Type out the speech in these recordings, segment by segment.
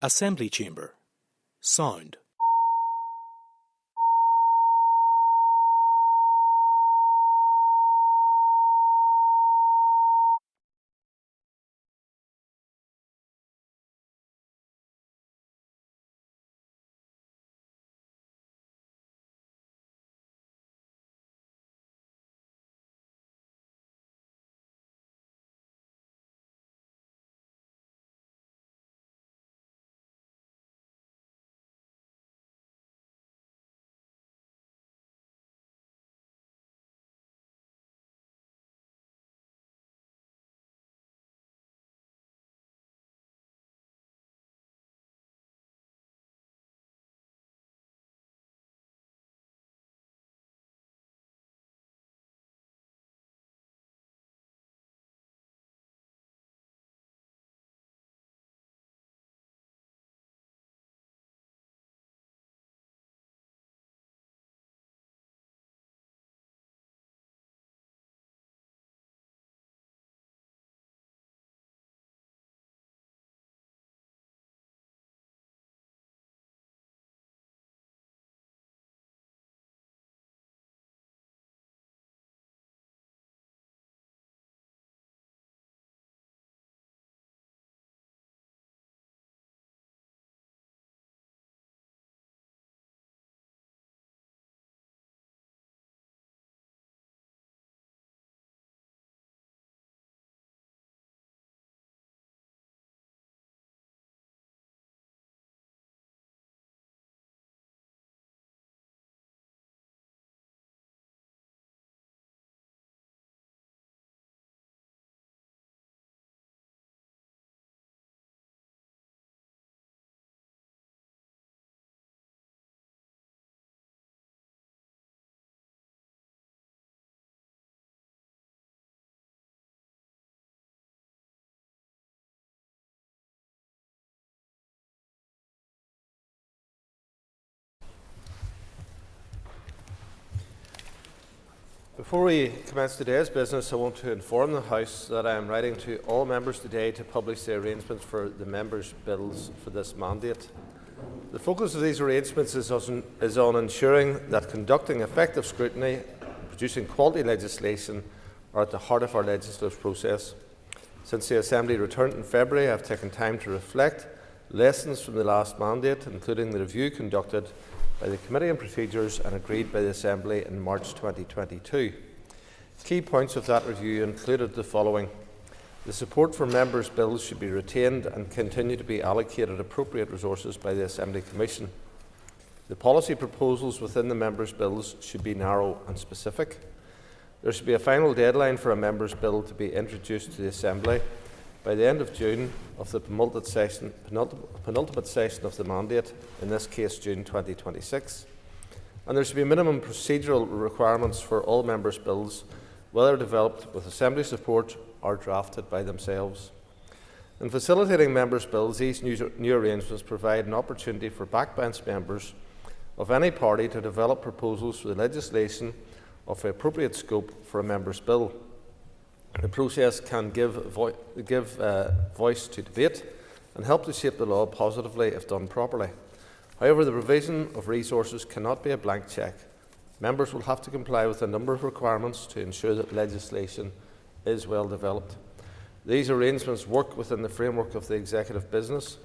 Assembly chamber. Sound. Before we commence today's business, I want to inform the House that I am writing to all members today to publish the arrangements for the members' bills for this mandate. The focus of these arrangements is on ensuring that conducting effective scrutiny and producing quality legislation are at the heart of our legislative process. Since the Assembly returned in February, I have taken time to reflect lessons from the last mandate, including the review conducted by the Committee on Procedures and agreed by the Assembly in March 2022. Key points of that review included the following. The support for members' bills should be retained and continue to be allocated appropriate resources by the Assembly Commission. The policy proposals within the members' bills should be narrow and specific. There should be a final deadline for a member's bill to be introduced to the Assembly by the end of June of the penultimate session of the mandate, in this case June 2026. And there should be minimum procedural requirements for all members' bills, whether developed with Assembly support or drafted by themselves. In facilitating members' bills, these new arrangements provide an opportunity for backbench members of any party to develop proposals for the legislation of appropriate scope for a member's bill. The process can give voice to debate and help to shape the law positively if done properly. However, the provision of resources cannot be a blank cheque. Members will have to comply with a number of requirements to ensure that legislation is well developed. These arrangements work within the framework of the executive business,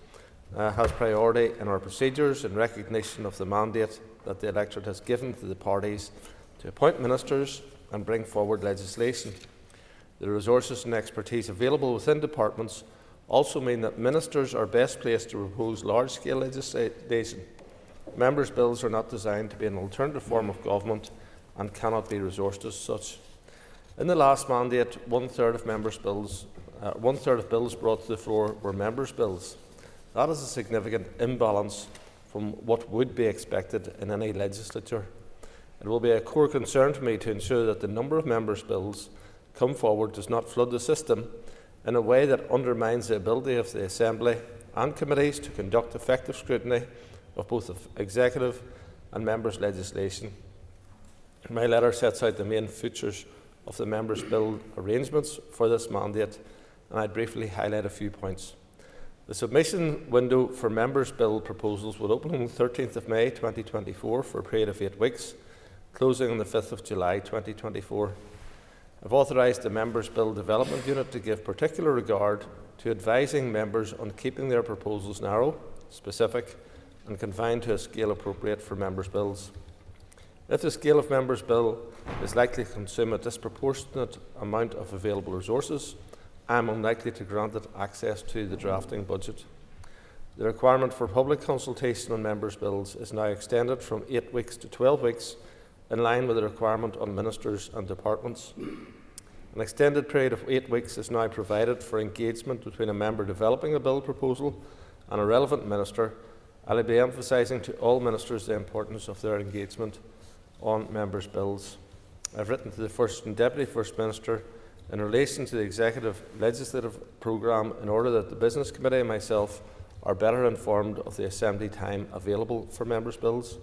has priority in our procedures in recognition of the mandate that the electorate has given to the parties to appoint ministers and bring forward legislation. The resources and expertise available within departments also mean that ministers are best placed to propose large-scale legislation. Members' bills are not designed to be an alternative form of government and cannot be resourced as such. In the last mandate, one-third of bills brought to the floor were members' bills. That is a significant imbalance from what would be expected in any legislature. It will be a core concern for me to ensure that the number of members' bills come forward does not flood the system in a way that undermines the ability of the Assembly and committees to conduct effective scrutiny of both the executive and members' legislation. My letter sets out the main features of the members' bill arrangements for this mandate, and I briefly highlight a few points. The submission window for Members' Bill proposals will open on the 13th of May 2024 for a period of 8 weeks, closing on the 5th of July 2024. I've authorised the Members' Bill Development Unit to give particular regard to advising members on keeping their proposals narrow, specific and confined to a scale appropriate for Members' Bills. If the scale of Members' Bill is likely to consume a disproportionate amount of available resources, I am unlikely to grant it access to the drafting budget. The requirement for public consultation on Members' Bills is now extended from 8 weeks to 12 weeks, in line with the requirement on ministers and departments. An extended period of 8 weeks is now provided for engagement between a member developing a bill proposal and a relevant minister. I'll be emphasising to all ministers the importance of their engagement on Members' Bills. I've written to the First and Deputy First Minister in relation to the Executive Legislative Programme in order that the Business Committee and myself are better informed of the Assembly time available for Members' Bills,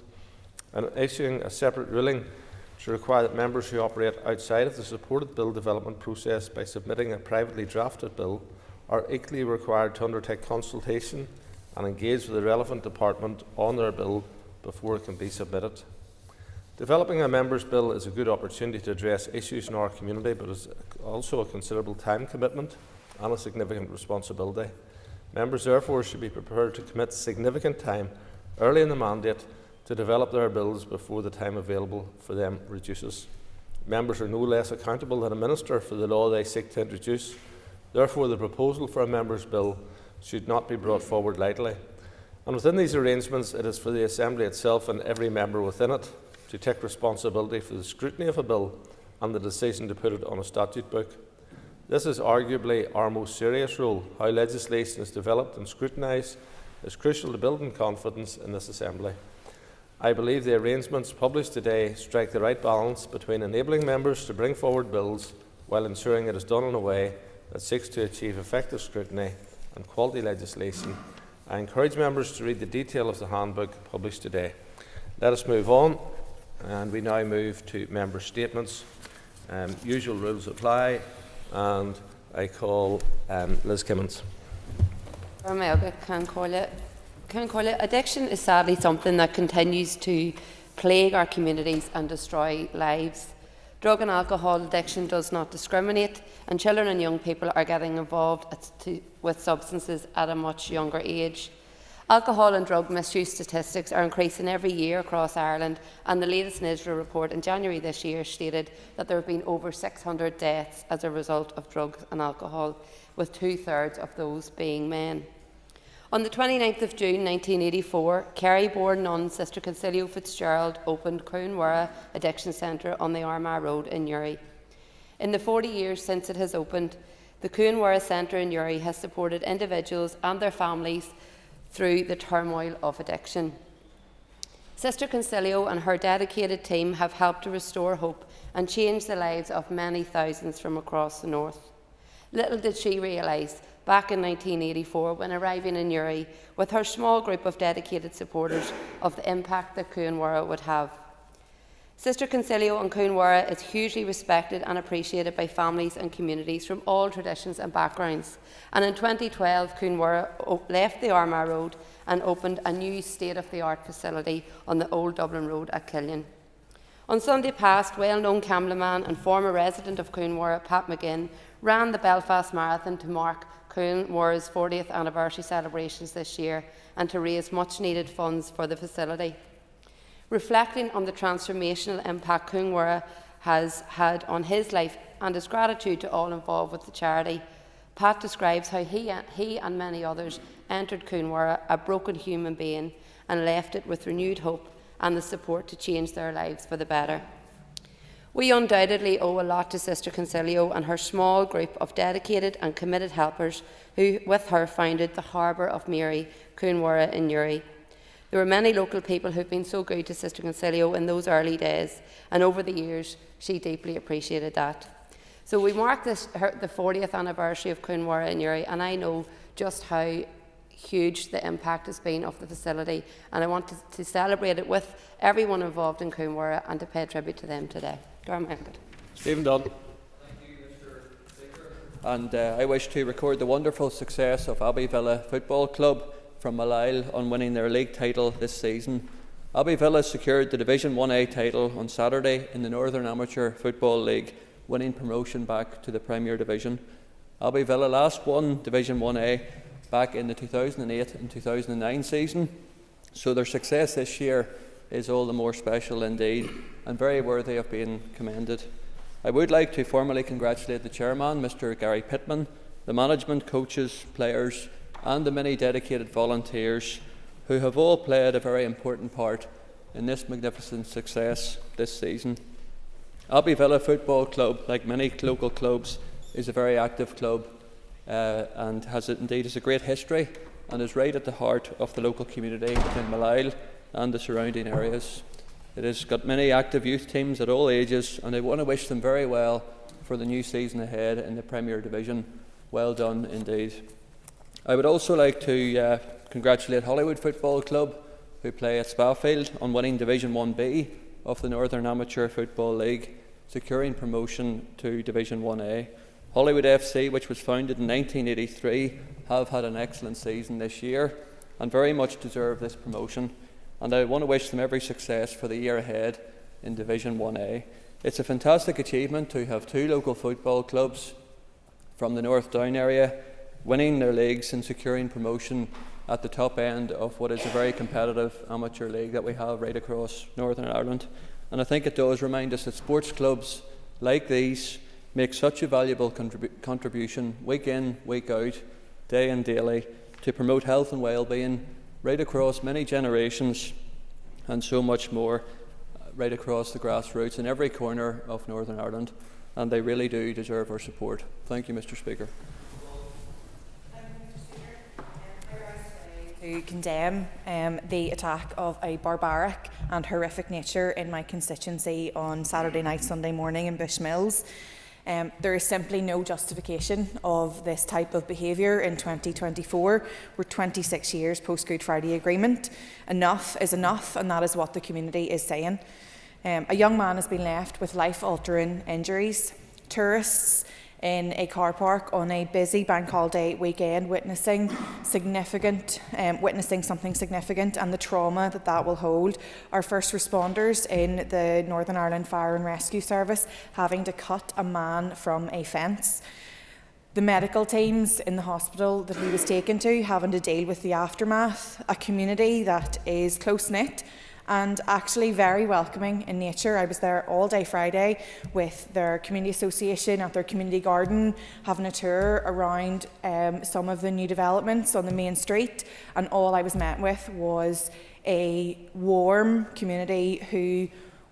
and issuing a separate ruling to require that members who operate outside of the supported bill development process by submitting a privately drafted bill are equally required to undertake consultation and engage with the relevant department on their bill before it can be submitted. Developing a Members' Bill is a good opportunity to address issues in our community, but is also a considerable time commitment and a significant responsibility. Members therefore should be prepared to commit significant time early in the mandate to develop their bills before the time available for them reduces. Members are no less accountable than a minister for the law they seek to introduce. Therefore, the proposal for a Members' Bill should not be brought forward lightly. And within these arrangements, it is for the Assembly itself and every member within it to take responsibility for the scrutiny of a bill and the decision to put it on a statute book. This is arguably our most serious role. How legislation is developed and scrutinised is crucial to building confidence in this Assembly. I believe the arrangements published today strike the right balance between enabling members to bring forward bills while ensuring it is done in a way that seeks to achieve effective scrutiny and quality legislation. I encourage members to read the detail of the handbook published today. Let us move on. And we now move to member statements. Usual rules apply, and I call Liz Kimmins. Addiction is sadly something that continues to plague our communities and destroy lives. Drug and alcohol addiction does not discriminate, and children and young people are getting involved with substances at a much younger age. Alcohol and drug misuse statistics are increasing every year across Ireland, and the latest NISRA report in January this year stated that there have been over 600 deaths as a result of drugs and alcohol, with 2/3 of those being men. On the 29th of June 1984, Kerry-born nun Sister Concilio Fitzgerald opened Coonwarra Addiction Centre on the Armagh Road in Newry. In the 40 years since it has opened, the Coonwarra Centre in Newry has supported individuals and their families through the turmoil of addiction. Sister Concilio and her dedicated team have helped to restore hope and change the lives of many thousands from across the north. Little did she realise back in 1984, when arriving in Newry with her small group of dedicated supporters, of the impact that Coonwarra would have. Sister Concilio and Coonwarra is hugely respected and appreciated by families and communities from all traditions and backgrounds. And in 2012, Coonwarra left the Armagh Road and opened a new state-of-the-art facility on the Old Dublin Road at Killian. On Sunday past, well-known cameraman and former resident of Coonwarra, Pat McGinn, ran the Belfast Marathon to mark Coonwarra's 40th anniversary celebrations this year and to raise much-needed funds for the facility. Reflecting on the transformational impact Coonwarra has had on his life and his gratitude to all involved with the charity, Pat describes how he and many others entered Coonwarra a broken human being and left it with renewed hope and the support to change their lives for the better. We undoubtedly owe a lot to Sister Concilio and her small group of dedicated and committed helpers who, with her, founded the Harbour of Mary, Coonwarra in Newry. There were many local people who've been so good to Sister Concilio in those early days, and over the years she deeply appreciated that. So we mark the 40th anniversary of Coonwarra in Newry, and I know just how huge the impact has been of the facility, and I want to celebrate it with everyone involved in Coonwarra and to pay tribute to them today. Stephen Dunn. Thank you, Mr. Speaker. and I wish to record the wonderful success of Abbey Villa Football Club from Malile on winning their league title this season. Abbey Villa secured the Division 1A title on Saturday in the Northern Amateur Football League, winning promotion back to the Premier Division. Abbey Villa last won Division 1A back in the 2008 and 2009 season, so their success this year is all the more special indeed and very worthy of being commended. I would like to formally congratulate the chairman, Mr. Gary Pittman, the management, coaches, players and the many dedicated volunteers who have all played a very important part in this magnificent success this season. Abbey Villa Football Club, like many local clubs, is a very active club and has a great history and is right at the heart of the local community within Malile and the surrounding areas. It has got many active youth teams at all ages, and I want to wish them very well for the new season ahead in the Premier Division. Well done indeed. I would also like to congratulate Hollywood Football Club, who play at Spafield, on winning Division 1B of the Northern Amateur Football League, securing promotion to Division 1A. Hollywood FC, which was founded in 1983, have had an excellent season this year and very much deserve this promotion. And I want to wish them every success for the year ahead in Division 1A. It's a fantastic achievement to have two local football clubs from the North Down area winning their leagues and securing promotion at the top end of what is a very competitive amateur league that we have right across Northern Ireland. And I think it does remind us that sports clubs like these make such a valuable contribution week in, week out, day and daily, to promote health and well-being right across many generations and so much more, right across the grassroots in every corner of Northern Ireland, and they really do deserve our support. Thank you, Mr. Speaker. To condemn the attack of a barbaric and horrific nature in my constituency on Saturday night, Sunday morning in Bushmills. There is simply no justification of this type of behaviour in 2024. We're 26 years post-Good Friday Agreement. Enough is enough, and that is what the community is saying. A young man has been left with life-altering injuries. Tourists in a car park on a busy bank holiday weekend witnessing something significant and the trauma that will hold. Our first responders in the Northern Ireland Fire and Rescue Service having to cut a man from a fence. The medical teams in the hospital that he was taken to having to deal with the aftermath. A community that is close-knit and actually very welcoming in nature. I was there all day Friday with their community association at their community garden, having a tour around some of the new developments on the main street, and all I was met with was a warm community who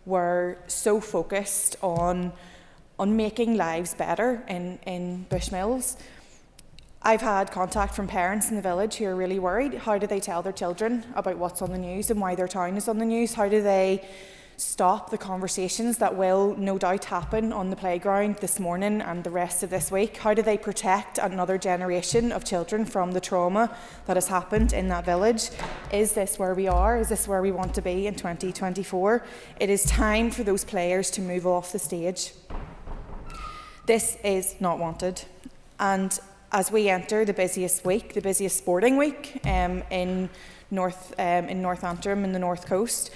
were so focused on making lives better in Bushmills. I've had contact from parents in the village who are really worried. How do they tell their children about what's on the news and why their town is on the news? How do they stop the conversations that will no doubt happen on the playground this morning and the rest of this week? How do they protect another generation of children from the trauma that has happened in that village? Is this where we are? Is this where we want to be in 2024? It is time for those players to move off the stage. This is not wanted. And as we enter the busiest week, the busiest sporting week in North Antrim and the North Coast,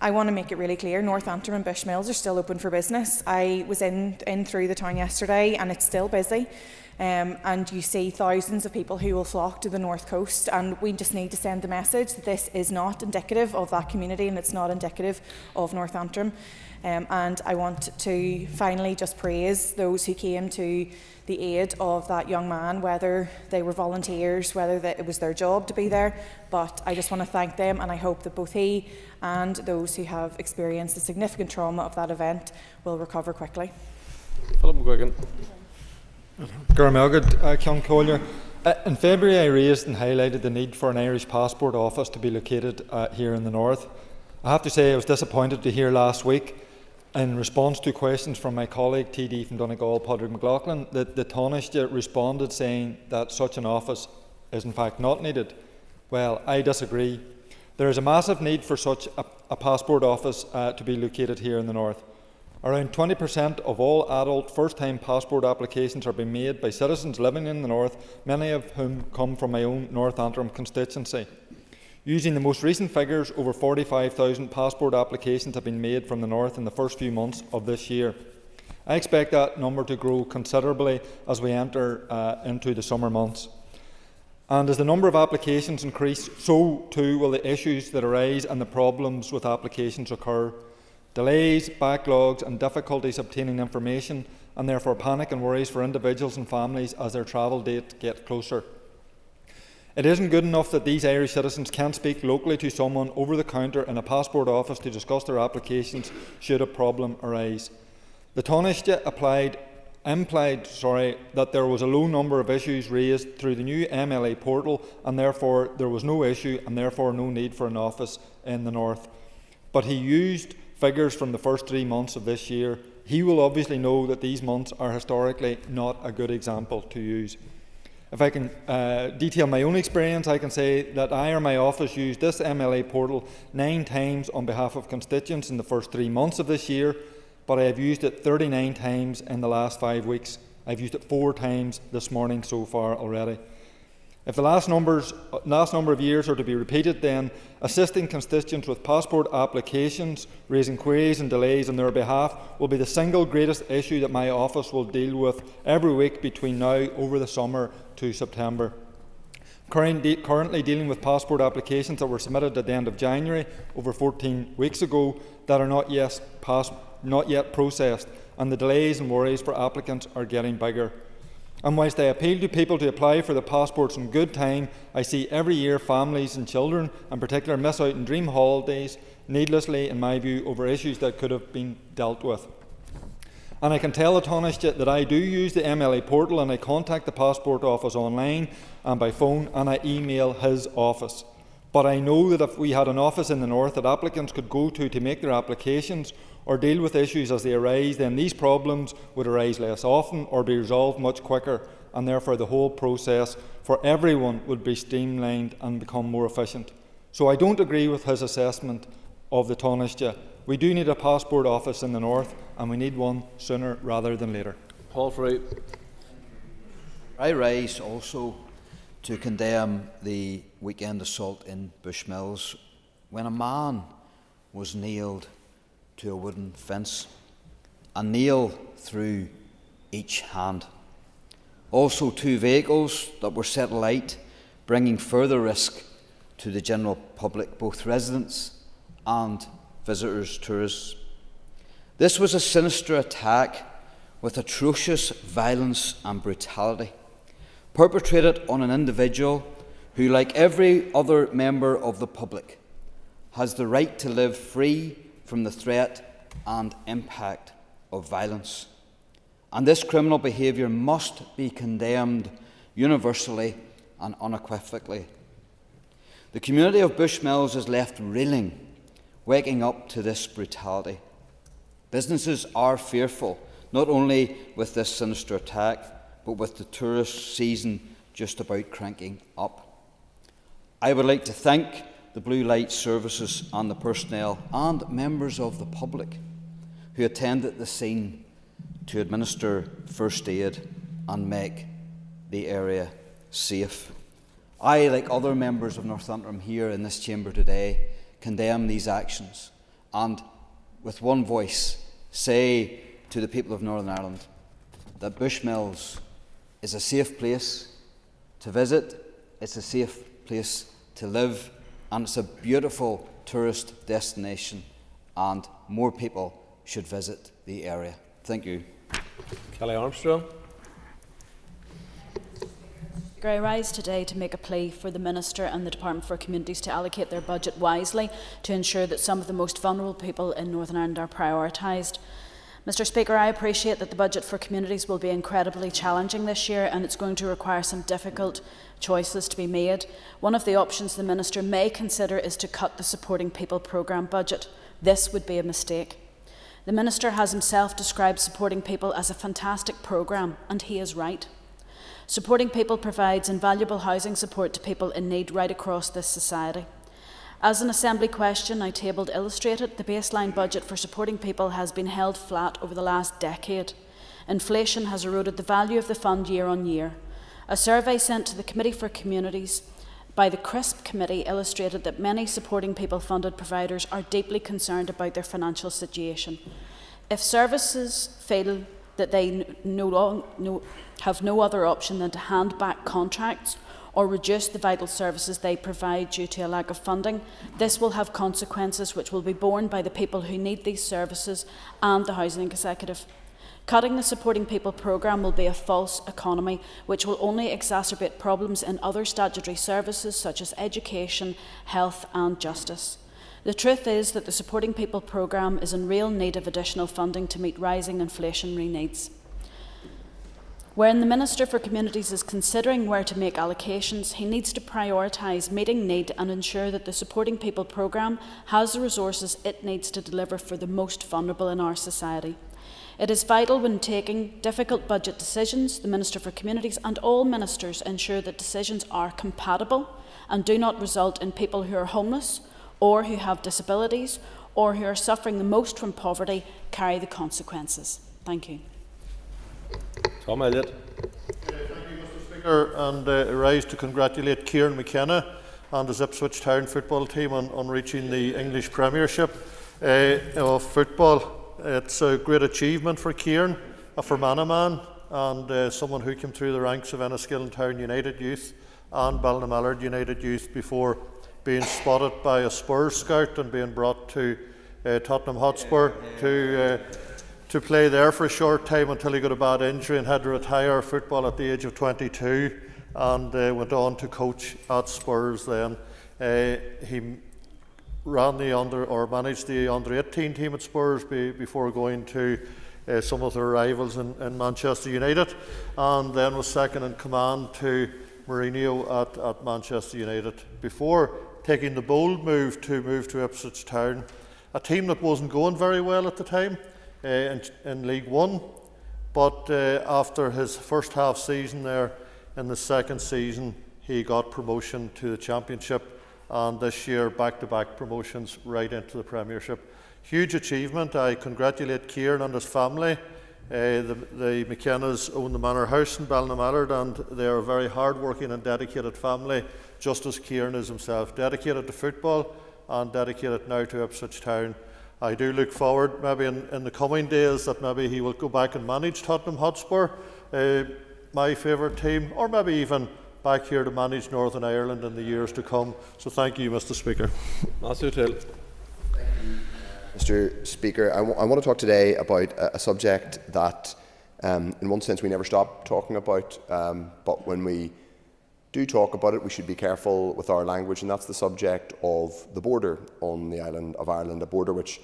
I want to make it really clear, North Antrim and Bushmills are still open for business. I was in through the town yesterday and it's still busy. And you see thousands of people who will flock to the North Coast, and we just need to send the message that this is not indicative of that community and it's not indicative of North Antrim. And I want to finally just praise those who came to the aid of that young man, whether they were volunteers, whether it was their job to be there, but I just want to thank them, and I hope that both he and those who have experienced the significant trauma of that event will recover quickly. Philip McGuigan. In February, I raised and highlighted the need for an Irish passport office to be located here in the north. I have to say I was disappointed to hear last week, in response to questions from my colleague TD from Donegal, Padraig McLaughlin, that the Taoiseach responded saying that such an office is in fact not needed. Well, I disagree. There is a massive need for such a passport office to be located here in the north. Around 20% of all adult first-time passport applications are being made by citizens living in the North, many of whom come from my own North Antrim constituency. Using the most recent figures, over 45,000 passport applications have been made from the North in the first few months of this year. I expect that number to grow considerably as we enter into the summer months. And as the number of applications increase, so too will the issues that arise and the problems with applications occur. Delays, backlogs and difficulties obtaining information, and therefore panic and worries for individuals and families as their travel date gets closer. It isn't good enough that these Irish citizens can't speak locally to someone over the counter in a passport office to discuss their applications should a problem arise. The Taoiseach implied that there was a low number of issues raised through the new MLA portal, and therefore there was no issue and therefore no need for an office in the North. But he used figures from the first 3 months of this year. He will obviously know that these months are historically not a good example to use. If I can detail my own experience, I can say that I or my office used this MLA portal 9 times on behalf of constituents in the first 3 months of this year, but I have used it 39 times in the last 5 weeks. I've used it 4 times this morning so far already. If the last number of years are to be repeated, then assisting constituents with passport applications, raising queries and delays on their behalf will be the single greatest issue that my office will deal with every week between now over the summer to September. Currently dealing with passport applications that were submitted at the end of January, over 14 weeks ago, that are not yet processed, and the delays and worries for applicants are getting bigger. And whilst I appeal to people to apply for the passports in good time, I see every year families and children in particular miss out on dream holidays needlessly, in my view, over issues that could have been dealt with. And I can tell the Taoiseach that I do use the MLA portal, and I contact the passport office online and by phone, and I email his office. But I know that if we had an office in the North that applicants could go to make their applications or deal with issues as they arise, then these problems would arise less often or be resolved much quicker, and therefore the whole process for everyone would be streamlined and become more efficient. So I don't agree with his assessment of the Taoiseach. We do need a passport office in the North, and we need one sooner rather than later. Paul Frew. I rise also to condemn the weekend assault in Bushmills, when a man was nailed to a wooden fence, a nail through each hand. Also 2 vehicles that were set alight, bringing further risk to the general public, both residents and visitors, tourists. This was a sinister attack with atrocious violence and brutality, perpetrated on an individual who, like every other member of the public, has the right to live free from the threat and impact of violence. And this criminal behaviour must be condemned universally and unequivocally. The community of Bushmills is left reeling, waking up to this brutality. Businesses are fearful, not only with this sinister attack, but with the tourist season just about cranking up. I would like to thank the Blue Light Services and the personnel and members of the public who attended the scene to administer first aid and make the area safe. I, like other members of North Antrim here in this chamber today, condemn these actions and, with one voice, say to the people of Northern Ireland that Bushmills is a safe place to visit, it's a safe place to live, and it's a beautiful tourist destination, and more people should visit the area. Thank you. Kelly Armstrong. I rise today to make a plea for the Minister and the Department for Communities to allocate their budget wisely to ensure that some of the most vulnerable people in Northern Ireland are prioritised. Mr Speaker, I appreciate that the budget for communities will be incredibly challenging this year, and it's going to require some difficult choices to be made. One of the options the Minister may consider is to cut the Supporting People programme budget. This would be a mistake. The Minister has himself described Supporting People as a fantastic programme, and he is right. Supporting People provides invaluable housing support to people in need right across this society. As an Assembly question I tabled illustrated, the baseline budget for supporting people has been held flat over the last decade. Inflation has eroded the value of the fund year on year. A survey sent to the Committee for Communities by the CRISP Committee illustrated that many supporting people funded providers are deeply concerned about their financial situation. If services feel that they have no other option than to hand back contracts or reduce the vital services they provide due to a lack of funding, this will have consequences which will be borne by the people who need these services and the Housing Executive. Cutting the Supporting People programme will be a false economy which will only exacerbate problems in other statutory services such as education, health and justice. The truth is that the Supporting People programme is in real need of additional funding to meet rising inflationary needs. When the Minister for Communities is considering where to make allocations, he needs to prioritise meeting need and ensure that the Supporting People programme has the resources it needs to deliver for the most vulnerable in our society. It is vital when taking difficult budget decisions, the Minister for Communities and all ministers ensure that decisions are compatible and do not result in people who are homeless or who have disabilities or who are suffering the most from poverty carry the consequences. Thank you. Tom Elliott. Thank you, Mr. Speaker, and I rise to congratulate Kieran McKenna and his Ipswich Town football team on reaching the English Premiership of football. It's a great achievement for Kieran, a Fermanagh man, and someone who came through the ranks of Enniskillen Town United Youth and Ballinamallard United Youth before being spotted by a Spurs scout and being brought to Tottenham Hotspur to play there for a short time until he got a bad injury and had to retire football at the age of 22 and went on to coach at Spurs then. He ran managed the under-18 team at Spurs before going to some of their rivals in Manchester United, and then was second in command to Mourinho at Manchester United before taking the bold move to Ipswich Town, a team that wasn't going very well at the time in League One, but after his first half season there, in the second season he got promotion to the Championship, and this year back-to-back promotions right into the Premiership. Huge achievement. I congratulate Kieran and his family. The McKennas own the Manor House in Ballinamallard, and they are a very hard-working and dedicated family, just as Kieran is himself, dedicated to football and dedicated now to Ipswich Town. I do look forward, maybe in the coming days, that maybe he will go back and manage Tottenham Hotspur, my favourite team, or maybe even back here to manage Northern Ireland in the years to come. So thank you, Mr. Speaker. Matthew Till. Mr. Speaker, I want to talk today about a subject that, in one sense, we never stop talking about, but when we do talk about it, we should be careful with our language, and that's the subject of the border on the island of Ireland, a border which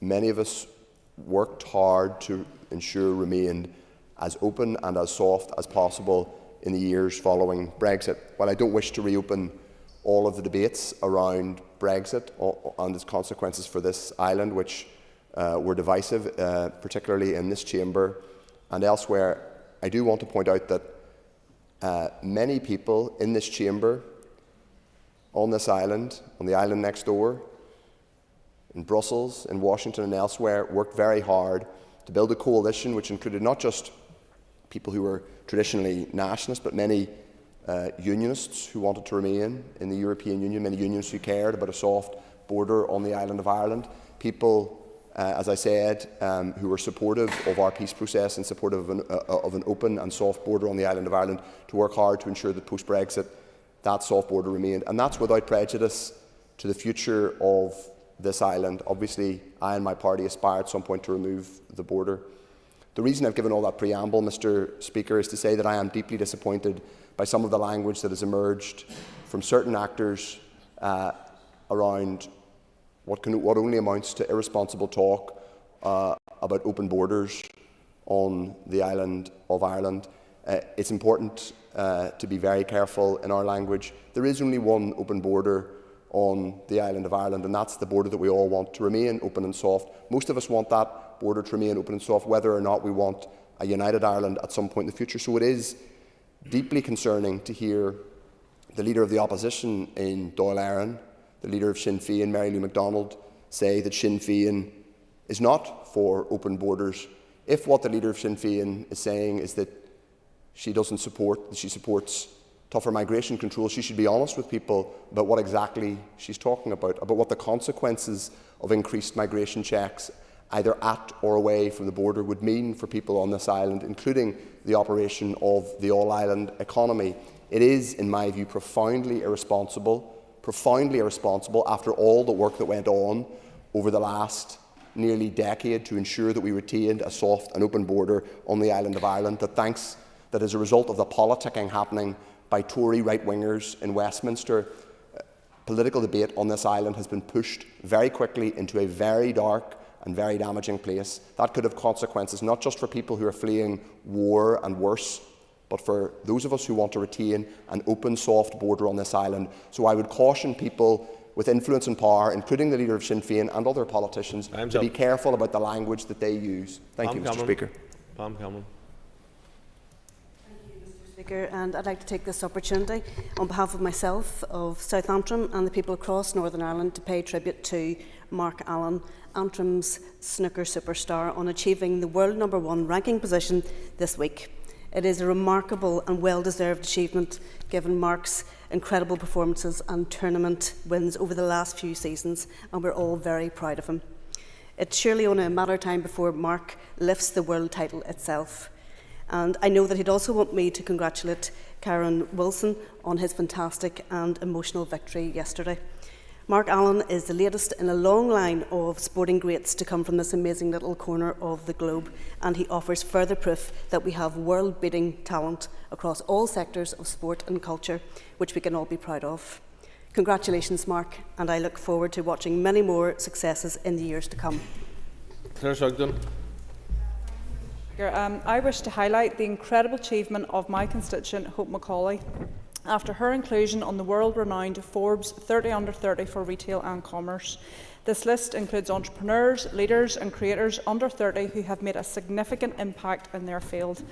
many of us worked hard to ensure remained as open and as soft as possible in the years following Brexit. While I don't wish to reopen all of the debates around Brexit and its consequences for this island, which were divisive, particularly in this chamber and elsewhere, I do want to point out that many people in this chamber, on this island, on the island next door, in Brussels, in Washington and elsewhere, worked very hard to build a coalition which included not just people who were traditionally nationalists, but many unionists who wanted to remain in the European Union, many unionists who cared about a soft border on the island of Ireland, people, as I said, who were supportive of our peace process and supportive of an open and soft border on the island of Ireland, to work hard to ensure that post-Brexit that soft border remained. And that's without prejudice to the future of this island. Obviously, I and my party aspire at some point to remove the border. The reason I've given all that preamble, Mr. Speaker, is to say that I am deeply disappointed by some of the language that has emerged from certain actors around what only amounts to irresponsible talk about open borders on the island of Ireland. It's important to be very careful in our language. There is only one open border on the island of Ireland, and that's the border that we all want to remain open and soft. Most of us want that border to remain open and soft, whether or not we want a united Ireland at some point in the future. So it is deeply concerning to hear the Leader of the Opposition in Dáil Éireann, the Leader of Sinn Féin, Mary Lou MacDonald, say that Sinn Féin is not for open borders, if what the Leader of Sinn Féin is saying is that she supports tougher migration control, she should be honest with people about what exactly she's talking about what the consequences of increased migration checks, either at or away from the border, would mean for people on this island, including the operation of the all-island economy. It is, in my view, profoundly irresponsible after all the work that went on over the last nearly decade to ensure that we retained a soft and open border on the island of Ireland, that as a result of the politicking happening by Tory right-wingers in Westminster, political debate on this island has been pushed very quickly into a very dark and very damaging place. That could have consequences not just for people who are fleeing war and worse, but for those of us who want to retain an open, soft border on this island. So I would caution people with influence and power, including the Leader of Sinn Féin and other politicians, to be careful about the language that they use. Thank you, Mr. Speaker. Pam Cameron. Speaker, and I'd like to take this opportunity on behalf of myself, of South Antrim and the people across Northern Ireland to pay tribute to Mark Allen, Antrim's snooker superstar, on achieving the world #1 ranking position this week. It is a remarkable and well-deserved achievement given Mark's incredible performances and tournament wins over the last few seasons, and we're all very proud of him. It's surely only a matter of time before Mark lifts the world title itself. And I know that he'd also want me to congratulate Karen Wilson on his fantastic and emotional victory yesterday. Mark Allen is the latest in a long line of sporting greats to come from this amazing little corner of the globe, and he offers further proof that we have world-beating talent across all sectors of sport and culture, which we can all be proud of. Congratulations, Mark, and I look forward to watching many more successes in the years to come. Claire Sugden. I wish to highlight the incredible achievement of my constituent, Hope Macaulay, after her inclusion on the world-renowned Forbes 30 Under 30 for retail and commerce. This list includes entrepreneurs, leaders and creators under 30 who have made a significant impact in their field.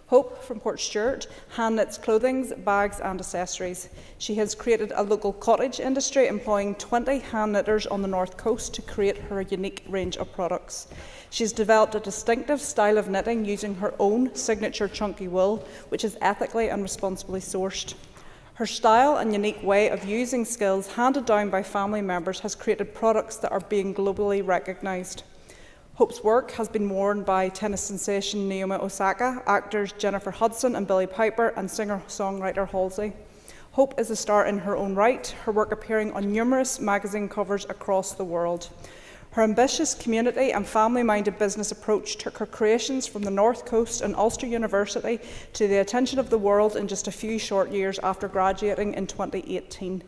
Hope from Portstewart hand knits clothing, bags and accessories. She has created a local cottage industry employing 20 hand knitters on the North Coast to create her unique range of products. She's developed a distinctive style of knitting using her own signature chunky wool, which is ethically and responsibly sourced. Her style and unique way of using skills handed down by family members has created products that are being globally recognised. Hope's work has been worn by tennis sensation Naomi Osaka, actors Jennifer Hudson and Billie Piper, and singer-songwriter Halsey. Hope is a star in her own right, her work appearing on numerous magazine covers across the world. Her ambitious community and family-minded business approach took her creations from the North Coast and Ulster University to the attention of the world in just a few short years after graduating in 2018.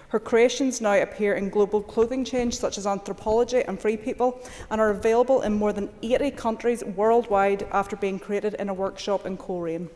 Her creations now appear in global clothing chains such as Anthropology and Free People and are available in more than 80 countries worldwide after being created in a workshop in Coleraine.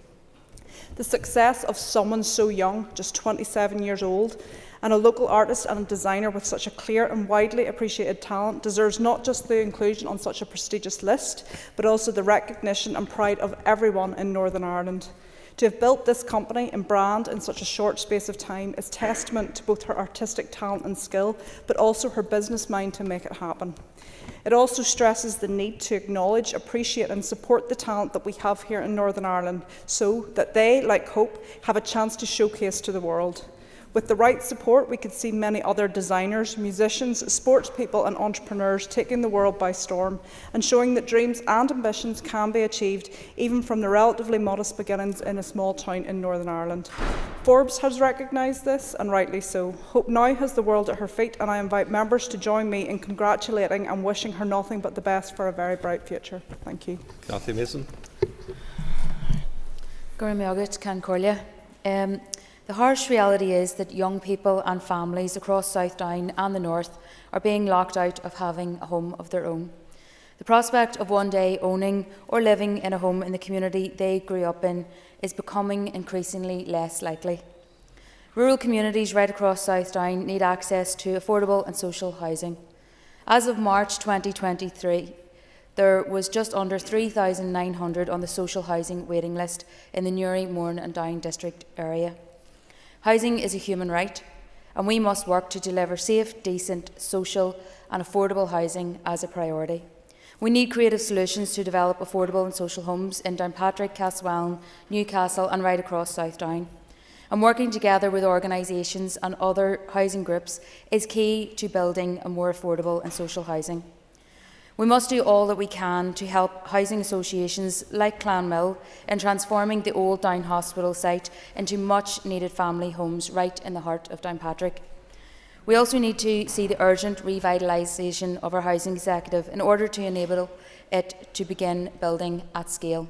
The success of someone so young, just 27 years old, and a local artist and a designer with such a clear and widely appreciated talent deserves not just the inclusion on such a prestigious list, but also the recognition and pride of everyone in Northern Ireland. To have built this company and brand in such a short space of time is testament to both her artistic talent and skill, but also her business mind to make it happen. It also stresses the need to acknowledge, appreciate and support the talent that we have here in Northern Ireland so that they, like Hope, have a chance to showcase to the world. With the right support, we could see many other designers, musicians, sports people and entrepreneurs taking the world by storm and showing that dreams and ambitions can be achieved even from the relatively modest beginnings in a small town in Northern Ireland. Forbes has recognised this, and rightly so. Hope now has the world at her feet, and I invite members to join me in congratulating and wishing her nothing but the best for a very bright future. Thank you. Cathy Mason. The harsh reality is that young people and families across South Down and the North are being locked out of having a home of their own. The prospect of one day owning or living in a home in the community they grew up in is becoming increasingly less likely. Rural communities right across South Down need access to affordable and social housing. As of March 2023, there was just under 3,900 on the social housing waiting list in the Newry, Mourne and Down district area. Housing is a human right, and we must work to deliver safe, decent, social and affordable housing as a priority. We need creative solutions to develop affordable and social homes in Downpatrick, Castlewellan, Newcastle and right across South Down. And working together with organisations and other housing groups is key to building a more affordable and social housing. We must do all that we can to help housing associations like Clanmill in transforming the old Down Hospital site into much needed family homes right in the heart of Downpatrick. We also need to see the urgent revitalisation of our housing executive in order to enable it to begin building at scale.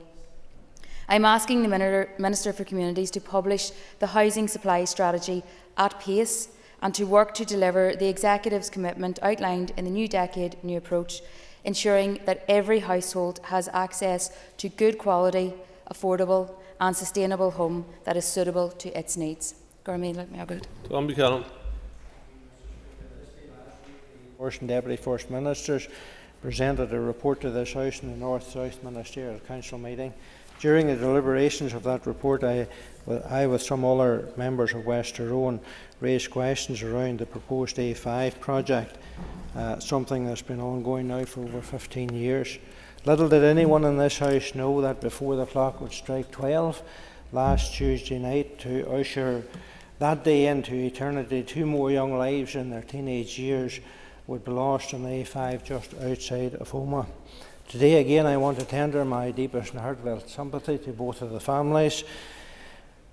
I am asking the Minister for Communities to publish the housing supply strategy at pace and to work to deliver the Executive's commitment outlined in the New Decade New Approach, ensuring that every household has access to good quality, affordable and sustainable home that is suitable to its needs. First and Deputy First Ministers presented a report to this House in the North-South Ministerial Council meeting. During the deliberations of that report, I with some other members of West Tyrone, raised questions around the proposed A5 project, something that's been ongoing now for over 15 years. Little did anyone in this House know that before the clock would strike 12 last Tuesday night, to usher that day into eternity, 2 more young lives in their teenage years would be lost on A5 just outside of Omagh. Today again I want to tender my deepest and heartfelt sympathy to both of the families,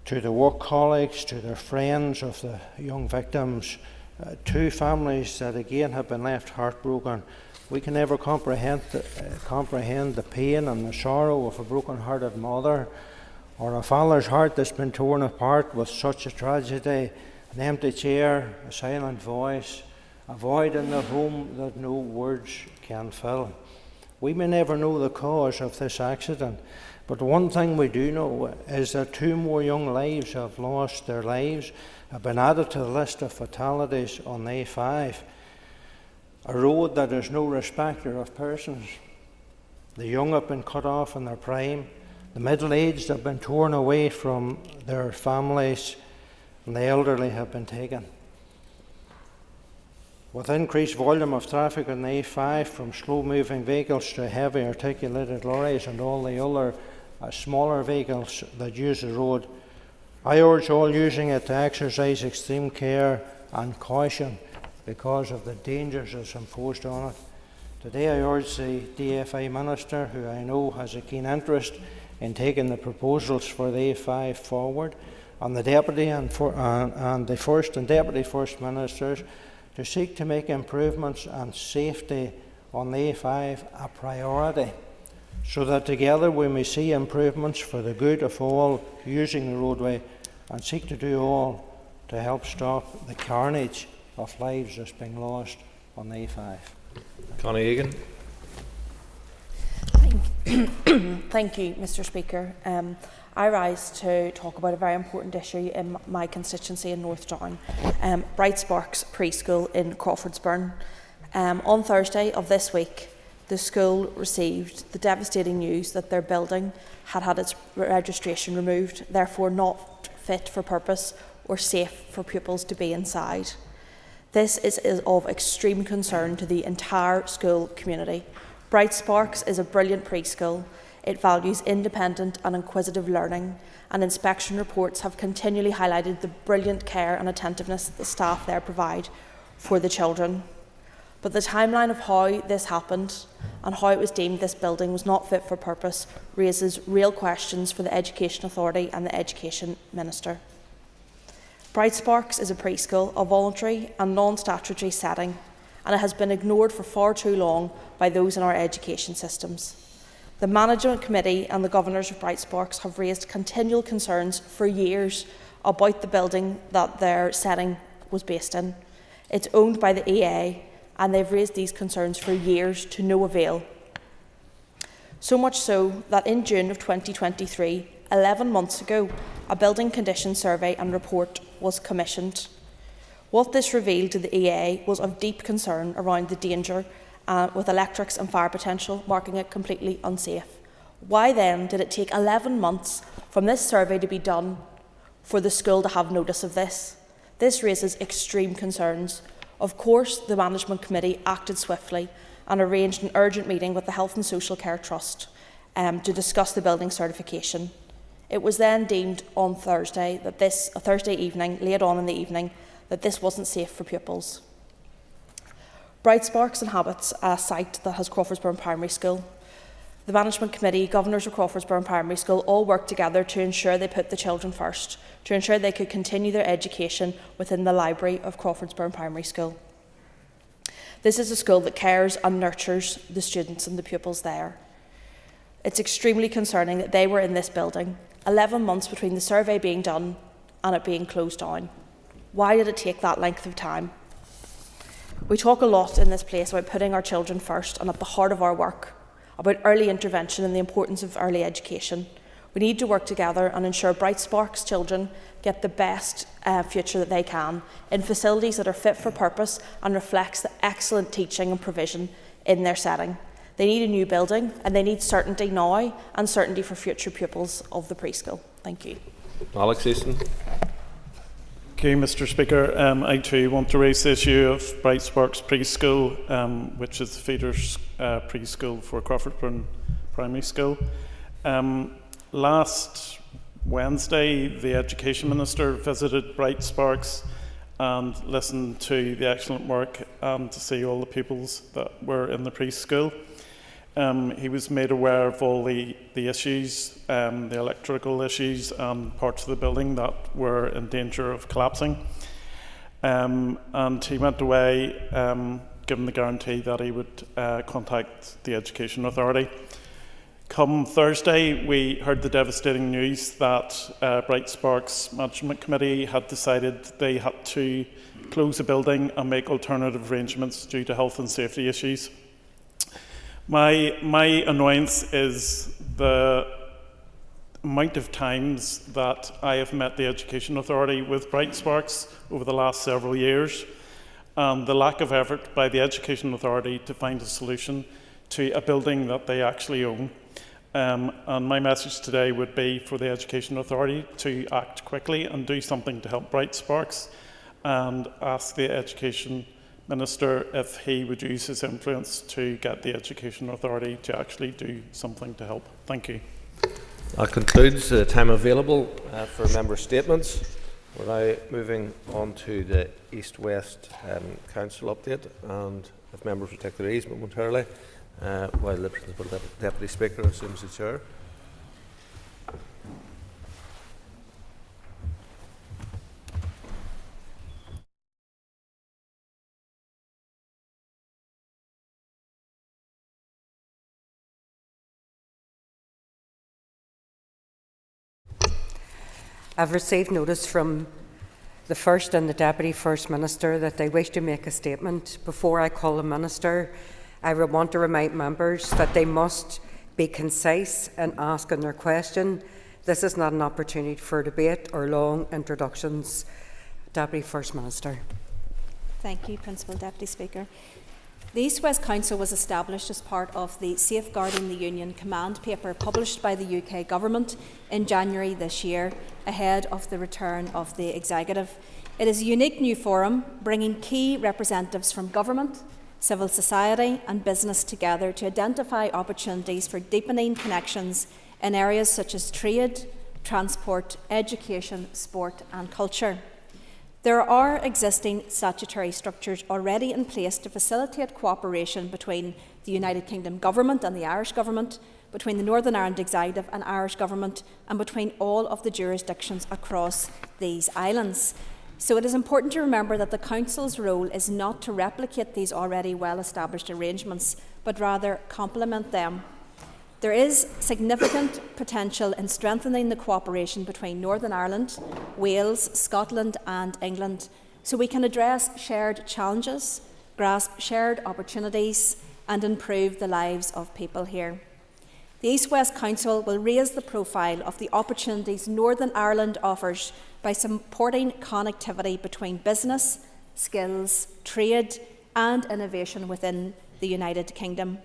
to the work colleagues, to their friends of the young victims, 2 families that again have been left heartbroken. We can never comprehend the pain and the sorrow of a broken-hearted mother, or a father's heart that's been torn apart with such a tragedy, an empty chair, a silent voice, a void in the home that no words can fill. We may never know the cause of this accident, but one thing we do know is that 2 more young lives have lost their lives, have been added to the list of fatalities on A5, a road that is no respecter of persons. The young have been cut off in their prime, the middle-aged have been torn away from their families, and the elderly have been taken. With increased volume of traffic on the A5, from slow-moving vehicles to heavy articulated lorries and all the other smaller vehicles that use the road, I urge all using it to exercise extreme care and caution because of the dangers that's imposed on it. Today I urge the DFI Minister, who I know has a keen interest in taking the proposals for the A5 forward, and the Deputy and the First and Deputy First Ministers to seek to make improvements and safety on the A5 a priority, so that together we may see improvements for the good of all using the roadway, and seek to do all to help stop the carnage of lives that's being lost on the A5. Connie Aiken. Thank you, Mr. Speaker. I rise to talk about a very important issue in my constituency in North Down, Bright Sparks Preschool in Crawfordsburn. On Thursday of this week, the school received the devastating news that their building had had its registration removed, therefore not fit for purpose or safe for pupils to be inside. This is of extreme concern to the entire school community. Bright Sparks is a brilliant preschool. It values independent and inquisitive learning, and inspection reports have continually highlighted the brilliant care and attentiveness that the staff there provide for the children. But the timeline of how this happened and how it was deemed this building was not fit for purpose raises real questions for the Education Authority and the Education Minister. Bright Sparks is a preschool, a voluntary and non-statutory setting, and it has been ignored for far too long by those in our education systems. The Management Committee and the Governors of Bright Sparks have raised continual concerns for years about the building that their setting was based in. It's owned by the EA, and they've raised these concerns for years to no avail. So much so that in June of 2023, 11 months ago, a building condition survey and report was commissioned. What this revealed to the EA was of deep concern around the danger with electrics and fire potential, marking it completely unsafe. Why then did it take 11 months from this survey to be done for the school to have notice of this. This raises extreme concerns. Of course, the Management Committee acted swiftly and arranged an urgent meeting with the Health and Social Care Trust to discuss the building certification. It was then deemed on Thursday, evening, late on in the evening, that this wasn't safe for pupils. Bright Sparks inhabits a site that has Crawfordsburn Primary School. The Management Committee, governors of Crawfordsburn Primary School all worked together to ensure they put the children first, to ensure they could continue their education within the library of Crawfordsburn Primary School. This is a school that cares and nurtures the students and the pupils there. It's extremely concerning that they were in this building 11 months between the survey being done and it being closed down. Why did it take that length of time? We talk a lot in this place about putting our children first and at the heart of our work, about early intervention and the importance of early education. We need to work together and ensure Bright Sparks children get the best future that they can in facilities that are fit for purpose and reflects the excellent teaching and provision in their setting. They need a new building and they need certainty now and certainty for future pupils of the preschool. Thank you. Alex Easton. Thank you, Mr. Speaker. I too want to raise the issue of Bright Sparks Preschool, which is the feeder's preschool for Crawfordsburn Primary School. Last Wednesday, the Education Minister visited Bright Sparks and listened to the excellent work and to see all the pupils that were in the preschool. He was made aware of all the issues, the electrical issues and parts of the building that were in danger of collapsing. And he went away given the guarantee that he would contact the Education Authority. Come Thursday, we heard the devastating news that Bright Sparks Management Committee had decided they had to close the building and make alternative arrangements due to health and safety issues. My annoyance is the amount of times that I have met the Education Authority with Bright Sparks over the last several years, and the lack of effort by the Education Authority to find a solution to a building that they actually own. And my message today would be for the Education Authority to act quickly and do something to help Bright Sparks, and ask the Education Minister if he would use his influence to get the Education Authority to actually do something to help. Thank you. That concludes the time available for member statements. We're now moving on to the East-West Council update, and if members will take their ease momentarily while the Principal Deputy Speaker assumes the chair. I've received notice from the First and the Deputy First Minister that they wish to make a statement. Before I call the Minister, I would want to remind members that they must be concise in asking their question. This is not an opportunity for debate or long introductions. Deputy First Minister. Thank you, Principal Deputy Speaker. The East-West Council was established as part of the Safeguarding the Union command paper published by the UK Government in January this year, ahead of the return of the Executive. It is a unique new forum, bringing key representatives from government, civil society and business together to identify opportunities for deepening connections in areas such as trade, transport, education, sport and culture. There are existing statutory structures already in place to facilitate cooperation between the United Kingdom Government and the Irish Government, between the Northern Ireland Executive and Irish Government, and between all of the jurisdictions across these islands. So it is important to remember that the Council's role is not to replicate these already well-established arrangements, but rather complement them. There is significant potential in strengthening the cooperation between Northern Ireland, Wales, Scotland and England, so we can address shared challenges, grasp shared opportunities and improve the lives of people here. The East-West Council will raise the profile of the opportunities Northern Ireland offers by supporting connectivity between business, skills, trade and innovation within the United Kingdom.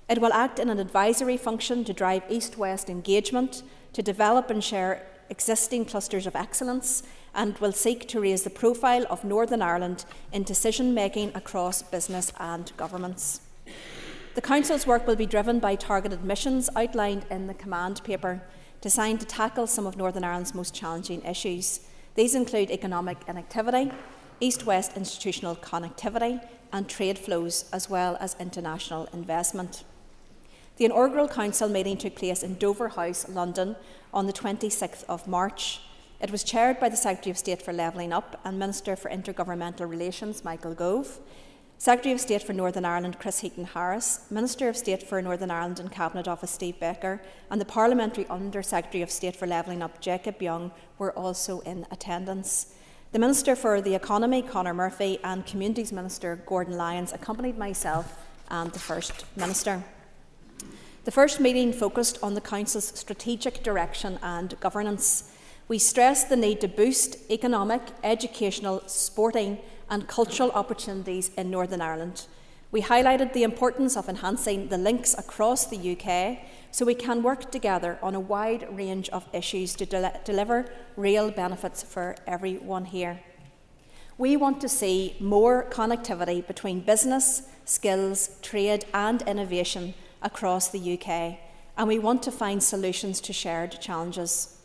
It will act in an advisory function to drive East-West engagement, to develop and share existing clusters of excellence and will seek to raise the profile of Northern Ireland in decision-making across business and governments. The Council's work will be driven by targeted missions outlined in the command paper, designed to tackle some of Northern Ireland's most challenging issues. These include economic inactivity, east-west institutional connectivity and trade flows, as well as international investment. The inaugural Council meeting took place in Dover House, London, on the 26th of March. It was chaired by the Secretary of State for Levelling Up and Minister for Intergovernmental Relations, Michael Gove, Secretary of State for Northern Ireland, Chris Heaton-Harris, Minister of State for Northern Ireland and Cabinet Office, Steve Becker, and the Parliamentary Under-Secretary of State for Levelling Up, Jacob Young, were also in attendance. The Minister for the Economy, Conor Murphy, and Communities Minister, Gordon Lyons, accompanied myself and the First Minister. The first meeting focused on the Council's strategic direction and governance. We stressed the need to boost economic, educational, sporting and cultural opportunities in Northern Ireland. We highlighted the importance of enhancing the links across the UK so we can work together on a wide range of issues to deliver real benefits for everyone here. We want to see more connectivity between business, skills, trade and innovation across the UK, and we want to find solutions to shared challenges.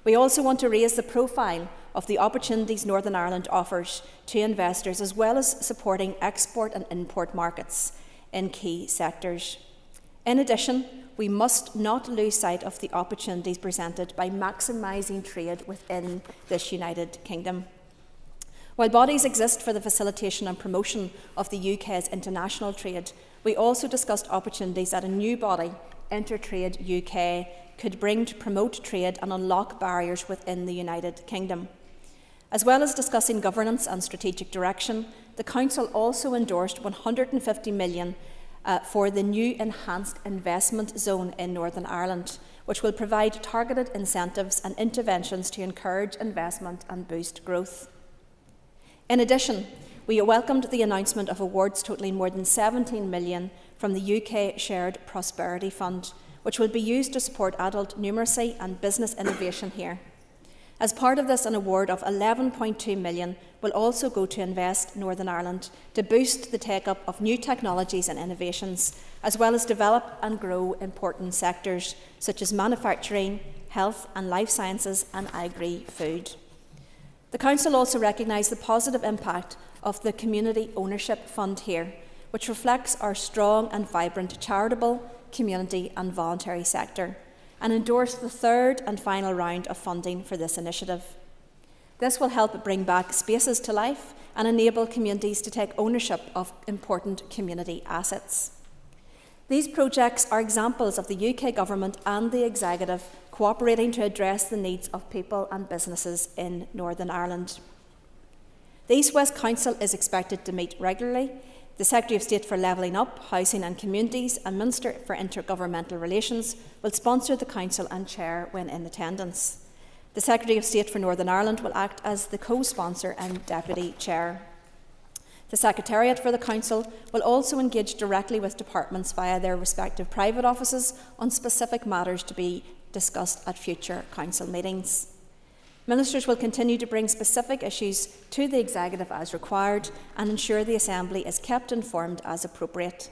We also want to raise the profile of the opportunities Northern Ireland offers to investors, as well as supporting export and import markets in key sectors. In addition, we must not lose sight of the opportunities presented by maximising trade within this United Kingdom. While bodies exist for the facilitation and promotion of the UK's international trade, we also discussed opportunities that a new body, Intertrade UK, could bring to promote trade and unlock barriers within the United Kingdom. As well as discussing governance and strategic direction, the Council also endorsed £150 million for the new enhanced investment zone in Northern Ireland, which will provide targeted incentives and interventions to encourage investment and boost growth. In addition, we welcomed the announcement of awards totalling more than £17 million from the UK Shared Prosperity Fund, which will be used to support adult numeracy and business innovation here. As part of this, an award of £11.2 million will also go to Invest Northern Ireland to boost the take-up of new technologies and innovations, as well as develop and grow important sectors such as manufacturing, health and life sciences and agri-food. The Council also recognised the positive impact of the Community Ownership Fund here, which reflects our strong and vibrant charitable, community and voluntary sector, and endorsed the third and final round of funding for this initiative. This will help bring back spaces to life and enable communities to take ownership of important community assets. These projects are examples of the UK Government and the Executive cooperating to address the needs of people and businesses in Northern Ireland. The East West Council is expected to meet regularly. The Secretary of State for Levelling Up, Housing and Communities and Minister for Intergovernmental Relations will sponsor the Council and chair when in attendance. The Secretary of State for Northern Ireland will act as the co-sponsor and deputy chair. The Secretariat for the Council will also engage directly with departments via their respective private offices on specific matters to be discussed at future Council meetings. Ministers will continue to bring specific issues to the Executive as required and ensure the Assembly is kept informed as appropriate.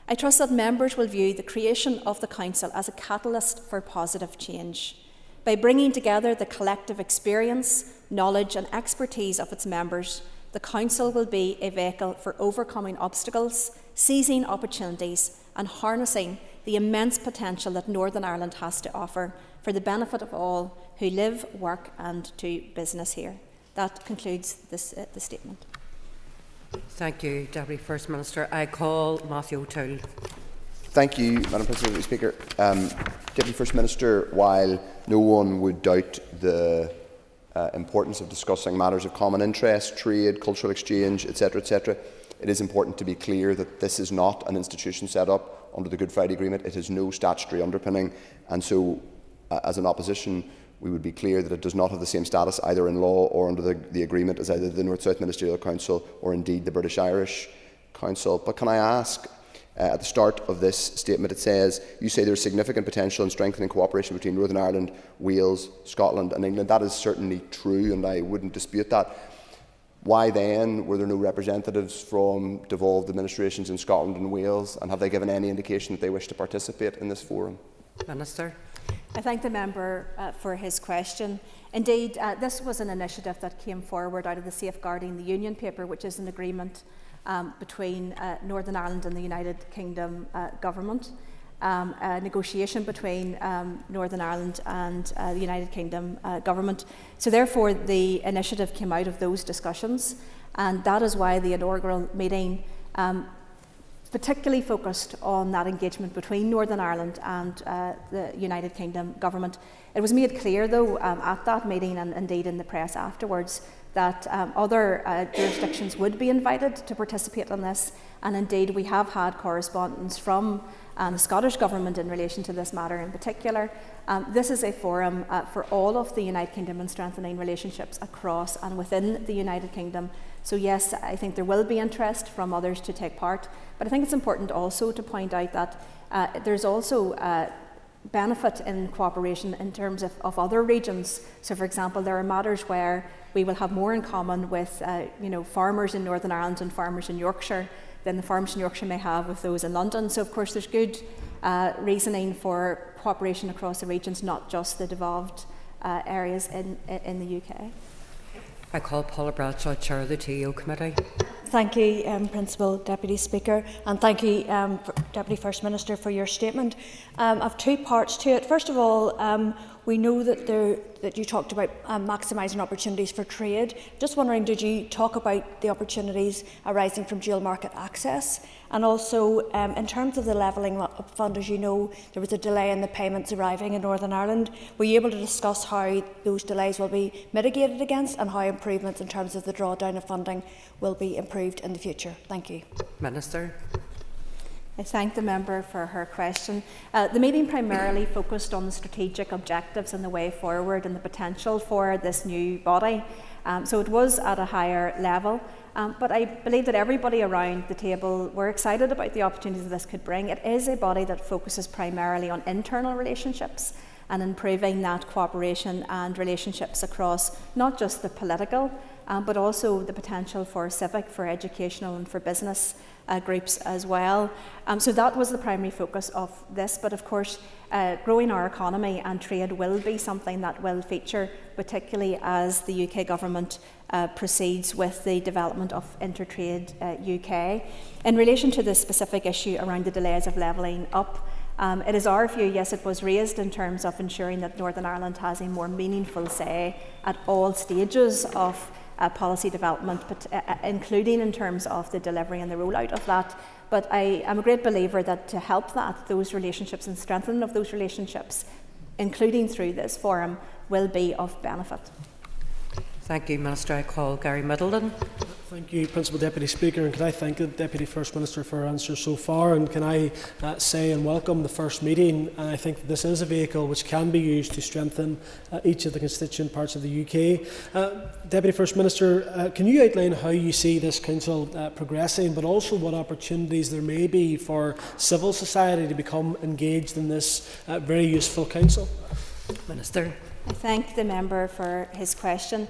I trust that members will view the creation of the Council as a catalyst for positive change. By bringing together the collective experience, knowledge and expertise of its members, the Council will be a vehicle for overcoming obstacles, seizing opportunities and harnessing the immense potential that Northern Ireland has to offer for the benefit of all who live, work and do business here. That concludes the statement. Thank you, Deputy First Minister. I call Matthew O'Toole. Thank you, Madam President. Speaker. Deputy First Minister, while no one would doubt the importance of discussing matters of common interest, trade, cultural exchange, etc., it is important to be clear that this is not an institution set up under the Good Friday Agreement. It has no statutory underpinning, and so, as an opposition, we would be clear that it does not have the same status either in law or under the agreement as either the North-South Ministerial Council or indeed the British-Irish Council. But can I ask, At the start of this statement it says, you say there's significant potential in strengthening cooperation between Northern Ireland, Wales, Scotland and England. That is certainly true and I wouldn't dispute that. Why then were there no representatives from devolved administrations in Scotland and Wales, and have they given any indication that they wish to participate in this forum? Minister. I thank the member for his question. Indeed, this was an initiative that came forward out of the Safeguarding the Union paper, which is an agreement between Northern Ireland and the United Kingdom government, a negotiation between Northern Ireland and the United Kingdom government. So therefore the initiative came out of those discussions, and that is why the inaugural meeting particularly focused on that engagement between Northern Ireland and the United Kingdom government. It was made clear though at that meeting, and indeed in the press afterwards, that other jurisdictions would be invited to participate in this, and indeed we have had correspondence from the Scottish Government in relation to this matter in particular. This is a forum for all of the United Kingdom and strengthening relationships across and within the United Kingdom. So yes, I think there will be interest from others to take part, but I think it's important also to point out that there's also benefit in cooperation in terms of other regions. So for example, there are matters where we will have more in common with farmers in Northern Ireland and farmers in Yorkshire than the farmers in Yorkshire may have with those in London. So of course there's good reasoning for cooperation across the regions, not just the devolved areas in the UK. I call Paula Bradshaw, Chair of the TO Committee. Thank you, Principal Deputy Speaker, and thank you, Deputy First Minister, for your statement. I have two parts to it. First of all, we know that you talked about maximising opportunities for trade. Just wondering, did you talk about the opportunities arising from dual market access? And also, in terms of the Levelling Up Fund, as you know, there was a delay in the payments arriving in Northern Ireland. Were you able to discuss how those delays will be mitigated against and how improvements in terms of the drawdown of funding will be improved in the future? Thank you. Minister. I thank the member for her question. The meeting primarily focused on the strategic objectives and the way forward and the potential for this new body. So it was at a higher level, but I believe that everybody around the table were excited about the opportunities that this could bring. It is a body that focuses primarily on internal relationships and improving that cooperation and relationships across not just the political, but also the potential for civic, for educational and for business groups as well. So that was the primary focus of this, but of course growing our economy and trade will be something that will feature, particularly as the UK Government proceeds with the development of Intertrade UK. In relation to the specific issue around the delays of levelling up, it is our view, yes, it was raised in terms of ensuring that Northern Ireland has a more meaningful say at all stages of policy development, but, including in terms of the delivery and the rollout of that. But I am a great believer that to help those relationships and strengthening of those relationships, including through this forum, will be of benefit. Thank you, Minister. I call Gary Middleton. Thank you, Principal Deputy Speaker, and can I thank the Deputy First Minister for her answers so far, and can I say and welcome the first meeting. And I think that this is a vehicle which can be used to strengthen each of the constituent parts of the UK. Deputy First Minister, can you outline how you see this council progressing, but also what opportunities there may be for civil society to become engaged in this very useful council? Minister. I thank the member for his question.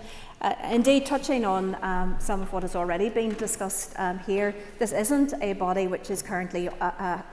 Indeed, touching on some of what has already been discussed here, this isn't a body which is currently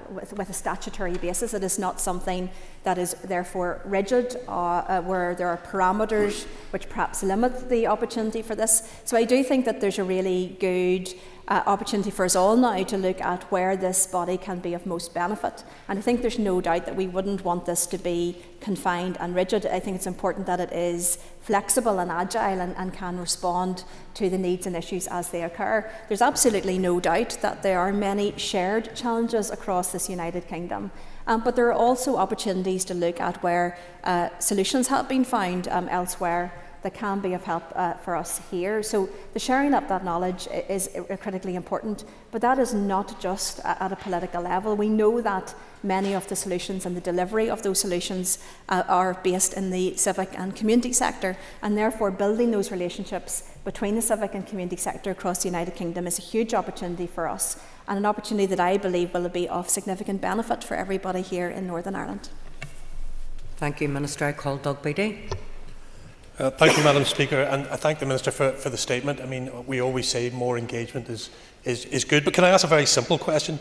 with a statutory basis. It is not something that is therefore rigid, where there are parameters which perhaps limit the opportunity for this. So I do think that there's a really good opportunity for us all now to look at where this body can be of most benefit. And I think there's no doubt that we wouldn't want this to be confined and rigid. I think it's important that it is flexible and agile and can respond to the needs and issues as they occur. There's absolutely no doubt that there are many shared challenges across this United Kingdom. But there are also opportunities to look at where solutions have been found elsewhere that can be of help for us here. So the sharing up that knowledge is critically important, but that is not just at a political level. We know that many of the solutions and the delivery of those solutions are based in the civic and community sector, and therefore building those relationships between the civic and community sector across the United Kingdom is a huge opportunity for us. and an opportunity that I believe will be of significant benefit for everybody here in Northern Ireland. Thank you, Minister. I call Doug Beattie. Thank you, Madam Speaker, and I thank the Minister for the statement. I mean, we always say more engagement is good, but can I ask a very simple question?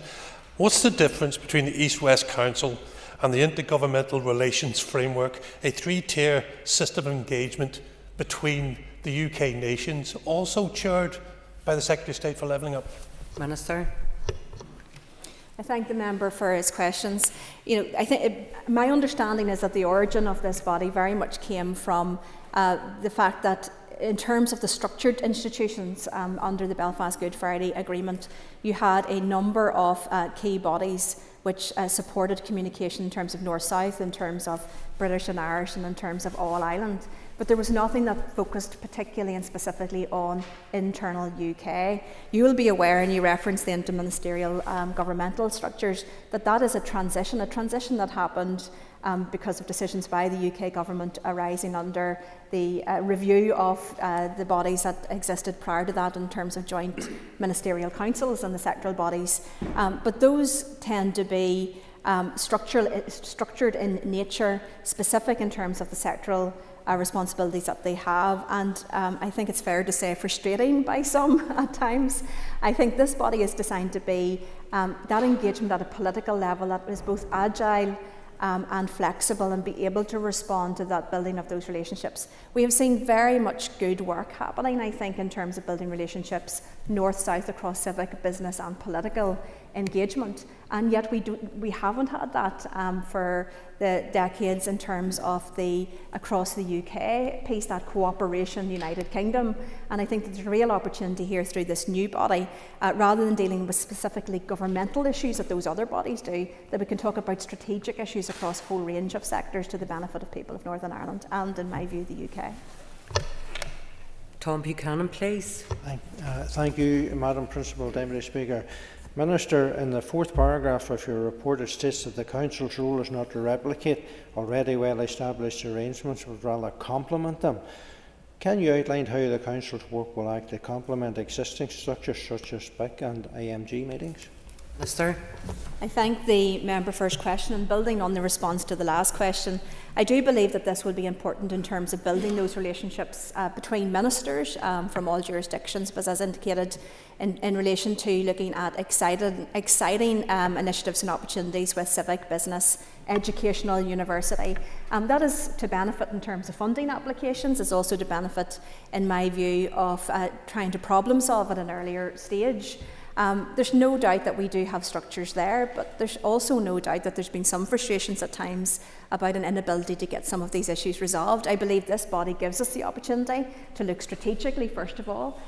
What's the difference between the East-West Council and the Intergovernmental Relations Framework, a three-tier system of engagement between the UK nations, also chaired by the Secretary of State for Levelling Up? Minister. I thank the member for his questions. I think my understanding is that the origin of this body very much came from the fact that in terms of the structured institutions under the Belfast Good Friday Agreement, you had a number of key bodies which supported communication in terms of North-South, in terms of British and Irish, and in terms of all-Ireland. But there was nothing that focused particularly and specifically on internal UK. You will be aware, and you referenced the interministerial governmental structures, that is a transition that happened because of decisions by the UK government arising under the review of the bodies that existed prior to that in terms of joint ministerial councils and the sectoral bodies. But those tend to be structured in nature, specific in terms of the sectoral responsibilities that they have, and I think it's fair to say frustrating by some at times. I think this body is designed to be that engagement at a political level that is both agile and flexible and be able to respond to that building of those relationships. We have seen very much good work happening, I think, in terms of building relationships north-south across civic, business and political engagement, and yet we haven't had that for the decades in terms of the across the UK piece, that cooperation, United Kingdom, and I think there's a real opportunity here through this new body, rather than dealing with specifically governmental issues that those other bodies do, that we can talk about strategic issues across a whole range of sectors to the benefit of people of Northern Ireland and, in my view, the UK. Tom Buchanan, please. Thank you, Madam Principal Deputy Speaker. Minister, in the fourth paragraph of your report, it states that the Council's role is not to replicate already well-established arrangements, but rather complement them. Can you outline how the Council's work will actually complement existing structures such as SPIC and IMG meetings? Minister. I thank the member for his question, and building on the response to the last question, I do believe that this will be important in terms of building those relationships between ministers from all jurisdictions, but as indicated in relation to looking at exciting initiatives and opportunities with civic, business, educational, university. That is to benefit in terms of funding applications. It's also to benefit, in my view, of trying to problem solve at an earlier stage. There's no doubt that we do have structures there, but there's also no doubt that there's been some frustrations at times about an inability to get some of these issues resolved. I believe this body gives us the opportunity to look strategically, first of all,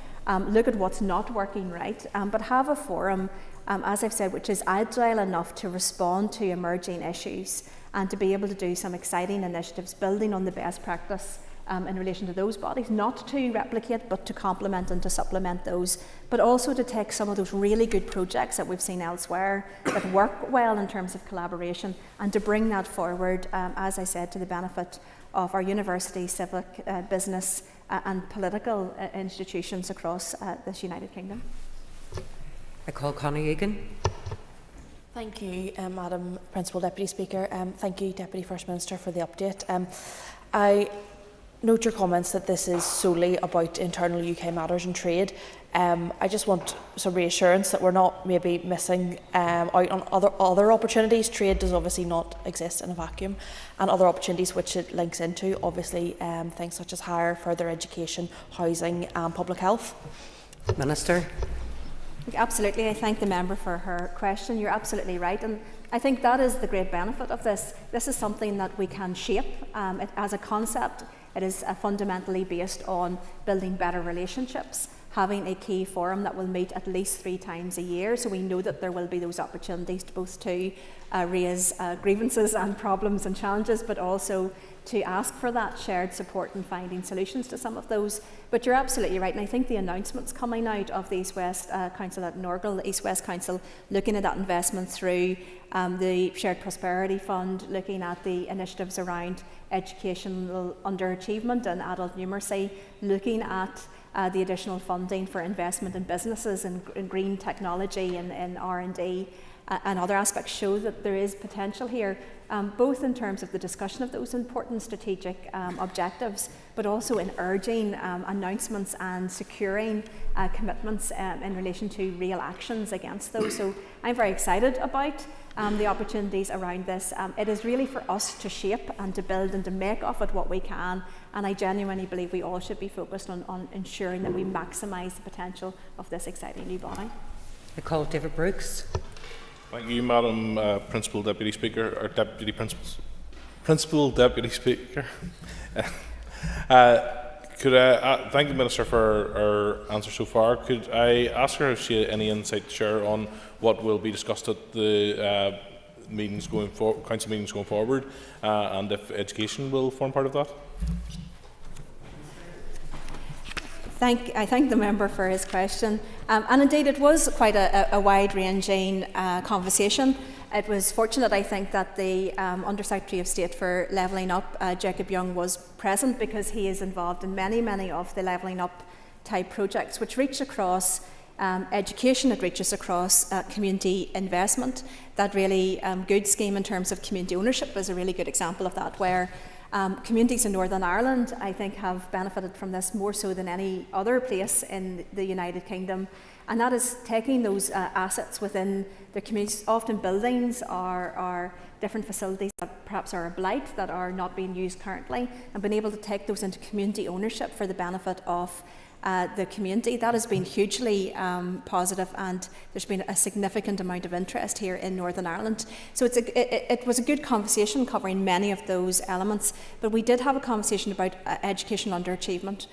look at what's not working right, but have a forum, as I've said, which is agile enough to respond to emerging issues and to be able to do some exciting initiatives building on the best practice in relation to those bodies, not to replicate but to complement and to supplement those, but also to take some of those really good projects that we've seen elsewhere that work well in terms of collaboration and to bring that forward, as I said, to the benefit of our university, civic, business and political institutions across this United Kingdom. I call Connie Aiken. Thank you, Madam Principal Deputy Speaker. Thank you, Deputy First Minister, for the update. I note your comments that this is solely about internal UK matters and trade. I just want some reassurance that we're not maybe missing out on other opportunities. Trade does obviously not exist in a vacuum, and other opportunities which it links into, obviously things such as higher, further education, housing and public health. Minister. Absolutely, I thank the member for her question. You're absolutely right, and I think that is the great benefit of this. This is something that we can shape as a concept. It is fundamentally based on building better relationships, having a key forum that will meet at least 3 times a year, so we know that there will be those opportunities both to raise grievances and problems and challenges, but also to ask for that shared support and finding solutions to some of those. But you're absolutely right, and I think the announcements coming out of the East West Council at Norgal, the East West Council, looking at that investment through the Shared Prosperity Fund, looking at the initiatives around educational underachievement and adult numeracy, looking at the additional funding for investment in businesses and green technology and R&D and other aspects show that there is potential here, both in terms of the discussion of those important strategic objectives, but also in urging announcements and securing commitments in relation to real actions against those. So I'm very excited about the opportunities around this. It is really for us to shape and to build and to make of it what we can, and I genuinely believe we all should be focused on ensuring that we maximise the potential of this exciting new body. I call David Brooks. Thank you, Madam Principal Deputy Speaker, or Principal Deputy Speaker. Could I thank the Minister for her answer so far? Could I ask her if she had any insight to share on what will be discussed at the meetings going council meetings going forward, and if education will form part of that? I thank the member for his question, and indeed it was quite a wide-ranging conversation. It was fortunate, I think, that the Under-Secretary of State for Levelling Up, Jacob Young, was present, because he is involved in many of the Levelling Up type projects which reach across education, it reaches across community investment. That really good scheme in terms of community ownership is a really good example of that, where communities in Northern Ireland, I think, have benefited from this more so than any other place in the United Kingdom, and that is taking those assets within their communities, often buildings or different facilities that perhaps are a blight, that are not being used currently, and being able to take those into community ownership for the benefit of the community. That has been hugely positive, and there's been a significant amount of interest here in Northern Ireland. So it was a good conversation covering many of those elements, but we did have a conversation about educational underachievement,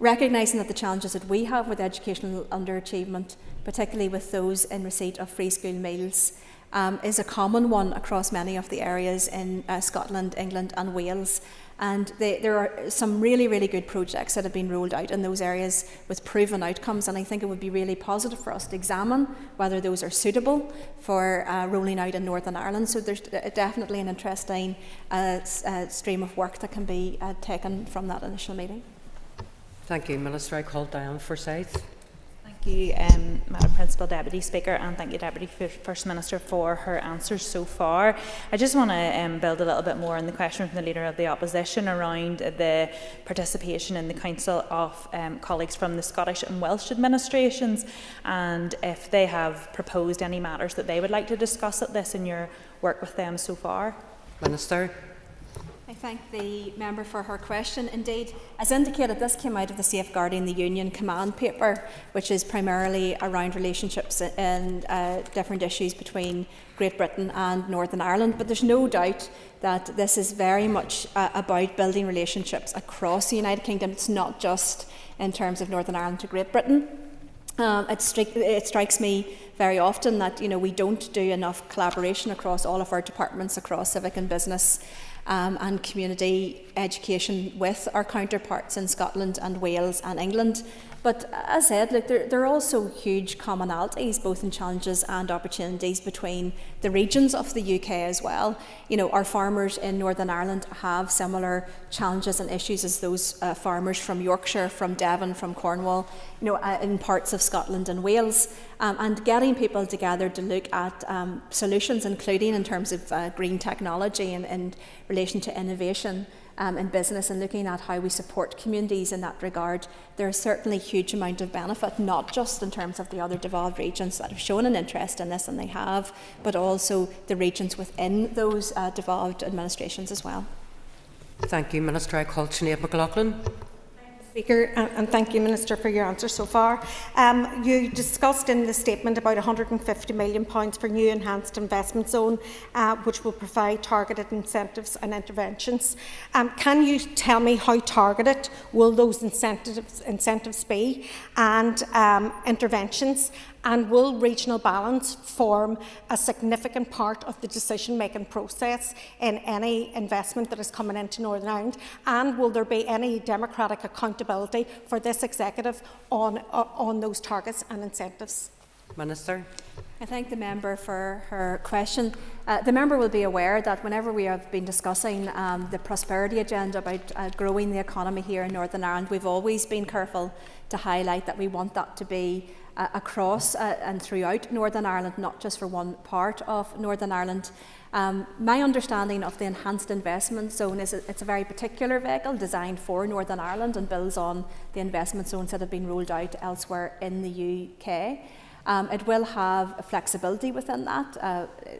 recognising that the challenges that we have with educational underachievement, particularly with those in receipt of free school meals, is a common one across many of the areas in Scotland, England and Wales. And there are some really good projects that have been rolled out in those areas with proven outcomes, and I think it would be really positive for us to examine whether those are suitable for rolling out in Northern Ireland. So there's definitely an interesting stream of work that can be taken from that initial meeting. Thank you, Minister. I call Diane Forsyth. Thank you, Madam Principal Deputy Speaker, and thank you, Deputy First Minister, for her answers so far. I just want to build a little bit more on the question from the Leader of the Opposition around the participation in the Council of colleagues from the Scottish and Welsh administrations, and if they have proposed any matters that they would like to discuss at this in your work with them so far. Minister. I thank the member for her question. Indeed, as indicated, this came out of the Safeguarding the Union command paper, which is primarily around relationships and different issues between Great Britain and Northern Ireland. But there's no doubt that this is very much about building relationships across the United Kingdom. It's not just in terms of Northern Ireland to Great Britain. It strikes me very often that we don't do enough collaboration across all of our departments, across civic and business and community education with our counterparts in Scotland and Wales and England. But as I said, look, there are also huge commonalities, both in challenges and opportunities between the regions of the UK as well. Our farmers in Northern Ireland have similar challenges and issues as those farmers from Yorkshire, from Devon, from Cornwall, in parts of Scotland and Wales. And getting people together to look at solutions, including in terms of green technology and in relation to innovation in business, and looking at how we support communities in that regard, there is certainly a huge amount of benefit, not just in terms of the other devolved regions that have shown an interest in this, and they have, but also the regions within those devolved administrations as well. Thank you, Minister. I call Sinead McLaughlin. Speaker, and thank you, Minister, for your answer so far. You discussed in the statement about £150 million for new enhanced investment zone, which will provide targeted incentives and interventions. Can you tell me how targeted will those incentives be and interventions? And will regional balance form a significant part of the decision-making process in any investment that is coming into Northern Ireland? And will there be any democratic accountability for this executive on those targets and incentives? Minister. I thank the member for her question. The member will be aware that whenever we have been discussing the prosperity agenda about growing the economy here in Northern Ireland, we've always been careful to highlight that we want that to be across and throughout Northern Ireland, not just for one part of Northern Ireland. My understanding of the Enhanced Investment Zone is it's a very particular vehicle designed for Northern Ireland and builds on the investment zones that have been rolled out elsewhere in the UK. It will have flexibility within that.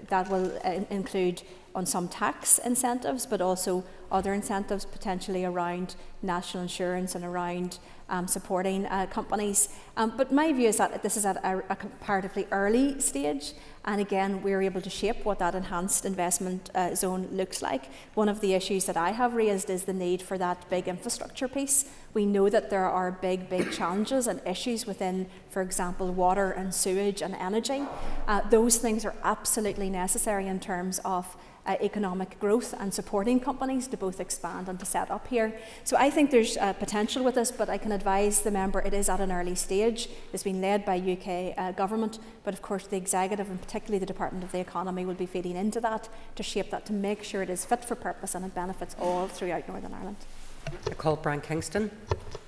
That will include on some tax incentives, but also other incentives potentially around national insurance and around supporting companies. But my view is that this is at a comparatively early stage, and again we're able to shape what that enhanced investment zone looks like. One of the issues that I have raised is the need for that big infrastructure piece. We know that there are big challenges and issues within, for example, water and sewage and energy. Those things are absolutely necessary in terms of economic growth and supporting companies to both expand and to set up here. So I think there's potential with this, but I can advise the member it is at an early stage. It's been led by UK government, but of course the executive and particularly the Department of the Economy will be feeding into that to shape that, to make sure it is fit for purpose and it benefits all throughout Northern Ireland. I call Brian Kingston.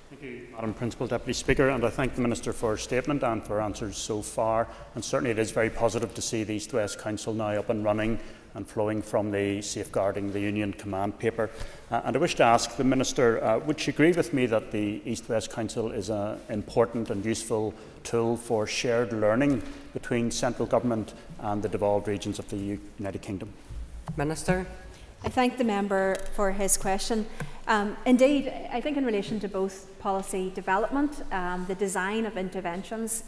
Thank you, Madam Principal Deputy Speaker, and I thank the Minister for her statement and for answers so far. And certainly it is very positive to see the East West Council now up and running and flowing from the Safeguarding the Union command paper. And I wish to ask the Minister, would she agree with me that the East West Council is an important and useful tool for shared learning between central government and the devolved regions of the United Kingdom? Minister. I thank the member for his question. Indeed, I think in relation to both policy development, the design of interventions,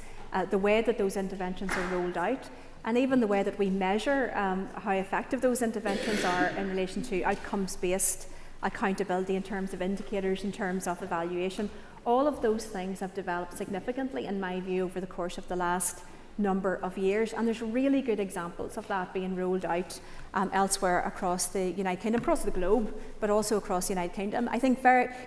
the way that those interventions are rolled out, and even the way that we measure how effective those interventions are in relation to outcomes-based accountability in terms of indicators, in terms of evaluation, all of those things have developed significantly, in my view, over the course of the last number of years, and there's really good examples of that being rolled out elsewhere across the United Kingdom, across the globe, but also across the United Kingdom. I think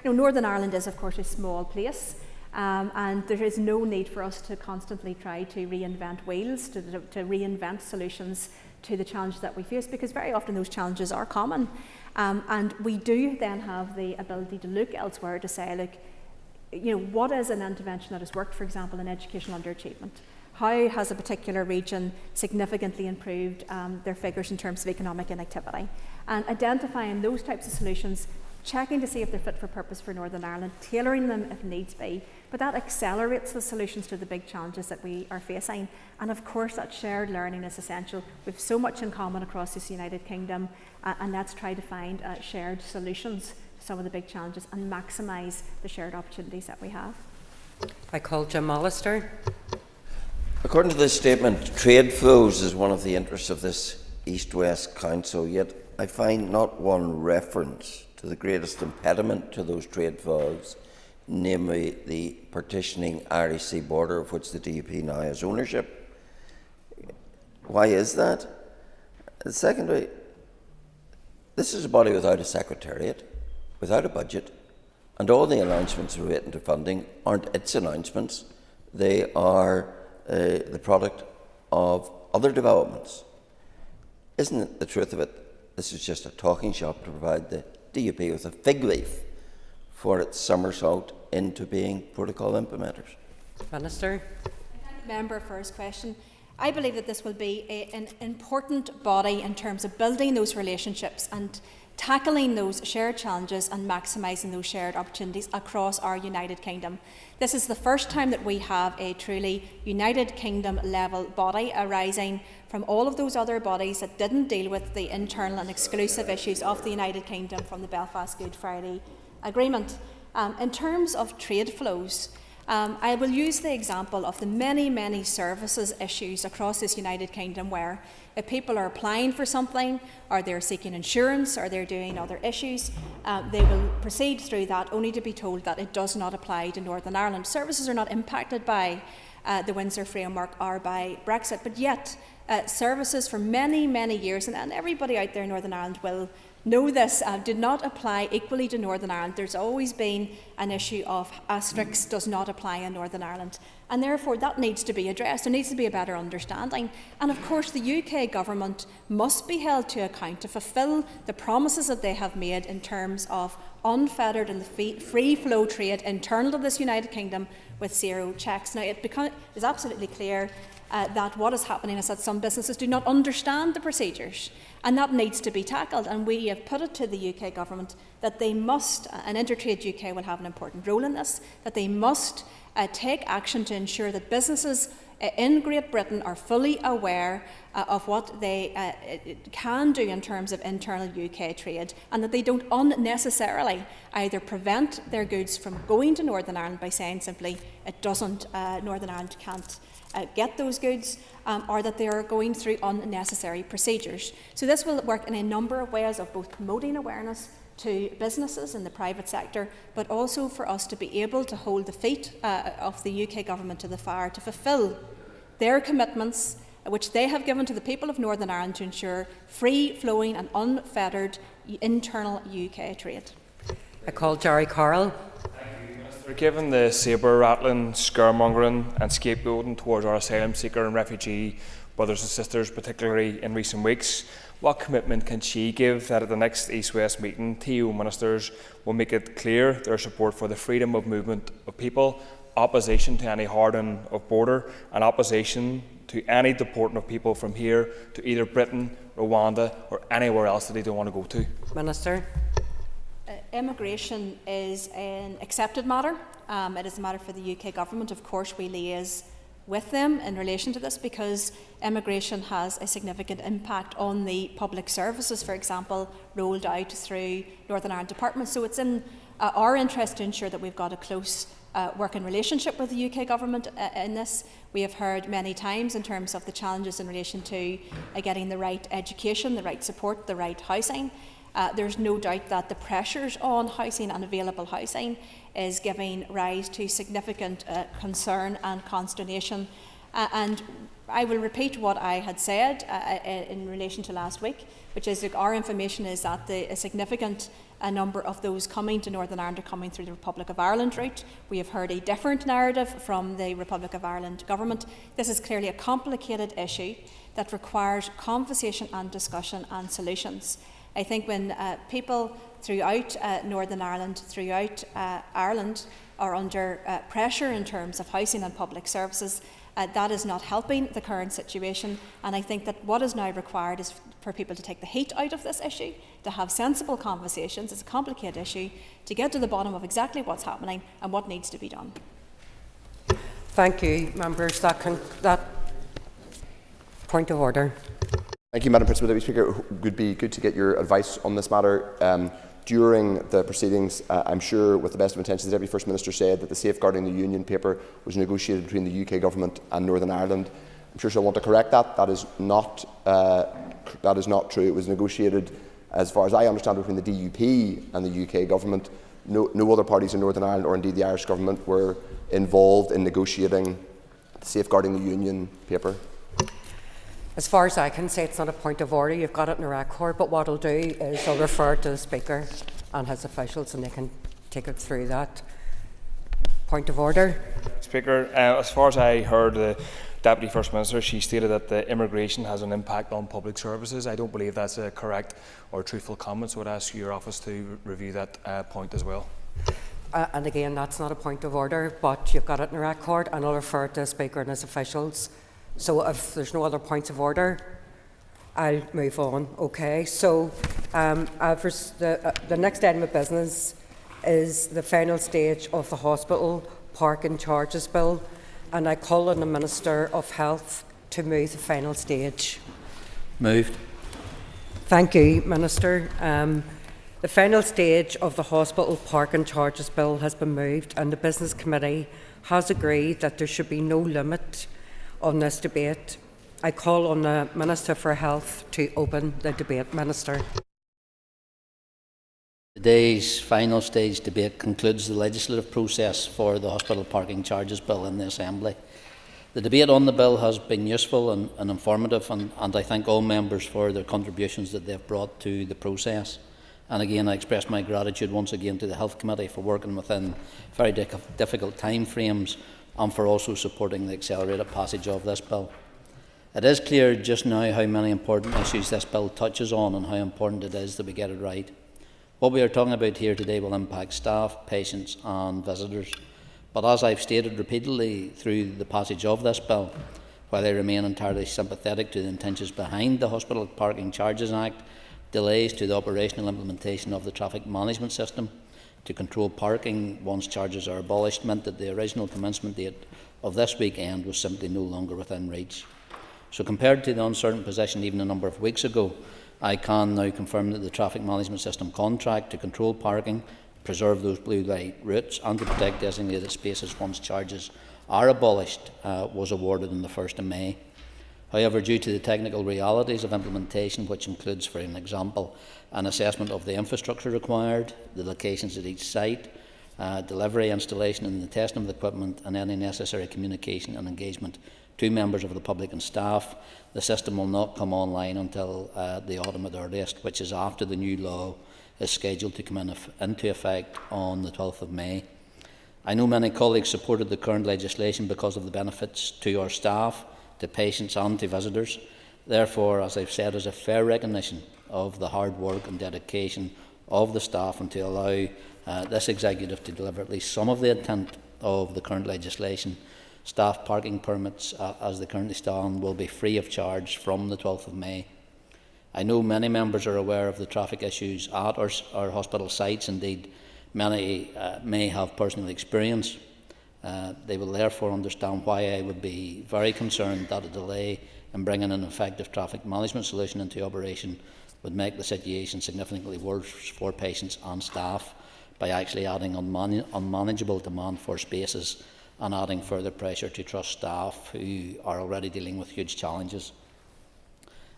Northern Ireland is, of course, a small place, and there is no need for us to constantly try to reinvent wheels, to reinvent solutions to the challenges that we face, because very often those challenges are common. And we do then have the ability to look elsewhere to say, look, what is an intervention that has worked, for example, in educational underachievement? How has a particular region significantly improved their figures in terms of economic inactivity? And identifying those types of solutions, checking to see if they're fit for purpose for Northern Ireland, tailoring them if needs be, but that accelerates the solutions to the big challenges that we are facing. And of course that shared learning is essential. We have so much in common across this United Kingdom, and let's try to find shared solutions to some of the big challenges and maximise the shared opportunities that we have. I call Jim Allister. According to this statement, trade flows is one of the interests of this East-West Council, yet I find not one reference to the greatest impediment to those trade flows, namely the partitioning Irish Sea border, of which the DUP now has ownership. Why is that? Secondly, this is a body without a secretariat, without a budget, and all the announcements relating to funding aren't its announcements. They are the product of other developments. Isn't it the truth of it? This is just a talking shop to provide the DUP with a fig leaf for its somersault into being protocol implementers. Minister. I thank the member for his question. I believe that this will be an important body in terms of building those relationships and tackling those shared challenges and maximising those shared opportunities across our United Kingdom. This is the first time that we have a truly United Kingdom level body arising from all of those other bodies that didn't deal with the internal and exclusive issues of the United Kingdom from the Belfast Good Friday Agreement. In terms of trade flows, I will use the example of the many services issues across this United Kingdom where if people are applying for something, or they're seeking insurance, or they're doing other issues, they will proceed through that only to be told that it does not apply to Northern Ireland. Services are not impacted by the Windsor Framework or by Brexit, but yet services for many years, and everybody out there in Northern Ireland will know this did not apply equally to Northern Ireland. There's always been an issue of asterisk does not apply in Northern Ireland, and therefore that needs to be addressed. There needs to be a better understanding, and of course the UK government must be held to account to fulfil the promises that they have made in terms of unfettered and free flow trade internal to this United Kingdom with zero checks. Now it is absolutely clear that what is happening is that some businesses do not understand the procedures, and that needs to be tackled. And we have put it to the UK government that they must, and Intertrade UK will have an important role in this, that they must take action to ensure that businesses in Great Britain are fully aware of what they can do in terms of internal UK trade, and that they don't unnecessarily either prevent their goods from going to Northern Ireland by saying simply it doesn't, Northern Ireland can't get those goods, or that they are going through unnecessary procedures. So this will work in a number of ways of both promoting awareness to businesses in the private sector, but also for us to be able to hold the feet of the UK government to the fire to fulfil their commitments which they have given to the people of Northern Ireland to ensure free-flowing and unfettered internal UK trade. I call Jerry Carroll. Given the sabre-rattling, scaremongering and scapegoating towards our asylum seeker and refugee brothers and sisters, particularly in recent weeks, what commitment can she give that at the next East-West meeting, TO ministers will make it clear their support for the freedom of movement of people, opposition to any hardening of border, and opposition to any deporting of people from here to either Britain, Rwanda or anywhere else that they don't want to go to? Minister. Immigration is an accepted matter. It is a matter for the UK government. Of course, we liaise with them in relation to this because immigration has a significant impact on the public services, for example, rolled out through Northern Ireland Department. So it's in our interest to ensure that we've got a close working relationship with the UK government in this. We have heard many times in terms of the challenges in relation to getting the right education, the right support, the right housing. There's no doubt that the pressures on housing and available housing is giving rise to significant concern and consternation. And I will repeat what I had said in relation to last week, which is that our information is that a significant number of those coming to Northern Ireland are coming through the Republic of Ireland route. We have heard a different narrative from the Republic of Ireland government. This is clearly a complicated issue that requires conversation and discussion and solutions. I think when people throughout Northern Ireland, throughout Ireland, are under pressure in terms of housing and public services, that is not helping the current situation. And I think that what is now required is for people to take the heat out of this issue, to have sensible conversations. It's a complicated issue, to get to the bottom of exactly what's happening and what needs to be done. Thank you, members. That point of order. Thank you, Madam Principal Deputy Speaker. It would be good to get your advice on this matter. During the proceedings, I'm sure with the best of intentions, the Deputy First Minister said that the Safeguarding the Union paper was negotiated between the UK Government and Northern Ireland. I'm sure she'll want to correct that. That is not true. It was negotiated, as far as I understand, between the DUP and the UK Government. No other parties in Northern Ireland or indeed the Irish Government were involved in negotiating the Safeguarding the Union paper. As far as I can say, it's not a point of order. You've got it in a record, but what I'll do is I'll refer to the Speaker and his officials and they can take it through that. Point of order. Speaker, as far as I heard the Deputy First Minister, she stated that the immigration has an impact on public services. I don't believe that's a correct or truthful comment, so I'd ask your office to review that point as well. And again, that's not a point of order, but you've got it in a record and I'll refer to the Speaker and his officials. So if there's no other points of order, I'll move on. Okay, so the next item of business is the final stage of the Hospital Parking Charges Bill, and I call on the Minister of Health to move the final stage. Moved. Thank you, Minister. The final stage of the Hospital Parking Charges Bill has been moved, and the Business Committee has agreed that there should be no limit on this debate. I call on the Minister for Health to open the debate. Minister. Today's final stage debate concludes the legislative process for the Hospital Parking Charges Bill in the Assembly. The debate on the bill has been useful and informative, and I thank all members for their contributions that they have brought to the process. And again, I express my gratitude once again to the Health Committee for working within very difficult time frames and for also supporting the accelerated passage of this bill. It is clear just now how many important issues this bill touches on and how important it is that we get it right. What we are talking about here today will impact staff, patients and visitors. But as I've stated repeatedly through the passage of this bill, while I remain entirely sympathetic to the intentions behind the Hospital Parking Charges Act, delays to the operational implementation of the traffic management system to control parking once charges are abolished meant that the original commencement date of this weekend was simply no longer within reach. So compared to the uncertain position even a number of weeks ago, I can now confirm that the traffic management system contract to control parking, preserve those blue light routes and to protect designated spaces once charges are abolished was awarded on the 1st of May. However, due to the technical realities of implementation, which includes, for an example, an assessment of the infrastructure required, the locations at each site, delivery, installation and the testing of the equipment and any necessary communication and engagement to members of the public and staff, the system will not come online until the autumn at earliest, which is after the new law is scheduled to come into effect on the 12th of May. I know many colleagues supported the current legislation because of the benefits to our staff, to patients and to visitors. Therefore, as I've said, is a fair recognition of the hard work and dedication of the staff and to allow this executive to deliver at least some of the intent of the current legislation. Staff parking permits, as they currently stand, will be free of charge from the 12th of May. I know many members are aware of the traffic issues at our hospital sites. Indeed, many may have personal experience. They will therefore understand why I would be very concerned that a delay in bringing an effective traffic management solution into operation would make the situation significantly worse for patients and staff by actually adding unmanageable demand for spaces and adding further pressure to trust staff who are already dealing with huge challenges.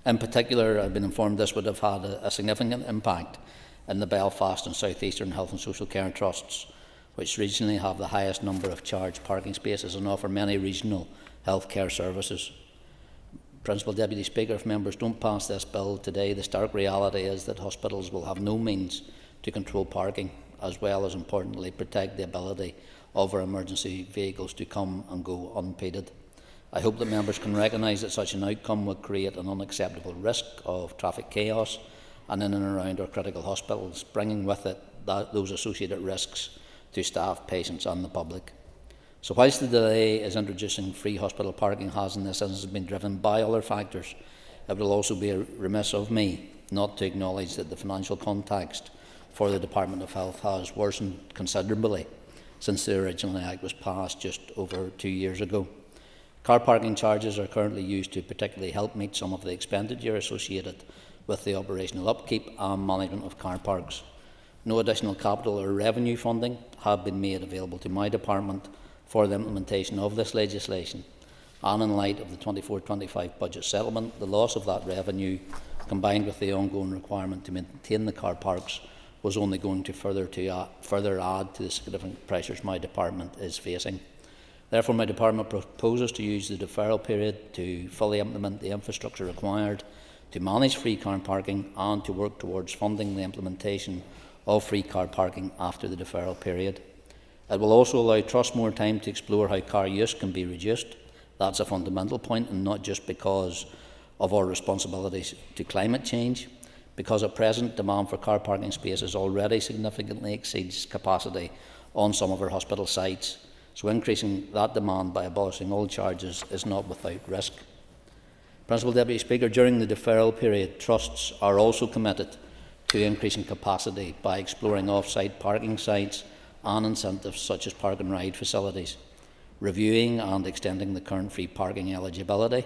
In particular, I've been informed this would have had a significant impact in the Belfast and South Eastern Health and Social Care Trusts, which regionally have the highest number of charged parking spaces and offer many regional health care services. Principal Deputy Speaker, if members don't pass this bill today, the stark reality is that hospitals will have no means to control parking, as well as, importantly, protect the ability of our emergency vehicles to come and go unimpeded. I hope that members can recognise that such an outcome would create an unacceptable risk of traffic chaos and in and around our critical hospitals, bringing with it those associated risks to staff, patients and the public. So whilst the delay is introducing free hospital parking has in this instance been driven by other factors, it will also be remiss of me not to acknowledge that the financial context for the Department of Health has worsened considerably since the original Act was passed just over 2 years ago. Car parking charges are currently used to particularly help meet some of the expenditure associated with the operational upkeep and management of car parks. No additional capital or revenue funding have been made available to my department for the implementation of this legislation, and in light of the 24-25 budget settlement, the loss of that revenue, combined with the ongoing requirement to maintain the car parks, was only going to further add to the significant pressures my department is facing. Therefore, my department proposes to use the deferral period to fully implement the infrastructure required to manage free car parking and to work towards funding the implementation of free car parking after the deferral period. It will also allow Trust more time to explore how car use can be reduced. That's a fundamental point, and not just because of our responsibilities to climate change, because at present demand for car parking spaces already significantly exceeds capacity on some of our hospital sites. So increasing that demand by abolishing all charges is not without risk. Principal Deputy Speaker, during the deferral period, trusts are also committed to increasing capacity by exploring off-site parking sites and incentives such as park and ride facilities, reviewing and extending the current free parking eligibility,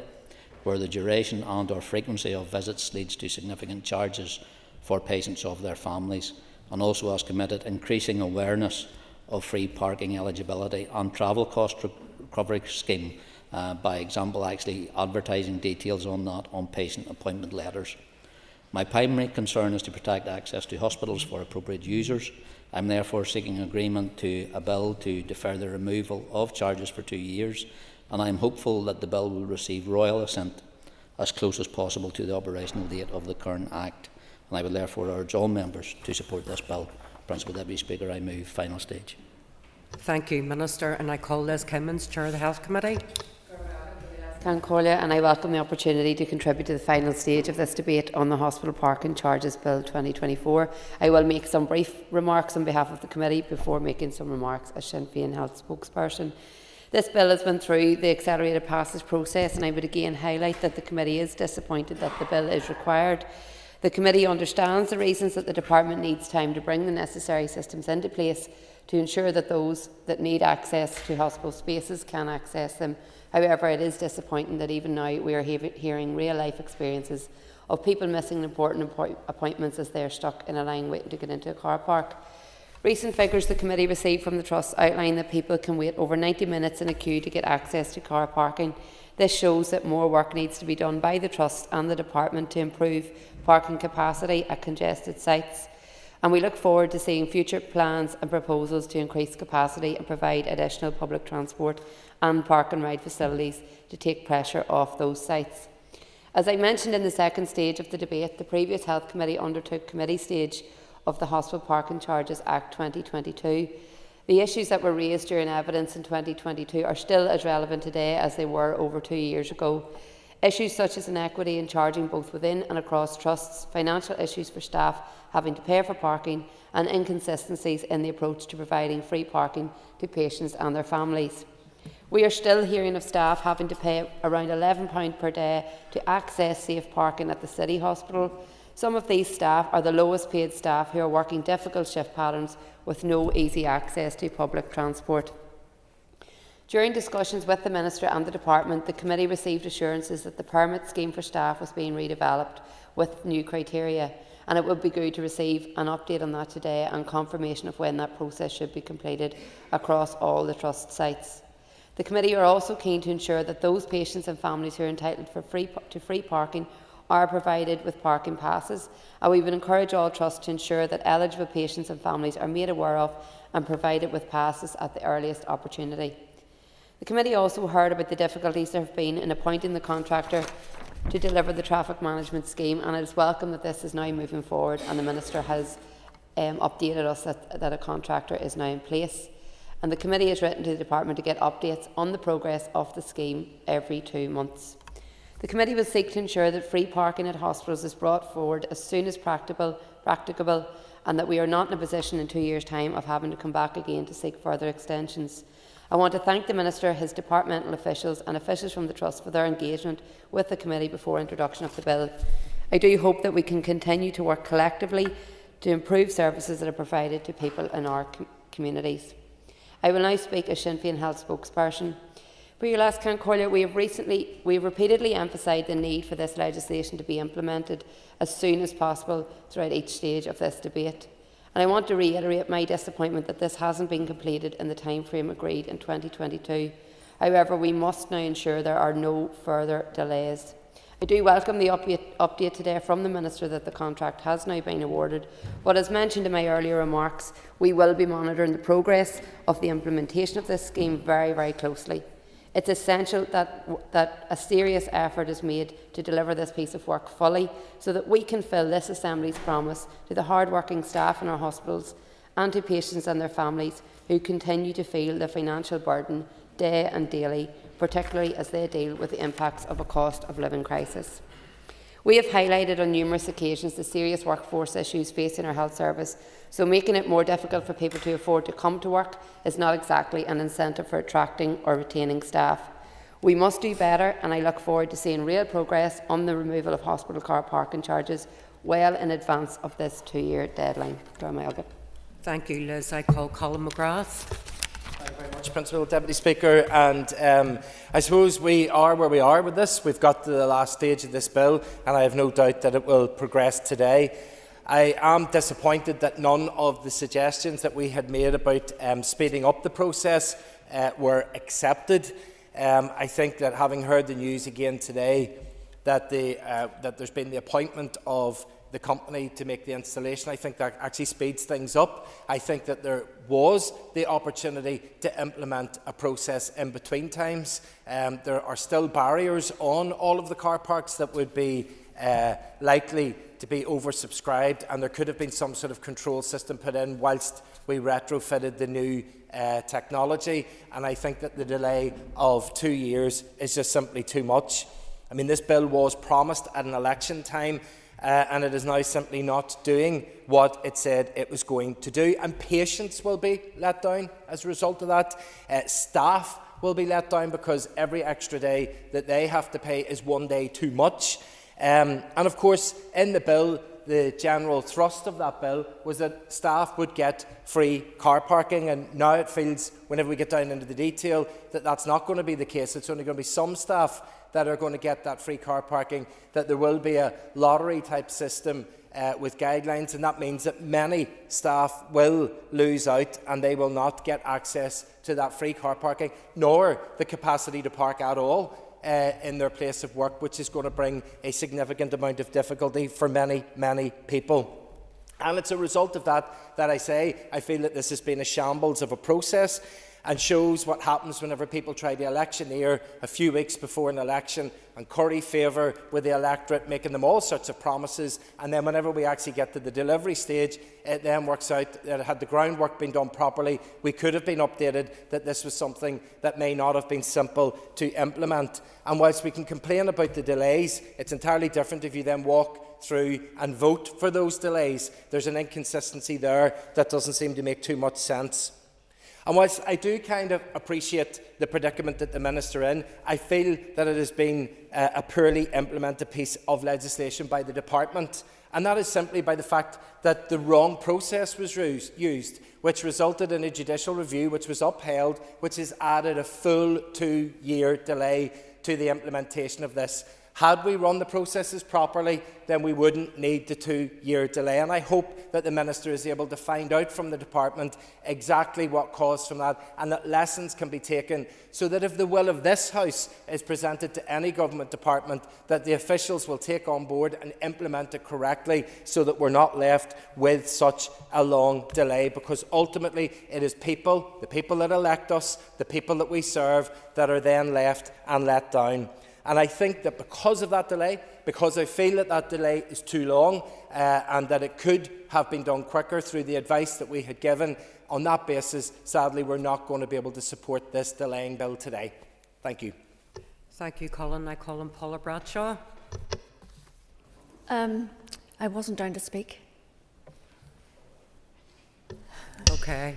where the duration and or frequency of visits leads to significant charges for patients of their families, and also, as committed, increasing awareness of free parking eligibility and travel cost recovery scheme, by example, actually advertising details on that on patient appointment letters. My primary concern is to protect access to hospitals for appropriate users. I am therefore seeking agreement to a bill to defer the removal of charges for 2 years, and I am hopeful that the bill will receive royal assent as close as possible to the operational date of the current Act, and I would therefore urge all members to support this bill. Principal Deputy Speaker, I move final stage. Thank you, Minister, and I call Liz Kimmins, Chair of the Health Committee. And I welcome the opportunity to contribute to the final stage of this debate on the Hospital Parking Charges Bill 2024. I will make some brief remarks on behalf of the committee before making some remarks as Sinn Féin Health spokesperson. This bill has been through the accelerated passage process, and I would again highlight that the committee is disappointed that the bill is required. The committee understands the reasons that the department needs time to bring the necessary systems into place to ensure that those that need access to hospital spaces can access them. However, it is disappointing that even now we are hearing real-life experiences of people missing important appointments as they are stuck in a line waiting to get into a car park. Recent figures the committee received from the Trust outline that people can wait over 90 minutes in a queue to get access to car parking. This shows that more work needs to be done by the Trust and the Department to improve parking capacity at congested sites. And we look forward to seeing future plans and proposals to increase capacity and provide additional public transport and park and ride facilities to take pressure off those sites. As I mentioned in the second stage of the debate, the previous Health Committee undertook committee stage of the Hospital Parking Charges Act 2022. The issues that were raised during evidence in 2022 are still as relevant today as they were over 2 years ago. Issues such as inequity in charging both within and across trusts, financial issues for staff having to pay for parking, and inconsistencies in the approach to providing free parking to patients and their families. We are still hearing of staff having to pay around £11 per day to access safe parking at the City Hospital. Some of these staff are the lowest paid staff who are working difficult shift patterns with no easy access to public transport. During discussions with the Minister and the Department, the committee received assurances that the permit scheme for staff was being redeveloped with new criteria, and it would be good to receive an update on that today and confirmation of when that process should be completed across all the Trust sites. The committee are also keen to ensure that those patients and families who are entitled to free parking are provided with parking passes, and we would encourage all trusts to ensure that eligible patients and families are made aware of and provided with passes at the earliest opportunity. The committee also heard about the difficulties there have been in appointing the contractor to deliver the traffic management scheme, and it is welcome that this is now moving forward and the Minister has updated us that a contractor is now in place. And the committee has written to the Department to get updates on the progress of the scheme every 2 months. The committee will seek to ensure that free parking at hospitals is brought forward as soon as practicable, and that we are not in a position in 2 years' time of having to come back again to seek further extensions. I want to thank the Minister, his departmental officials and officials from the Trust for their engagement with the committee before introduction of the bill. I do hope that we can continue to work collectively to improve services that are provided to people in our communities. I will now speak as Sinn Féin Health spokesperson. For your last Corlia, we have repeatedly emphasised the need for this legislation to be implemented as soon as possible throughout each stage of this debate. And I want to reiterate my disappointment that this hasn't been completed in the timeframe agreed in 2022. However, we must now ensure there are no further delays. I do welcome the update today from the Minister that the contract has now been awarded, but as mentioned in my earlier remarks, we will be monitoring the progress of the implementation of this scheme very, very closely. It's essential that a serious effort is made to deliver this piece of work fully so that we can fill this Assembly's promise to the hard-working staff in our hospitals and to patients and their families who continue to feel the financial burden day and daily, particularly as they deal with the impacts of a cost of living crisis. We have highlighted on numerous occasions the serious workforce issues facing our health service, so making it more difficult for people to afford to come to work is not exactly an incentive for attracting or retaining staff. We must do better, and I look forward to seeing real progress on the removal of hospital car parking charges well in advance of this 2-year deadline. Thank you, Liz. I call Colin McGrath. Thank you very much, Principal Deputy Speaker. And I suppose we are where we are with this. We've got to the last stage of this bill, and I have no doubt that it will progress today. I am disappointed that none of the suggestions that we had made about speeding up the process were accepted. I think that having heard the news again today that there's been the appointment of the company to make the installation, I think that actually speeds things up. I think that there was the opportunity to implement a process in between times. There are still barriers on all of the car parks that would be likely to be oversubscribed, and there could have been some sort of control system put in whilst we retrofitted the new technology, and I think that the delay of 2 years is just simply too much. I mean, this bill was promised at an election time, and it is now simply not doing what it said it was going to do, and patients will be let down as a result of that. Staff will be let down because every extra day that they have to pay is 1 day too much. And of course, in the bill, the general thrust of that bill was that staff would get free car parking, and now it feels, whenever we get down into the detail, that that's not going to be the case. It's only going to be some staff that are going to get that free car parking, that there will be a lottery type system with guidelines, and that means that many staff will lose out and they will not get access to that free car parking, nor the capacity to park at all in their place of work, which is going to bring a significant amount of difficulty for many, many people. And it's a result of that I say I feel that this has been a shambles of a process, and shows what happens whenever people try to electioneer a few weeks before an election and curry favour with the electorate, making them all sorts of promises, and then whenever we actually get to the delivery stage, it then works out that had the groundwork been done properly, we could have been updated that this was something that may not have been simple to implement. And whilst we can complain about the delays, it's entirely different if you then walk through and vote for those delays. There's an inconsistency there that doesn't seem to make too much sense. And whilst I do kind of appreciate the predicament that the Minister is in, I feel that it has been a poorly implemented piece of legislation by the Department. And that is simply by the fact that the wrong process was used, which resulted in a judicial review which was upheld, which has added a full 2-year delay to the implementation of this. Had we run the processes properly, then we wouldn't need the 2-year delay. And I hope that the Minister is able to find out from the Department exactly what caused from that, and that lessons can be taken, so that if the will of this House is presented to any government department, that the officials will take on board and implement it correctly, so that we're not left with such a long delay. Because ultimately it is people, the people that elect us, the people that we serve, that are then left and let down. And I think that because of that delay, because I feel that that delay is too long and that it could have been done quicker through the advice that we had given, on that basis, sadly, we're not going to be able to support this delaying bill today. Thank you. Thank you, Colin. I call on Paula Bradshaw. I wasn't down to speak. Okay.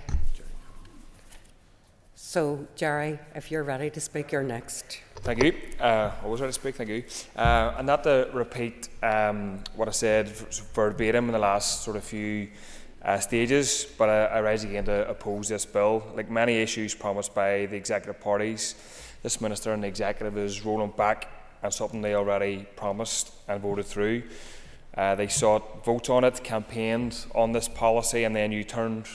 So, Jerry, if you're ready to speak, you're next. Thank you. I was ready to speak, thank you. And not to repeat what I said verbatim in the last sort of few stages, but I rise again to oppose this bill. Like many issues promised by the executive parties, this Minister and the executive is rolling back on something they already promised and voted through. They sought votes on it, campaigned on this policy, and then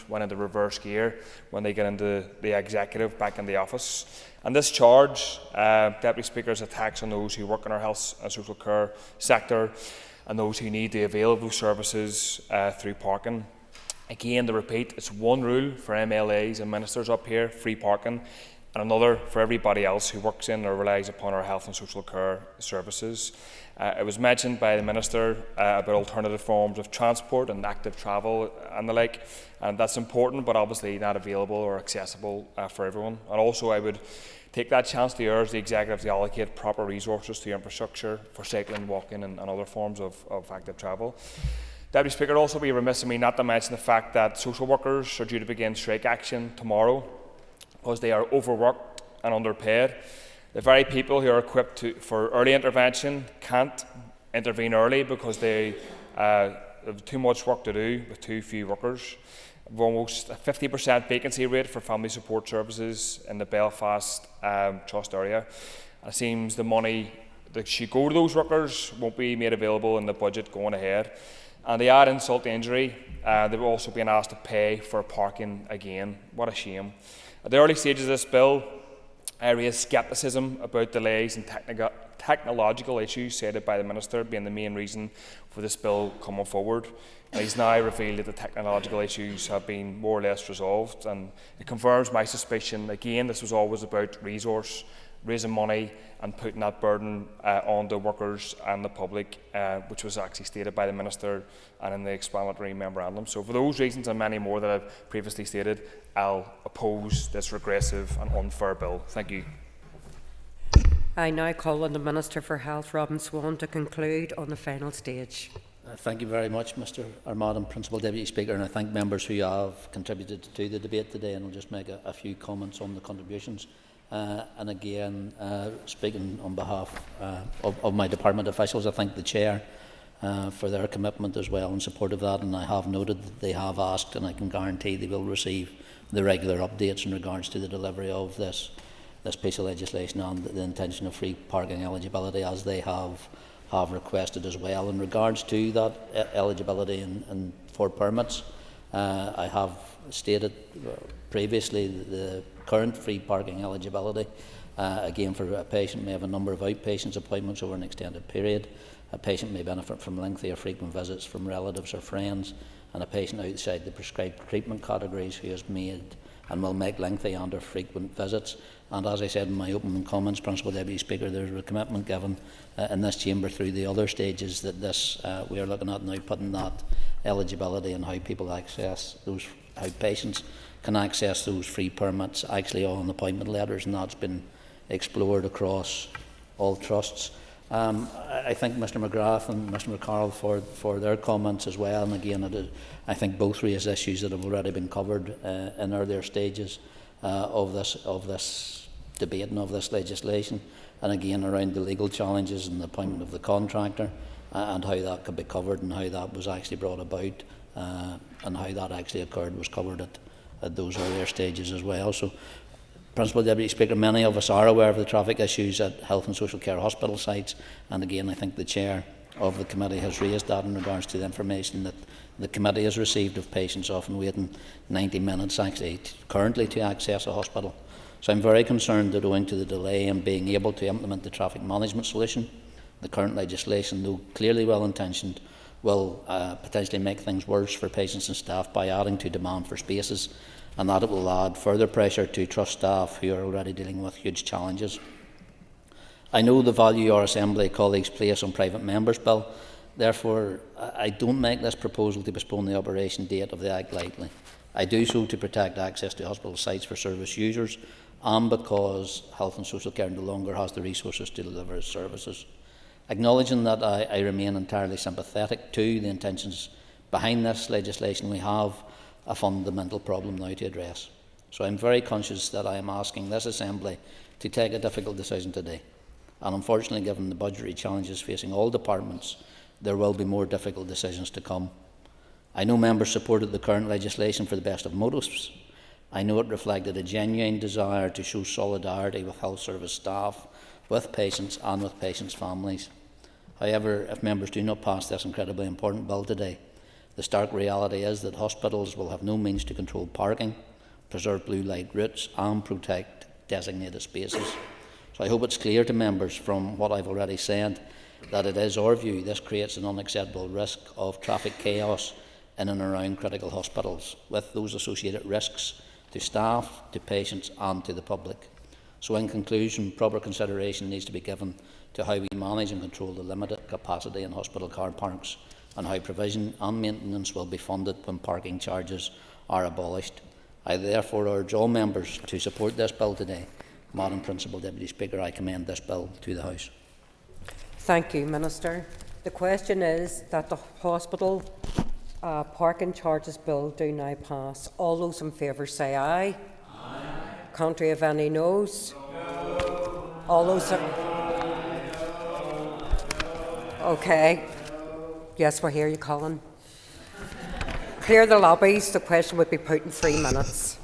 went into reverse gear when they get into the executive back in the office. And this charge, Deputy Speaker's attacks on those who work in our health and social care sector and those who need the available services through parking. Again, to repeat, it's one rule for MLAs and ministers up here, free parking, and another for everybody else who works in or relies upon our health and social care services. It was mentioned by the Minister about alternative forms of transport and active travel and the like, and that's important, but obviously not available or accessible for everyone. And also I would take that chance to urge the Executive to allocate proper resources to infrastructure for cycling, walking and other forms of active travel. Deputy Speaker, it would also be remiss of me not to mention the fact that social workers are due to begin strike action tomorrow because they are overworked and underpaid. The very people who are equipped for early intervention can't intervene early because they have too much work to do with too few workers. We've almost a 50% vacancy rate for family support services in the Belfast Trust area. It seems the money that should go to those workers won't be made available in the budget going ahead. And to add insult to injury, they've also been asked to pay for parking again. What a shame. At the early stages of this bill, I raised scepticism about delays and technological issues cited by the Minister being the main reason for this bill coming forward. And he's now revealed that the technological issues have been more or less resolved, and it confirms my suspicion. Again, this was always about resource raising money and putting that burden on the workers and the public, which was actually stated by the Minister and in the explanatory memorandum. So for those reasons and many more that I've previously stated, I'll oppose this regressive and unfair bill. Thank you. I now call on the Minister for Health, Robin Swan, to conclude on the final stage. Thank you very much, Madam Principal Deputy Speaker, and I thank members who have contributed to the debate today, and I'll just make a few comments on the contributions. And again, speaking on behalf of my department officials, I thank the Chair for their commitment as well in support of that, and I have noted that they have asked, and I can guarantee they will receive the regular updates in regards to the delivery of this piece of legislation and the intention of free parking eligibility, as they have requested as well. In regards to that eligibility and for permits, I have stated previously the current free parking eligibility, again, for a patient may have a number of outpatients appointments over an extended period. A patient may benefit from lengthy or frequent visits from relatives or friends, and a patient outside the prescribed treatment categories who has made and will make lengthy and or frequent visits. And as I said in my opening comments, Principal Deputy Speaker, there is a commitment given in this chamber through the other stages that this we are looking at now, putting that eligibility and how people access those, how patients can access those free permits actually on appointment letters, and that's been explored across all trusts. I thank Mr McGrath and Mr McCarroll for their comments as well, and again I think both raise issues that have already been covered in earlier stages of this debate and of this legislation, and again around the legal challenges and the appointment of the contractor and how that could be covered and how that was actually brought about and how that actually occurred was covered at those earlier stages as well. So, Principal Deputy Speaker, many of us are aware of the traffic issues at health and social care hospital sites, and again I think the Chair of the committee has raised that in regards to the information that the committee has received of patients often waiting 90 minutes actually currently to access a hospital. So I'm very concerned that owing to the delay in being able to implement the traffic management solution, the current legislation, though clearly well intentioned, will potentially make things worse for patients and staff by adding to demand for spaces, and that it will add further pressure to trust staff who are already dealing with huge challenges. I know the value our Assembly colleagues place on private members' bill. Therefore, I don't make this proposal to postpone the operation date of the Act lightly. I do so to protect access to hospital sites for service users and because health and social care no longer has the resources to deliver its services. Acknowledging that I remain entirely sympathetic to the intentions behind this legislation, we have a fundamental problem now to address. So I'm very conscious that I am asking this Assembly to take a difficult decision today. And unfortunately, given the budgetary challenges facing all departments, there will be more difficult decisions to come. I know members supported the current legislation for the best of motives. I know it reflected a genuine desire to show solidarity with health service staff, with patients and with patients' families. However, if members do not pass this incredibly important bill today, the stark reality is that hospitals will have no means to control parking, preserve blue light routes and protect designated spaces. So I hope it's clear to members from what I've already said that it is our view this creates an unacceptable risk of traffic chaos in and around critical hospitals, with those associated risks to staff, to patients and to the public. So in conclusion, proper consideration needs to be given to how we manage and control the limited capacity in hospital car parks and how provision and maintenance will be funded when parking charges are abolished. I therefore urge all members to support this bill today. Madam Principal Deputy Speaker, I commend this bill to the House. Thank you, Minister. The question is that the hospital parking charges bill do now pass. All those in favour say aye. Aye. Contrary of any noes? No. All those Okay. Yes, we'll hear you, Colin. Clear the lobbies. The question would be put in 3 minutes.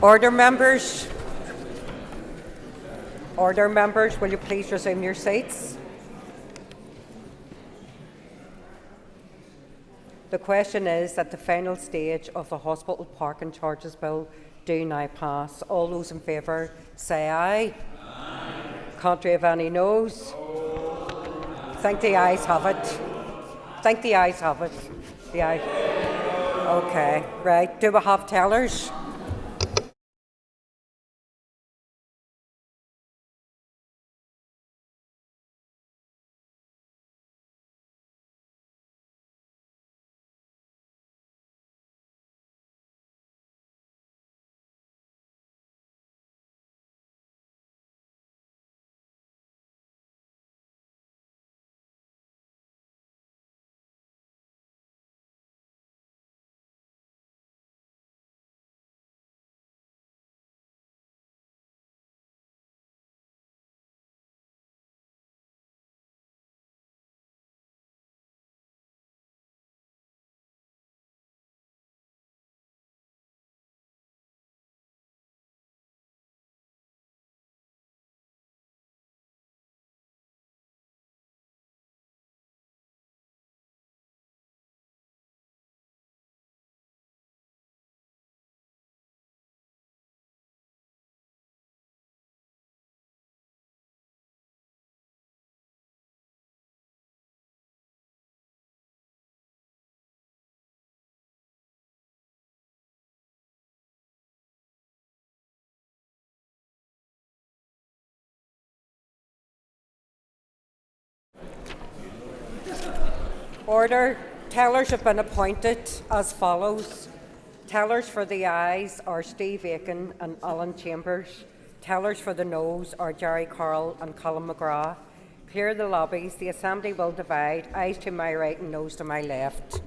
Order, members. Order, members. Will you please resume your seats? The question is that the final stage of the Hospital Parking Charges Bill do now pass. All those in favour say aye. Aye. Contrary of any noes? Think the ayes have it. Think the ayes have it. The ayes. Okay, right. Do we have tellers? Order. Tellers have been appointed as follows. Tellers for the ayes are Steve Aiken and Alan Chambers. Tellers for the noes are Jerry Carroll and Colin McGrath. Clear the lobbies. The Assembly will divide. Ayes to my right and noes to my left.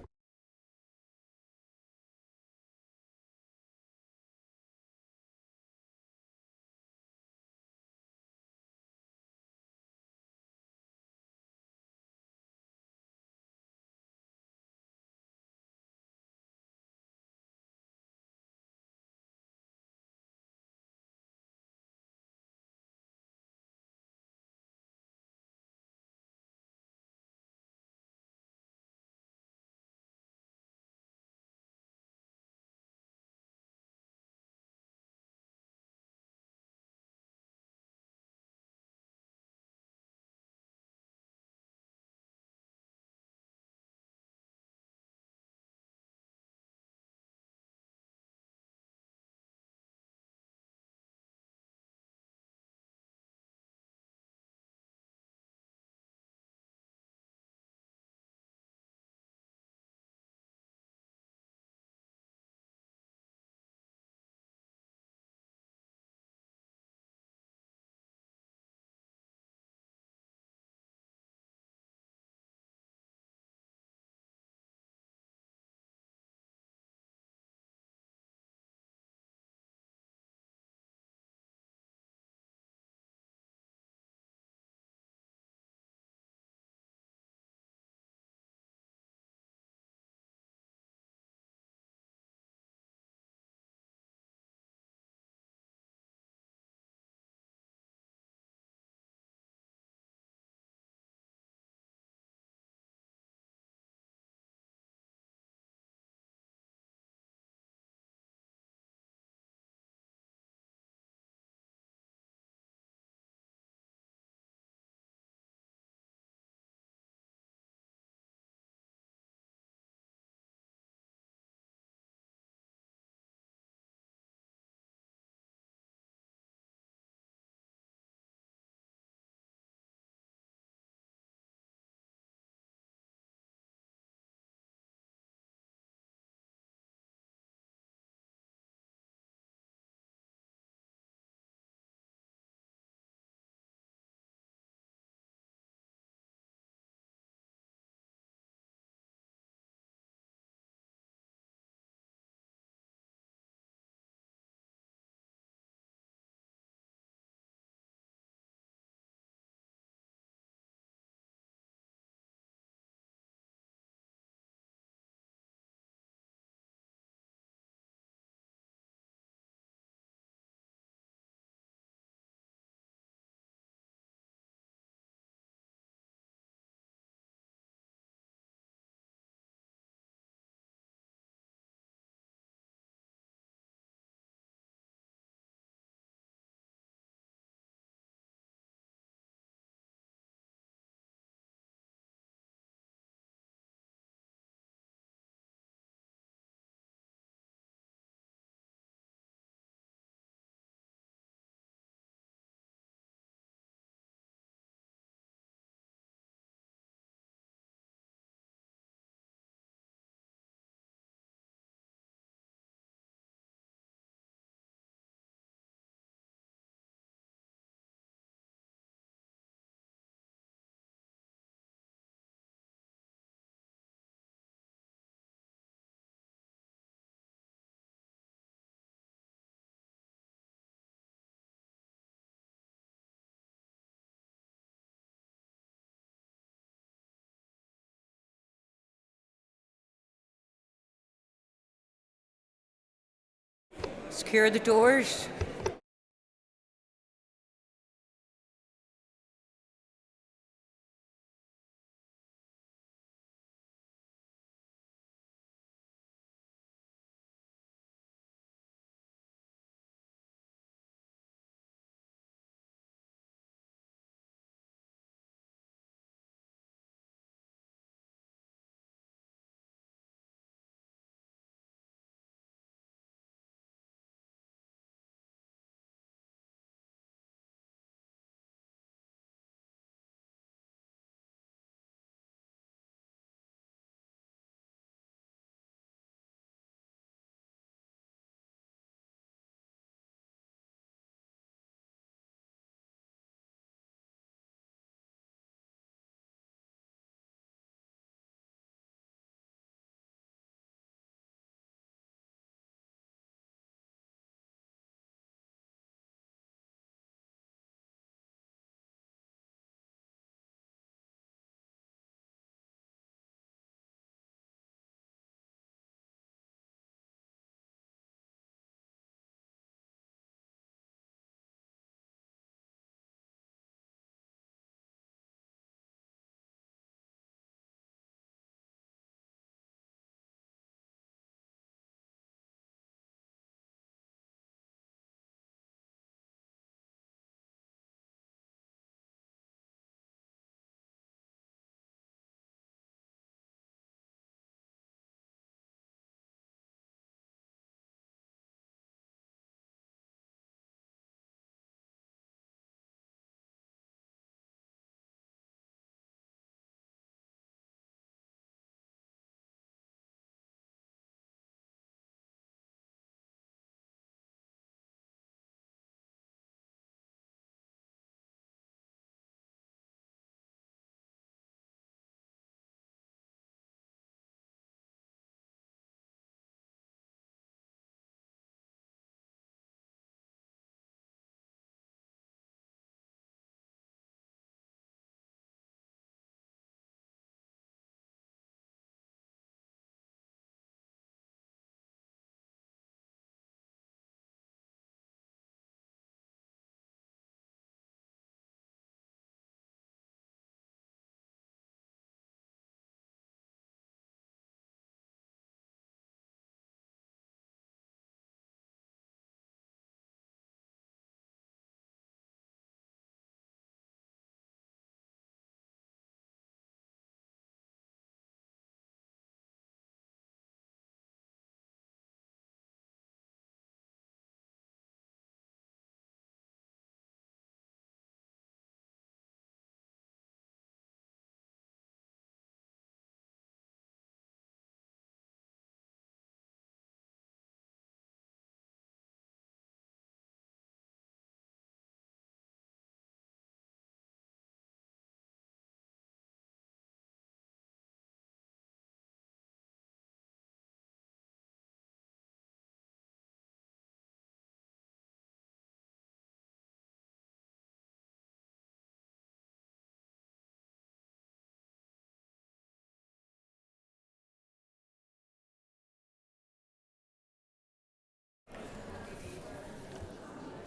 Secure the doors.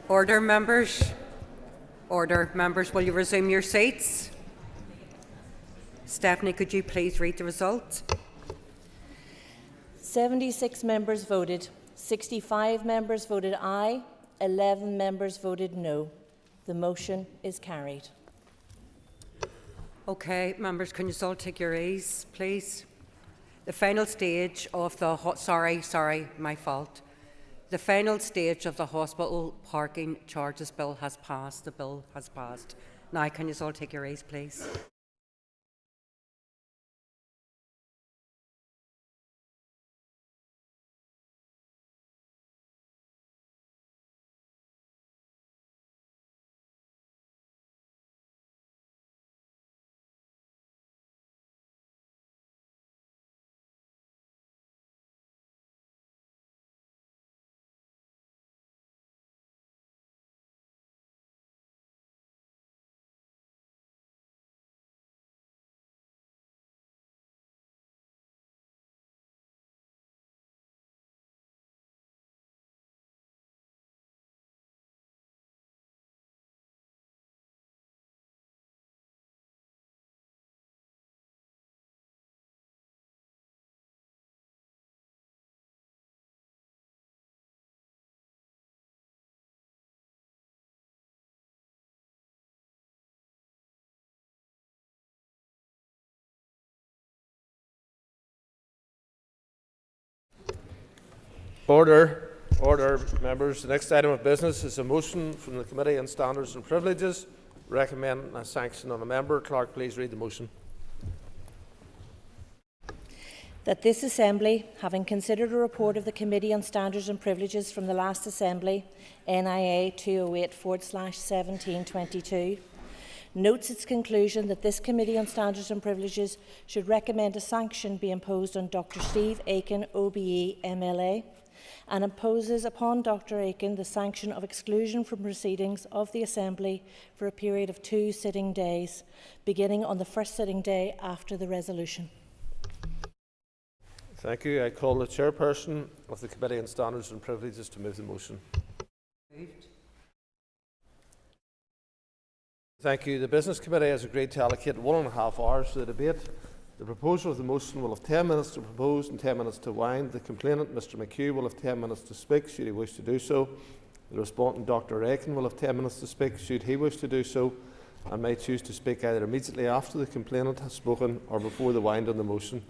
Order, members. Order, members. Will you resume your seats? Stephanie, could you please read the results? 76 members voted. 65 members voted aye. 11 members voted no. The motion is carried. Okay, members, can you all take your ease, please? The final stage of the my fault. The final stage of the hospital parking charges bill has passed. The bill has passed. Now, can you all take your ease, please? Order. Order, members. The next item of business is a motion from the Committee on Standards and Privileges recommending a sanction on a member. Clerk, please read the motion. That this Assembly, having considered a report of the Committee on Standards and Privileges from the last Assembly, NIA 208/1722, notes its conclusion that this Committee on Standards and Privileges should recommend a sanction be imposed on Dr Steve Aiken, OBE, MLA, and imposes upon Dr Aiken the sanction of exclusion from proceedings of the Assembly for a period of 2 sitting days, beginning on the first sitting day after the resolution. Thank you. I call the chairperson of the Committee on Standards and Privileges to move the motion. Thank you. The Business Committee has agreed to allocate 1.5 hours to the debate. The proposer of the motion will have 10 minutes to propose and 10 minutes to wind. The complainant, Mr McHugh, will have 10 minutes to speak, should he wish to do so. The respondent, Dr Aiken, will have 10 minutes to speak, should he wish to do so, and may choose to speak either immediately after the complainant has spoken or before the wind on the motion.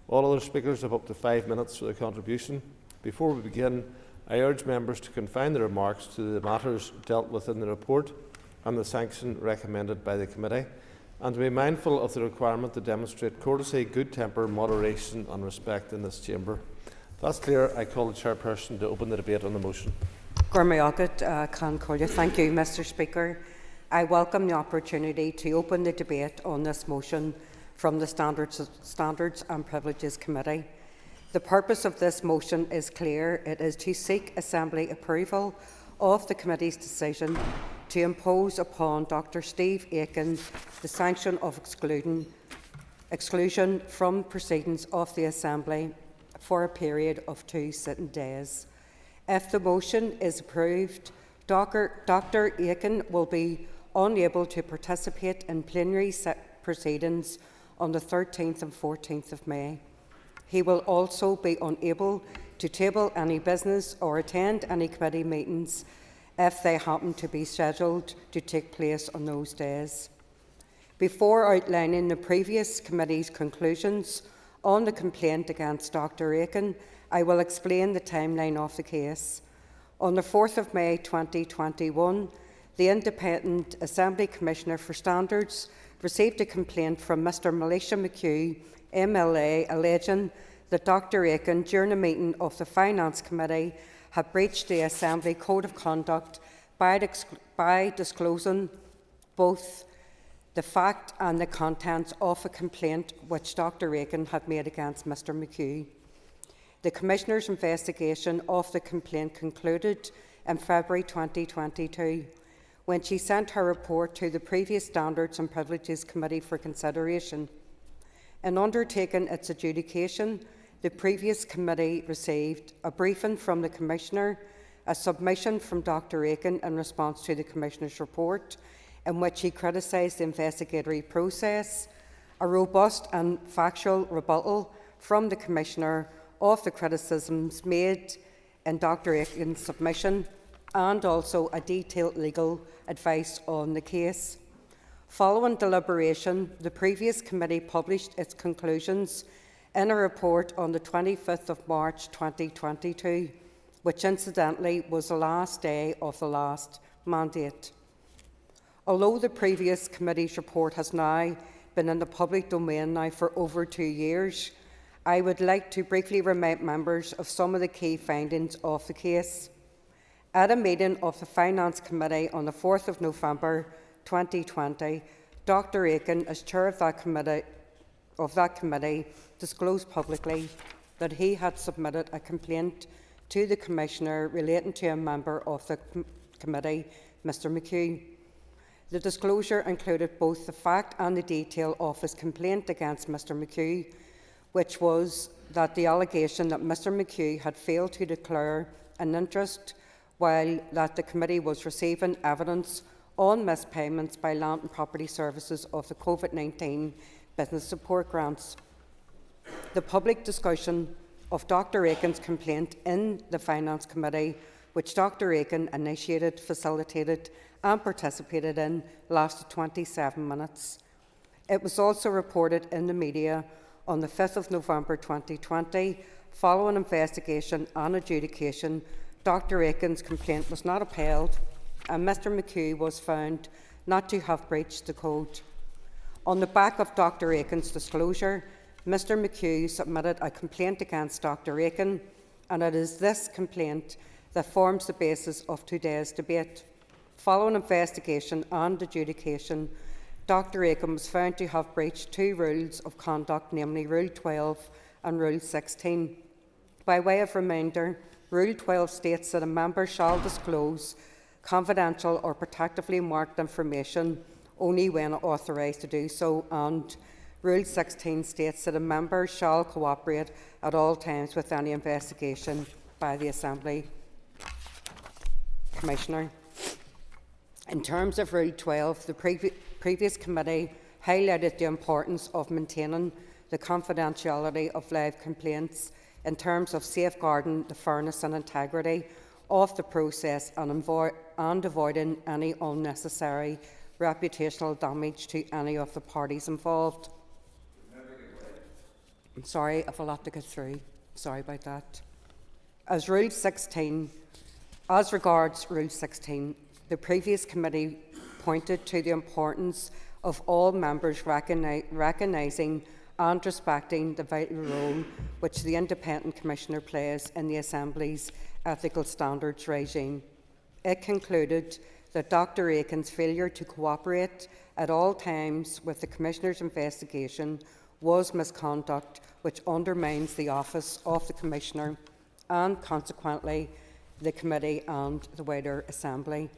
All other speakers have up to 5 minutes for their contribution. Before we begin, I urge members to confine their remarks to the matters dealt with in the report and the sanction recommended by the committee, and to be mindful of the requirement to demonstrate courtesy, good temper, moderation and respect in this chamber. If that's clear, I call the chairperson to open the debate on the motion. Thank you, Mr Speaker. I welcome the opportunity to open the debate on this motion from the Standards and Privileges Committee. The purpose of this motion is clear. It is to seek Assembly approval of the Committee's decision to impose upon Dr Steve Aiken the sanction of exclusion from proceedings of the Assembly for a period of 2 sitting days. If the motion is approved, Dr Aiken will be unable to participate in plenary proceedings on the 13th and 14th of May. He will also be unable to table any business or attend any committee meetings if they happen to be scheduled to take place on those days. Before outlining the previous committee's conclusions on the complaint against Dr Aiken, I will explain the timeline of the case. On the 4th of May 2021, the Independent Assembly Commissioner for Standards received a complaint from Mr Militia McHugh, MLA, alleging that Dr Aiken, during a meeting of the Finance Committee, had breached the Assembly Code of Conduct by disclosing both the fact and the contents of a complaint which Dr Aiken had made against Mr McHugh. The Commissioner's investigation of the complaint concluded in February 2022, when she sent her report to the previous Standards and Privileges Committee for consideration. In undertaking its adjudication, the previous committee received a briefing from the Commissioner, a submission from Dr Aiken in response to the Commissioner's report, in which he criticised the investigatory process, a robust and factual rebuttal from the Commissioner of the criticisms made in Dr Aiken's submission, and also a detailed legal advice on the case. Following deliberation, the previous committee published its conclusions in a report on the 25th of March 2022, which incidentally was the last day of the last mandate. Although the previous committee's report has now been in the public domain for over 2 years, I would like to briefly remind members of some of the key findings of the case. At a meeting of the Finance Committee on the 4th of November 2020, Dr Aiken, as chair of that committee, disclosed publicly that he had submitted a complaint to the Commissioner relating to a member of the committee, Mr McHugh. The disclosure included both the fact and the detail of his complaint against Mr McHugh, which was that the allegation that Mr McHugh had failed to declare an interest while that the committee was receiving evidence on missed payments by Land and Property Services of the COVID-19 business support grants. The public discussion of Dr Aiken's complaint in the Finance Committee, which Dr Aiken initiated, facilitated and participated in, lasted 27 minutes. It was also reported in the media on the 5th of November 2020 following investigation and adjudication, Dr Aiken's complaint was not upheld and Mr McHugh was found not to have breached the code. On the back of Dr Aiken's disclosure, Mr McHugh submitted a complaint against Dr Aiken, and it is this complaint that forms the basis of today's debate. Following investigation and adjudication, Dr Aiken was found to have breached 2 rules of conduct, namely Rule 12 and Rule 16. By way of reminder, Rule 12 states that a member shall disclose confidential or protectively marked information only when authorised to do so, and Rule 16 states that a member shall cooperate at all times with any investigation by the Assembly Commissioner. In terms of Rule 12, the previous committee highlighted the importance of maintaining the confidentiality of live complaints in terms of safeguarding the fairness and integrity of the process and avoiding any unnecessary reputational damage to any of the parties involved. I'm sorry, I've a lot to get through. Sorry about that. As regards Rule 16, the previous committee pointed to the importance of all members recognising and respecting the vital role which the Independent Commissioner plays in the Assembly's ethical standards regime. It concluded that Dr Aiken's failure to cooperate at all times with the Commissioner's investigation was misconduct which undermines the office of the Commissioner and, consequently, the committee and the wider Assembly.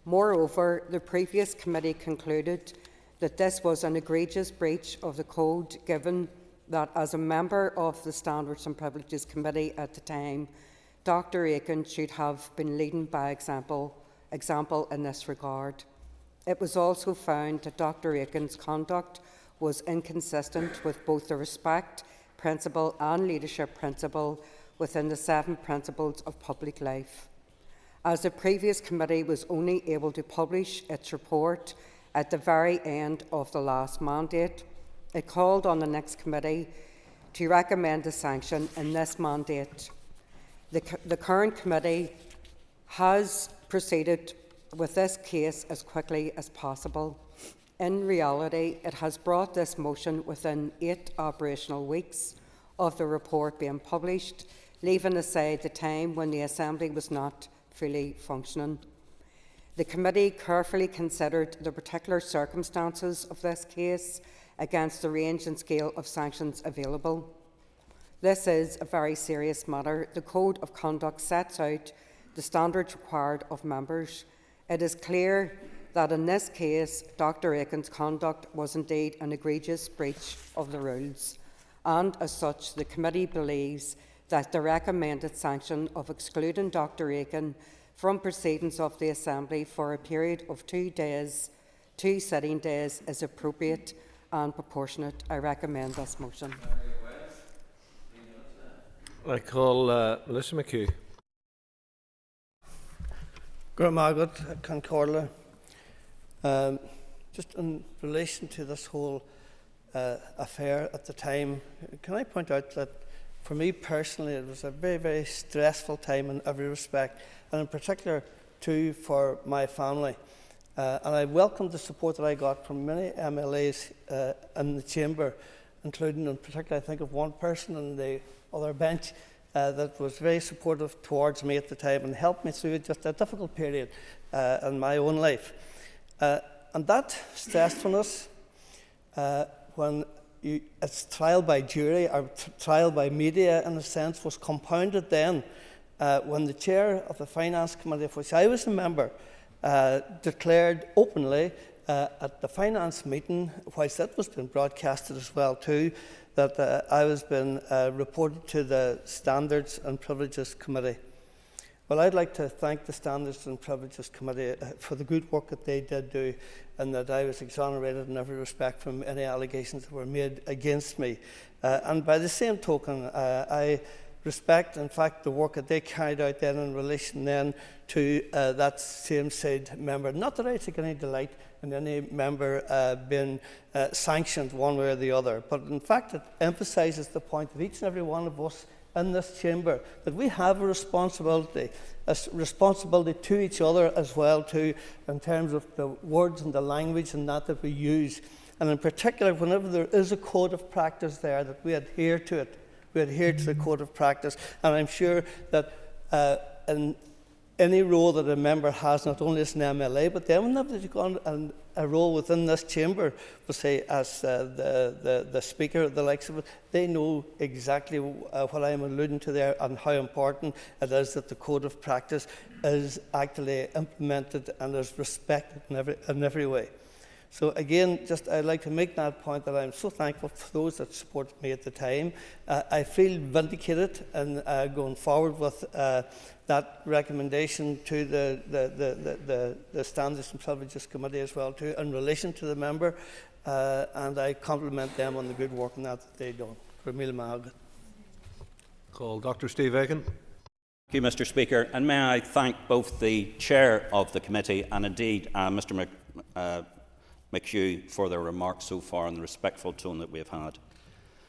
Moreover, the previous committee concluded that this was an egregious breach of the Code, given that as a member of the Standards and Privileges Committee at the time, Dr Aiken should have been leading by example in this regard. It was also found that Dr Aiken's conduct was inconsistent with both the respect principle and leadership principle within the 7 principles of public life. As the previous committee was only able to publish its report at the very end of the last mandate, it called on the next committee to recommend a sanction in this mandate. The current committee has proceeded with this case as quickly as possible. In reality, it has brought this motion within 8 operational weeks of the report being published, leaving aside the time when the Assembly was not fully functioning. The committee carefully considered the particular circumstances of this case against the range and scale of sanctions available. This is a very serious matter. The Code of Conduct sets out the standards required of members. It is clear that in this case, Dr Aiken's conduct was indeed an egregious breach of the rules, and as such, the committee believes that the recommended sanction of excluding Dr Aiken from proceedings of the Assembly for a period of 2 days, 2 sitting days, is appropriate and proportionate. I recommend this motion. I call Melissa McHugh. Good Margaret, Concordia. Just in relation to this whole affair at the time, can I point out that for me personally it was a very, very stressful time in every respect, and in particular too for my family. And I welcomed the support that I got from many MLAs in the chamber, including in particular I think of one person on the other bench that was very supportive towards me at the time and helped me through just a difficult period in my own life. And that stressfulness, when it's trial by jury or trial by media in a sense, was compounded then when the chair of the Finance Committee, of which I was a member, declared openly at the finance meeting, whilst that was being broadcasted as well too, that I was being reported to the Standards and Privileges Committee. Well, I'd like to thank the Standards and Privileges Committee for the good work that they did do, and that I was exonerated in every respect from any allegations that were made against me. And by the same token, I respect, in fact, the work that they carried out then in relation then to that same side member. Not that I take any delight in any member being sanctioned one way or the other, but in fact it emphasises the point that each and every one of us in this chamber that we have a responsibility to each other as well too, in terms of the words and the language and that we use. And in particular, whenever there is a code of practice there, that we adhere to it. We adhere to the code of practice. And I'm sure that in any role that a member has, not only as an MLA, but then whenever they've gone a role within this chamber, we'll say as the Speaker, the likes of it, they know exactly what I'm alluding to there and how important it is that the code of practice is actually implemented and is respected in every way. So again, I'd like to make that point that I'm so thankful for those that supported me at the time. I feel vindicated in going forward with that recommendation to the Standards and Privileges Committee as well too, in relation to the member, and I compliment them on the good work that they've done. Call Dr. Steve Aiken. Thank you, Mr. Speaker, and may I thank both the Chair of the Committee and indeed Mr. McHugh for their remarks so far and the respectful tone that we have had.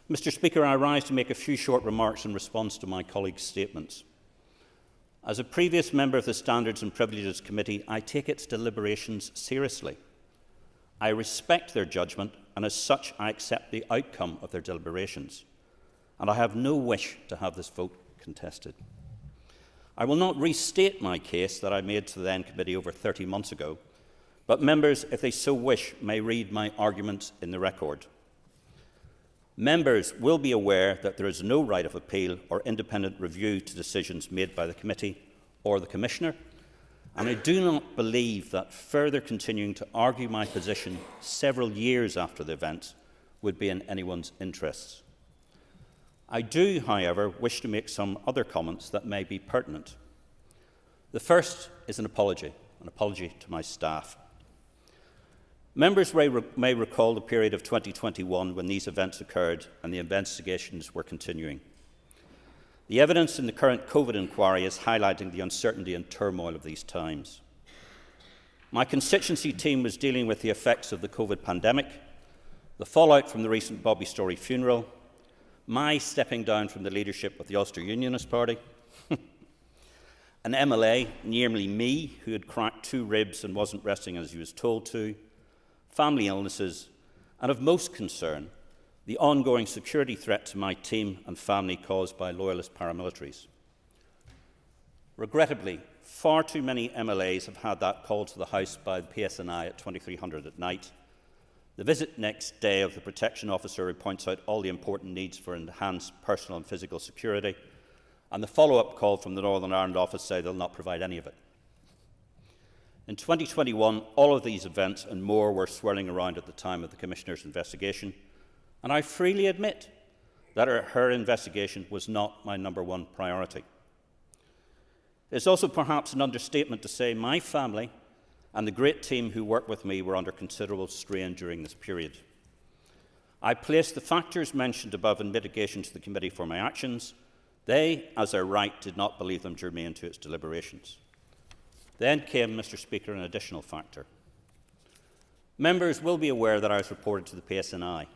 Mr. Speaker, I rise to make a few short remarks in response to my colleagues' statements. As a previous member of the Standards and Privileges Committee, I take its deliberations seriously. I respect their judgment, and as such, I accept the outcome of their deliberations. And I have no wish to have this vote contested. I will not restate my case that I made to the then committee over 30 months ago, but members, if they so wish, may read my arguments in the record. Members will be aware that there is no right of appeal or independent review to decisions made by the committee or the Commissioner, and I do not believe that further continuing to argue my position several years after the events would be in anyone's interests. I do, however, wish to make some other comments that may be pertinent. The first is an apology to my staff. Members may recall the period of 2021 when these events occurred and the investigations were continuing. The evidence in the current COVID inquiry is highlighting the uncertainty and turmoil of these times. My constituency team was dealing with the effects of the COVID pandemic, the fallout from the recent Bobby Storey funeral, my stepping down from the leadership of the Ulster Unionist Party, an MLA, namely me, who had cracked 2 ribs and wasn't resting as he was told to, family illnesses, and of most concern, the ongoing security threat to my team and family caused by loyalist paramilitaries. Regrettably, far too many MLAs have had that called to the House by the PSNI at 2300 at night, the visit next day of the protection officer who points out all the important needs for enhanced personal and physical security, and the follow-up call from the Northern Ireland office say they'll not provide any of it. In 2021, all of these events and more were swirling around at the time of the Commissioner's investigation, and I freely admit that her investigation was not my #1 priority. It is also perhaps an understatement to say my family and the great team who worked with me were under considerable strain during this period. I placed the factors mentioned above in mitigation to the committee for my actions. They, as their right, did not believe them germane to its deliberations. Then came, Mr. Speaker, an additional factor. Members will be aware that I was reported to the PSNI.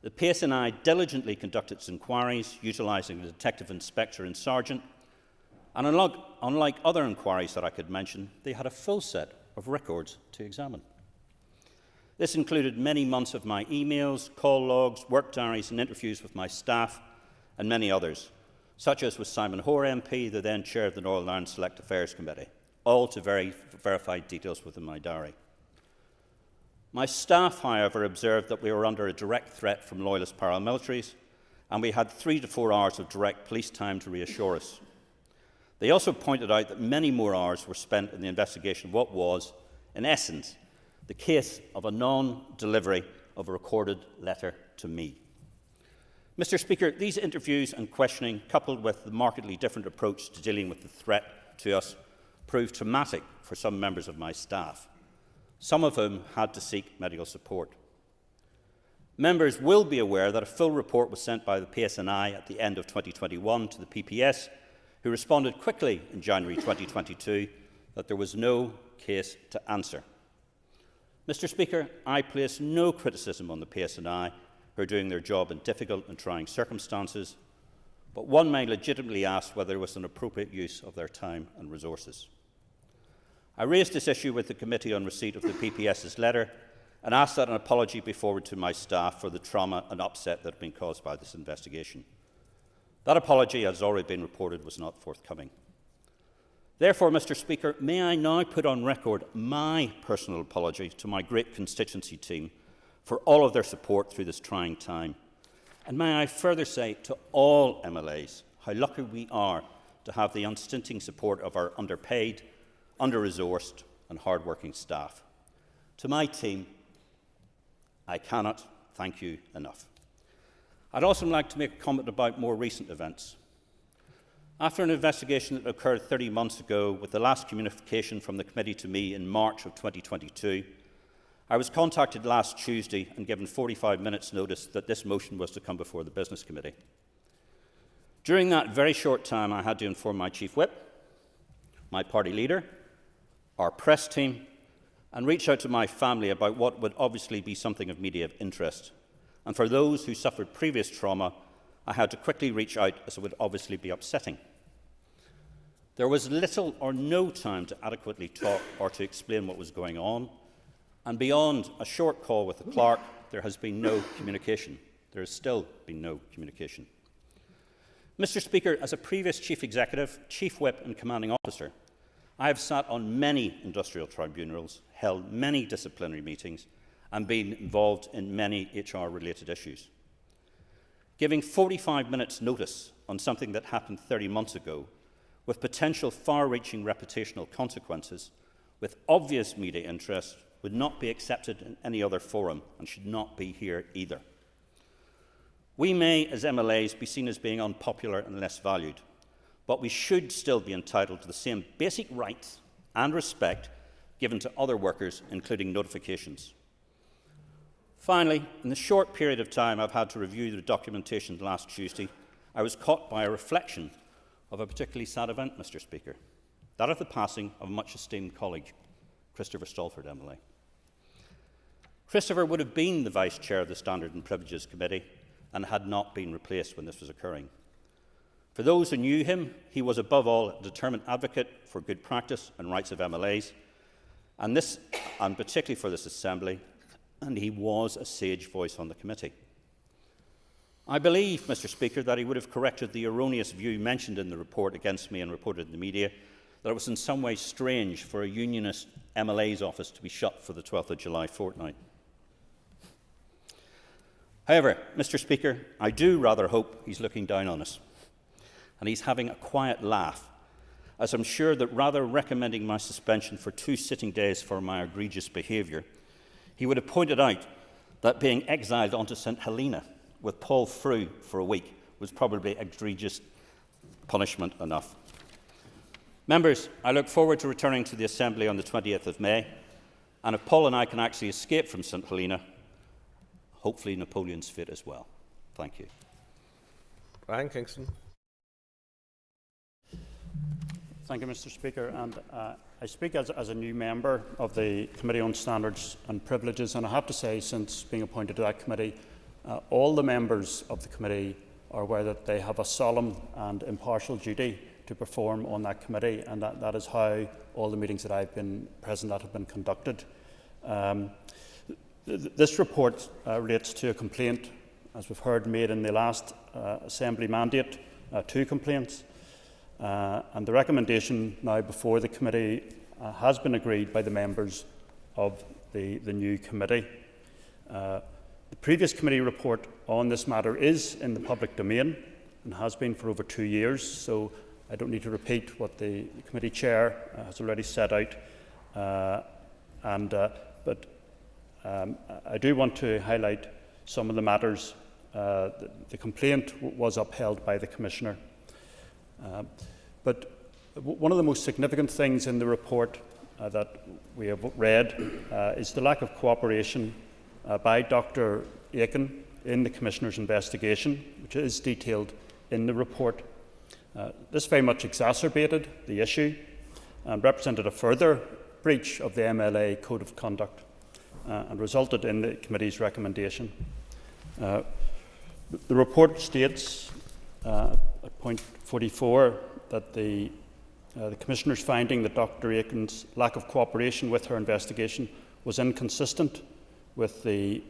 The PSNI diligently conducted its inquiries, utilising a detective inspector and sergeant, and unlike other inquiries that I could mention, they had a full set of records to examine. This included many months of my emails, call logs, work diaries and interviews with my staff and many others, such as with Simon Hoare MP, the then chair of the Northern Ireland Select Affairs Committee, all to verified details within my diary. My staff, however, observed that we were under a direct threat from loyalist paramilitaries, and we had 3 to 4 hours of direct police time to reassure us. They also pointed out that many more hours were spent in the investigation of what was, in essence, the case of a non-delivery of a recorded letter to me. Mr. Speaker, these interviews and questioning, coupled with the markedly different approach to dealing with the threat to us, proved traumatic for some members of my staff, some of whom had to seek medical support. Members will be aware that a full report was sent by the PSNI at the end of 2021 to the PPS, who responded quickly in January 2022 that there was no case to answer. Mr. Speaker, I place no criticism on the PSNI, who are doing their job in difficult and trying circumstances. but one may legitimately ask whether it was an appropriate use of their time and resources. I raised this issue with the committee on receipt of the PPS's letter and asked that an apology be forwarded to my staff for the trauma and upset that had been caused by this investigation. That apology, as already been reported, was not forthcoming. Therefore, Mr. Speaker, may I now put on record my personal apology to my great constituency team for all of their support through this trying time. And may I further say to all MLAs how lucky we are to have the unstinting support of our underpaid, under-resourced and hard-working staff. To my team, I cannot thank you enough. I'd also like to make a comment about more recent events. After an investigation that occurred 30 months ago, with the last communication from the committee to me in March of 2022, I was contacted last Tuesday and given 45 minutes' notice that this motion was to come before the Business Committee. During that very short time, I had to inform my Chief Whip, my party leader, our press team, and reach out to my family about what would obviously be something of immediate interest. And for those who suffered previous trauma, I had to quickly reach out, as it would obviously be upsetting. There was little or no time to adequately talk or to explain what was going on, and beyond a short call with the clerk, there has been no communication. There has still been no communication. Mr. Speaker, as a previous Chief Executive, Chief Whip and Commanding Officer, I have sat on many industrial tribunals, held many disciplinary meetings, and been involved in many HR-related issues. Giving 45 minutes' notice on something that happened 30 months ago, with potential far-reaching reputational consequences, with obvious media interest, would not be accepted in any other forum and should not be here either. We may, as MLAs, be seen as being unpopular and less valued, but we should still be entitled to the same basic rights and respect given to other workers, including notifications. Finally, in the short period of time I've had to review the documentation last Tuesday, I was caught by a reflection of a particularly sad event, Mr. Speaker, that of the passing of a much-esteemed colleague, Christopher Stalford, MLA. Christopher would have been the Vice Chair of the Standard and Privileges Committee and had not been replaced when this was occurring. For those who knew him, he was above all a determined advocate for good practice and rights of MLAs, and particularly for this Assembly, and he was a sage voice on the committee. I believe, Mr. Speaker, that he would have corrected the erroneous view mentioned in the report against me and reported in the media, that it was in some way strange for a unionist MLA's office to be shut for the 12th of July fortnight. However, Mr. Speaker, I do rather hope he's looking down on us, and he's having a quiet laugh, as I'm sure that rather recommending my suspension for 2 sitting days for my egregious behaviour, he would have pointed out that being exiled onto St Helena with Paul Frew for a week was probably egregious punishment enough. Members, I look forward to returning to the Assembly on the 20th of May, and if Paul and I can actually escape from St Helena, hopefully Napoleon's fate as well. Thank you. Brian Kingston. Thank you, Mr. Speaker. And I speak as a new member of the Committee on Standards and Privileges, and I have to say, since being appointed to that committee, all the members of the committee are aware that they have a solemn and impartial duty to perform on that committee, and that is how all the meetings that I've been present at have been conducted. This report relates to a complaint, as we've heard, made in the last Assembly mandate, 2 complaints. And the recommendation now before the committee has been agreed by the members of the new committee. The previous committee report on this matter is in the public domain and has been for over 2 years, so I don't need to repeat what the committee chair has already set out. But I do want to highlight some of the matters. The complaint was upheld by the Commissioner. But one of the most significant things in the report that we have read is the lack of cooperation by Dr. Aiken in the Commissioner's investigation, which is detailed in the report. This very much exacerbated the issue and represented a further breach of the MLA Code of Conduct and resulted in the committee's recommendation. The report states at point 44 that the Commissioner's finding that Dr Aiken's lack of cooperation with her investigation was inconsistent with the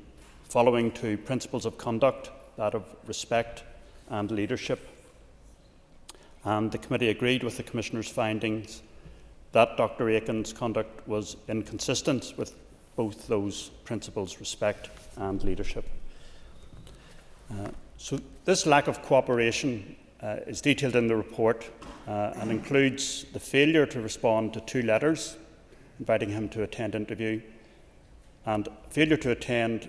following two principles of conduct, that of respect and leadership. And the committee agreed with the Commissioner's findings that Dr Aiken's conduct was inconsistent with both those principles, respect and leadership. So this lack of cooperation is detailed in the report and includes the failure to respond to 2 letters inviting him to attend interview, and failure to attend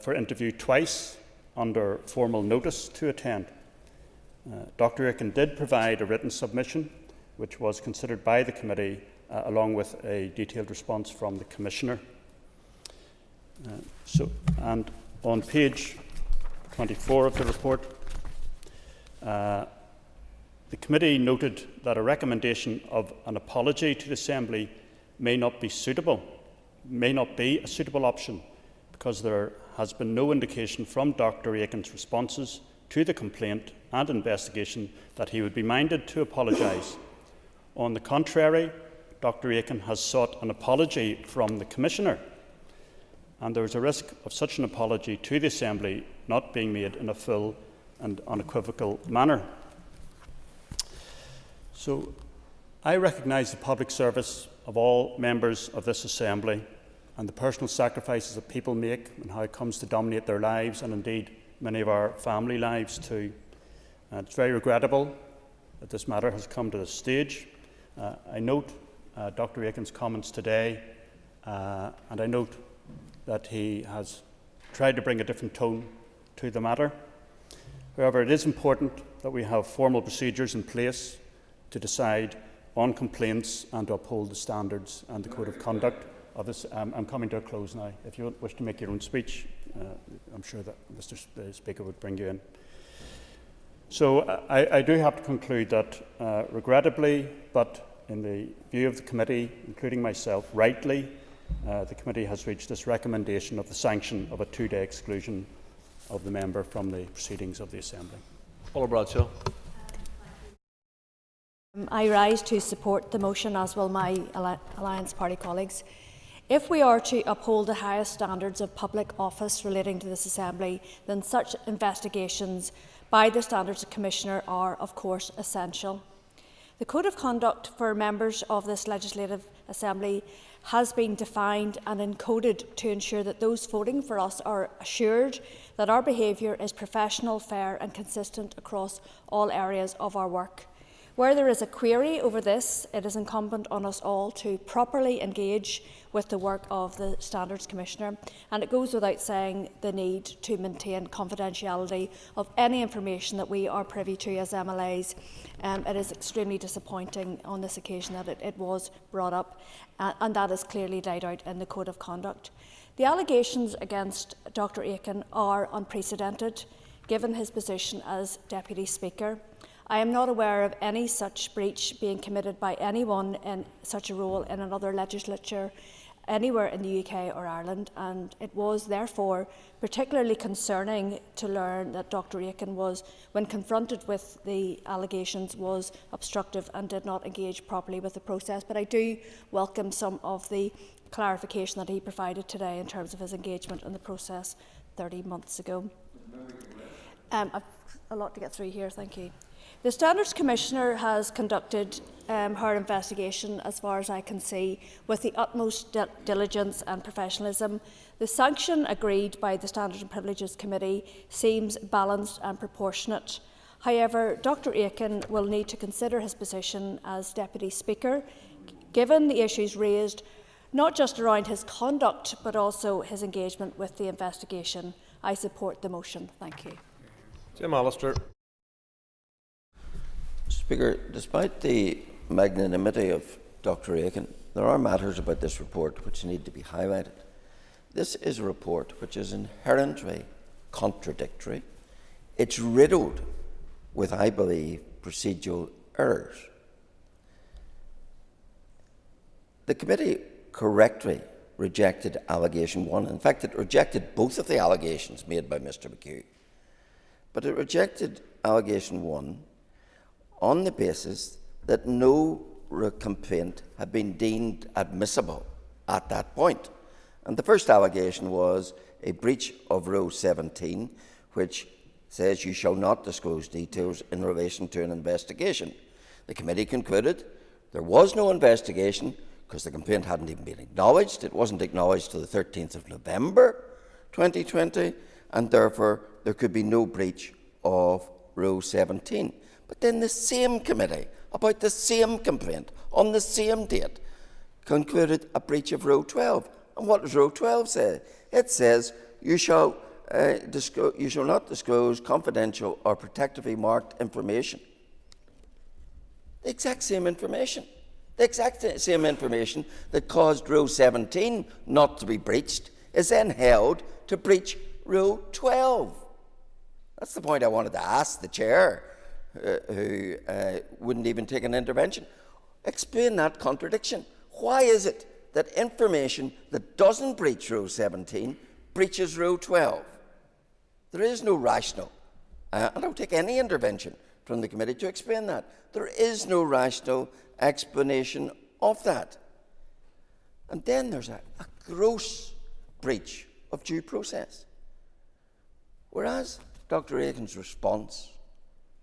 for interview twice under formal notice to attend. Dr Aiken did provide a written submission which was considered by the committee along with a detailed response from the Commissioner. And on page 24 of the report, the committee noted that a recommendation of an apology to the Assembly may not be a suitable option because there has been no indication from Dr Aiken's responses to the complaint and investigation that he would be minded to apologise. On the contrary, Dr Aiken has sought an apology from the Commissioner, and there is a risk of such an apology to the Assembly not being made in a full and unequivocal manner. So I recognise the public service of all members of this Assembly and the personal sacrifices that people make and how it comes to dominate their lives, and indeed many of our family lives too. It's very regrettable that this matter has come to this stage. I note Dr Aiken's comments today, and I note that he has tried to bring a different tone to the matter. However, it is important that we have formal procedures in place to decide on complaints and to uphold the standards and the code of conduct of this. I'm coming to a close now. If you wish to make your own speech, I'm sure that Mr. Speaker would bring you in. So I do have to conclude that, regrettably, but in the view of the committee, including myself, rightly, the committee has reached this recommendation of the sanction of a 2-day exclusion of the member from the proceedings of the Assembly. Paula Bradshaw. I rise to support the motion, as will my Alliance Party colleagues. If we are to uphold the highest standards of public office relating to this Assembly, then such investigations by the Standards Commissioner are, of course, essential. The Code of Conduct for members of this Legislative Assembly has been defined and encoded to ensure that those voting for us are assured that our behaviour is professional, fair and consistent across all areas of our work. Where there is a query over this, it is incumbent on us all to properly engage with the work of the Standards Commissioner, and it goes without saying the need to maintain confidentiality of any information that we are privy to as MLAs. It is extremely disappointing on this occasion that it was brought up, and that is clearly laid out in the Code of Conduct. The allegations against Dr Aiken are unprecedented, given his position as Deputy Speaker. I am not aware of any such breach being committed by anyone in such a role in another legislature anywhere in the UK or Ireland, and it was therefore particularly concerning to learn that Dr Aiken was, when confronted with the allegations, was obstructive and did not engage properly with the process. But I do welcome some of the clarification that he provided today in terms of his engagement in the process 30 months ago. I've a lot to get through here, thank you. The Standards Commissioner has conducted her investigation, as far as I can see, with the utmost diligence and professionalism. The sanction agreed by the Standards and Privileges Committee seems balanced and proportionate. However, Dr Aiken will need to consider his position as Deputy Speaker, given the issues raised, not just around his conduct, but also his engagement with the investigation. I support the motion. Thank you. Jim Allister. Speaker, despite the magnanimity of Dr Aiken, there are matters about this report which need to be highlighted. This is a report which is inherently contradictory. It's riddled with, I believe, procedural errors. The committee correctly rejected allegation 1. In fact, it rejected both of the allegations made by Mr McHugh. But it rejected allegation 1 on the basis that no complaint had been deemed admissible at that point. And the first allegation was a breach of Rule 17, which says you shall not disclose details in relation to an investigation. The committee concluded there was no investigation because the complaint hadn't even been acknowledged. It wasn't acknowledged till the 13th of November 2020, and therefore there could be no breach of Rule 17. But then the same committee, about the same complaint, on the same date, concluded a breach of Rule 12. And what does Rule 12 say? It says you shall not disclose confidential or protectively marked information. The exact same information. The exact same information that caused Rule 17 not to be breached is then held to breach Rule 12. That's the point I wanted to ask the Chair, who wouldn't even take an intervention. Explain that contradiction. Why is it that information that doesn't breach Rule 17 breaches Rule 12? There is no rational, I don't take any intervention from the committee to explain that. There is no rational explanation of that. And then there's a gross breach of due process. Whereas Dr. Aiken's response,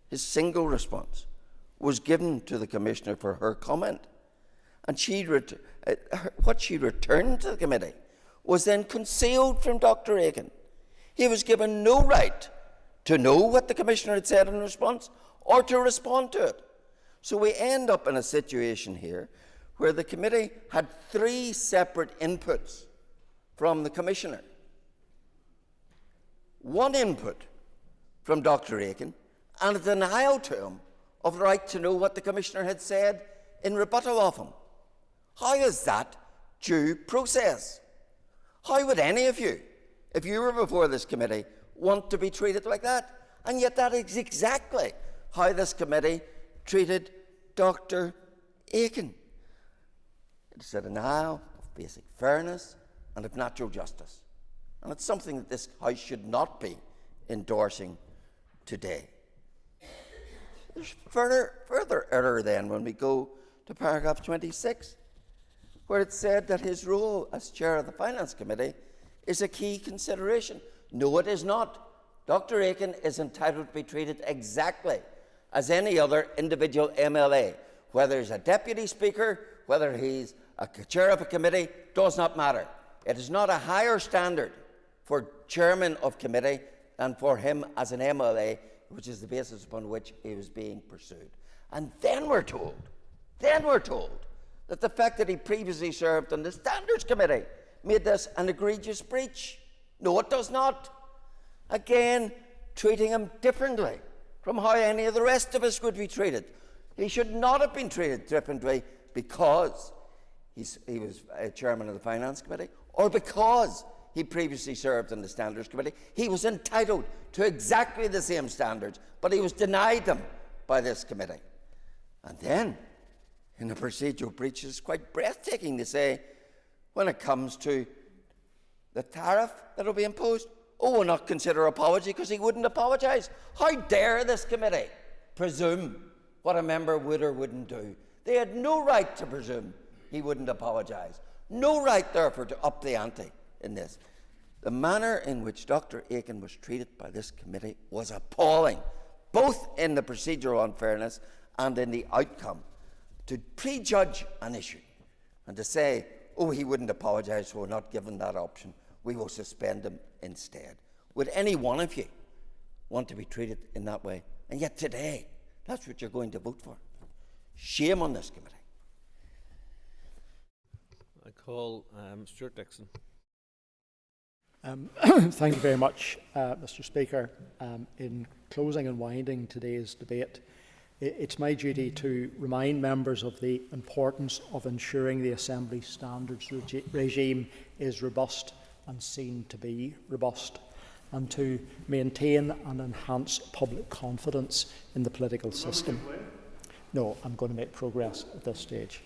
his single response, was given to the Commissioner for her comment, and what she returned to the committee was then concealed from Dr. Aiken. He was given no right to know what the Commissioner had said in response or to respond to it. So we end up in a situation here where the committee had 3 separate inputs from the Commissioner. One input from Dr. Aiken and a denial to him of the right to know what the Commissioner had said in rebuttal of him. How is that due process? How would any of you, if you were before this committee, want to be treated like that? And yet that is exactly how this committee treated Dr. Aiken. It's a denial of basic fairness and of natural justice. And it's something that this House should not be endorsing today. There's further error then when we go to paragraph 26, where it said that his role as chair of the Finance Committee is a key consideration. No, it is not. Dr. Aiken is entitled to be treated exactly as any other individual MLA. Whether he's a deputy speaker, whether he's a chair of a committee, does not matter. It is not a higher standard for chairman of committee than for him as an MLA, which is the basis upon which he was being pursued. And then we're told that the fact that he previously served on the Standards Committee made this an egregious breach. No, it does not. Again, treating him differently from how any of the rest of us would be treated. He should not have been treated differently because he was chairman of the Finance Committee or because he previously served on the Standards Committee. He was entitled to exactly the same standards, but he was denied them by this committee. And then, in a procedural breach, it's quite breathtaking to say, when it comes to the tariff that will be imposed, we'll not consider apology because he wouldn't apologise. How dare this committee presume what a member would or wouldn't do? They had no right to presume he wouldn't apologise. No right, therefore, to up the ante in this. The manner in which Dr. Aiken was treated by this committee was appalling, both in the procedural unfairness and in the outcome. To prejudge an issue and to say, he wouldn't apologise, so we're not given that option, we will suspend him instead. Would any one of you want to be treated in that way? And yet today, that's what you're going to vote for. Shame on this committee. I call Stuart Dixon. Thank you very much, Mr. Speaker. In closing and winding today's debate, it's my duty to remind members of the importance of ensuring the Assembly standards regime is robust and seen to be robust, and to maintain and enhance public confidence in the political system. No, I'm going to make progress at this stage.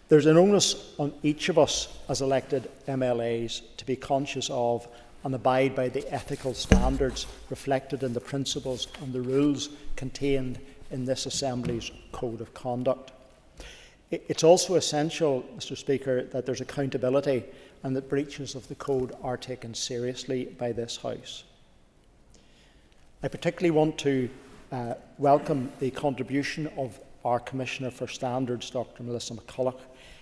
There's an onus on each of us as elected MLAs to be conscious of and abide by the ethical standards reflected in the principles and the rules contained in this Assembly's Code of Conduct. It's also essential, Mr. Speaker, that there's accountability and that breaches of the Code are taken seriously by this House. I particularly want to welcome the contribution of our Commissioner for Standards, Dr. Melissa McCulloch,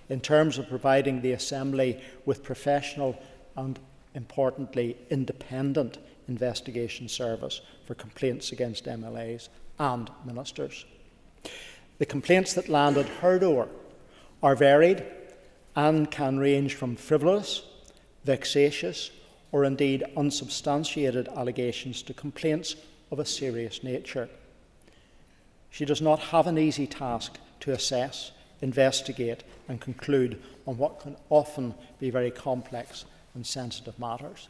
in terms of providing the Assembly with professional and, importantly, independent investigation service for complaints against MLAs and ministers. The complaints that land at her door are varied and can range from frivolous, vexatious, or indeed unsubstantiated allegations to complaints of a serious nature. She does not have an easy task to assess, investigate and conclude on what can often be very complex and sensitive matters.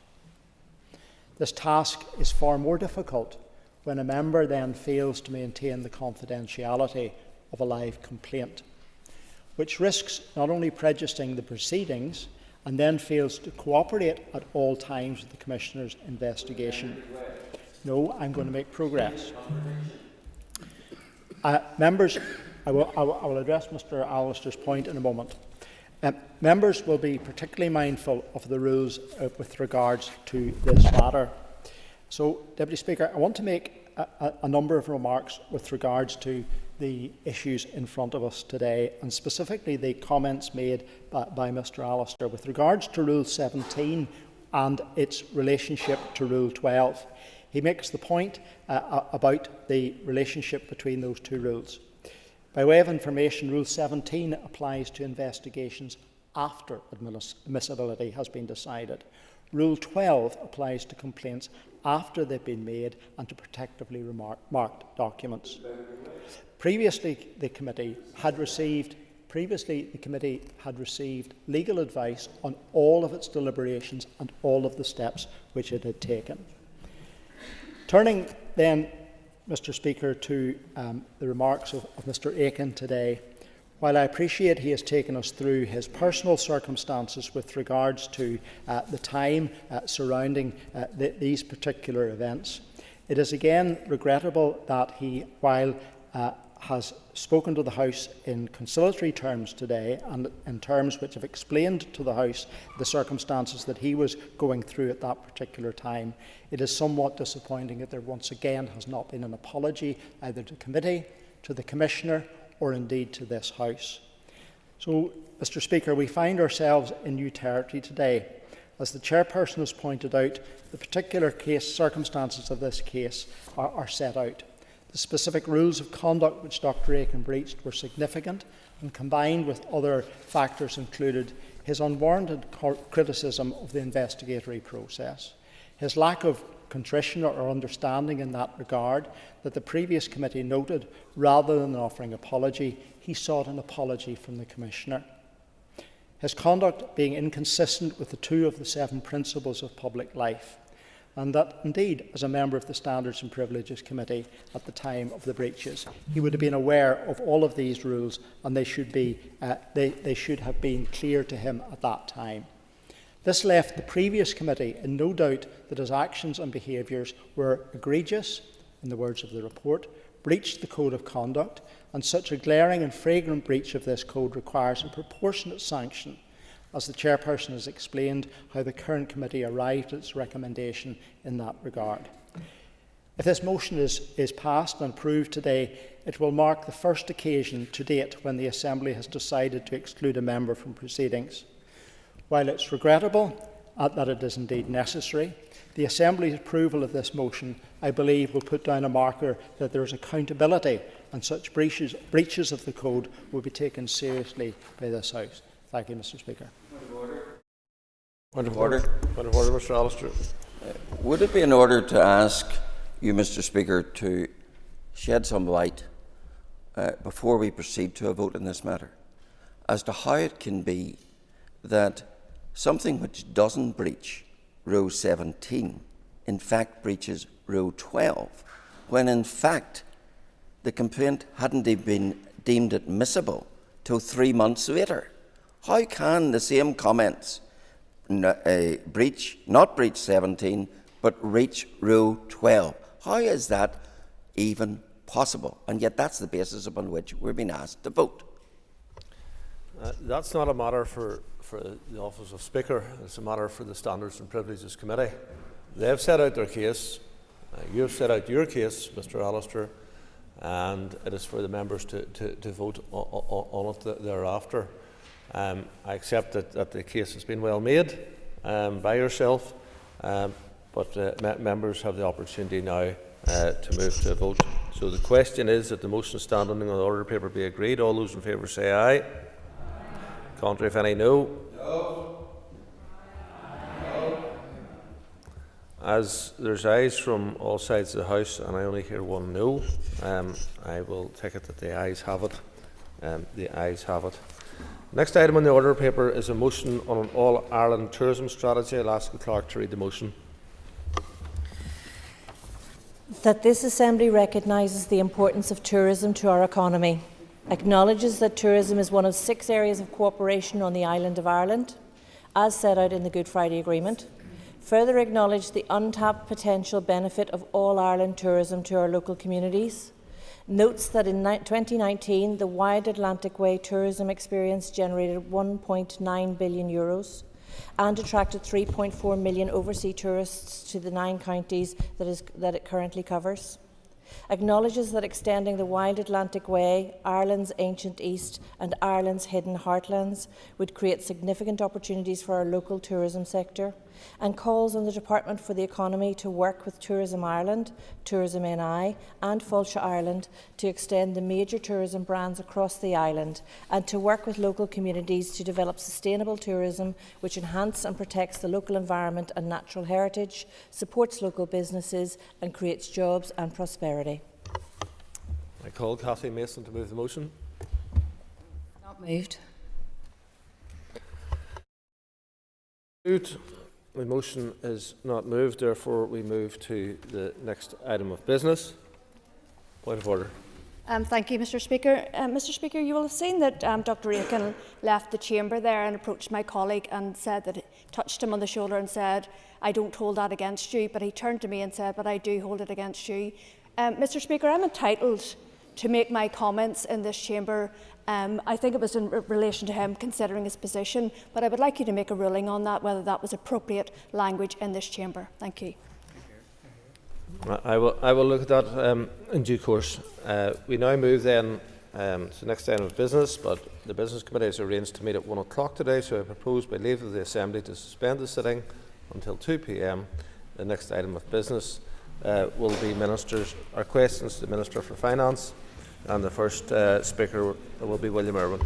This task is far more difficult when a member then fails to maintain the confidentiality of a live complaint, which risks not only prejudicing the proceedings and then fails to cooperate at all times with the Commissioner's investigation. No, I'm going to make progress. Members, I will address Mr. Allister's point in a moment. Members will be particularly mindful of the rules with regards to this matter. So, Deputy Speaker, I want to make a number of remarks with regards to the issues in front of us today, and specifically the comments made by Mr. Allister with regards to Rule 17 and its relationship to Rule 12. He makes the point about the relationship between those two rules. By way of information, Rule 17 applies to investigations after admissibility has been decided. Rule 12 applies to complaints after they've been made and to protectively marked documents. Previously, the committee had received legal advice on all of its deliberations and all of the steps which it had taken. Turning then, Mr. Speaker, to the remarks of Mr. Aiken today, while I appreciate he has taken us through his personal circumstances with regards to the time surrounding these particular events, it is again regrettable that he, while has spoken to the House in conciliatory terms today and in terms which have explained to the House the circumstances that he was going through at that particular time, it is somewhat disappointing that there once again has not been an apology either to committee, to the Commissioner or indeed to this House. So, Mr. Speaker, we find ourselves in new territory today. As the Chairperson has pointed out, the particular circumstances of this case are set out. The specific rules of conduct which Dr. Aiken breached were significant, and combined with other factors included his unwarranted criticism of the investigatory process, his lack of contrition or understanding in that regard that the previous committee noted. Rather than offering apology, he sought an apology from the Commissioner. His conduct being inconsistent with the 2 of the 7 principles of public life, and that indeed, as a member of the Standards and Privileges Committee at the time of the breaches, he would have been aware of all of these rules, and they should have been clear to him at that time. This left the previous committee in no doubt that his actions and behaviours were egregious, in the words of the report, breached the Code of Conduct, and such a glaring and flagrant breach of this code requires a proportionate sanction, as the Chairperson has explained how the current committee arrived at its recommendation in that regard. If this motion is passed and approved today, it will mark the first occasion to date when the Assembly has decided to exclude a member from proceedings. While it's regrettable that it is indeed necessary, the Assembly's approval of this motion, I believe, will put down a marker that there is accountability and such breaches of the code will be taken seriously by this House. Thank you, Mr. Speaker. Point of order, Mr. Allister. Would it be in order to ask you, Mr. Speaker, to shed some light before we proceed to a vote in this matter as to how it can be that something which doesn't breach Rule 17 in fact breaches Rule 12, when in fact the complaint hadn't been deemed admissible till 3 months later? How can the same comments not breach 17 but reach Rule 12? How is that even possible, and yet that's the basis upon which we're being asked to vote. That's not a matter for the Office of Speaker. It's a matter for the Standards and Privileges Committee. They've set out their case. You've set out your case, Mr. Allister, and it is for the members to vote on it thereafter. I accept that the case has been well made by yourself, but members have the opportunity now to move to a vote. So the question is that the motion standing on the order paper be agreed. All those in favour say aye. Contrary, if any, no. No. As there's ayes from all sides of the House and I only hear one no, I will take it that the ayes have it. The ayes have it. Next item on the order paper is a motion on an All-Ireland tourism strategy. I'll ask the clerk to read the motion. That this Assembly recognises the importance of tourism to our economy, acknowledges that tourism is one of 6 areas of cooperation on the island of Ireland, as set out in the Good Friday Agreement, further acknowledge the untapped potential benefit of all-Ireland tourism to our local communities, notes that in 2019 the Wide Atlantic Way tourism experience generated €1.9 billion and attracted 3.4 million overseas tourists to the 9 counties that it currently covers. Acknowledges that extending the Wild Atlantic Way, Ireland's ancient east and Ireland's hidden heartlands would create significant opportunities for our local tourism sector, and calls on the Department for the Economy to work with Tourism Ireland, Tourism NI and Fáilte Ireland to extend the major tourism brands across the island and to work with local communities to develop sustainable tourism which enhances and protects the local environment and natural heritage, supports local businesses and creates jobs and prosperity. I call Cathy Mason to move the motion. Not moved. Moved. The motion is not moved, therefore we move to the next item of business. Point of order. Thank you, Mr. Speaker. Mr. Speaker, you will have seen that Dr. Aiken left the chamber there and approached my colleague and said that, touched him on the shoulder and said, "I don't hold that against you," but he turned to me and said, "But I do hold it against you." Mr. Speaker, I'm entitled to make my comments in this chamber. I think it was in relation to him considering his position, but I would like you to make a ruling on that, whether that was appropriate language in this chamber. Thank you. I will look at that in due course. We now move then to the next item of business, but the Business Committee has arranged to meet at 1 o'clock today, so I propose by leave of the Assembly to suspend the sitting until 2 p.m. The next item of business will be questions to the Minister for Finance, and the first speaker will be William Irwin.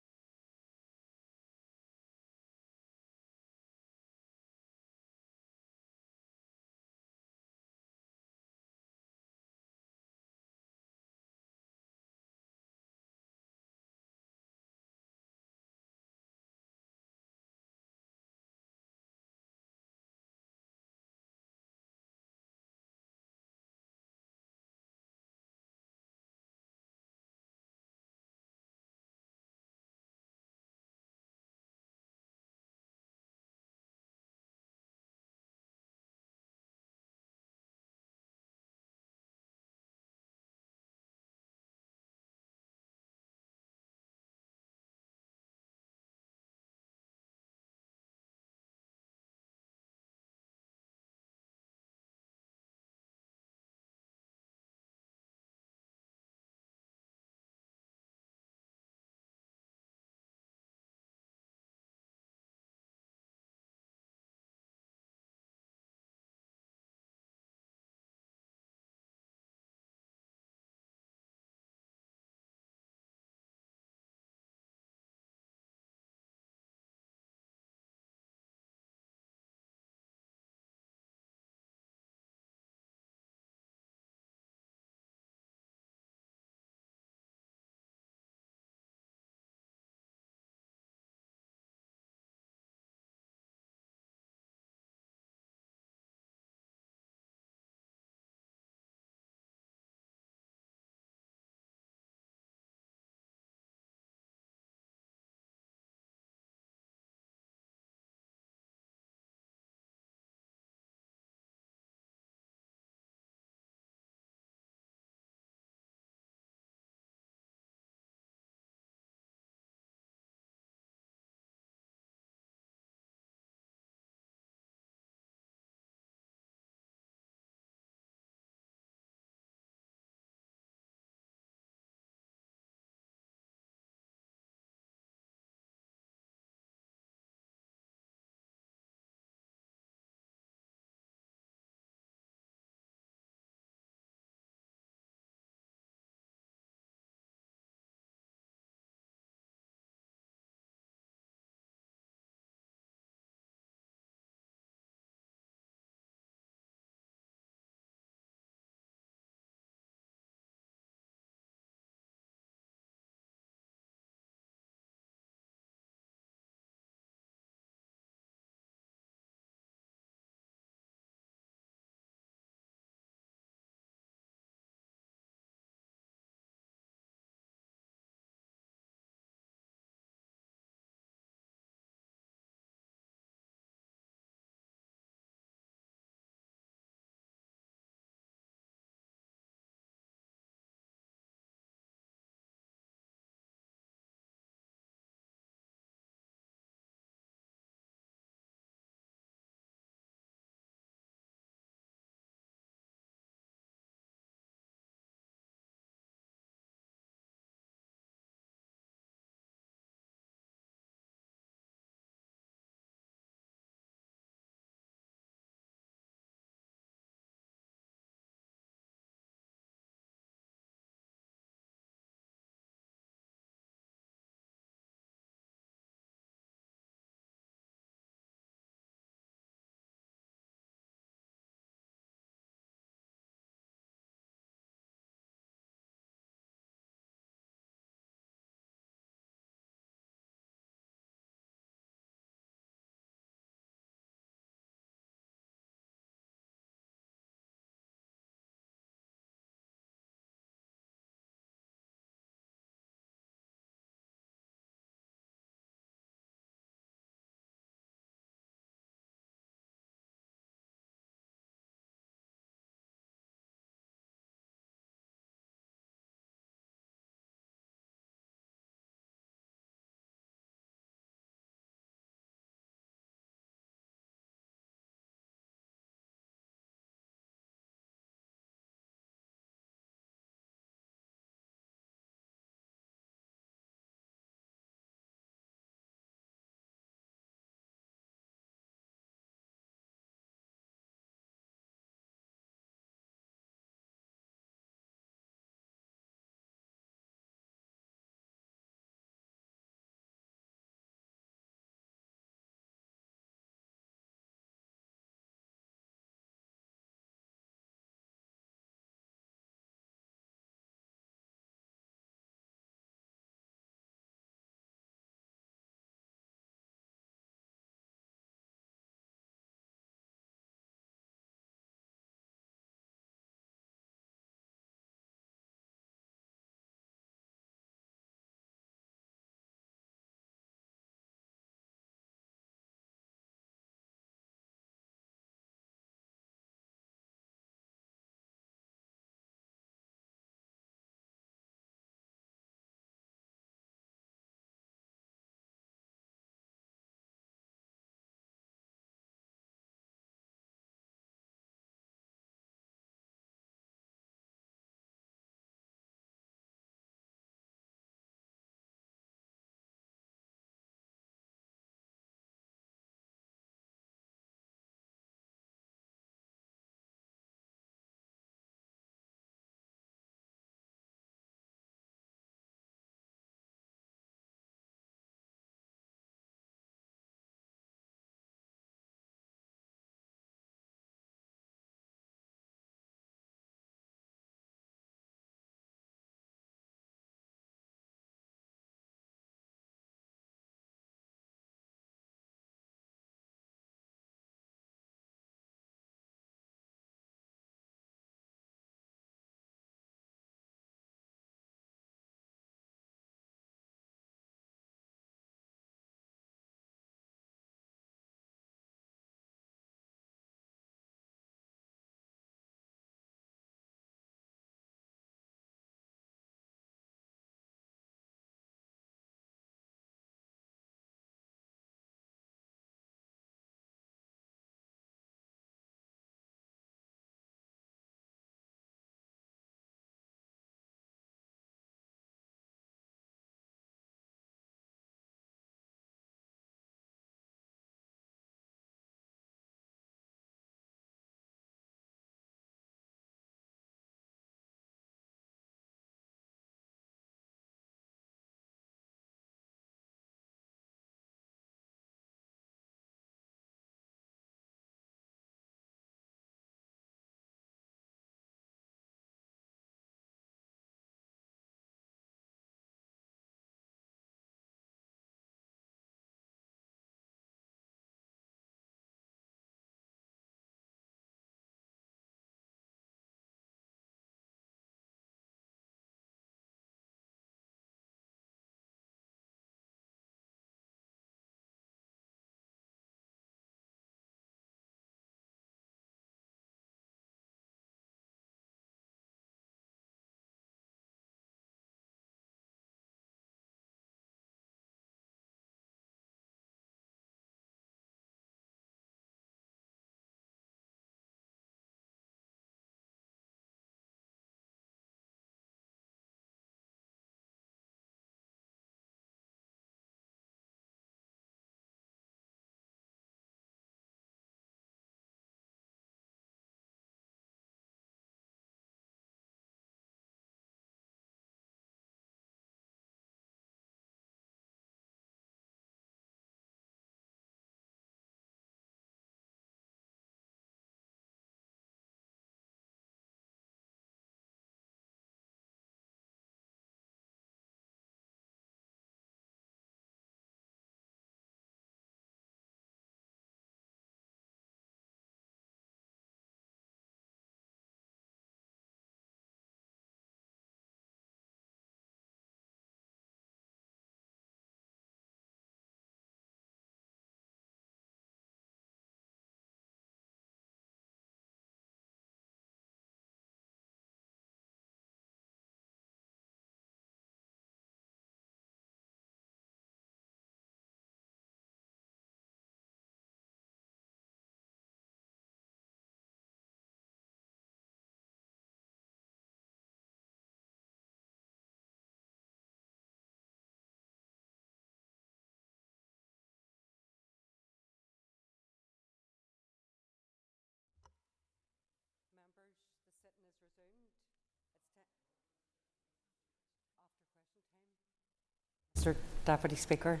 Mr. Deputy Speaker.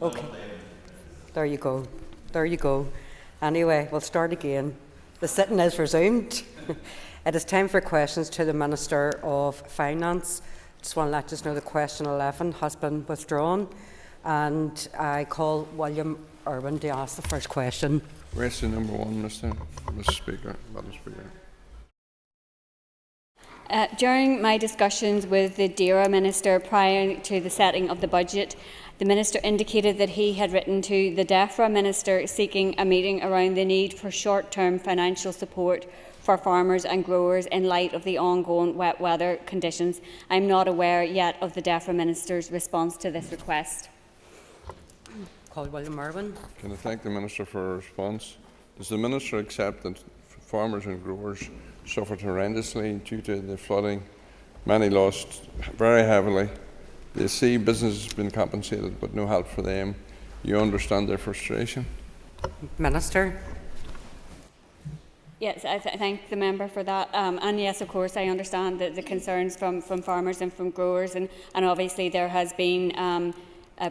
Okay. There you go. There you go. Anyway, we'll start again. The sitting is resumed. It is time for questions to the Minister of Finance. Just want to let us know that question 11 has been withdrawn, and I call William Irwin to ask the first question. Question number 1, Mr. Speaker. Madam Speaker. During my discussions with the DERA Minister prior to the setting of the budget, the Minister indicated that he had written to the DEFRA Minister seeking a meeting around the need for short-term financial support for farmers and growers in light of the ongoing wet weather conditions. I am not aware yet of the DEFRA Minister's response to this request. Call William Irwin. Can I thank the Minister for her response? Does the Minister accept that farmers and growers suffered horrendously due to the flooding? Many lost very heavily. They see businesses being compensated but no help for them. You understand their frustration? Minister. Yes, I thank the member for that. And yes, of course, I understand the concerns from farmers and from growers. And obviously there has been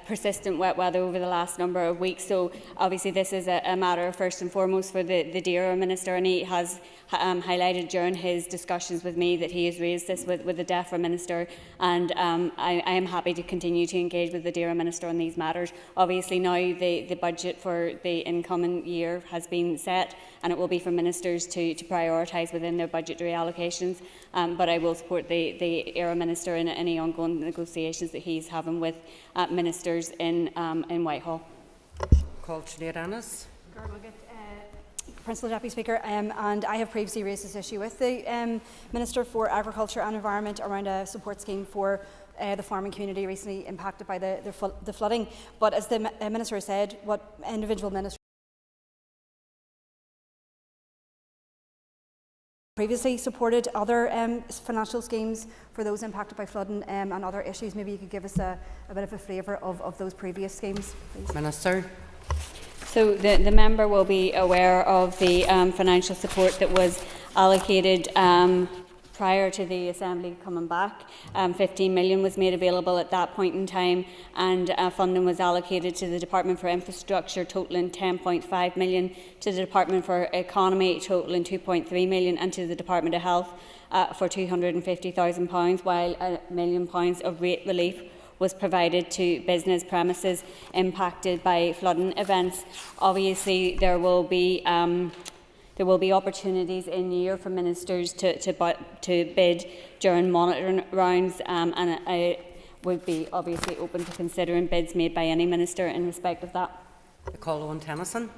persistent wet weather over the last number of weeks. So obviously this is a matter first and foremost for the DERA Minister, and he has highlighted during his discussions with me that he has raised this with the DEFRA Minister, and I am happy to continue to engage with the DERA Minister on these matters. Obviously now the budget for the incoming year has been set, and it will be for ministers to prioritise within their budgetary allocations, but I will support the ERA Minister in any ongoing negotiations that he's having with ministers in Whitehall. Call Sinead Annis. Principal Deputy Speaker, and I have previously raised this issue with the Minister for Agriculture and Environment around a support scheme for the farming community recently impacted by the flooding. But as the Minister has said, what individual ministers previously supported other financial schemes for those impacted by flooding and other issues. Maybe you could give us a bit of a flavour of those previous schemes, please. Minister. So the member will be aware of the financial support that was allocated prior to the Assembly coming back. 15 million was made available at that point in time, and funding was allocated to the Department for Infrastructure totalling 10.5 million, to the Department for Economy totalling 2.3 million, and to the Department of Health for £250,000, while £1 million of rate relief was provided to business premises impacted by flooding events. Obviously, there will be opportunities in year for ministers to bid during monitoring rounds, and I would be obviously open to considering bids made by any minister in respect of that. I call Owen Tennyson.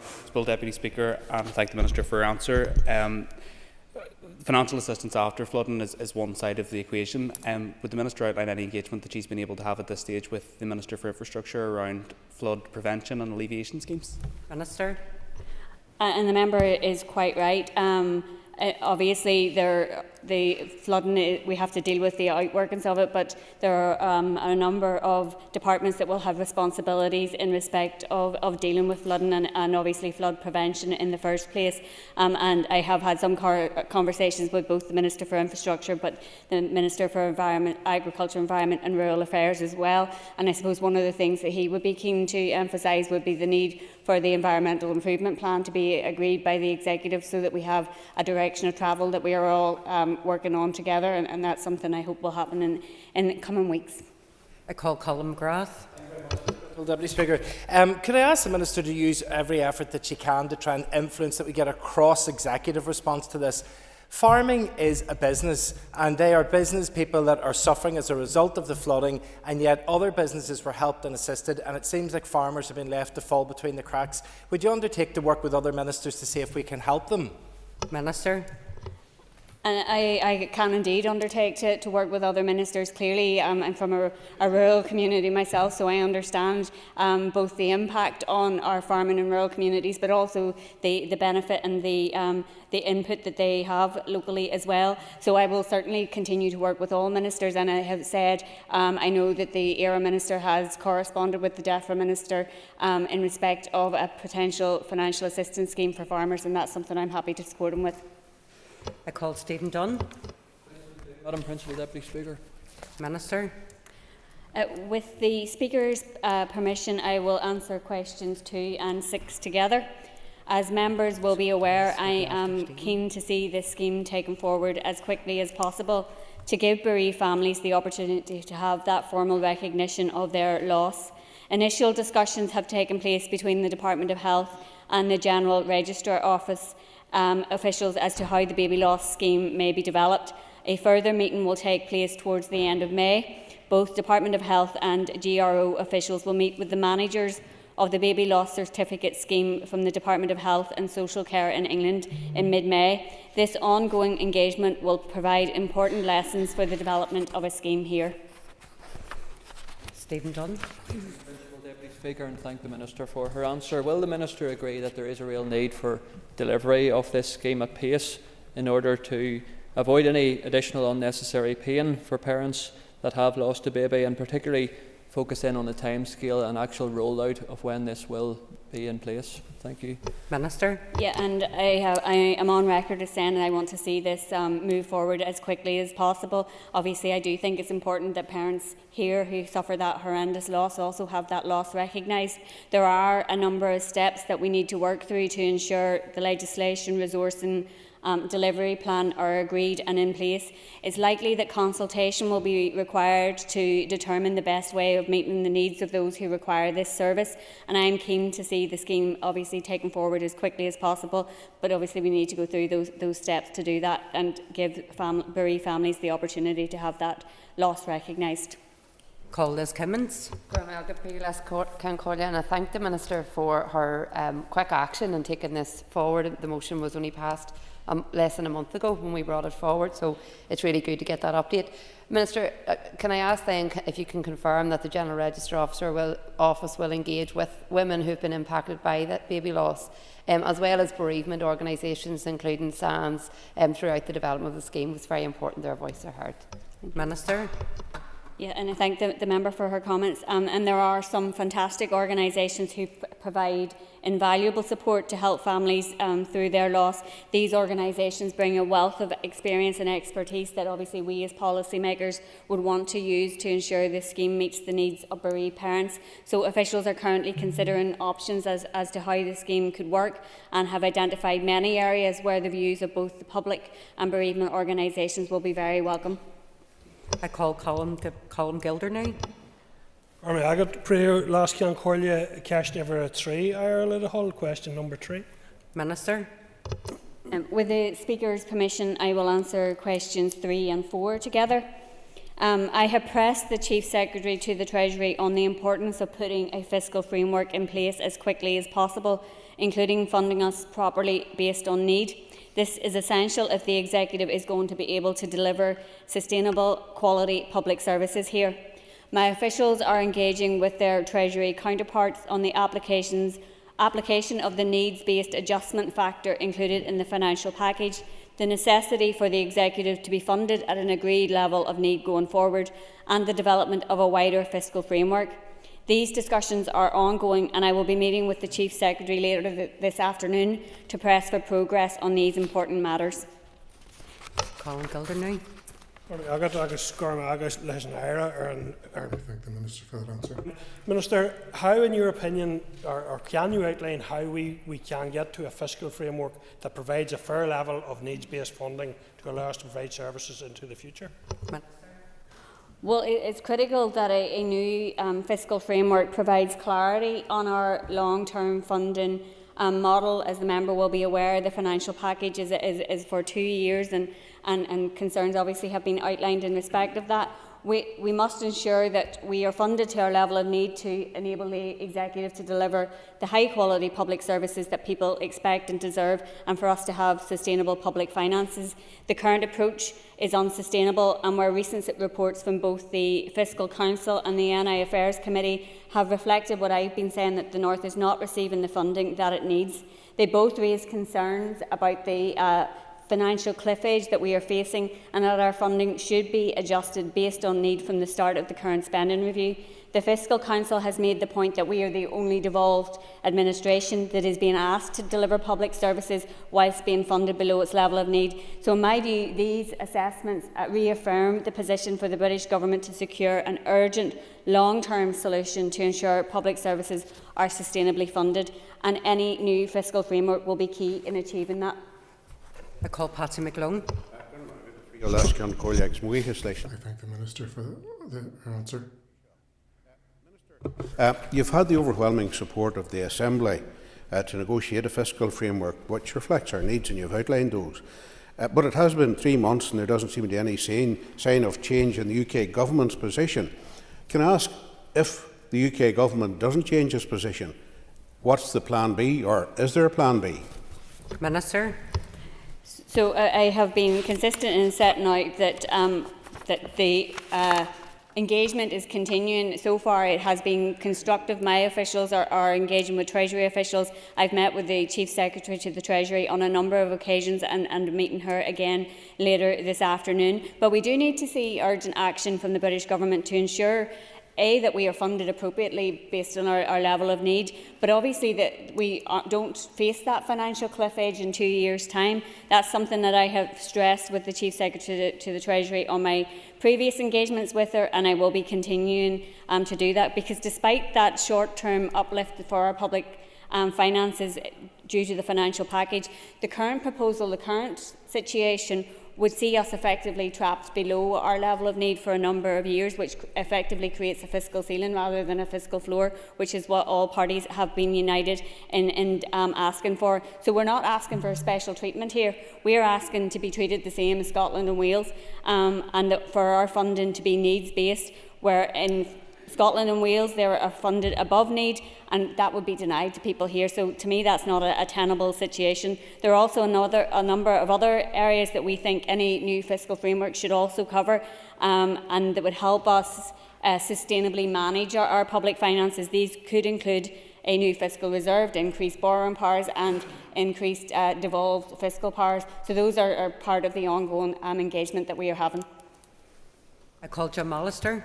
Principal Deputy Speaker, and thank the Minister for her answer. Financial assistance after flooding is one side of the equation. Would the Minister outline any engagement that she's been able to have at this stage with the Minister for Infrastructure around flood prevention and alleviation schemes? Minister. And the member is quite right. Obviously, the flooding, we have to deal with the outworkings of it, but there are a number of departments that will have responsibilities in respect of dealing with flooding and obviously flood prevention in the first place. And I have had some conversations with both the Minister for Infrastructure but the Minister for Agriculture, Environment and Rural Affairs as well. And I suppose one of the things that he would be keen to emphasise would be the need for the Environmental Improvement Plan to be agreed by the Executive, so that we have a direction of travel that we are all working on together, and that's something I hope will happen in the coming weeks. I call Colin McGrath. Deputy Speaker, could I ask the Minister to use every effort that she can to try and influence that we get a cross-executive response to this? Farming is a business, and they are business people that are suffering as a result of the flooding, and yet other businesses were helped and assisted, and it seems like farmers have been left to fall between the cracks. Would you undertake to work with other ministers to see if we can help them? Minister. And I can indeed undertake to work with other ministers. Clearly, I'm from a rural community myself, so I understand both the impact on our farming and rural communities, but also the benefit and the input that they have locally as well. So I will certainly continue to work with all ministers, and I have said I know that the ERA Minister has corresponded with the DEFRA Minister in respect of a potential financial assistance scheme for farmers, and that's something I'm happy to support him with. I call Stephen Dunn. Madam Principal Deputy Speaker. Minister. With the Speaker's permission, I will answer questions 2 and 6 together. As members will be aware, I am keen to see this scheme taken forward as quickly as possible to give bereaved families the opportunity to have that formal recognition of their loss. Initial discussions have taken place between the Department of Health and the General Registrar Office officials as to how the baby loss scheme may be developed. A further meeting will take place towards the end of May. Both Department of Health and GRO officials will meet with the managers of the Baby Loss Certificate Scheme from the Department of Health and Social Care in England in mid-May. This ongoing engagement will provide important lessons for the development of a scheme here. Stephen Dunn. Deputy Speaker, and thank the Minister for her answer. Will the Minister agree that there is a real need for delivery of this scheme at pace in order to avoid any additional unnecessary pain for parents that have lost a baby, and particularly focus in on the timescale and actual rollout of when this will be in place? Thank you. Minister. Yeah, and I am on record as saying that I want to see this move forward as quickly as possible. Obviously, I do think it's important that parents here who suffer that horrendous loss also have that loss recognised. There are a number of steps that we need to work through to ensure the legislation, resourcing, delivery plan are agreed and in place. It's likely that consultation will be required to determine the best way of meeting the needs of those who require this service, and I am keen to see the scheme obviously taken forward as quickly as possible, but obviously we need to go through those steps to do that and give bereaved families the opportunity to have that loss recognised. Call Liz Kimmins. And I thank the Minister for her quick action in taking this forward. The motion was only passed less than a month ago when we brought it forward, so it's really good to get that update. Minister, can I ask then if you can confirm that the General Registrar Office will engage with women who have been impacted by that baby loss, as well as bereavement organisations, including SANS, throughout the development of the scheme? It's very important their voice are heard. Minister. Yeah, and I thank the member for her comments. And there are some fantastic organisations who provide invaluable support to help families through their loss. These organisations bring a wealth of experience and expertise that obviously we as policymakers would want to use to ensure this scheme meets the needs of bereaved parents. So officials are currently considering options as to how the scheme could work, and have identified many areas where the views of both the public and bereavement organisations will be very welcome. I call Colin Gilder now. I got prayer last can call you cash never a 3 Ireland Hull. Question number 3. Minister. With the Speaker's permission, I will answer questions 3 and 4 together. I have pressed the Chief Secretary to the Treasury on the importance of putting a fiscal framework in place as quickly as possible, including funding us properly based on need. This is essential if the Executive is going to be able to deliver sustainable, quality public services here. My officials are engaging with their Treasury counterparts on the application of the needs-based adjustment factor included in the financial package, the necessity for the Executive to be funded at an agreed level of need going forward, and the development of a wider fiscal framework. These discussions are ongoing, and I will be meeting with the Chief Secretary later this afternoon to press for progress on these important matters. Colin Gilder now. I thank the Minister for that answer. Minister, how, in your opinion, or can you outline how we can get to a fiscal framework that provides a fair level of needs-based funding to allow us to provide services into the future? Well, it's critical that a new fiscal framework provides clarity on our long-term funding model. As the member will be aware, the financial package is for 2 years, and concerns obviously have been outlined in respect of that. We must ensure that we are funded to our level of need to enable the Executive to deliver the high-quality public services that people expect and deserve, and for us to have sustainable public finances. The current approach is unsustainable, and where recent reports from both the Fiscal Council and the NI Affairs Committee have reflected what I've been saying, that the North is not receiving the funding that it needs. They both raise concerns about the financial cliff edge that we are facing, and that our funding should be adjusted based on need from the start of the current spending review. The Fiscal Council has made the point that we are the only devolved administration that is being asked to deliver public services whilst being funded below its level of need. So in my view, these assessments reaffirm the position for the British Government to secure an urgent, long-term solution to ensure public services are sustainably funded, and any new fiscal framework will be key in achieving that. I call Patsy McLone. I thank the Minister for her answer. You've had the overwhelming support of the Assembly to negotiate a fiscal framework which reflects our needs, and you've outlined those. But it has been 3 months and there doesn't seem to be any sign of change in the UK Government's position. Can I ask, if the UK Government doesn't change its position, what's the plan B, or is there a plan B? Minister. So I have been consistent in setting out that that the engagement is continuing. So far it has been constructive. My officials are engaging with Treasury officials. I've met with the Chief Secretary to the Treasury on a number of occasions and meeting her again later this afternoon. But we do need to see urgent action from the British Government to ensure that we are funded appropriately based on our level of need, but obviously that we don't face that financial cliff edge in 2 years' time. That's something that I have stressed with the Chief Secretary to the Treasury on my previous engagements with her, and I will be continuing to do that, because despite that short-term uplift for our public finances due to the financial package, the current proposal, the current situation would see us effectively trapped below our level of need for a number of years, which effectively creates a fiscal ceiling rather than a fiscal floor, which is what all parties have been united in asking for. So we're not asking for special treatment here. We are asking to be treated the same as Scotland and Wales, and that for our funding to be needs-based, where in Scotland and Wales they are funded above need, and that would be denied to people here. So to me that's not a tenable situation. There are also a number of other areas that we think any new fiscal framework should also cover, and that would help us sustainably manage our public finances. These could include a new fiscal reserve, increased borrowing powers and increased devolved fiscal powers. So those are part of the ongoing engagement that we are having. I call Jim Mallister.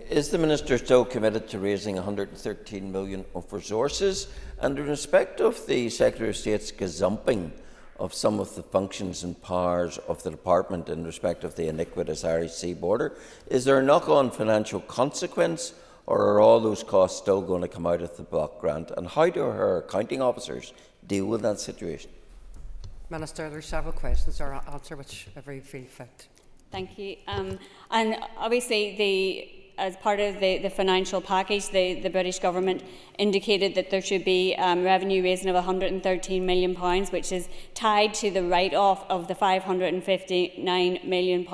Is the Minister still committed to raising 113 million of resources? And in respect of the Secretary of State's gazumping of some of the functions and powers of the Department in respect of the iniquitous Irish Sea border, is there a knock-on financial consequence, or are all those costs still going to come out of the block grant? And how do her accounting officers deal with that situation? Minister, there are several questions. I'll answer whichever you feel fit. Thank you. And obviously as part of the financial package, the British Government indicated that there should be revenue raising of £113 million, which is tied to the write-off of the £559 million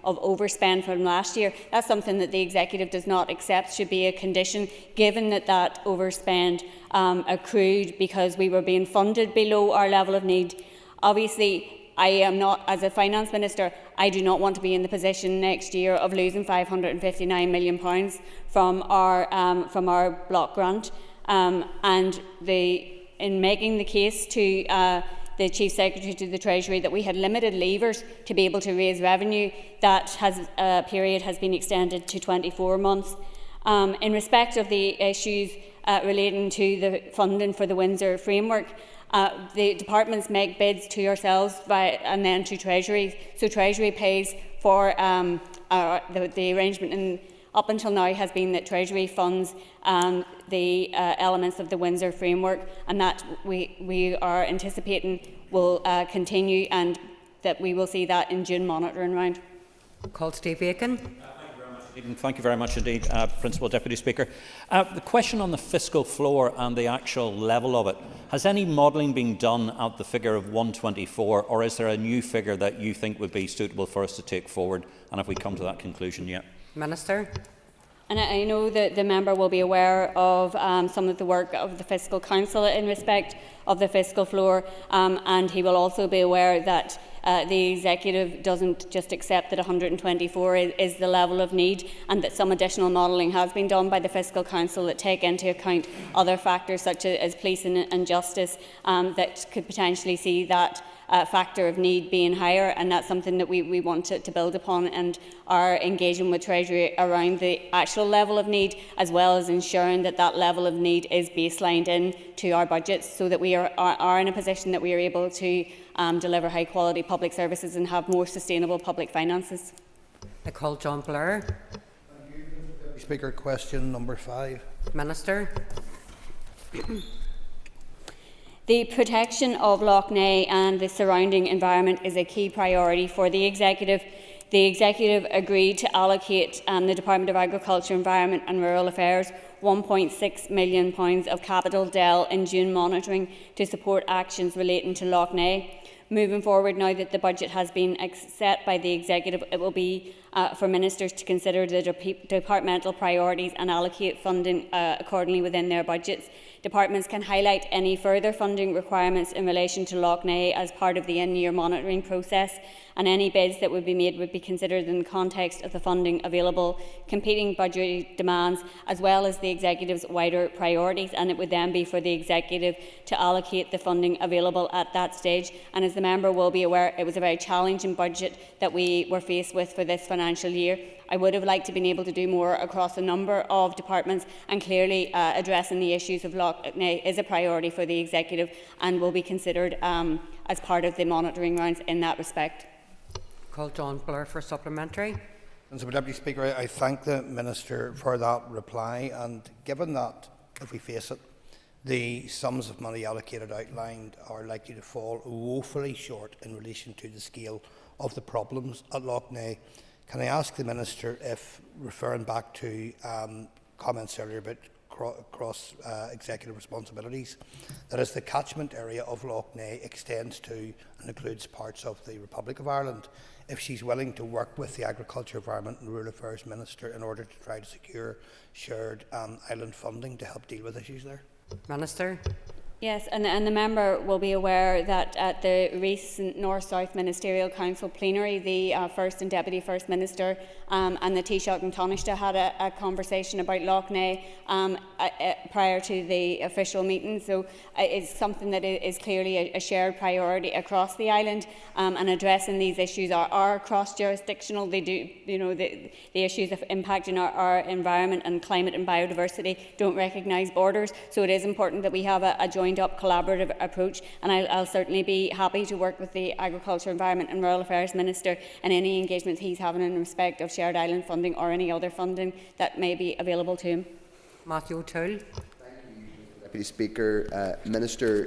of overspend from last year. That's something that the Executive does not accept should be a condition, given that overspend accrued because we were being funded below our level of need. Obviously, I am not, as a Finance Minister, I do not want to be in the position next year of losing £559 million from our block grant. And in making the case to the Chief Secretary to the Treasury that we had limited levers to be able to raise revenue, that period has been extended to 24 months. In respect of the issues relating to the funding for the Windsor framework, the departments make bids to yourselves and then to Treasury. So Treasury pays for the arrangement, up until now has been that Treasury funds the elements of the Windsor framework, and that we are anticipating will continue, and that we will see that in June monitoring round. Call Steve Aiken. Thank you very much indeed, Principal Deputy Speaker. The question on the fiscal floor and the actual level of it, has any modelling been done at the figure of 124, or is there a new figure that you think would be suitable for us to take forward, and have we come to that conclusion yet? Minister. And I know that the member will be aware of some of the work of the Fiscal Council in respect of the fiscal floor, and he will also be aware that the Executive doesn't just accept that 124 is the level of need, and that some additional modelling has been done by the Fiscal Council that take into account other factors such as policing and justice that could potentially see that factor of need being higher, and that's something that we want to build upon, and our engagement with Treasury around the actual level of need, as well as ensuring that that level of need is baselined into our budgets, so that we are in a position that we are able to deliver high quality public services and have more sustainable public finances. I call John Blair. Speaker, question number 5. Minister. The protection of Lough Neagh and the surrounding environment is a key priority for the Executive. The Executive agreed to allocate the Department of Agriculture, Environment and Rural Affairs £1.6 million of capital DEL in June monitoring to support actions relating to Lough Neagh. Moving forward, now that the budget has been set by the Executive, it will be for Ministers to consider the departmental priorities and allocate funding accordingly within their budgets. Departments can highlight any further funding requirements in relation to Lough Neagh as part of the in-year monitoring process, and any bids that would be made would be considered in the context of the funding available, competing budgetary demands, as well as the Executive's wider priorities, and it would then be for the Executive to allocate the funding available at that stage. And as the member will be aware, it was a very challenging budget that we were faced with for this financial year. I would have liked to been able to do more across a number of departments, and clearly addressing the issues of Lough Neagh is a priority for the Executive and will be considered as part of the monitoring rounds in that respect. Call John Blair for supplementary. Mr. Deputy Speaker, I thank the Minister for that reply, and given that, if we face it, the sums of money allocated outlined are likely to fall woefully short in relation to the scale of the problems at Lough Neagh, can I ask the Minister if, referring back to comments earlier about cross-executive responsibilities, that as the catchment area of Lough Neagh extends to and includes parts of the Republic of Ireland, if she's willing to work with the Agriculture, Environment and Rural Affairs Minister in order to try to secure shared island funding to help deal with issues there? Minister. Yes, and the member will be aware that at the recent North-South Ministerial Council plenary, the First and Deputy First Minister and the Taoiseach and Taoiseach had a conversation about Lough Neagh prior to the official meeting. So it's something that is clearly a shared priority across the island, and addressing these issues are cross-jurisdictional. They do, the issues of impacting our environment and climate and biodiversity don't recognise borders. So it is important that we have a joint up collaborative approach, and I'll certainly be happy to work with the Agriculture, Environment and Rural Affairs Minister in any engagements he's having in respect of shared island funding or any other funding that may be available to him. Matthew O'Toole. Deputy Speaker, Minister,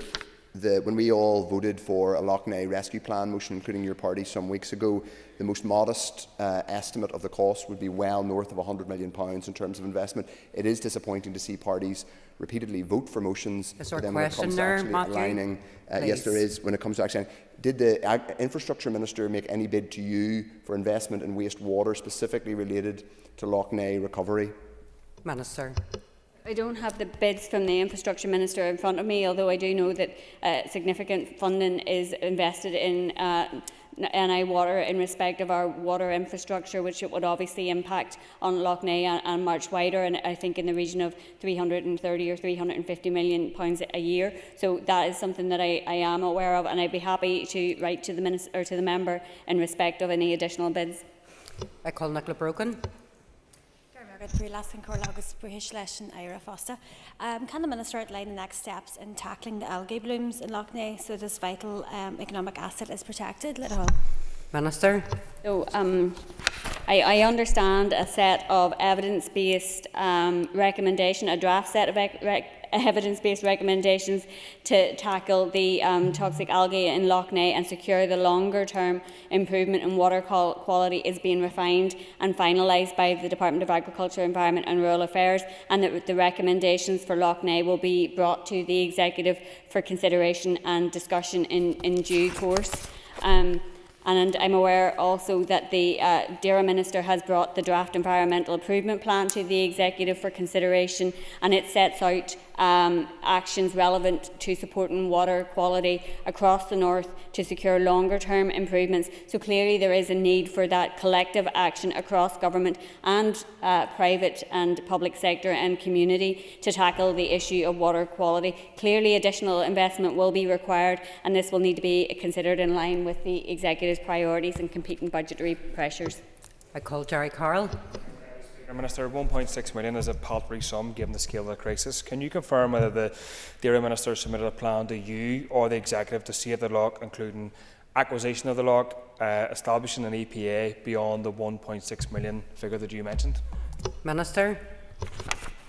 when we all voted for a Lough Neagh rescue plan motion, including your party some weeks ago, the most modest estimate of the cost would be well north of £100 million in terms of investment. It is disappointing to see parties repeatedly vote for motions, but then when it comes to actually aligning, yes, there is. When it comes to actually, did the Infrastructure Minister make any bid to you for investment in wastewater specifically related to Lough Neagh recovery? Minister. I don't have the bids from the Infrastructure Minister in front of me, although I do know that significant funding is invested in NI Water in respect of our water infrastructure, which it would obviously impact on Lough Neagh and much wider, and I think in the region of £330 or £350 million a year. So that is something that I am aware of, and I'd be happy to write to the Minister or to the member in respect of any additional bids. I call Nicola Brogan. Can the Minister outline the next steps in tackling the algae blooms in Lough Neagh so this vital economic asset is protected? Minister. So, I understand a set of evidence-based recommendation, a draft set of evidence-based recommendations to tackle the toxic algae in Lough Neagh and secure the longer-term improvement in water quality is being refined and finalised by the Department of Agriculture, Environment and Rural Affairs, and that the recommendations for Lough Neagh will be brought to the Executive for consideration and discussion in due course. And I'm aware also that the DERA Minister has brought the draft Environmental Improvement Plan to the Executive for consideration, and it sets out actions relevant to supporting water quality across the north to secure longer-term improvements. So clearly there is a need for that collective action across government and private and public sector and community to tackle the issue of water quality. Clearly additional investment will be required, and this will need to be considered in line with the Executive's priorities and competing budgetary pressures. I call Jerry Carroll. Minister, 1.6 million is a paltry sum given the scale of the crisis. Can you confirm whether the Area Minister submitted a plan to you or the Executive to save the loch, including acquisition of the loch, establishing an EPA beyond the 1.6 million figure that you mentioned? Minister.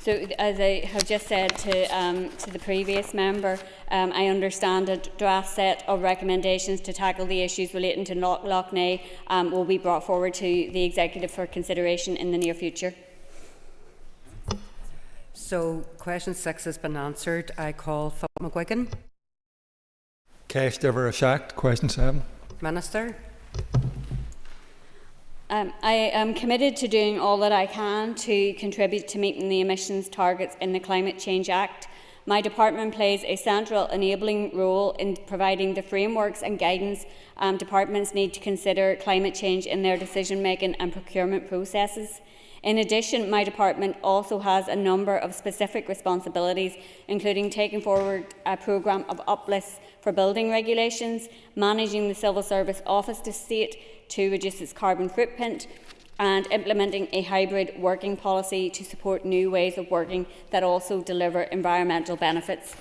So, as I have just said to the previous member, I understand a draft set of recommendations to tackle the issues relating to Loch Ness will be brought forward to the Executive for consideration in the near future. So, question 6 has been answered. I call Philip McGuigan. Cash Dever Shack, question 7. Minister. I am committed to doing all that I can to contribute to meeting the emissions targets in the Climate Change Act. My department plays a central enabling role in providing the frameworks and guidance departments need to consider climate change in their decision-making and procurement processes. In addition, my department also has a number of specific responsibilities, including taking forward a programme of uplifts for building regulations, managing the Civil Service Office estate to reduce its carbon footprint, and implementing a hybrid working policy to support new ways of working that also deliver environmental benefits.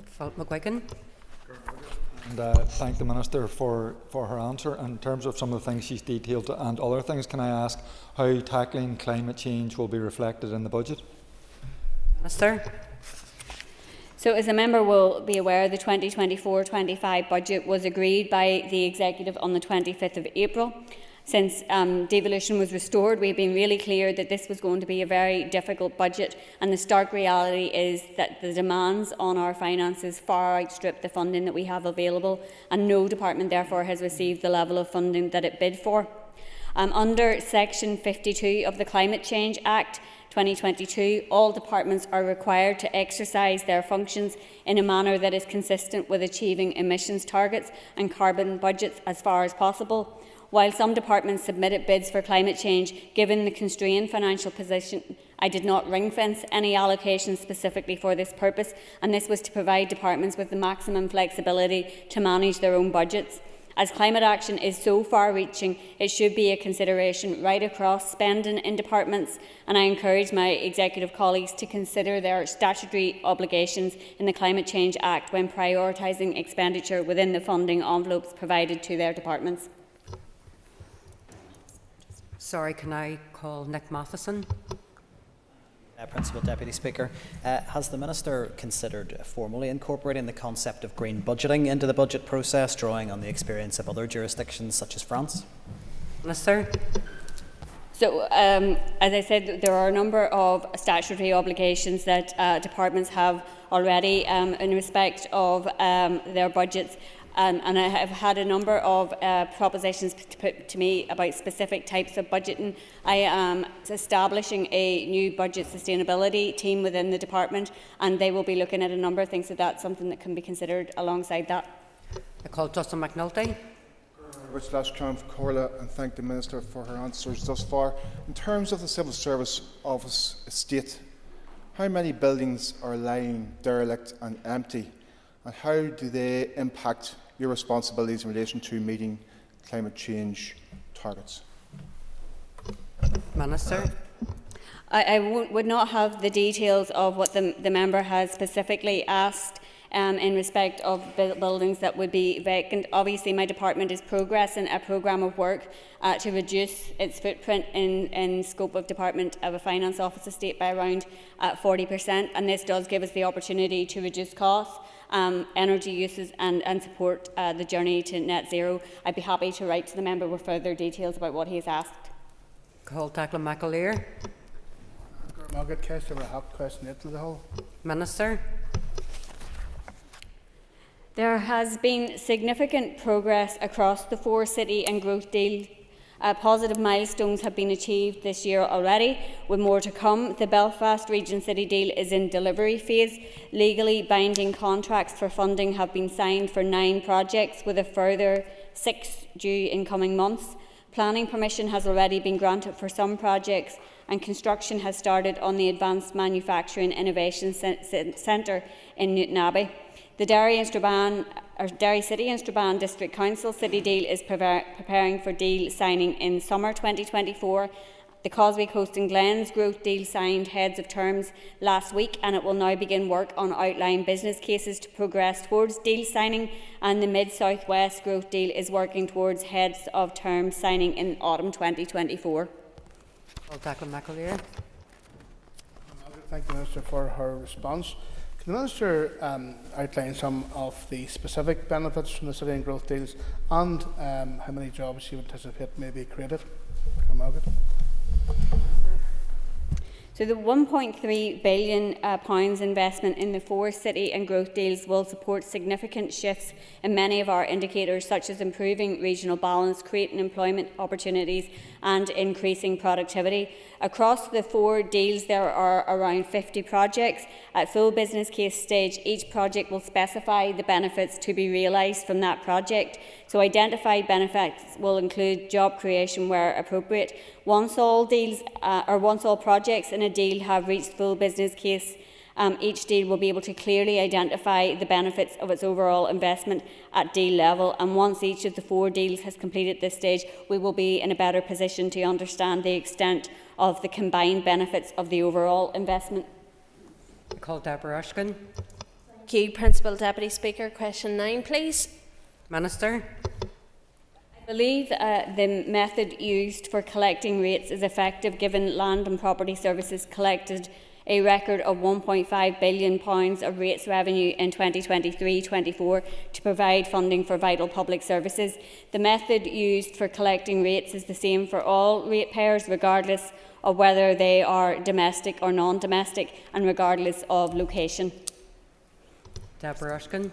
Philip McGuigan. And thank the Minister for her answer. In terms of some of the things she's detailed and other things, can I ask how tackling climate change will be reflected in the budget? Minister. So, as a member will be aware, the 2024-25 budget was agreed by the Executive on the 25th of April. Since devolution was restored, we have been really clear that this was going to be a very difficult budget, and the stark reality is that the demands on our finances far outstrip the funding that we have available, and no department therefore has received the level of funding that it bid for. Under Section 52 of the Climate Change Act 2022, all departments are required to exercise their functions in a manner that is consistent with achieving emissions targets and carbon budgets as far as possible. While some departments submitted bids for climate change, given the constrained financial position, I did not ring-fence any allocations specifically for this purpose, and this was to provide departments with the maximum flexibility to manage their own budgets. As climate action is so far-reaching, it should be a consideration right across spending in departments, and I encourage my Executive colleagues to consider their statutory obligations in the Climate Change Act when prioritising expenditure within the funding envelopes provided to their departments. Sorry, can I call Nick Matheson? Principal Deputy Speaker, has the Minister considered formally incorporating the concept of green budgeting into the budget process, drawing on the experience of other jurisdictions such as France? Minister. So, as I said, there are a number of statutory obligations that departments have already in respect of their budgets. And I have had a number of propositions put to me about specific types of budgeting. I am establishing a new budget sustainability team within the department, and they will be looking at a number of things, so that's something that can be considered alongside that. I call Justin McNulty. And thank the Minister for her answers thus far. In terms of the Civil Service Office estate, how many buildings are lying derelict and empty, and how do they impact your responsibilities in relation to meeting climate change targets? Minister. I would not have the details of what the member has specifically asked in respect of buildings that would be vacant. Obviously, my department is progressing a programme of work to reduce its footprint in scope of Department of a Finance Office estate by around 40%, and this does give us the opportunity to reduce costs, energy uses and support the journey to net zero. I'd be happy to write to the member with further details about what he has asked. Call Declan McAleer. Minister. There has been significant progress across the 4 city and growth deals Positive milestones have been achieved this year already, with more to come. The Belfast Region City deal is in delivery phase. Legally binding contracts for funding have been signed for 9 projects, with a further 6 due in coming months. Planning permission has already been granted for some projects, and construction has started on the Advanced Manufacturing Innovation Centre in Newtonabbey. The Derry City and Strabane District Council City deal is preparing for deal signing in summer 2024. The Causeway Coast and Glens growth deal signed heads of terms last week, and it will now begin work on outline business cases to progress towards deal signing, and the Mid-South West growth deal is working towards heads of terms signing in autumn 2024. Thank the Minister for her response. Can the Minister outline some of the specific benefits from the city and growth deals, and how many jobs you anticipate may be created? So the £1.3 billion investment in the 4 city and growth deals will support significant shifts in many of our indicators, such as improving regional balance, creating employment opportunities and increasing productivity. Across the 4 deals, there are around 50 projects. At full business case stage, each project will specify the benefits to be realised from that project. So identified benefits will include job creation where appropriate. Once all projects in a deal have reached full business case, each deal will be able to clearly identify the benefits of its overall investment at deal level. And once each of the 4 deals has completed this stage, we will be in a better position to understand the extent of the combined benefits of the overall investment. Thank you, Principal Deputy Speaker. Question 9, please. Minister. I believe the method used for collecting rates is effective, given Land and Property Services collected a record of £1.5 billion of rates revenue in 2023-24 to provide funding for vital public services. The method used for collecting rates is the same for all ratepayers, regardless of whether they are domestic or non-domestic, and regardless of location. Deborah Erskine.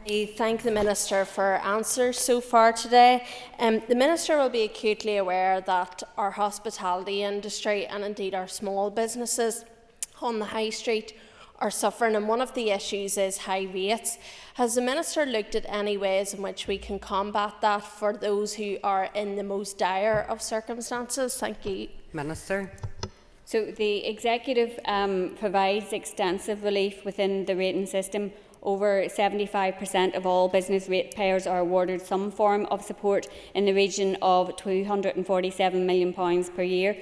I thank the Minister for answers so far today. The Minister will be acutely aware that our hospitality industry, and indeed our small businesses on the high street, are suffering, and one of the issues is high rates. Has the Minister looked at any ways in which we can combat that for those who are in the most dire of circumstances? Thank you. Minister. So the Executive provides extensive relief within the rating system. Over 75% of all business ratepayers are awarded some form of support in the region of £247 million per year.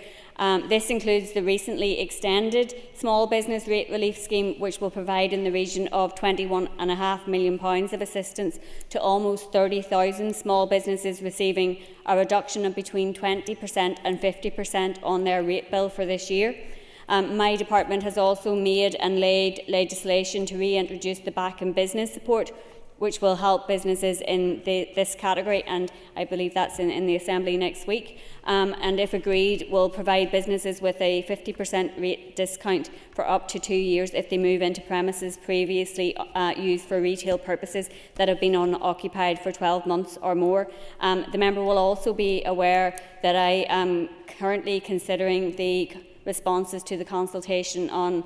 This includes the recently extended Small Business Rate Relief Scheme, which will provide in the region of £21.5 million of assistance to almost 30,000 small businesses, receiving a reduction of between 20% and 50% on their rate bill for this year. My department has also made and laid legislation to reintroduce the back and business support, which will help businesses in this category, and I believe that's in the Assembly next week. And if agreed, will provide businesses with a 50% rate discount for up to 2 years if they move into premises previously used for retail purposes that have been unoccupied for 12 months or more. The member will also be aware that I am currently considering the responses to the consultation on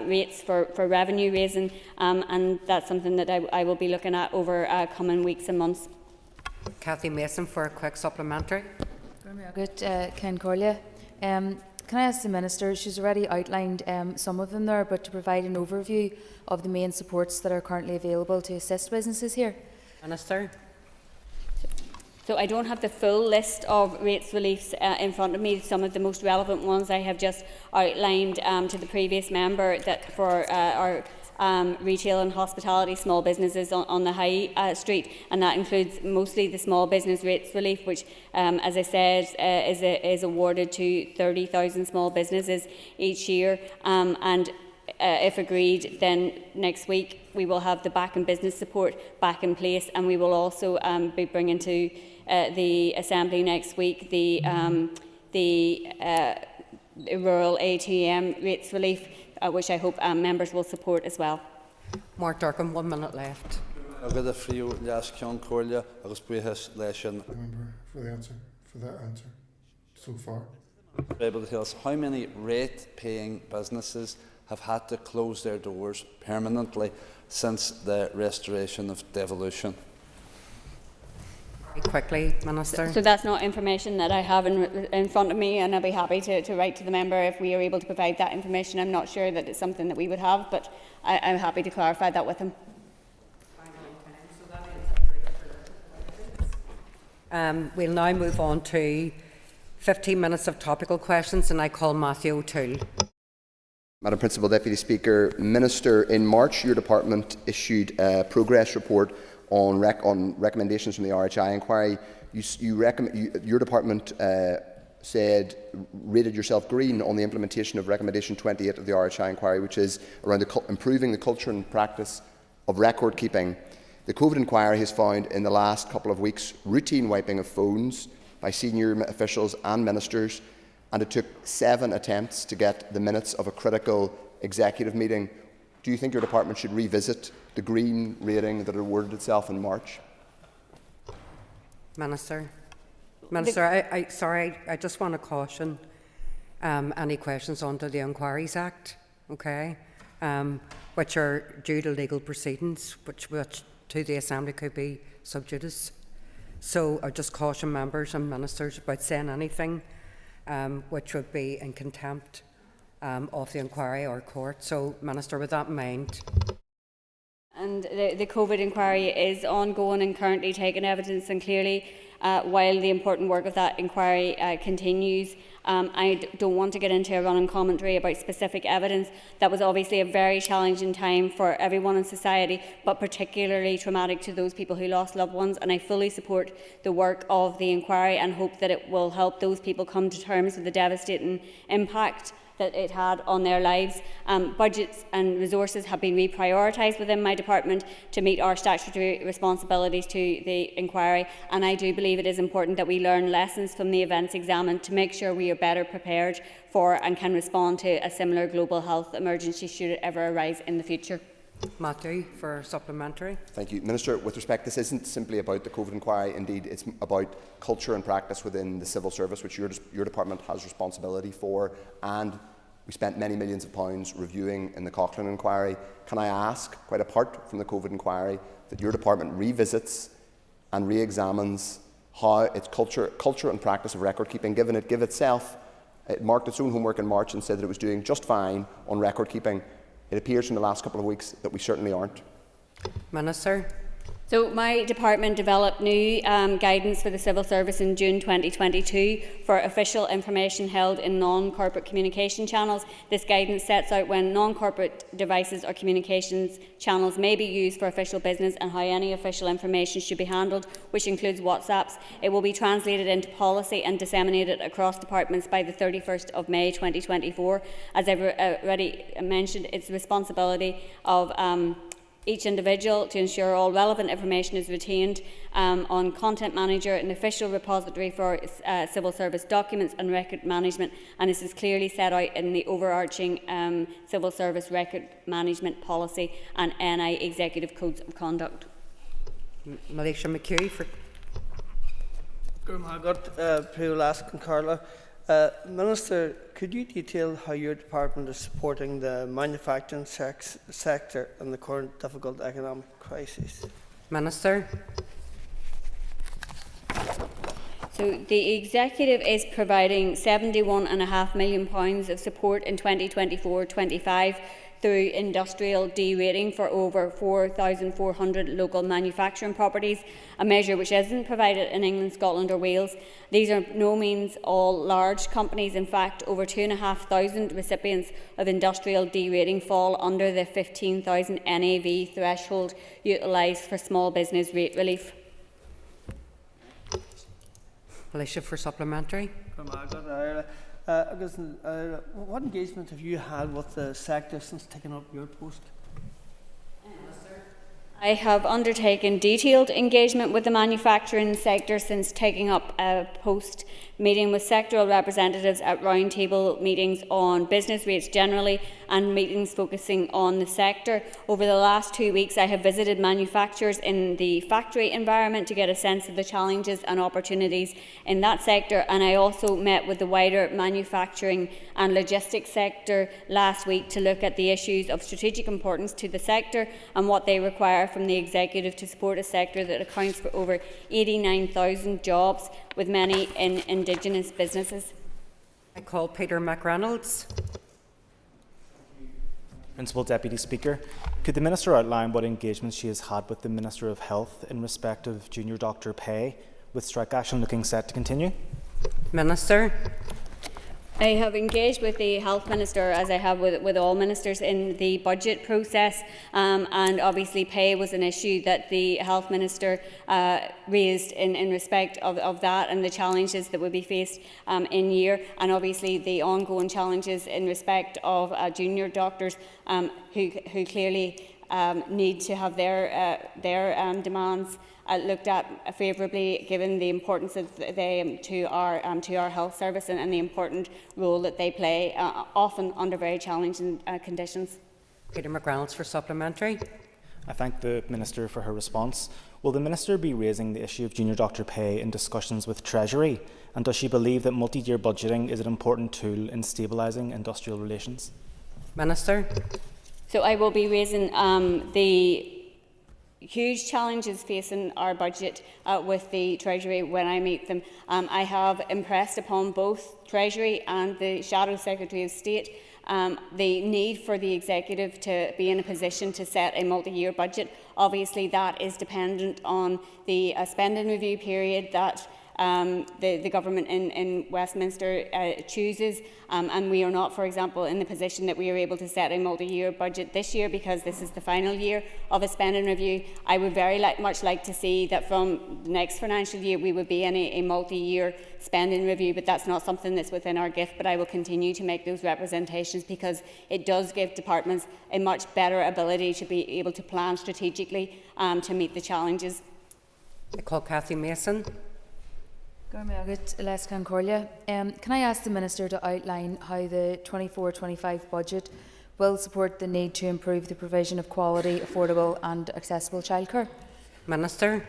rates for revenue raising, and that's something that I will be looking at over coming weeks and months. Cathy Mason for a quick supplementary. Good, Ken Corlea. Can I ask the Minister, she's already outlined some of them there, but to provide an overview of the main supports that are currently available to assist businesses here? Minister. So I don't have the full list of rates reliefs in front of me. Some of the most relevant ones I have just outlined to the previous member, that for our retail and hospitality small businesses on the high street, and that includes mostly the small business rates relief, which as I said is awarded to 30,000 small businesses each year, and if agreed, then next week we will have the back and business support back in place, and we will also be bringing to the Assembly next week the rural ATM rates relief, which I hope members will support as well. Mark Durkin, 1 minute left. For the answer. for that answer so far. Able to tell us how many rate-paying businesses have had to close their doors permanently since the restoration of devolution? Very quickly, Minister. So that's not information that I have in front of me, and I'll be happy to write to the member if we are able to provide that information. I'm not sure that it's something that we would have, but I'm happy to clarify that with him. We'll now move on to 15 minutes of topical questions, and I call Matthew O'Toole. Madam Principal Deputy Speaker, Minister, in March your department issued a progress report on recommendations from the RHI inquiry. Your department rated yourself green on the implementation of recommendation 28 of the RHI inquiry, which is around improving the culture and practice of record keeping. The COVID inquiry has found in the last couple of weeks routine wiping of phones by senior officials and ministers, and it took 7 attempts to get the minutes of a critical executive meeting. Do you think your department should revisit the green rating that awarded itself in March? Minister. Minister, I just want to caution any questions under the Inquiries Act, okay, which are due to legal proceedings, which to the Assembly could be sub judice. So I just caution members and ministers about saying anything which would be in contempt of the inquiry or court. So, Minister, with that in mind. And the COVID inquiry is ongoing and currently taking evidence, and clearly while the important work of that inquiry continues, I don't want to get into a running commentary about specific evidence. That was obviously a very challenging time for everyone in society, but particularly traumatic to those people who lost loved ones, and I fully support the work of the inquiry and hope that it will help those people come to terms with the devastating impact that it had on their lives. Budgets and resources have been reprioritised within my department to meet our statutory responsibilities to the inquiry, and I do believe it is important that we learn lessons from the events examined to make sure we are better prepared for and can respond to a similar global health emergency should it ever arise in the future. Matthew, for supplementary. Thank you. Minister, with respect, this isn't simply about the COVID inquiry. Indeed, it's about culture and practice within the civil service, which your department has responsibility for, and we spent many millions of pounds reviewing in the Cochrane inquiry. Can I ask, quite apart from the COVID inquiry, that your department revisits and re-examines how its culture and practice of record keeping, given it it marked its own homework in March and said that it was doing just fine on record keeping. It appears from the last couple of weeks that we certainly aren't. Minister. So my department developed new guidance for the civil service in June 2022 for official information held in non-corporate communication channels. This guidance sets out when non-corporate devices or communications channels may be used for official business and how any official information should be handled, which includes WhatsApps. It will be translated into policy and disseminated across departments by the 31st of May 2024. As I've already mentioned, it's the responsibility of each individual to ensure all relevant information is retained on Content Manager, an official repository for civil service documents and record management, and this is clearly set out in the overarching civil service record management policy and NI executive codes of conduct. Malaysia McHugh for. Carla. Minister, could you detail how your department is supporting the manufacturing sector in the current difficult economic crisis? Minister. So the Executive is providing £71.5 million of support in 2024-25 through industrial de-rating for over 4,400 local manufacturing properties, a measure which isn't provided in England, Scotland or Wales. These are no means all large companies. In fact, over 2,500 recipients of industrial de-rating fall under the 15,000 NAV threshold utilised for small business rate relief. Alicia for supplementary. What engagement have you had with the sector since taking up your post? I have undertaken detailed engagement with the manufacturing sector since taking up a post, meeting with sectoral representatives at roundtable meetings on business rates generally and meetings focusing on the sector. Over the last 2 weeks, I have visited manufacturers in the factory environment to get a sense of the challenges and opportunities in that sector, and I also met with the wider manufacturing and logistics sector last week to look at the issues of strategic importance to the sector and what they require from the executive to support a sector that accounts for over 89,000 jobs, with many in Indigenous businesses. I call Peter McReynolds. Principal Deputy Speaker, could the Minister outline what engagements she has had with the Minister of Health in respect of junior doctor pay, with strike action looking set to continue? Minister. I have engaged with the Health Minister, as I have with all ministers, in the budget process, and obviously pay was an issue that the Health Minister raised in respect of that and the challenges that would be faced in year, and obviously the ongoing challenges in respect of junior doctors who clearly need to have their demands looked at favourably, given the importance of them to our health service and the important role that they play, often under very challenging conditions. Peter McReynolds for supplementary. I thank the Minister for her response. Will the Minister be raising the issue of junior doctor pay in discussions with Treasury, and does she believe that multi-year budgeting is an important tool in stabilising industrial relations? Minister. So I will be raising the huge challenges facing our budget with the Treasury when I meet them. I have impressed upon both Treasury and the Shadow Secretary of State the need for the Executive to be in a position to set a multi-year budget. Obviously that is dependent on the spending review period that the government in Westminster chooses, and we are not, for example, in the position that we are able to set a multi-year budget this year because this is the final year of a spending review. I would very much like to see that from the next financial year we would be in a multi-year spending review, but that's not something that's within our gift. But I will continue to make those representations because it does give departments a much better ability to be able to plan strategically to meet the challenges. I call Cathy Mason. Can I ask the Minister to outline how the 24-25 budget will support the need to improve the provision of quality, affordable and accessible childcare? Minister.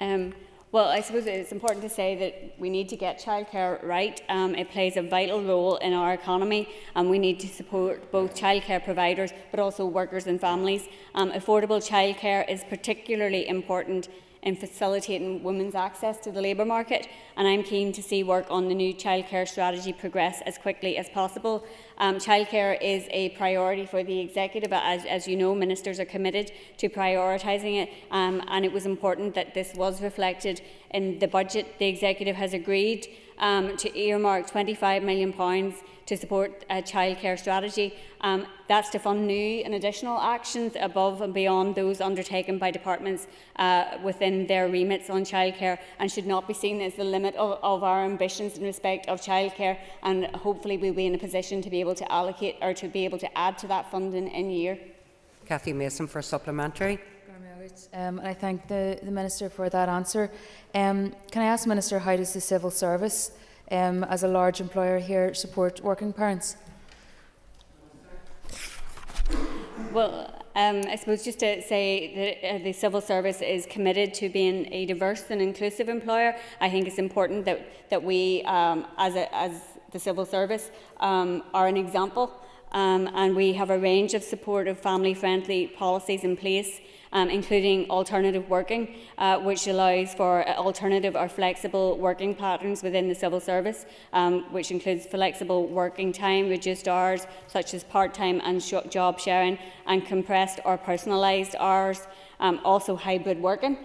Well, I suppose it's important to say that we need to get childcare right. It plays a vital role in our economy, and we need to support both childcare providers but also workers and families. Affordable childcare is particularly important in facilitating women's access to the labour market, and I'm keen to see work on the new childcare strategy progress as quickly as possible. Childcare is a priority for the Executive. As you know, ministers are committed to prioritising it, and it was important that this was reflected in the budget. The Executive has agreed to earmark £25 million to support a childcare strategy. That's to fund new and additional actions above and beyond those undertaken by departments within their remits on childcare, and should not be seen as the limit of our ambitions in respect of childcare, and hopefully we'll be in a position to be able to allocate or to be able to add to that funding in year. Cathy Mason for supplementary. I thank the Minister for that answer. Can I ask the Minister, how does the civil service, as a large employer here, support working parents? Well, I suppose just to say that the civil service is committed to being a diverse and inclusive employer. I think it's important that we, as the civil service, are an example, and we have a range of supportive family-friendly policies in place, including alternative working, which allows for alternative or flexible working patterns within the civil service, which includes flexible working time, reduced hours such as part-time and job sharing, and compressed or personalised hours, also hybrid working.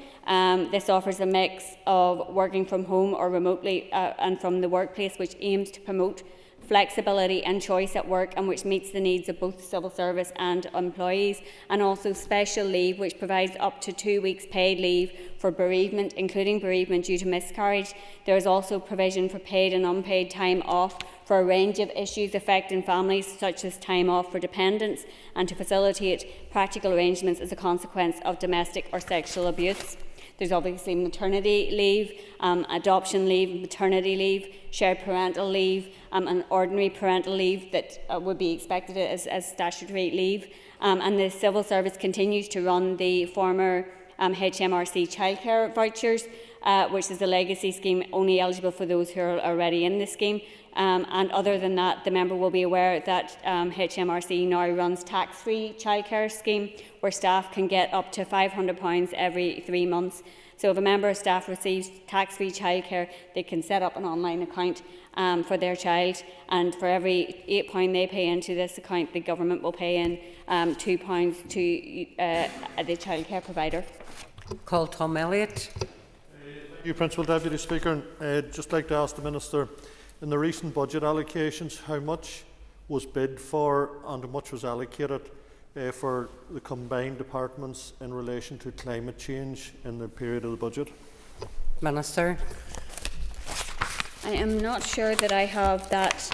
This offers a mix of working from home or remotely and from the workplace, which aims to promote flexibility and choice at work, and which meets the needs of both civil service and employees, and also special leave, which provides up to 2 weeks paid leave for bereavement, including bereavement due to miscarriage. There is also provision for paid and unpaid time off for a range of issues affecting families, such as time off for dependents, and to facilitate practical arrangements as a consequence of domestic or sexual abuse. There's obviously maternity leave, adoption leave, maternity leave, shared parental leave, and ordinary parental leave that would be expected as statutory leave. And the civil service continues to run the former HMRC childcare vouchers, which is a legacy scheme only eligible for those who are already in the scheme. And other than that, the member will be aware that HMRC now runs tax-free childcare scheme, where staff can get up to £500 every 3 months. So if a member of staff receives tax-free childcare, they can set up an online account for their child, and for every £8 they pay into this account, the government will pay in £2 to the childcare provider. Call Tom Elliott. Thank you, Principal Deputy Speaker. I'd just like to ask the Minister, in the recent budget allocations, how much was bid for and how much was allocated for the combined departments in relation to climate change in the period of the budget? Minister. I am not sure that I have that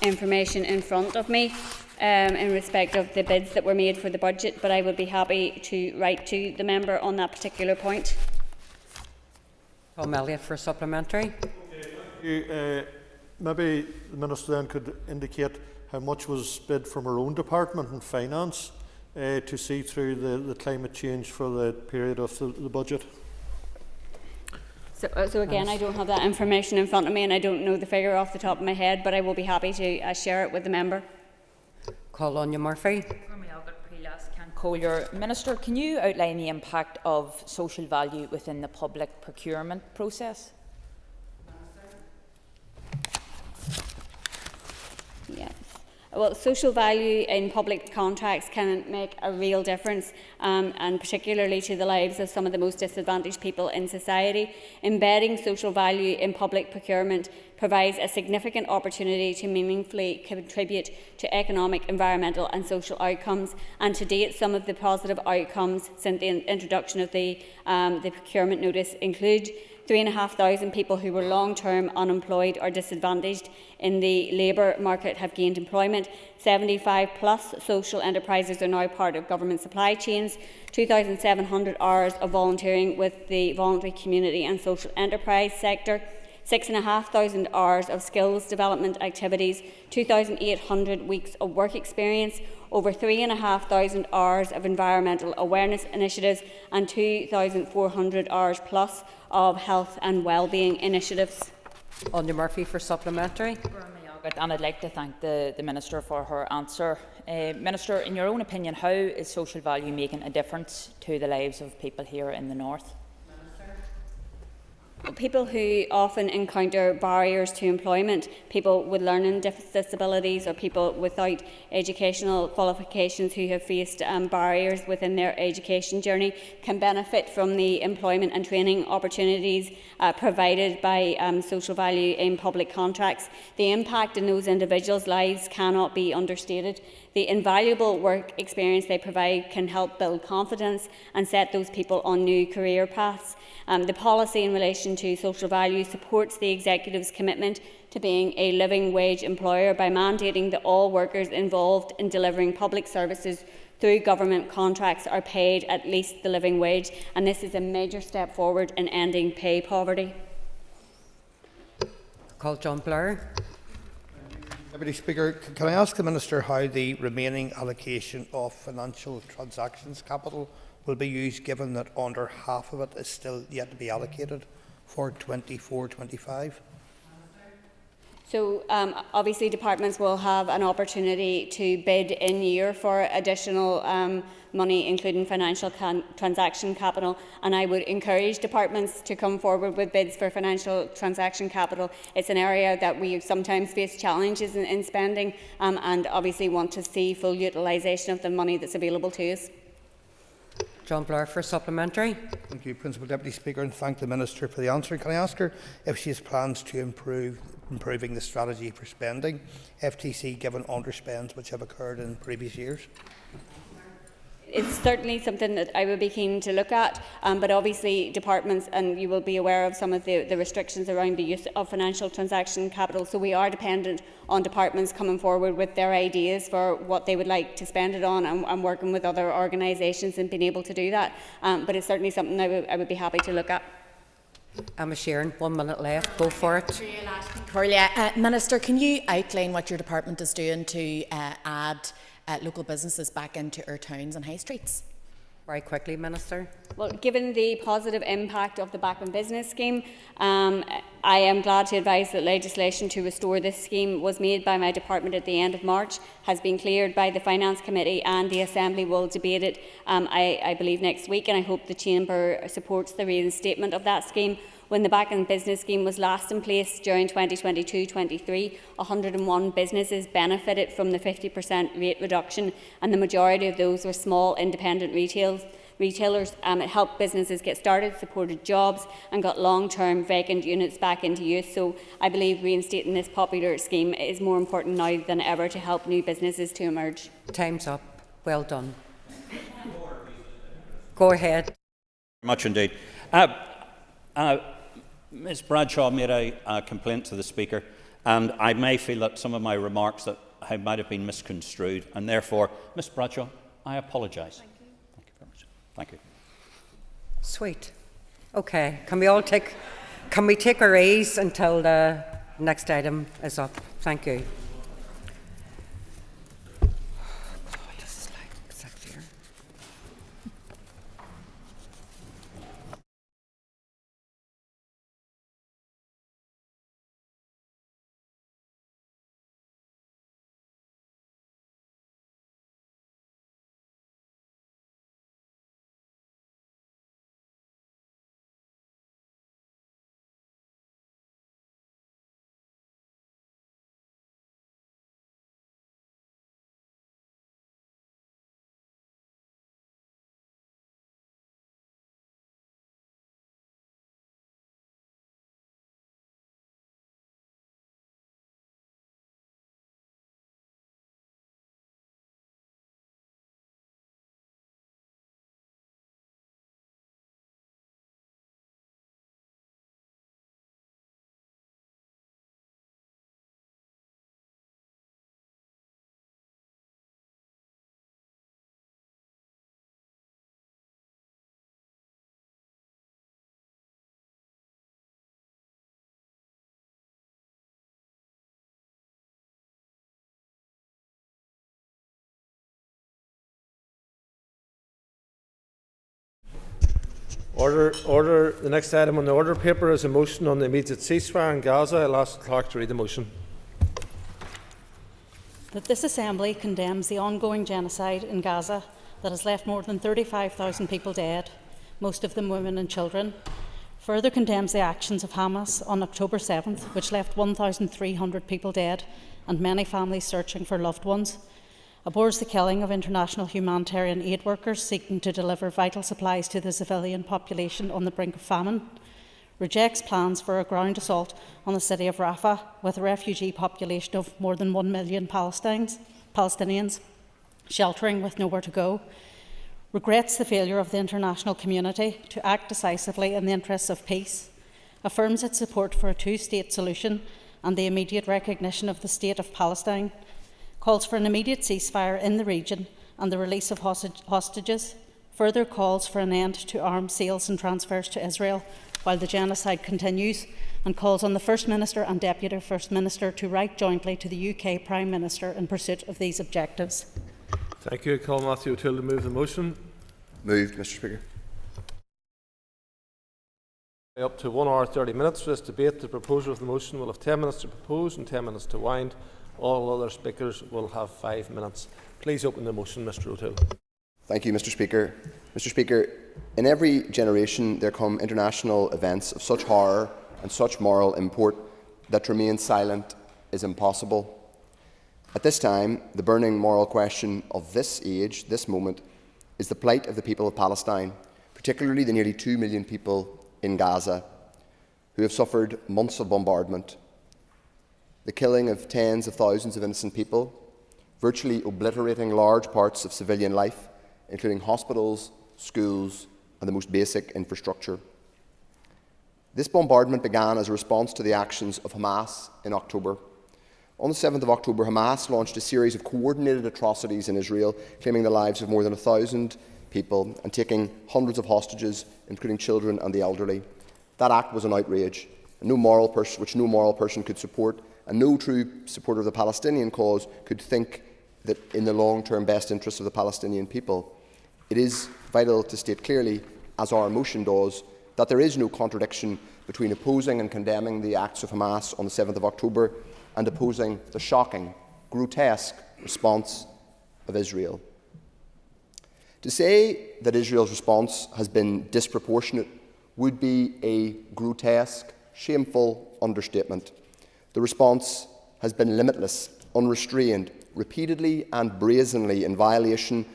information in front of me in respect of the bids that were made for the budget, but I would be happy to write to the member on that particular point. Tom Elliott for supplementary. Maybe the Minister then could indicate how much was bid from her own department in finance to see through the climate change for the period of the budget. So again, I don't have that information in front of me, and I don't know the figure off the top of my head, but I will be happy to share it with the member. Call Anya Murphy. Minister, can you outline the impact of social value within the public procurement process? Yes. Well, social value in public contracts can make a real difference, and particularly to the lives of some of the most disadvantaged people in society. Embedding social value in public procurement provides a significant opportunity to meaningfully contribute to economic, environmental and social outcomes. And to date, some of the positive outcomes since the introduction of the procurement notice include 3,500 people who were long-term unemployed or disadvantaged in the labour market have gained employment. 75+ social enterprises are now part of government supply chains. 2,700 hours of volunteering with the voluntary community and social enterprise sector. 6,500 hours of skills development activities, 2,800 weeks of work experience, over 3,500 hours of environmental awareness initiatives, and 2,400 hours plus of health and wellbeing initiatives. Anya Murphy for supplementary. And I'd like to thank the Minister for her answer. Minister, in your own opinion, how is social value making a difference to the lives of people here in the North? People who often encounter barriers to employment, people with learning disabilities or people without educational qualifications who have faced barriers within their education journey, can benefit from the employment and training opportunities provided by social value in public contracts. The impact in those individuals' lives cannot be understated. The invaluable work experience they provide can help build confidence and set those people on new career paths. The policy in relation to social value supports the Executive's commitment to being a living wage employer by mandating that all workers involved in delivering public services through government contracts are paid at least the living wage, and this is a major step forward in ending pay poverty. Call John Blair. Deputy Speaker, can I ask the Minister how the remaining allocation of financial transactions capital will be used, given that under half of it is still yet to be allocated for 24-25? So obviously departments will have an opportunity to bid in year for additional money, including financial transaction capital, and I would encourage departments to come forward with bids for financial transaction capital. It's an area that we sometimes face challenges in spending, and obviously want to see full utilisation of the money that's available to us. John Blair for supplementary. Thank you, Principal Deputy Speaker, and thank the Minister for the answer. Can I ask her if she has plans to improve improving the strategy for spending FTC given underspends which have occurred in previous years? It's certainly something that I would be keen to look at, but obviously departments, and you will be aware of some of the restrictions around the use of financial transaction capital, so we are dependent on departments coming forward with their ideas for what they would like to spend it on, and working with other organisations and being able to do that. But it's certainly something I would be happy to look at. Emma Sheeran, 1 minute left. Go for it. Minister, can you outline what your department is doing to add local businesses back into our towns and high streets? Very quickly, Minister. Well, given the positive impact of the Back in Business scheme, I am glad to advise that legislation to restore this scheme was made by my department at the end of March, has been cleared by the Finance Committee, and the Assembly will debate it, I believe, next week, and I hope the Chamber supports the reinstatement of that scheme. When the Back in Business scheme was last in place during 2022-23, 101 businesses benefited from the 50% rate reduction, and the majority of those were small independent retailers. It helped businesses get started, supported jobs, and got long-term vacant units back into use. So I believe reinstating this popular scheme is more important now than ever to help new businesses to emerge. Time's up. Well done. Go ahead. Much indeed. Ms Bradshaw made a complaint to the Speaker, and I may feel that some of my remarks that I might have been misconstrued, and therefore, Ms Bradshaw, I apologise. Thank you very much. Thank you. Sweet. Okay. Can we take our ease until the next item is up? Thank you. Order. The next item on the order paper is a motion on the immediate ceasefire in Gaza. I'll ask the clerk to read the motion. That this Assembly condemns the ongoing genocide in Gaza that has left more than 35,000 people dead, most of them women and children. Further condemns the actions of Hamas on October 7th, which left 1,300 people dead and many families searching for loved ones. Abhors the killing of international humanitarian aid workers seeking to deliver vital supplies to the civilian population on the brink of famine. Rejects plans for a ground assault on the city of Rafah with a refugee population of more than 1 million Palestinians sheltering with nowhere to go. Regrets the failure of the international community to act decisively in the interests of peace. Affirms its support for a two-state solution and the immediate recognition of the State of Palestine. Calls for an immediate ceasefire in the region and the release of hostages. Further calls for an end to arms sales and transfers to Israel while the genocide continues, and calls on the First Minister and Deputy First Minister to write jointly to the UK Prime Minister in pursuit of these objectives. Thank you. I call Matthew O'Toole to move the motion. Moved, Mr Speaker. Up to 1 hour 30 minutes for this debate. The proposer of the motion will have 10 minutes to propose and 10 minutes to wind. All other speakers will have 5 minutes. Please open the motion, Mr O'Toole. Thank you, Mr Speaker. Mr Speaker, in every generation there come international events of such horror and such moral import that to remain silent is impossible. At this time, the burning moral question of this age, this moment, is the plight of the people of Palestine, particularly the nearly 2 million people in Gaza who have suffered months of bombardment, the killing of tens of thousands of innocent people, virtually obliterating large parts of civilian life, including hospitals, schools, and the most basic infrastructure. This bombardment began as a response to the actions of Hamas in October. On the 7th of October, Hamas launched a series of coordinated atrocities in Israel, claiming the lives of more than 1,000 people and taking hundreds of hostages, including children and the elderly. That act was an outrage, which no moral person could support, and no true supporter of the Palestinian cause could think that in the long-term best interests of the Palestinian people. It is vital to state clearly, as our motion does, that there is no contradiction between opposing and condemning the acts of Hamas on the 7th of October and opposing the shocking, grotesque response of Israel. To say that Israel's response has been disproportionate would be a grotesque, shameful understatement. The response has been limitless, unrestrained, repeatedly and brazenly in violation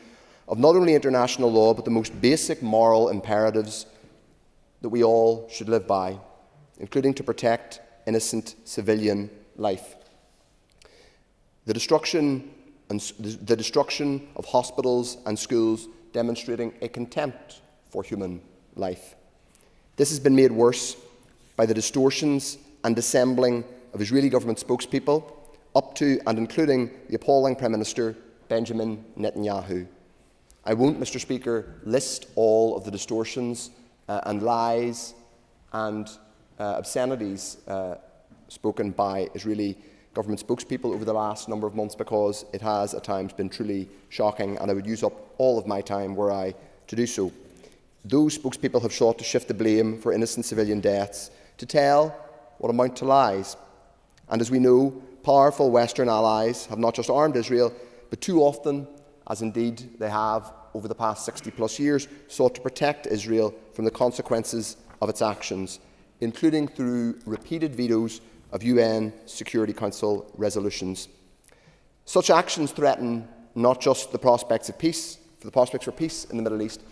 of not only international law but the most basic moral imperatives that we all should live by, including to protect innocent civilian life. The destruction of hospitals and schools demonstrating a contempt for human life. This has been made worse by the distortions and dissembling of Israeli government spokespeople, up to and including the appalling Prime Minister Benjamin Netanyahu. I won't, Mr. Speaker, list all of the distortions and lies and obscenities spoken by Israeli government spokespeople over the last number of months, because it has at times been truly shocking, and I would use up all of my time were I to do so. Those spokespeople have sought to shift the blame for innocent civilian deaths to tell what amount to lies. And as we know, powerful Western allies have not just armed Israel, but too often, as indeed they have over the past 60-plus years, sought to protect Israel from the consequences of its actions, including through repeated vetoes of UN Security Council resolutions. Such actions threaten not just the prospects for peace in the Middle East,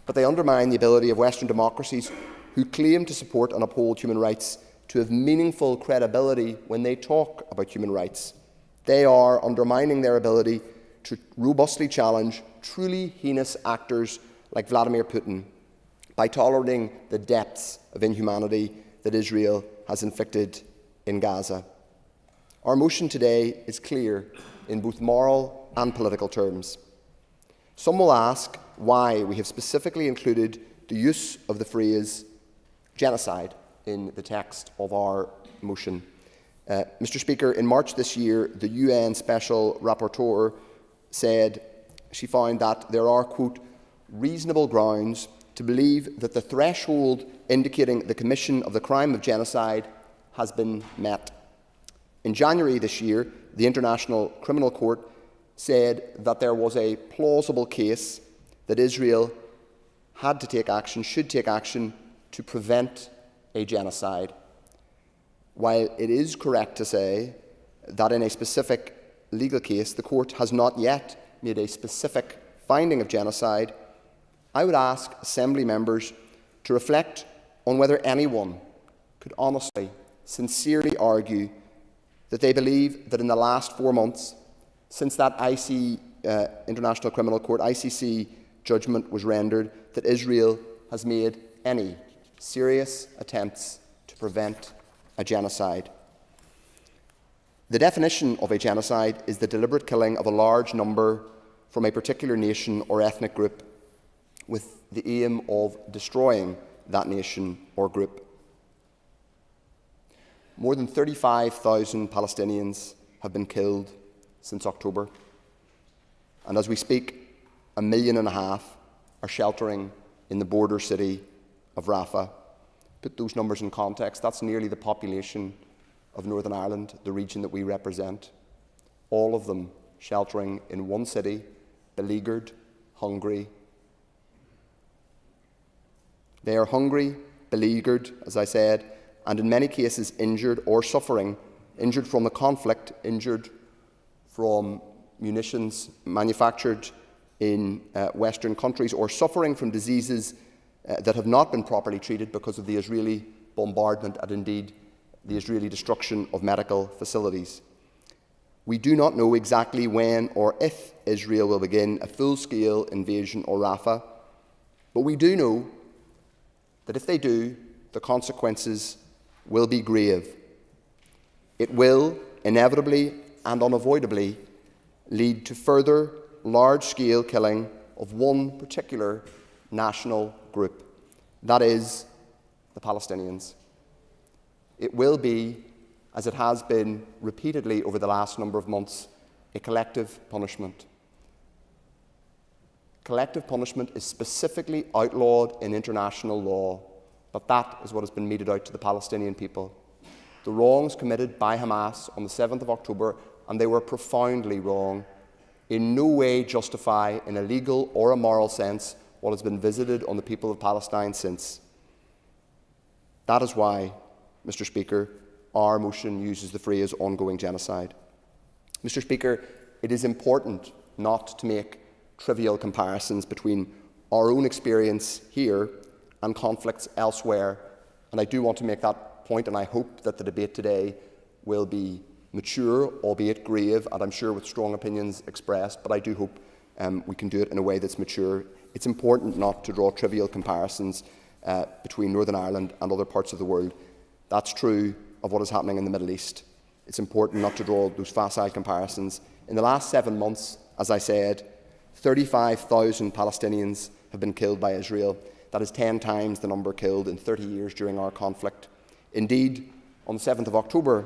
but they undermine the ability of Western democracies who claim to support and uphold human rights to have meaningful credibility when they talk about human rights. They are undermining their ability to robustly challenge truly heinous actors like Vladimir Putin by tolerating the depths of inhumanity that Israel has inflicted in Gaza. Our motion today is clear in both moral and political terms. Some will ask why we have specifically included the use of the phrase genocide in the text of our motion. Mr. Speaker, in March this year, the UN Special Rapporteur said she found that there are, quote, reasonable grounds to believe that the threshold indicating the commission of the crime of genocide has been met. In January this year, the International Criminal Court said that there was a plausible case that Israel had to take action, should take action, to prevent a genocide. While it is correct to say that in a specific legal case the court has not yet made a specific finding of genocide, I would ask Assembly members to reflect on whether anyone could honestly, sincerely argue that they believe that in the last 4 months, since that International Criminal Court, ICC, judgment was rendered, that Israel has made any serious attempts to prevent a genocide. The definition of a genocide is the deliberate killing of a large number from a particular nation or ethnic group with the aim of destroying that nation or group. More than 35,000 Palestinians have been killed since October, and as we speak, 1.5 million are sheltering in the border city of Rafah. Put those numbers in context, that's nearly the population of Northern Ireland, the region that we represent. All of them sheltering in one city, beleaguered, hungry. They are hungry, beleaguered, as I said, and in many cases injured or suffering, injured from the conflict, injured from munitions manufactured in Western countries, or suffering from diseases that have not been properly treated because of the Israeli bombardment and indeed the Israeli destruction of medical facilities. We do not know exactly when or if Israel will begin a full-scale invasion of Rafah, but we do know that if they do, the consequences will be grave. It will inevitably and unavoidably lead to further large-scale killing of one particular national group, that is, the Palestinians. It will be, as it has been repeatedly over the last number of months, a collective punishment. Collective punishment is specifically outlawed in international law, but that is what has been meted out to the Palestinian people. The wrongs committed by Hamas on the 7th of October, and they were profoundly wrong, in no way justify in a legal or a moral sense what has been visited on the people of Palestine since. That is why, Mr. Speaker, our motion uses the phrase ongoing genocide. Mr. Speaker, it is important not to make trivial comparisons between our own experience here and conflicts elsewhere, and I do want to make that point, and I hope that the debate today will be mature, albeit grave, and I'm sure with strong opinions expressed, but I do hope we can do it in a way that's mature. It's important not to draw trivial comparisons between Northern Ireland and other parts of the world. That's true of what is happening in the Middle East. It's important not to draw those facile comparisons. In the last 7 months, as I said, 35,000 Palestinians have been killed by Israel. That is 10 times the number killed in 30 years during our conflict. Indeed, on the 7th of October,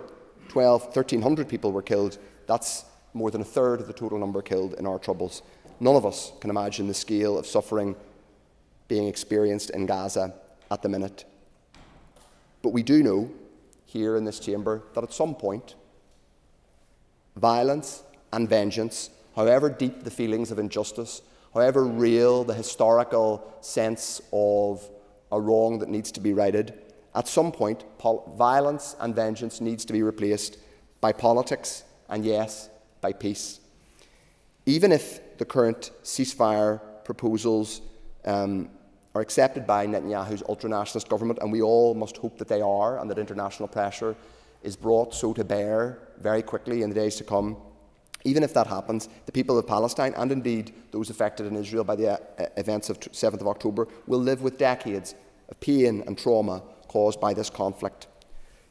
1,300 people were killed. That's more than a third of the total number killed in our troubles. None of us can imagine the scale of suffering being experienced in Gaza at the minute. But we do know, here in this chamber, that at some point, violence and vengeance, however deep the feelings of injustice, however real the historical sense of a wrong that needs to be righted, at some point, violence and vengeance needs to be replaced by politics and, yes, by peace. Even if the current ceasefire proposals are accepted by Netanyahu's ultranationalist government, and we all must hope that they are, and that international pressure is brought so to bear very quickly in the days to come, even if that happens, the people of Palestine, and indeed those affected in Israel by the events of 7th of October, will live with decades of pain and trauma caused by this conflict.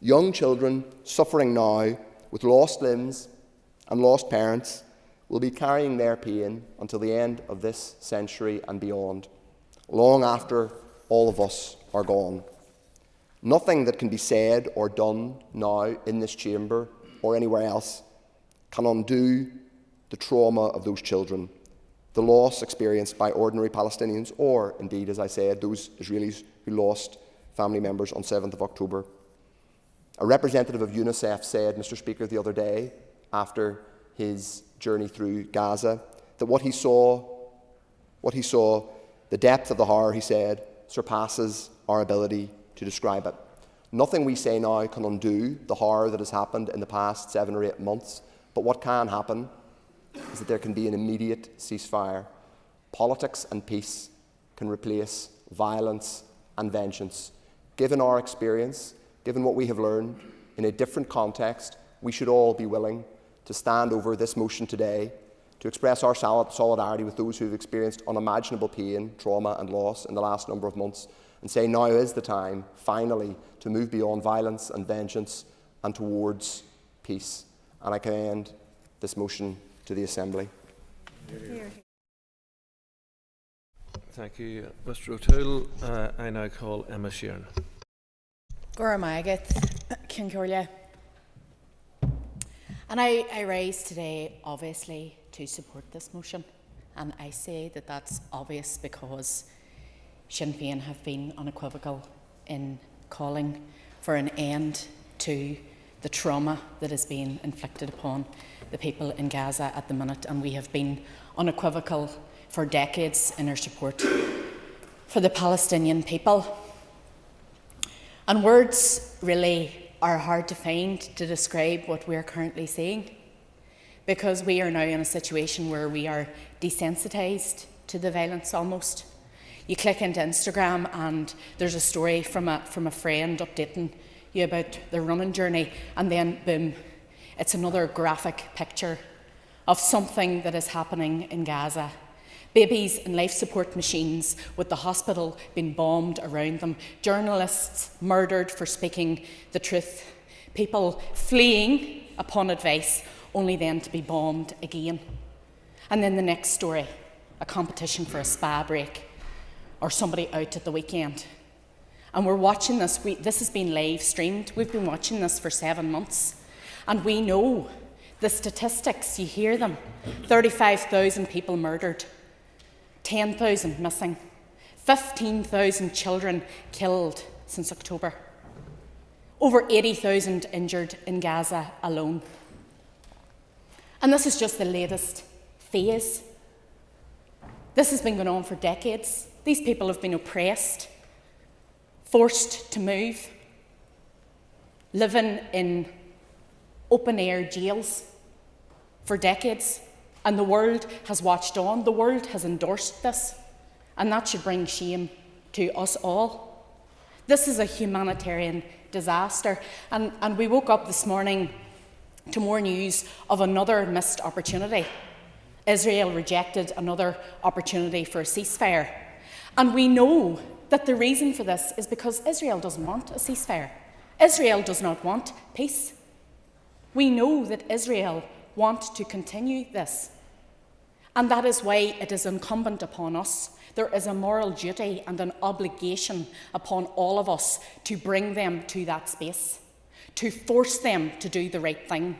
Young children suffering now with lost limbs and lost parents will be carrying their pain until the end of this century and beyond, long after all of us are gone. Nothing that can be said or done now in this chamber or anywhere else can undo the trauma of those children, the loss experienced by ordinary Palestinians, or indeed, as I said, those Israelis who lost family members on 7th of October. A representative of UNICEF said, Mr. Speaker, the other day, after his journey through Gaza, that what he saw, the depth of the horror, he said, surpasses our ability to describe it. Nothing we say now can undo the horror that has happened in the past 7 or 8 months, but what can happen is that there can be an immediate ceasefire. Politics and peace can replace violence and vengeance. Given our experience, given what we have learned, in a different context, we should all be willing to stand over this motion today to express our solidarity with those who have experienced unimaginable pain, trauma and loss in the last number of months, and say now is the time, finally, to move beyond violence and vengeance and towards peace. And I commend this motion to the Assembly. Thank you, Mr. O'Toole. I now call Emma Sheeran. Gora Magat, Kincorlia. And I rise today, obviously, to support this motion. And I say that that's obvious because Sinn Féin have been unequivocal in calling for an end to the trauma that is being inflicted upon the people in Gaza at the minute, and we have been unequivocal for decades in our support for the Palestinian people. And words really are hard to find to describe what we're currently seeing, because we are now in a situation where we are desensitised to the violence almost. You click into Instagram and there's a story from a friend updating you about the running journey, and then boom, it's another graphic picture of something that is happening in Gaza. Babies in life support machines with the hospital being bombed around them, journalists murdered for speaking the truth, people fleeing upon advice only then to be bombed again. And then the next story, a competition for a spa break or somebody out at the weekend. And we're watching this, this has been live streamed, we've been watching this for 7 months, and we know the statistics, you hear them, 35,000 people murdered, 10,000 missing, 15,000 children killed since October, over 80,000 injured in Gaza alone. And this is just the latest phase. This has been going on for decades. These people have been oppressed, forced to move, living in open-air jails for decades, and the world has watched on. The world has endorsed this, and that should bring shame to us all. This is a humanitarian disaster, and we woke up this morning to more news of another missed opportunity. Israel rejected another opportunity for a ceasefire, and we know that the reason for this is because Israel doesn't want a ceasefire. Israel does not want peace. We know that Israel want to continue this. And that is why it is incumbent upon us. There is a moral duty and an obligation upon all of us to bring them to that space, to force them to do the right thing,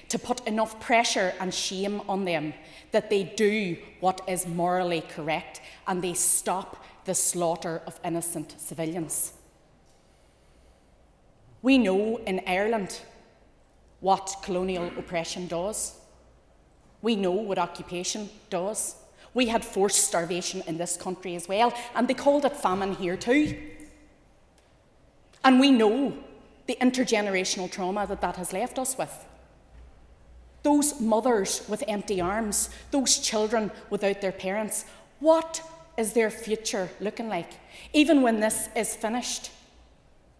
to put enough pressure and shame on them that they do what is morally correct and they stop the slaughter of innocent civilians. We know in Ireland what colonial oppression does. We know what occupation does. We had forced starvation in this country as well, and they called it famine here too. And we know the intergenerational trauma that that has left us with. Those mothers with empty arms, those children without their parents, what is their future looking like? Even when this is finished,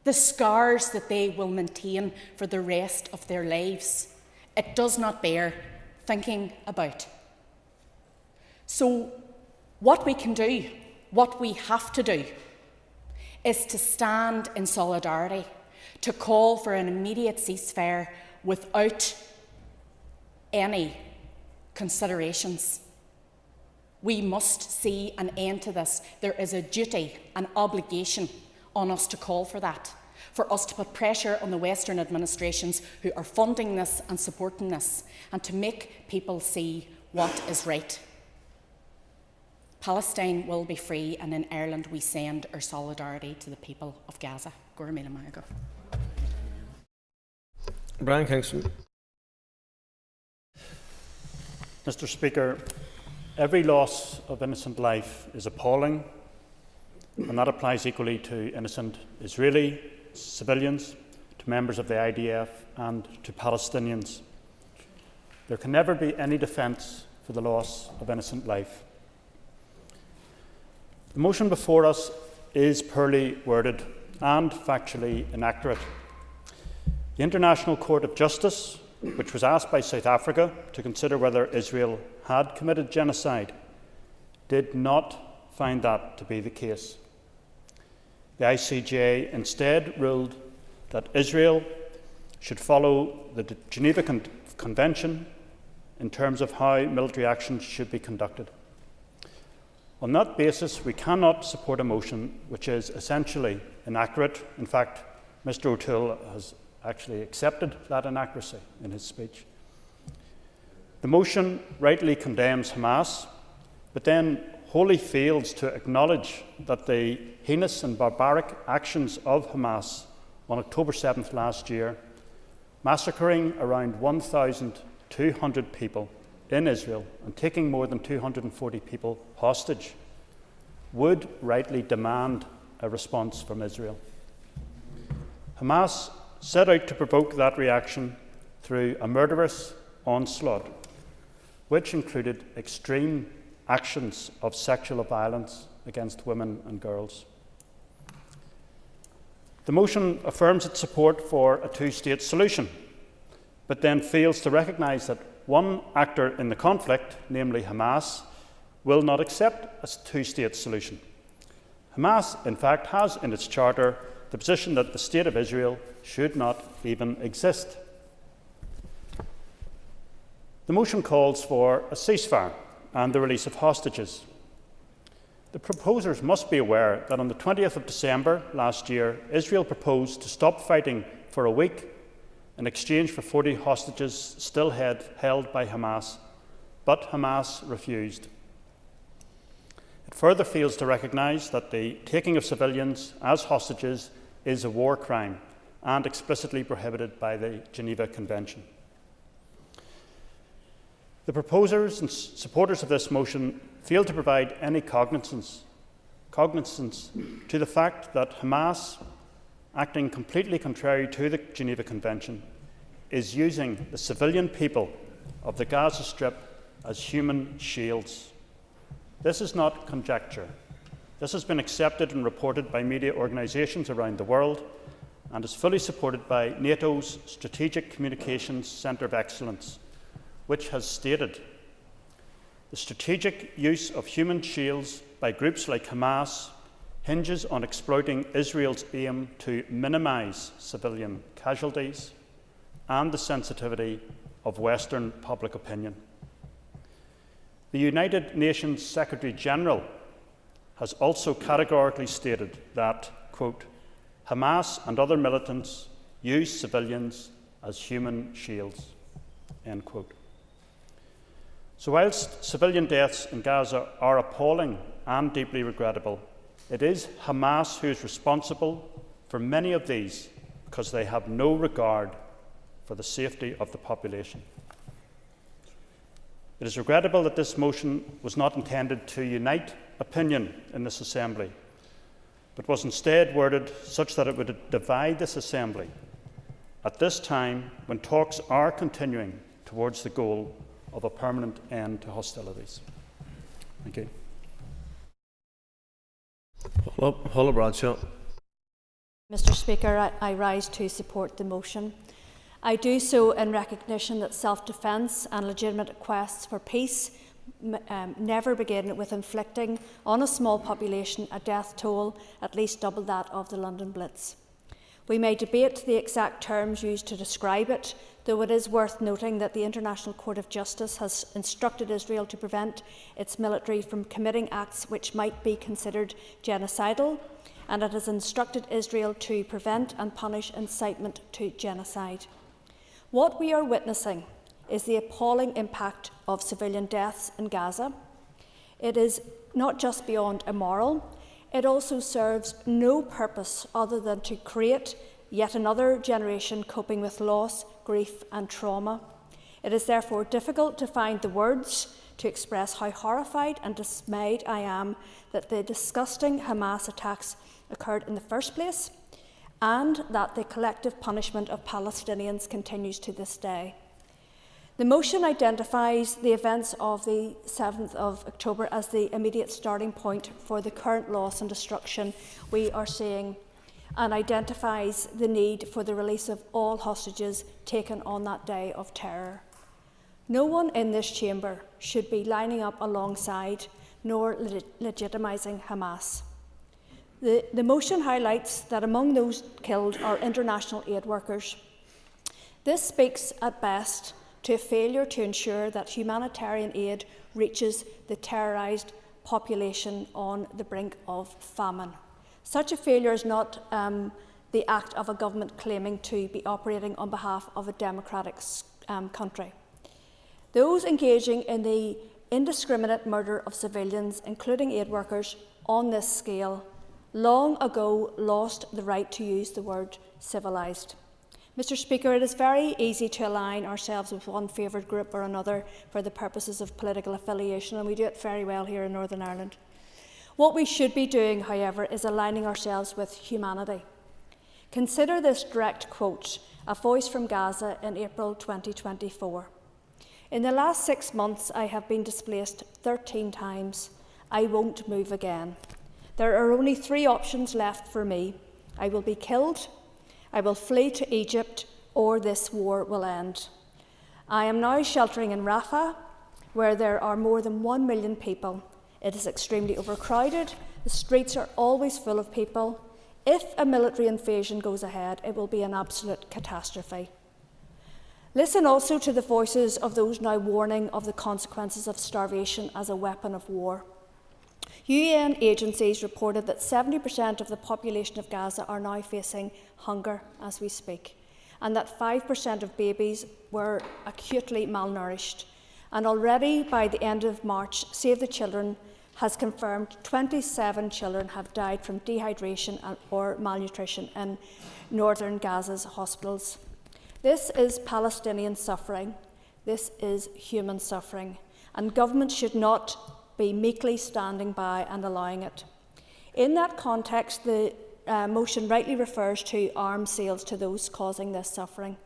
the scars that they will maintain for the rest of their lives, it does not bear thinking about. So what we can do, what we have to do, is to stand in solidarity, to call for an immediate ceasefire without any considerations. We must see an end to this. There is a duty, an obligation on us to call for that, for us to put pressure on the Western administrations who are funding this and supporting this, and to make people see what is right. Palestine will be free, and in Ireland we send our solidarity to the people of Gaza. Gora Mila Mayago. Brian Kingston. Mr. Speaker, every loss of innocent life is appalling, and that applies equally to innocent Israeli civilians, to members of the IDF and to Palestinians. There can never be any defence for the loss of innocent life. The motion before us is poorly worded and factually inaccurate. The International Court of Justice, which was asked by South Africa to consider whether Israel had committed genocide, did not find that to be the case. The ICJ instead ruled that Israel should follow the Geneva Convention in terms of how military actions should be conducted. On that basis, we cannot support a motion which is essentially inaccurate. In fact, Mr. O'Toole has actually accepted that inaccuracy in his speech. The motion rightly condemns Hamas, but then wholly fails to acknowledge that the heinous and barbaric actions of Hamas on October 7th last year, massacring around 1,200 people in Israel and taking more than 240 people hostage, would rightly demand a response from Israel. Hamas set out to provoke that reaction through a murderous onslaught, which included extreme actions of sexual violence against women and girls. The motion affirms its support for a two-state solution, but then fails to recognise that one actor in the conflict, namely Hamas, will not accept a two-state solution. Hamas, in fact, has in its charter the position that the State of Israel should not even exist. The motion calls for a ceasefire and the release of hostages. The proposers must be aware that on the 20th of December last year, Israel proposed to stop fighting for a week in exchange for 40 hostages still held by Hamas, but Hamas refused. It further fails to recognise that the taking of civilians as hostages is a war crime and explicitly prohibited by the Geneva Convention. The proposers and supporters of this motion fail to provide any cognizance to the fact that Hamas, acting completely contrary to the Geneva Convention, is using the civilian people of the Gaza Strip as human shields. This is not conjecture. This has been accepted and reported by media organisations around the world and is fully supported by NATO's Strategic Communications Centre of Excellence, which has stated the strategic use of human shields by groups like Hamas hinges on exploiting Israel's aim to minimise civilian casualties and the sensitivity of Western public opinion. The United Nations Secretary-General has also categorically stated that, quote, Hamas and other militants use civilians as human shields, end quote. So whilst civilian deaths in Gaza are appalling and deeply regrettable, it is Hamas who is responsible for many of these because they have no regard for the safety of the population. It is regrettable that this motion was not intended to unite opinion in this Assembly, but was instead worded such that it would divide this Assembly at this time when talks are continuing towards the goal of a permanent end to hostilities. Thank you. Paula Bradshaw. Mr. Speaker, I rise to support the motion. I do so in recognition that self-defence and legitimate requests for peace never begin with inflicting on a small population a death toll at least double that of the London Blitz. We may debate the exact terms used to describe it, though it is worth noting that the International Court of Justice has instructed Israel to prevent its military from committing acts which might be considered genocidal, and it has instructed Israel to prevent and punish incitement to genocide. What we are witnessing is the appalling impact of civilian deaths in Gaza. It is not just beyond immoral, it also serves no purpose other than to create yet another generation coping with loss, grief and trauma. It is therefore difficult to find the words to express how horrified and dismayed I am that the disgusting Hamas attacks occurred in the first place and that the collective punishment of Palestinians continues to this day. The motion identifies the events of the 7th of October as the immediate starting point for the current loss and destruction we are seeing, and identifies the need for the release of all hostages taken on that day of terror. No one in this chamber should be lining up alongside nor legitimising Hamas. The motion highlights that among those killed are international aid workers. This speaks at best to a failure to ensure that humanitarian aid reaches the terrorised population on the brink of famine. Such a failure is not the act of a government claiming to be operating on behalf of a democratic country. Those engaging in the indiscriminate murder of civilians, including aid workers, on this scale, long ago lost the right to use the word civilised. Mr. Speaker, it is very easy to align ourselves with one favoured group or another for the purposes of political affiliation, and we do it very well here in Northern Ireland. What we should be doing, however, is aligning ourselves with humanity. Consider this direct quote, a voice from Gaza in April 2024. In the last 6 months, I have been displaced 13 times. I won't move again. There are only 3 options left for me. I will be killed. I will flee to Egypt, or this war will end. I am now sheltering in Rafah, where there are more than 1 million people. It is extremely overcrowded. The streets are always full of people. If a military invasion goes ahead, it will be an absolute catastrophe. Listen also to the voices of those now warning of the consequences of starvation as a weapon of war. UN agencies reported that 70% of the population of Gaza are now facing hunger as we speak, and that 5% of babies were acutely malnourished. And already by the end of March, Save the Children has confirmed 27 children have died from dehydration or malnutrition in northern Gaza's hospitals. This is Palestinian suffering. This is human suffering, and governments should not be meekly standing by and allowing it. In that context, the motion rightly refers to arms sales to those causing this suffering.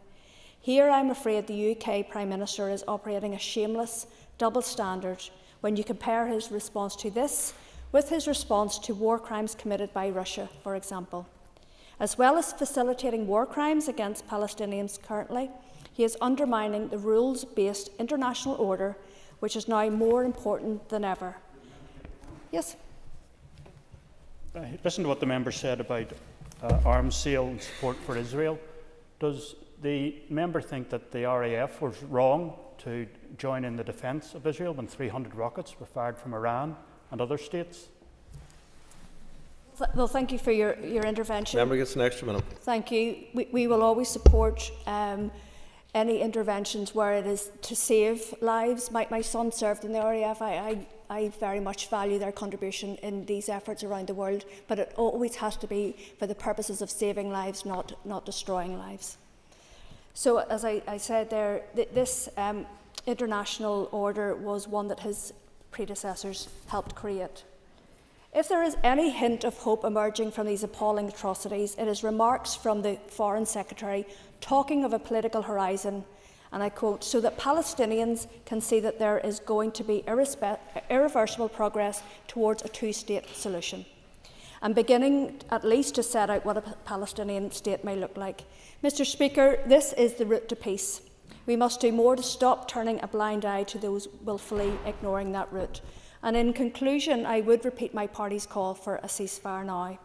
Here, I'm afraid the UK Prime Minister is operating a shameless double standard when you compare his response to this with his response to war crimes committed by Russia, for example. As well as facilitating war crimes against Palestinians currently, he is undermining the rules-based international order, which is now more important than ever. Yes? Listen to what the member said about arms sale and support for Israel. Does the member think that the RAF was wrong to join in the defence of Israel when 300 rockets were fired from Iran and other states? Well, thank you for your intervention. Member gets an extra minute. Thank you. We will always support any interventions where it is to save lives. My son served in the RAF. I very much value their contribution in these efforts around the world, but it always has to be for the purposes of saving lives, not destroying lives. So, as I said there, this international order was one that his predecessors helped create. If there is any hint of hope emerging from these appalling atrocities, it is remarks from the Foreign Secretary talking of a political horizon, and I quote, so that Palestinians can see that there is going to be irreversible progress towards a two-state solution, and beginning at least to set out what a Palestinian state may look like. Mr. Speaker, this is the route to peace. We must do more to stop turning a blind eye to those wilfully ignoring that route. And in conclusion, I would repeat my party's call for a ceasefire now.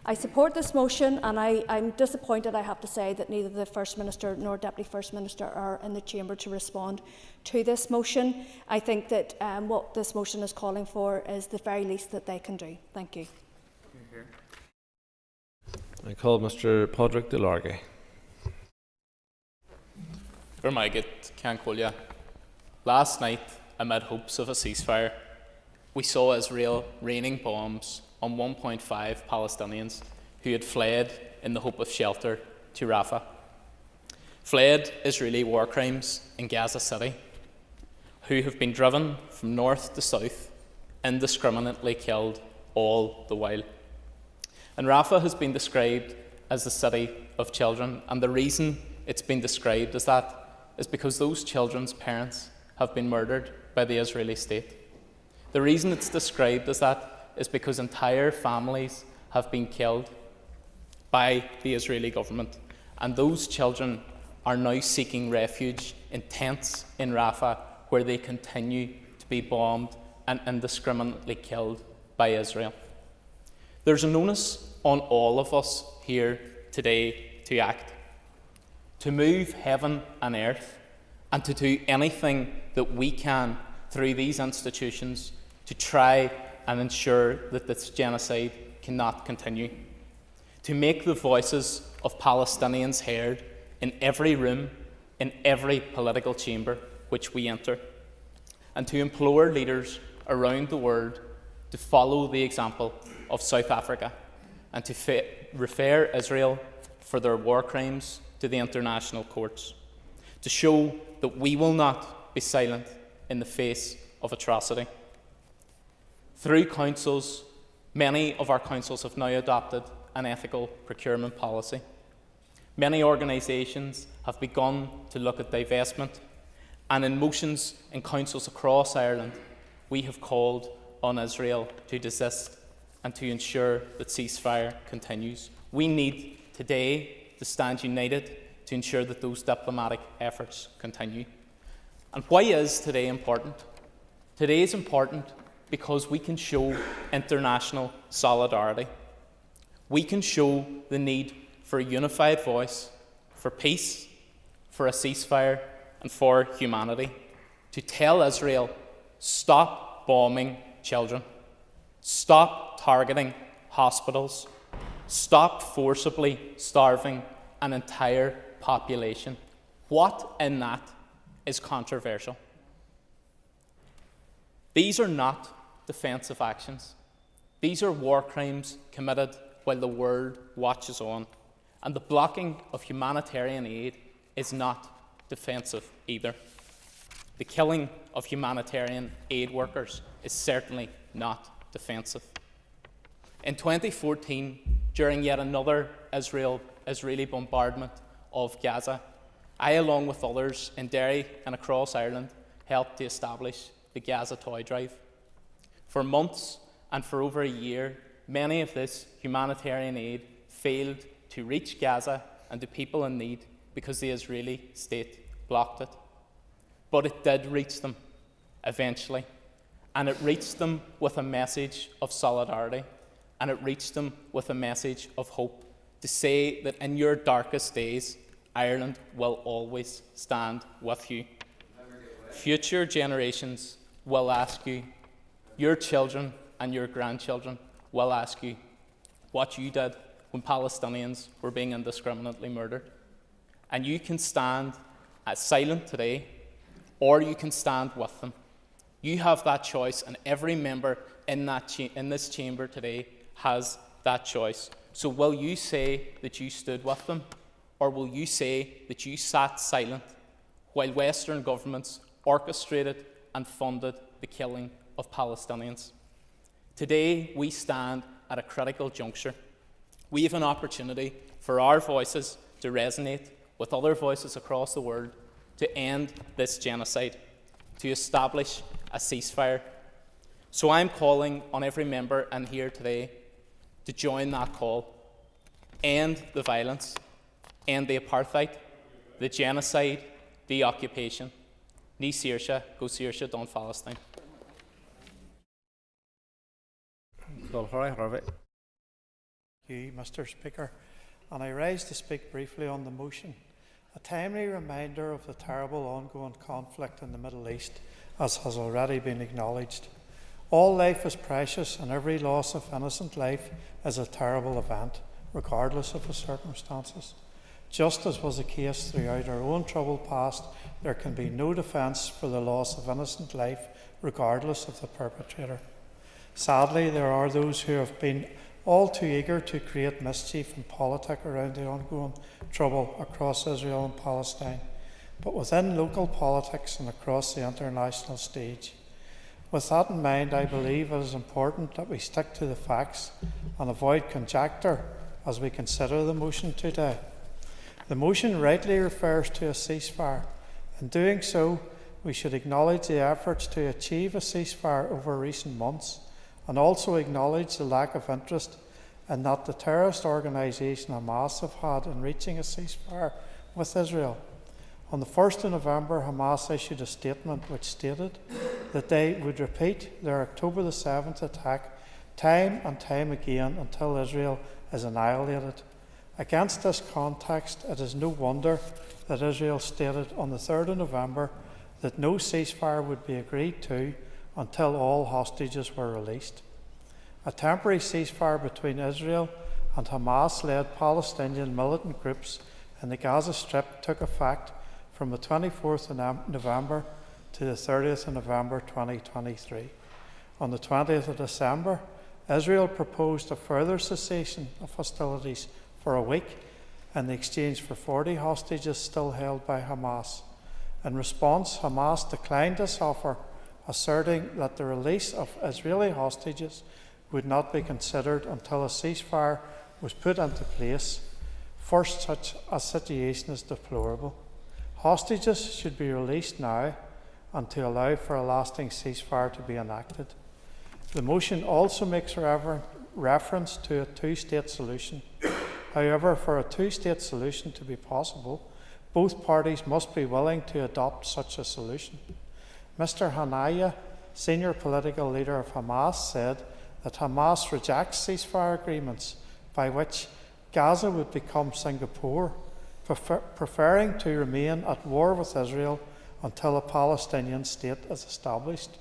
I support this motion, and I'm disappointed, I have to say, that neither the First Minister nor Deputy First Minister are in the chamber to respond to this motion. I think that what this motion is calling for is the very least that they can do. Thank you. I call Mr. Padraig de Largy. Last night, amid hopes of a ceasefire, we saw Israel raining bombs on 1.5 Palestinians who had fled in the hope of shelter to Rafah. Fled Israeli war crimes in Gaza City, who have been driven from north to south, indiscriminately killed all the while. And Rafah has been described as the city of children, and the reason it's been described as that is because those children's parents have been murdered by the Israeli state. The reason it's described as that is because entire families have been killed by the Israeli government, and those children are now seeking refuge in tents in Rafah, where they continue to be bombed and indiscriminately killed by Israel. There's an onus on all of us here today to act, to move heaven and earth, and to do anything that we can through these institutions to try and ensure that this genocide cannot continue, to make the voices of Palestinians heard in every room, in every political chamber which we enter, and to implore leaders around the world to follow the example of South Africa and to refer Israel for their war crimes to the international courts, to show that we will not be silent in the face of atrocity. Through councils, many of our councils have now adopted an ethical procurement policy. Many organisations have begun to look at divestment, and in motions in councils across Ireland, we have called on Israel to desist and to ensure that ceasefire continues. We need today to stand united to ensure that those diplomatic efforts continue. And why is today important? Today is important because we can show international solidarity. We can show the need for a unified voice, for peace, for a ceasefire, and for humanity. To tell Israel, stop bombing children, stop targeting hospitals, stop forcibly starving an entire population. What in that is controversial? These are not defensive actions. These are war crimes committed while the world watches on. And the blocking of humanitarian aid is not defensive either. The killing of humanitarian aid workers is certainly not defensive. In 2014, during yet another Israeli bombardment of Gaza, I, along with others in Derry and across Ireland, helped to establish the Gaza Toy Drive. For months and for over a year, many of this humanitarian aid failed to reach Gaza and to people in need because the Israeli state blocked it. But it did reach them eventually, and it reached them with a message of solidarity, and it reached them with a message of hope, to say that in your darkest days, Ireland will always stand with you. Future generations will ask you, your children and your grandchildren will ask you what you did when Palestinians were being indiscriminately murdered. And you can stand silent today, or you can stand with them. You have that choice, and every member in this chamber today has that choice. So will you say that you stood with them, or will you say that you sat silent while Western governments orchestrated and funded the killing of Palestinians? Today, we stand at a critical juncture. We have an opportunity for our voices to resonate with other voices across the world to end this genocide, to establish a ceasefire. So I'm calling on every member in here today to join that call. End the violence, end the apartheid, the genocide, the occupation. Ní Saoirse, go Saoirse, don Palestine. Thank you, Mr. Speaker. And I rise to speak briefly on the motion. A timely reminder of the terrible ongoing conflict in the Middle East, as has already been acknowledged. All life is precious, and every loss of innocent life is a terrible event, regardless of the circumstances. Just as was the case throughout our own troubled past, there can be no defence for the loss of innocent life, regardless of the perpetrator. Sadly, there are those who have been all too eager to create mischief and politic around the ongoing trouble across Israel and Palestine, but within local politics and across the international stage. With that in mind, I believe it is important that we stick to the facts and avoid conjecture as we consider the motion today. The motion rightly refers to a ceasefire. In doing so, we should acknowledge the efforts to achieve a ceasefire over recent months, and also acknowledge the lack of interest in that the terrorist organisation Hamas have had in reaching a ceasefire with Israel. On the 1st of November, Hamas issued a statement which stated that they would repeat their October the 7th attack time and time again until Israel is annihilated. Against this context, it is no wonder that Israel stated on the 3rd of November that no ceasefire would be agreed to until all hostages were released. A temporary ceasefire between Israel and Hamas-led Palestinian militant groups in the Gaza Strip took effect from the 24th of November to the 30th of November 2023. On the 20th of December, Israel proposed a further cessation of hostilities for a week in exchange for 40 hostages still held by Hamas. In response, Hamas declined this offer, asserting that the release of Israeli hostages would not be considered until a ceasefire was put into place. First, such a situation is deplorable. Hostages should be released now and to allow for a lasting ceasefire to be enacted. The motion also makes reference to a two-state solution. However, for a two-state solution to be possible, both parties must be willing to adopt such a solution. Mr. Hanaya, senior political leader of Hamas, said that Hamas rejects ceasefire agreements by which Gaza would become Singapore, preferring to remain at war with Israel until a Palestinian state is established.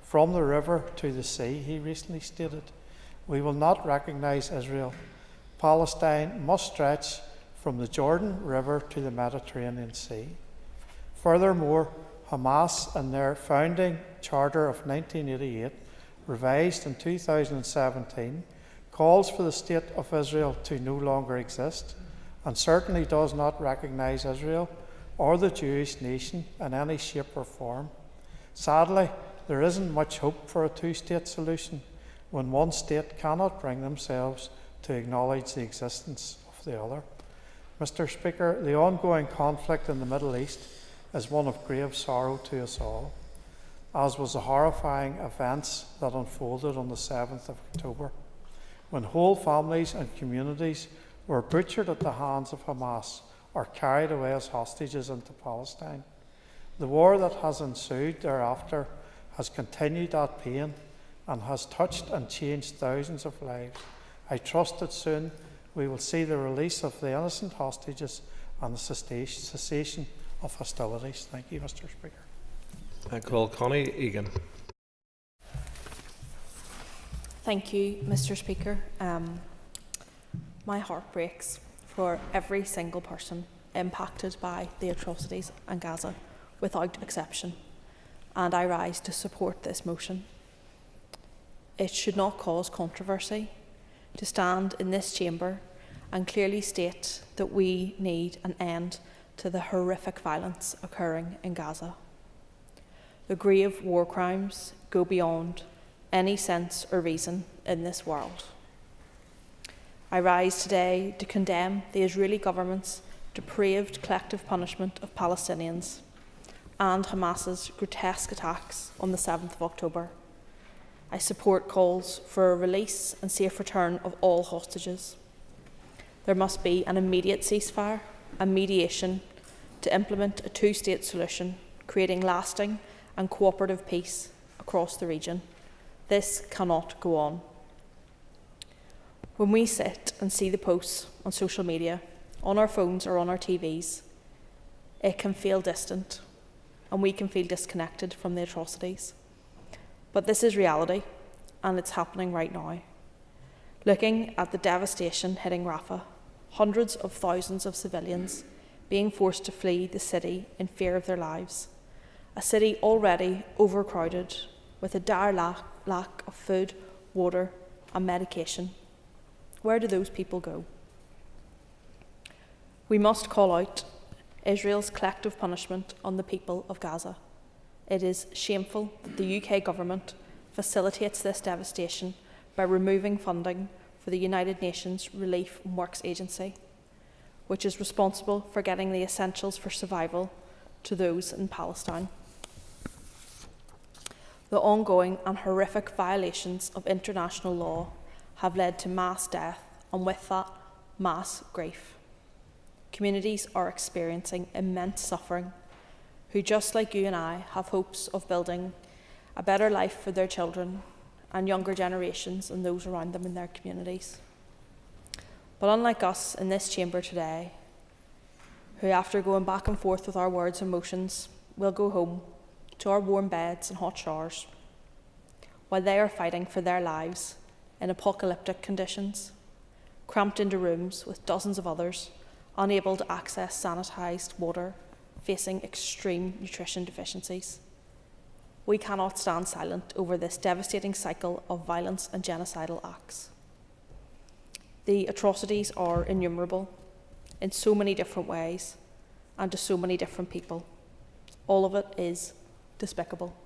From the river to the sea, he recently stated, "We will not recognise Israel. Palestine must stretch from the Jordan River to the Mediterranean Sea." Furthermore, Hamas, in their founding charter of 1988, revised in 2017, calls for the State of Israel to no longer exist, and certainly does not recognise Israel or the Jewish nation in any shape or form. Sadly, there isn't much hope for a two-state solution when one state cannot bring themselves to acknowledge the existence of the other. Mr. Speaker, the ongoing conflict in the Middle East is one of grave sorrow to us all, as was the horrifying events that unfolded on the 7th of October, when whole families and communities were butchered at the hands of Hamas or carried away as hostages into Palestine. The war that has ensued thereafter has continued that pain and has touched and changed thousands of lives. I trust that soon we will see the release of the innocent hostages and the cessation of hostilities. Thank you, Mr. Speaker. I call Connie Aiken. Thank you, Mr. Speaker. My heart breaks for every single person impacted by the atrocities in Gaza, without exception, and I rise to support this motion. It should not cause controversy to stand in this chamber and clearly state that we need an end to the horrific violence occurring in Gaza. The grave war crimes go beyond any sense or reason in this world. I rise today to condemn the Israeli government's depraved collective punishment of Palestinians and Hamas's grotesque attacks on the 7th of October. I support calls for a release and safe return of all hostages. There must be an immediate ceasefire and mediation to implement a two-state solution, creating lasting and cooperative peace across the region. This cannot go on. When we sit and see the posts on social media, on our phones or on our TVs, it can feel distant and we can feel disconnected from the atrocities. But this is reality and it's happening right now. Looking at the devastation hitting Rafah, hundreds of thousands of civilians being forced to flee the city in fear of their lives, a city already overcrowded with a dire lack of food, water and medication. Where do those people go? We must call out Israel's collective punishment on the people of Gaza. It is shameful that the UK government facilitates this devastation by removing funding for the United Nations Relief and Works Agency, which is responsible for getting the essentials for survival to those in Palestine. The ongoing and horrific violations of international law have led to mass death and with that, mass grief. Communities are experiencing immense suffering, who just like you and I have hopes of building a better life for their children and younger generations and those around them in their communities. But unlike us in this chamber today, who after going back and forth with our words and motions will go home to our warm beds and hot showers, while they are fighting for their lives in apocalyptic conditions, cramped into rooms with dozens of others, unable to access sanitised water, facing extreme nutrition deficiencies. We cannot stand silent over this devastating cycle of violence and genocidal acts. The atrocities are innumerable in so many different ways and to so many different people. All of it is despicable.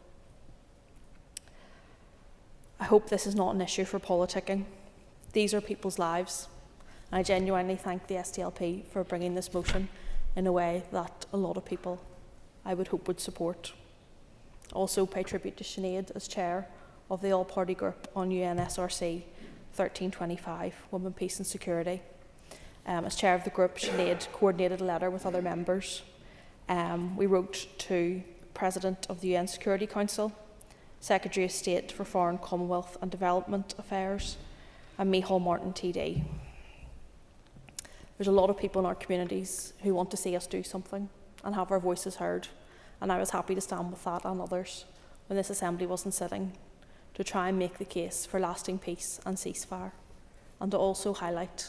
I hope this is not an issue for politicking. These are people's lives. I genuinely thank the SDLP for bringing this motion in a way that a lot of people, I would hope, would support. Also pay tribute to Sinead as chair of the all-party group on UNSRC 1325, Women, Peace and Security. As chair of the group, Sinead coordinated a letter with other members. We wrote to President of the UN Security Council, Secretary of State for Foreign, Commonwealth and Development Affairs, and Micheál Martin TD. There's a lot of people in our communities who want to see us do something and have our voices heard, and I was happy to stand with that and others when this Assembly wasn't sitting, to try and make the case for lasting peace and ceasefire, and to also highlight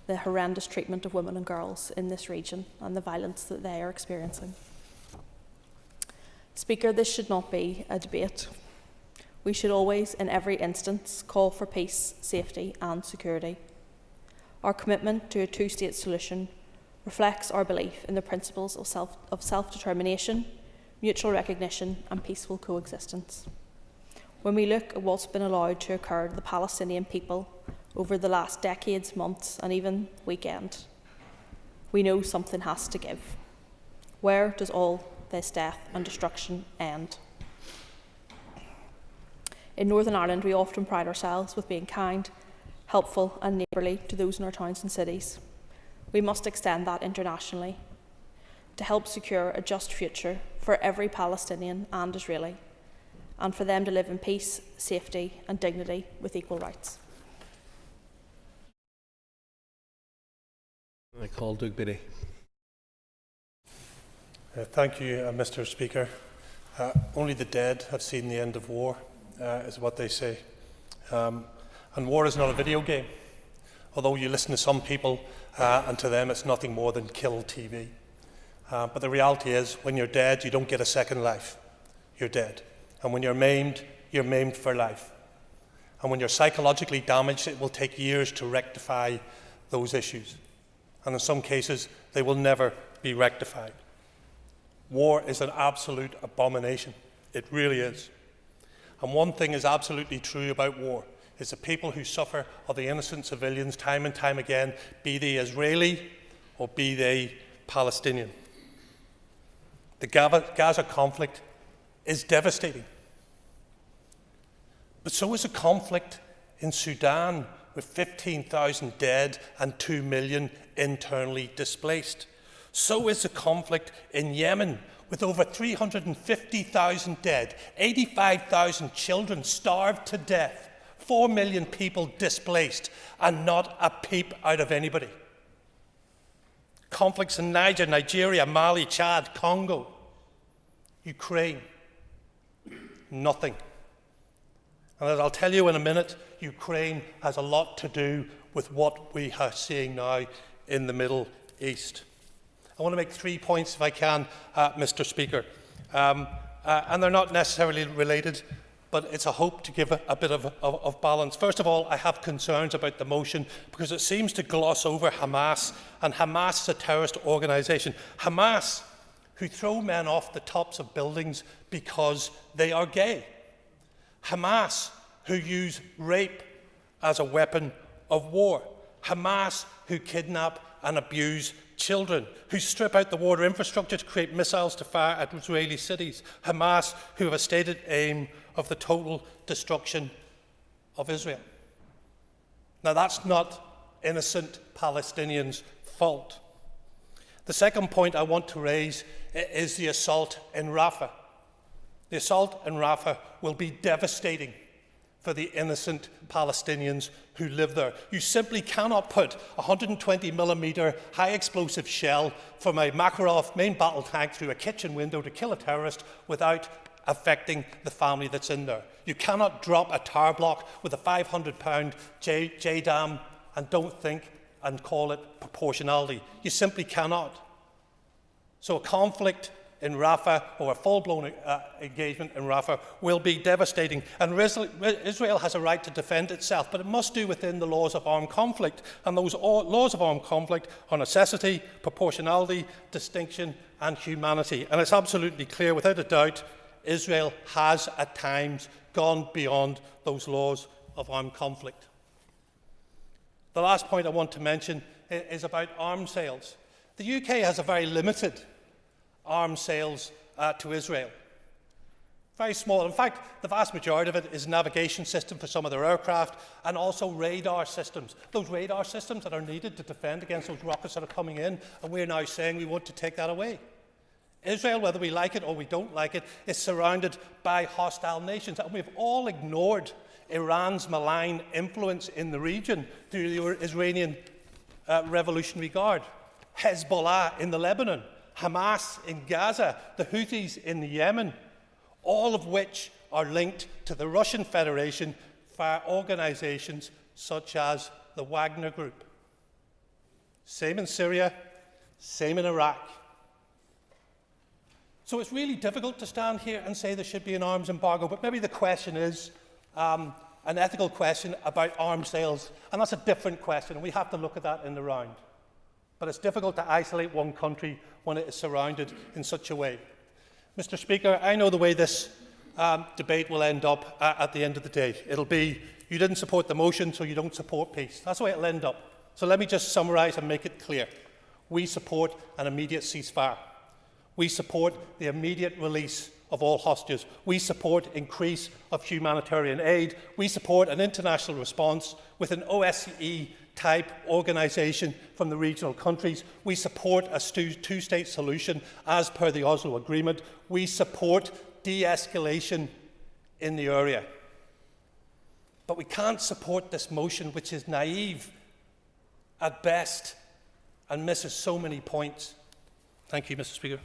the horrendous treatment of women and girls in this region and the violence that they are experiencing. Speaker, this should not be a debate. We should always, in every instance, call for peace, safety and security. Our commitment to a two-state solution reflects our belief in the principles of self-determination, mutual recognition and peaceful coexistence. When we look at what's been allowed to occur to the Palestinian people over the last decades, months and even weekend, we know something has to give. Where does all this death and destruction end? In Northern Ireland, we often pride ourselves with being kind, helpful and neighbourly to those in our towns and cities. We must extend that internationally to help secure a just future for every Palestinian and Israeli, and for them to live in peace, safety and dignity with equal rights. I call Doug Beattie. Thank you, Mr. Speaker. Only the dead have seen the end of war, is what they say. And war is not a video game, although you listen to some people and to them it's nothing more than kill TV. But the reality is, when you're dead, you don't get a second life. You're dead. And when you're maimed for life. And when you're psychologically damaged, it will take years to rectify those issues. And in some cases, they will never be rectified. War is an absolute abomination. It really is. And one thing is absolutely true about war, is the people who suffer are the innocent civilians time and time again, be they Israeli or be they Palestinian. The Gaza conflict is devastating. But so is a conflict in Sudan with 15,000 dead and 2 million internally displaced. So is the conflict in Yemen with over 350,000 dead, 85,000 children starved to death, 4 million people displaced, and not a peep out of anybody. Conflicts in Niger, Nigeria, Mali, Chad, Congo, Ukraine, nothing. And as I'll tell you in a minute, Ukraine has a lot to do with what we are seeing now in the Middle East. I want to make 3 points, if I can, Mr. Speaker. And they're not necessarily related, but it's a hope to give a bit of balance. First of all, I have concerns about the motion because it seems to gloss over Hamas, and Hamas is a terrorist organisation. Hamas, who throw men off the tops of buildings because they are gay. Hamas, who use rape as a weapon of war. Hamas, who kidnap and abuse children, who strip out the water infrastructure to create missiles to fire at Israeli cities. Hamas, who have a stated aim of the total destruction of Israel. Now, that's not innocent Palestinians' fault. The second point I want to raise is the assault in Rafah. The assault in Rafah will be devastating for the innocent Palestinians who live there. You simply cannot put a 120mm high-explosive shell from a Makarov main battle tank through a kitchen window to kill a terrorist without affecting the family that's in there. You cannot drop a tower block with a 500-pound JDAM and don't think and call it proportionality. You simply cannot. So a conflict in Rafah, or a full-blown engagement in Rafah, will be devastating. And Israel has a right to defend itself, but it must do within the laws of armed conflict. And those laws of armed conflict are necessity, proportionality, distinction, and humanity. And it's absolutely clear, without a doubt, Israel has at times gone beyond those laws of armed conflict. The last point I want to mention is about arms sales. The UK has a very limited arms sales to Israel. Very small. In fact, the vast majority of it is navigation system for some of their aircraft and also radar systems. Those radar systems that are needed to defend against those rockets that are coming in, and we're now saying we want to take that away. Israel, whether we like it or we don't like it, is surrounded by hostile nations, and we've all ignored Iran's malign influence in the region through the Iranian Revolutionary Guard, Hezbollah in the Lebanon, Hamas in Gaza, the Houthis in the Yemen, all of which are linked to the Russian Federation via organisations such as the Wagner Group. Same in Syria, same in Iraq. So it's really difficult to stand here and say there should be an arms embargo, but maybe the question is an ethical question about arms sales, and that's a different question, and we have to look at that in the round. But it's difficult to isolate one country when it is surrounded in such a way. Mr. Speaker, I know the way this debate will end up at the end of the day. It'll be, you didn't support the motion, so you don't support peace. That's the way it'll end up. So let me just summarise and make it clear. We support an immediate ceasefire. We support the immediate release of all hostages. We support increase of humanitarian aid. We support an international response with an OSCE-type organisation from the regional countries. We support a two-state solution as per the Oslo Agreement. We support de-escalation in the area. But we can't support this motion, which is naive at best and misses so many points. Thank you, Mr. Speaker.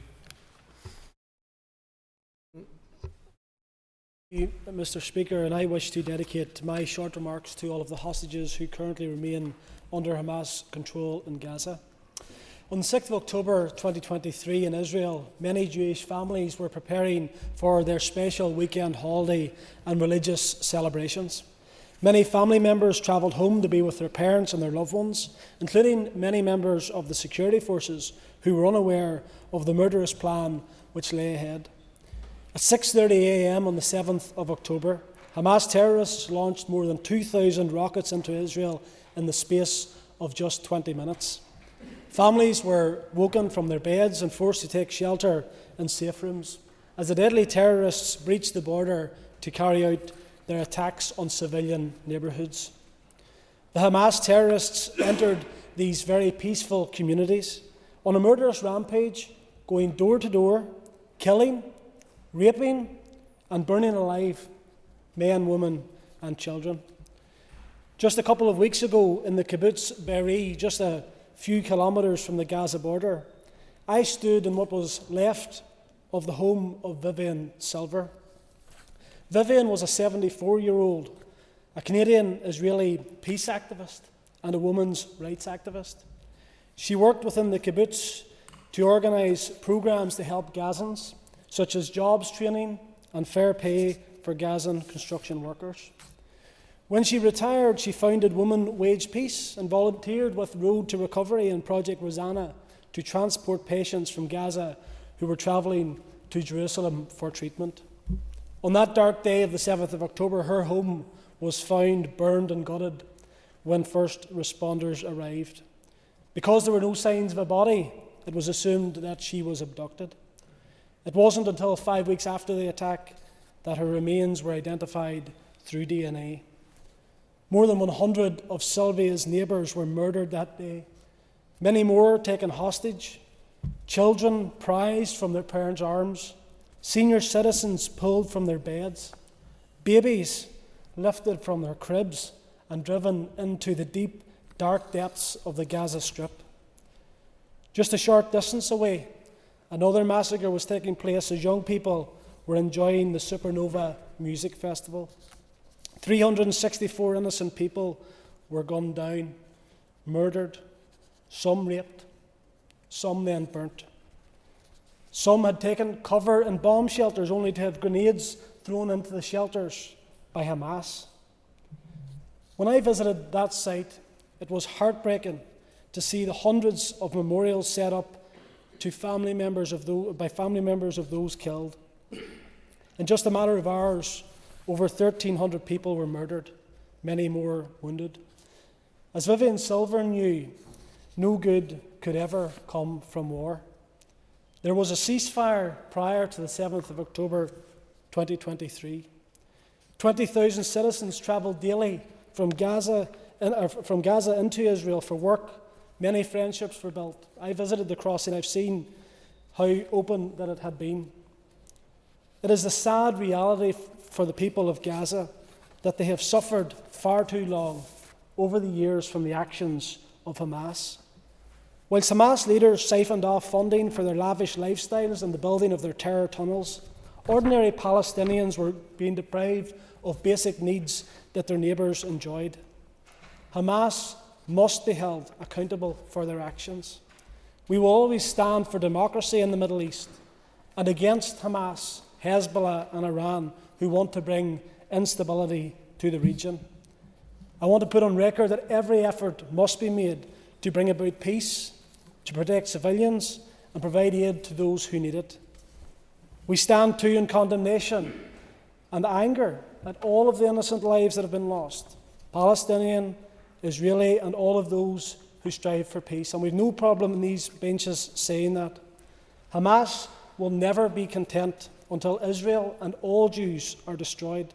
Mr. Speaker, and I wish to dedicate my short remarks to all of the hostages who currently remain under Hamas control in Gaza. On the 6th of October 2023 in Israel, many Jewish families were preparing for their special weekend holiday and religious celebrations. Many family members travelled home to be with their parents and their loved ones, including many members of the security forces who were unaware of the murderous plan which lay ahead. At 6:30 a.m. on the 7th of October, Hamas terrorists launched more than 2,000 rockets into Israel in the space of just 20 minutes. Families were woken from their beds and forced to take shelter in safe rooms as the deadly terrorists breached the border to carry out their attacks on civilian neighbourhoods. The Hamas terrorists entered these very peaceful communities on a murderous rampage, going door to door, killing, raping and burning alive men, women and children. Just a couple of weeks ago in the kibbutz Be'eri, just a few kilometres from the Gaza border, I stood in what was left of the home of Vivian Silver. Vivian was a 74-year-old, a Canadian-Israeli peace activist and a women's rights activist. She worked within the kibbutz to organise programmes to help Gazans, such as jobs training and fair pay for Gazan construction workers. When she retired, she founded Women Wage Peace and volunteered with Road to Recovery and Project Rosanna to transport patients from Gaza who were travelling to Jerusalem for treatment. On that dark day of the 7th of October, her home was found burned and gutted when first responders arrived. Because there were no signs of a body, it was assumed that she was abducted. It wasn't until 5 weeks after the attack that her remains were identified through DNA. More than 100 of Sylvia's neighbours were murdered that day. Many more taken hostage, children prized from their parents' arms, senior citizens pulled from their beds, babies lifted from their cribs and driven into the deep, dark depths of the Gaza Strip. Just a short distance away, another massacre was taking place as young people were enjoying the Supernova Music Festival. 364 innocent people were gunned down, murdered, some raped, some then burnt. Some had taken cover in bomb shelters only to have grenades thrown into the shelters by Hamas. When I visited that site, it was heartbreaking to see the hundreds of memorials set up to family members of those killed. In just a matter of hours, over 1,300 people were murdered, many more wounded. As Vivian Silver knew, no good could ever come from war. There was a ceasefire prior to the 7th of October 2023. 20,000 citizens travelled daily from Gaza into Israel for work. Many friendships were built. I visited the crossing. I've seen how open that it had been. It is the sad reality for the people of Gaza that they have suffered far too long over the years from the actions of Hamas. Whilst Hamas leaders siphoned off funding for their lavish lifestyles and the building of their terror tunnels, ordinary Palestinians were being deprived of basic needs that their neighbours enjoyed. Hamas must be held accountable for their actions. We will always stand for democracy in the Middle East and against Hamas, Hezbollah and Iran, who want to bring instability to the region. I want to put on record that every effort must be made to bring about peace, to protect civilians and provide aid to those who need it. We stand too in condemnation and anger at all of the innocent lives that have been lost, Palestinian, Israeli and all of those who strive for peace. And we've no problem in these benches saying that. Hamas will never be content until Israel and all Jews are destroyed.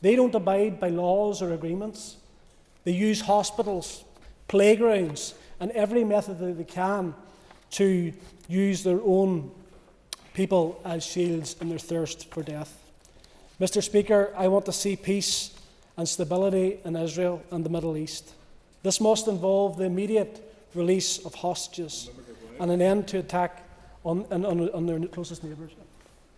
They don't abide by laws or agreements. They use hospitals, playgrounds and every method that they can to use their own people as shields in their thirst for death. Mr. Speaker, I want to see peace and stability in Israel and the Middle East. This must involve the immediate release of hostages and an end to attack on their closest neighbours.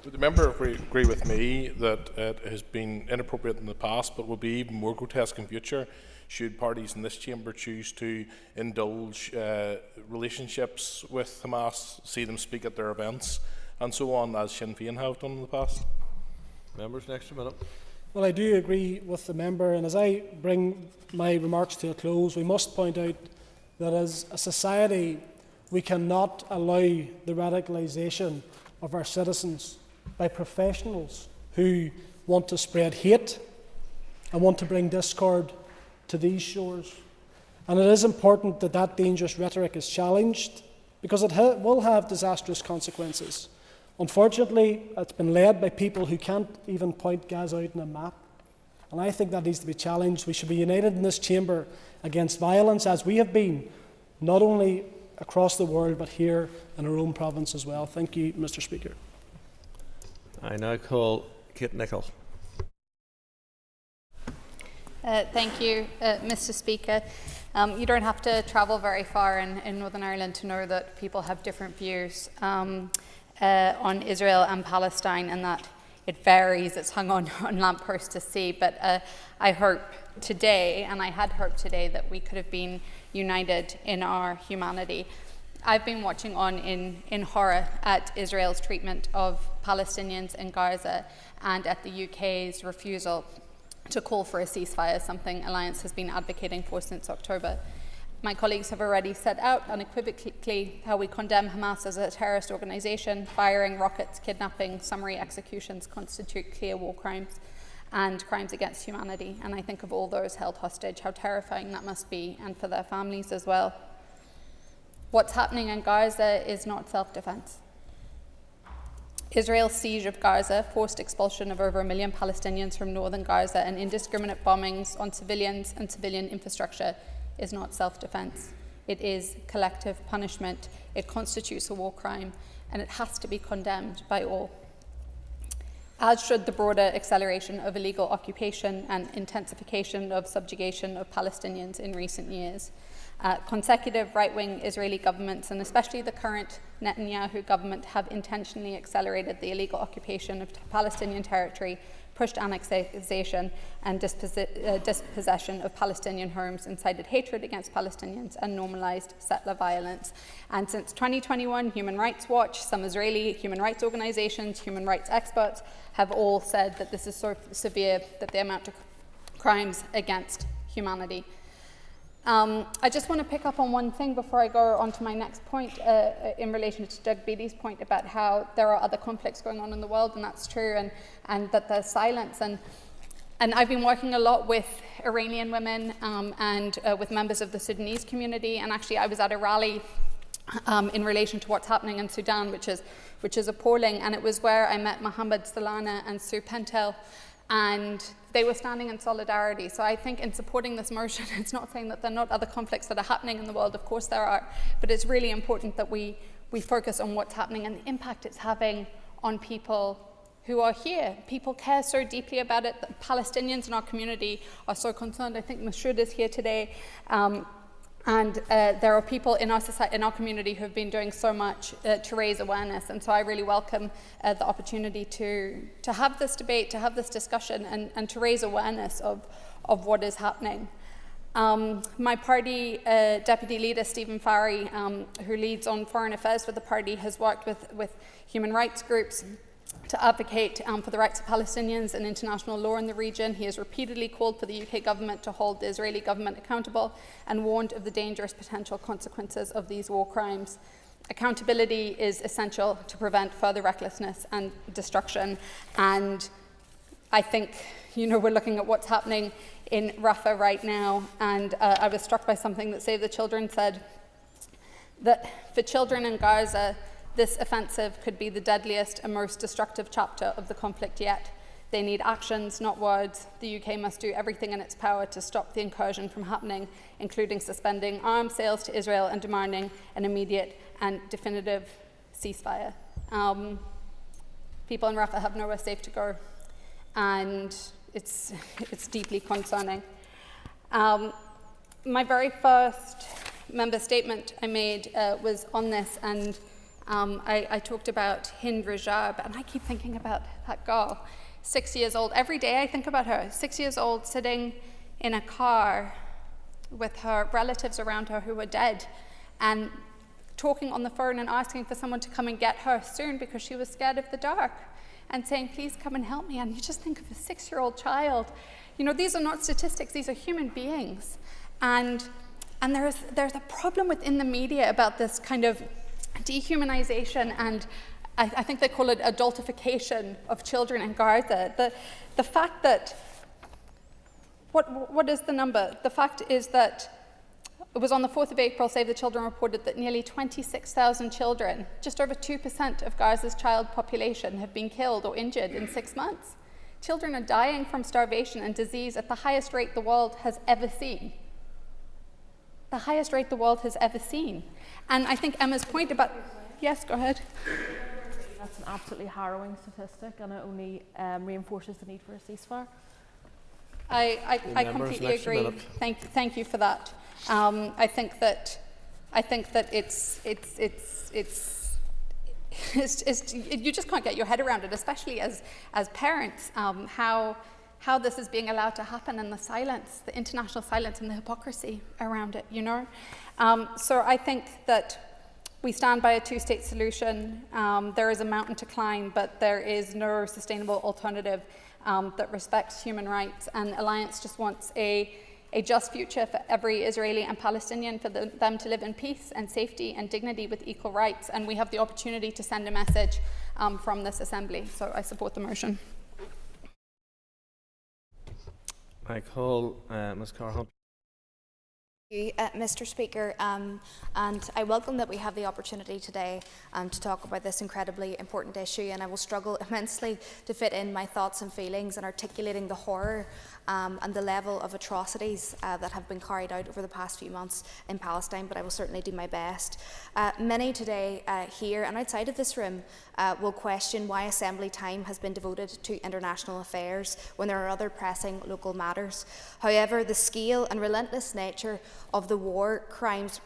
Would the member agree with me that it has been inappropriate in the past but will be even more grotesque in future should parties in this chamber choose to indulge relationships with Hamas, see them speak at their events and so on, as Sinn Féin have done in the past? Members, next minute. Well, I do agree with the member, and as I bring my remarks to a close, we must point out that as a society we cannot allow the radicalisation of our citizens by professionals who want to spread hate and want to bring discord to these shores. And it is important that that dangerous rhetoric is challenged because it will have disastrous consequences. Unfortunately, it's been led by people who can't even point Gaza out on a map. And I think that needs to be challenged. We should be united in this chamber against violence, as we have been, not only across the world, but here in our own province as well. Thank you, Mr. Speaker. I now call Kate Nicholl. Thank you, Mr. Speaker. You don't have to travel very far in Northern Ireland to know that people have different views on Israel and Palestine, and that it varies. It's hung on lampposts to see. But I hope today, and I had hoped today, that we could have been united in our humanity. I've been watching on in horror at Israel's treatment of Palestinians in Gaza and at the UK's refusal to call for a ceasefire, something Alliance has been advocating for since October. My colleagues have already set out unequivocally how we condemn Hamas as a terrorist organisation. Firing rockets, kidnapping, summary executions constitute clear war crimes and crimes against humanity. And I think of all those held hostage, how terrifying that must be, and for their families as well. What's happening in Gaza is not self-defence. Israel's siege of Gaza, forced expulsion of over 1 million Palestinians from northern Gaza, and indiscriminate bombings on civilians and civilian infrastructure is not self-defence. It is collective punishment. It constitutes a war crime, and it has to be condemned by all, as should the broader acceleration of illegal occupation and intensification of subjugation of Palestinians in recent years. Consecutive right-wing Israeli governments, and especially the current Netanyahu government, have intentionally accelerated the illegal occupation of Palestinian territory, pushed annexation and dispossession of Palestinian homes, incited hatred against Palestinians, and normalised settler violence. And since 2021, Human Rights Watch, some Israeli human rights organisations, human rights experts have all said that this is so severe that they amount to crimes against humanity. I just want to pick up on one thing before I go on to my next point in relation to Doug Beattie's point about how there are other conflicts going on in the world, and that's true, and that there's silence. And I've been working a lot with Iranian women and with members of the Sudanese community, and actually I was at a rally in relation to what's happening in Sudan, which is appalling. And it was where I met Mohammed Salana and Sue Pentel, and they were standing in solidarity. So I think in supporting this motion, it's not saying that there are not other conflicts that are happening in the world. Of course there are, but it's really important that we focus on what's happening and the impact it's having on people who are here. People care so deeply about it. The Palestinians in our community are so concerned. I think Mashoud is here today. And there are people in our society, in our community, who have been doing so much to raise awareness. And so I really welcome the opportunity to have this debate, to have this discussion, and to raise awareness of what is happening. My party deputy leader, Stephen Farry, who leads on foreign affairs for the party, has worked with human rights groups to advocate for the rights of Palestinians and international law in the region. He has repeatedly called for the UK government to hold the Israeli government accountable and warned of the dangerous potential consequences of these war crimes. Accountability is essential to prevent further recklessness and destruction. And I think, we're looking at what's happening in Rafah right now, and I was struck by something that Save the Children said, that for children in Gaza, this offensive could be the deadliest and most destructive chapter of the conflict yet. They need actions, not words. The UK must do everything in its power to stop the incursion from happening, including suspending arms sales to Israel and demanding an immediate and definitive ceasefire. People in Rafah have nowhere safe to go, and it's deeply concerning. My very first member statement I made was on this, and I talked about Hind Rajab, and I keep thinking about that girl, 6 years old. Every day I think about her, 6 years old, sitting in a car with her relatives around her who were dead, and talking on the phone and asking for someone to come and get her soon because she was scared of the dark, and saying, please come and help me. And you just think of a 6-year-old child. These are not statistics, these are human beings. And there's a problem within the media about this kind of dehumanization, and I think they call it adultification of children in Gaza. The fact that, what is the number? The fact is that it was on the 4th of April, Save the Children reported that nearly 26,000 children, just over 2% of Gaza's child population, have been killed or injured in 6 months. Children are dying from starvation and disease at the highest rate the world has ever seen. The highest rate the world has ever seen. And I think Emma's point about... Yes, go ahead. That's an absolutely harrowing statistic, and it only reinforces the need for a ceasefire. I completely agree. Thank you for that. I think that it's you just can't get your head around it, especially as parents, how this is being allowed to happen, and the silence, the international silence, and the hypocrisy around it. So I think that we stand by a two-state solution. There is a mountain to climb, but there is no sustainable alternative that respects human rights. And Alliance just wants a just future for every Israeli and Palestinian, for them to live in peace and safety and dignity with equal rights. And we have the opportunity to send a message from this Assembly. So I support the motion. I call Ms. Carr-Hunt. Mr. Speaker, and I welcome that we have the opportunity today to talk about this incredibly important issue, and I will struggle immensely to fit in my thoughts and feelings in articulating the horror and the level of atrocities that have been carried out over the past few months in Palestine, but I will certainly do my best. Many today here and outside of this room will question why Assembly time has been devoted to international affairs when there are other pressing local matters. However, the scale and relentless nature of the war crimes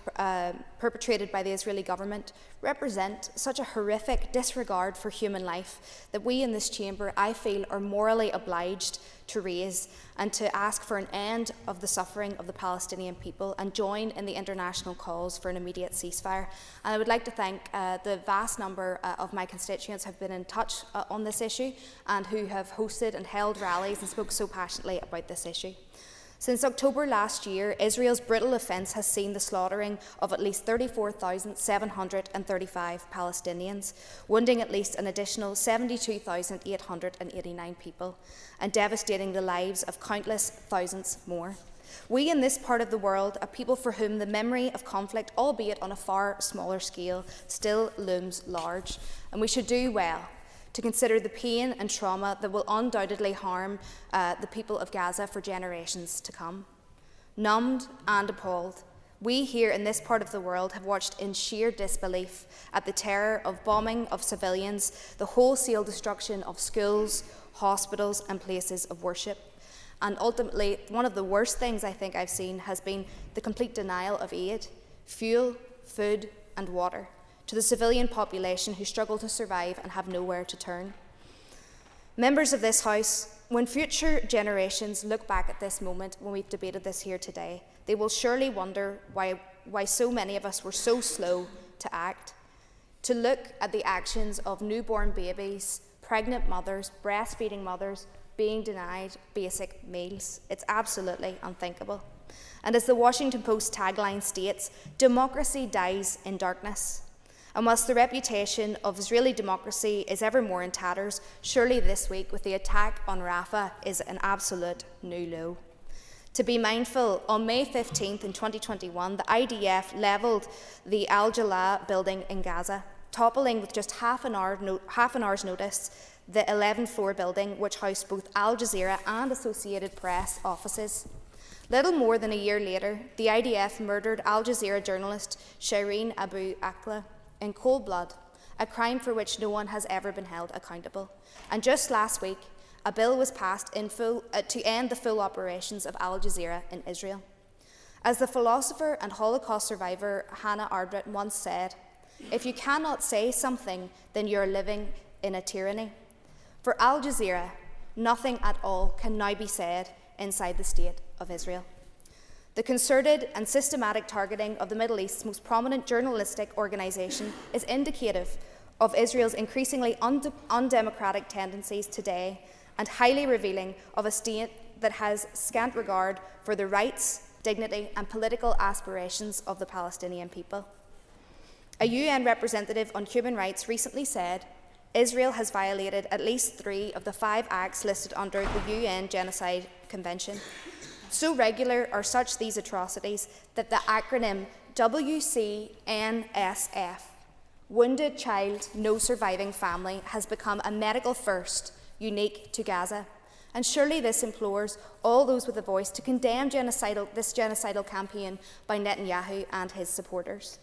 perpetrated by the Israeli government represent such a horrific disregard for human life that we in this chamber, I feel, are morally obliged to raise and to ask for an end of the suffering of the Palestinian people and join in the international calls for an immediate ceasefire. And I would like to thank the vast number of my constituents who have been in touch on this issue and who have hosted and held rallies and spoke so passionately about this issue. Since October last year, Israel's brutal offence has seen the slaughtering of at least 34,735 Palestinians, wounding at least an additional 72,889 people, and devastating the lives of countless thousands more. We in this part of the world are people for whom the memory of conflict, albeit on a far smaller scale, still looms large, and we should do well to consider the pain and trauma that will undoubtedly harm the people of Gaza for generations to come. Numbed and appalled, we here in this part of the world have watched in sheer disbelief at the terror of bombing of civilians, the wholesale destruction of schools, hospitals and places of worship. And ultimately, one of the worst things I think I've seen has been the complete denial of aid, fuel, food and water to the civilian population who struggle to survive and have nowhere to turn. Members of this House, when future generations look back at this moment when we've debated this here today, they will surely wonder why so many of us were so slow to act, to look at the actions of newborn babies, pregnant mothers, breastfeeding mothers, being denied basic meals. It's absolutely unthinkable. And as the Washington Post tagline states, democracy dies in darkness. And whilst the reputation of Israeli democracy is ever more in tatters, surely this week with the attack on Rafah is an absolute new low. To be mindful, on May 15th in 2021, the IDF levelled the Al Jalaa building in Gaza, toppling with just half an hour's notice the 11th-floor building which housed both Al Jazeera and Associated Press offices. Little more than a year later, the IDF murdered Al Jazeera journalist Shireen Abu Akleh in cold blood, a crime for which no one has ever been held accountable. And just last week, a bill was passed to end the full operations of Al Jazeera in Israel. As the philosopher and Holocaust survivor Hannah Arendt once said, "If you cannot say something, then you are living in a tyranny." For Al Jazeera, nothing at all can now be said inside the State of Israel. The concerted and systematic targeting of the Middle East's most prominent journalistic organisation is indicative of Israel's increasingly undemocratic tendencies today and highly revealing of a state that has scant regard for the rights, dignity and political aspirations of the Palestinian people. A UN representative on human rights recently said, Israel has violated at least 3 of the 5 acts listed under the UN Genocide Convention. So regular are such these atrocities that the acronym WCNSF, Wounded Child No Surviving Family, has become a medical first unique to Gaza. And surely this implores all those with a voice to condemn this genocidal campaign by Netanyahu and his supporters.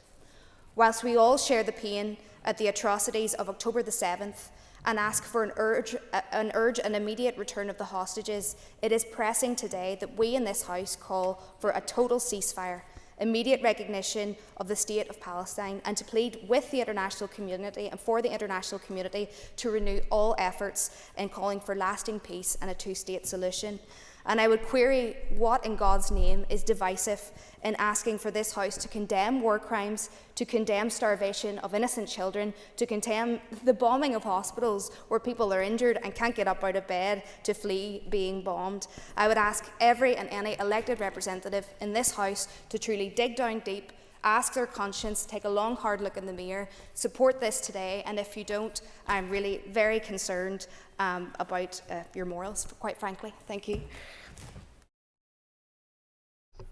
Whilst we all share the pain at the atrocities of October the 7th and ask for an immediate return of the hostages, it is pressing today that we in this House call for a total ceasefire, immediate recognition of the State of Palestine, and to plead with the international community and for the international community to renew all efforts in calling for lasting peace and a two-state solution. And I would query what in God's name is divisive in asking for this House to condemn war crimes, to condemn starvation of innocent children, to condemn the bombing of hospitals where people are injured and can't get up out of bed to flee being bombed. I would ask every and any elected representative in this House to truly dig down deep, ask their conscience, take a long hard look in the mirror, support this today, and if you don't, I'm really very concerned about your morals, quite frankly. Thank you.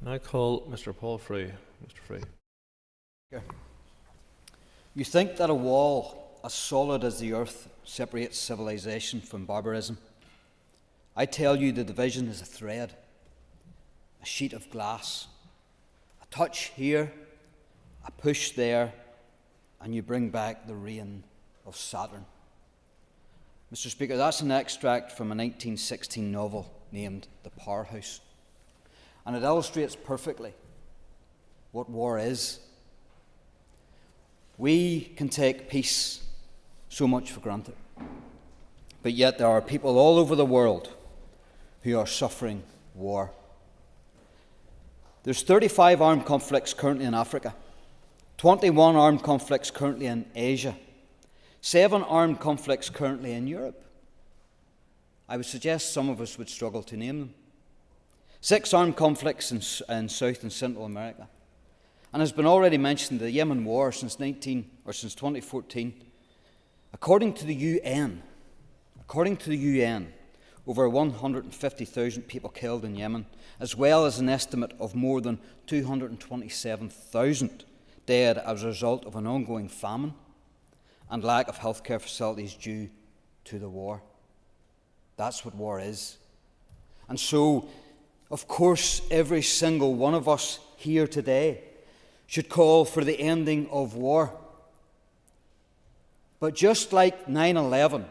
Now call Mr. Paul Frey. Mr. Frey. You think that a wall as solid as the earth separates civilization from barbarism? I tell you the division is a thread, a sheet of glass, a touch here, a push there, and you bring back the reign of Saturn. Mr. Speaker, that's an extract from a 1916 novel named The Powerhouse. And it illustrates perfectly what war is. We can take peace so much for granted, but yet there are people all over the world who are suffering war. There's 35 armed conflicts currently in Africa, 21 armed conflicts currently in Asia, 7 armed conflicts currently in Europe. I would suggest some of us would struggle to name them. 6 armed conflicts in South and Central America. And as has been already mentioned, the Yemen war since 2014, according to the UN, over 150,000 people killed in Yemen, as well as an estimate of more than 227,000 dead as a result of an ongoing famine and lack of healthcare facilities due to the war. That's what war is. And so, of course, every single one of us here today should call for the ending of war. But just like 9/11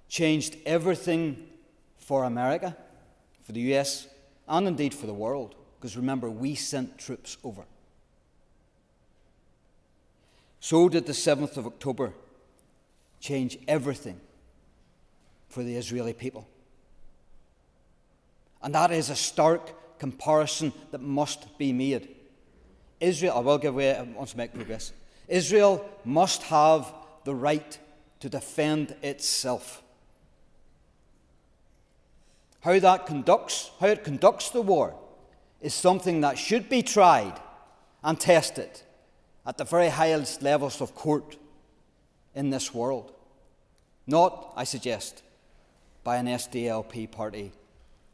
changed everything for America, for the US, and indeed for the world, because remember, we sent troops over, so did the 7th of October change everything for the Israeli people. And that is a stark comparison that must be made. Israel, I will give way, I want to make progress. Israel must have the right to defend itself. How it conducts the war is something that should be tried and tested at the very highest levels of court in this world. Not, I suggest, by an SDLP party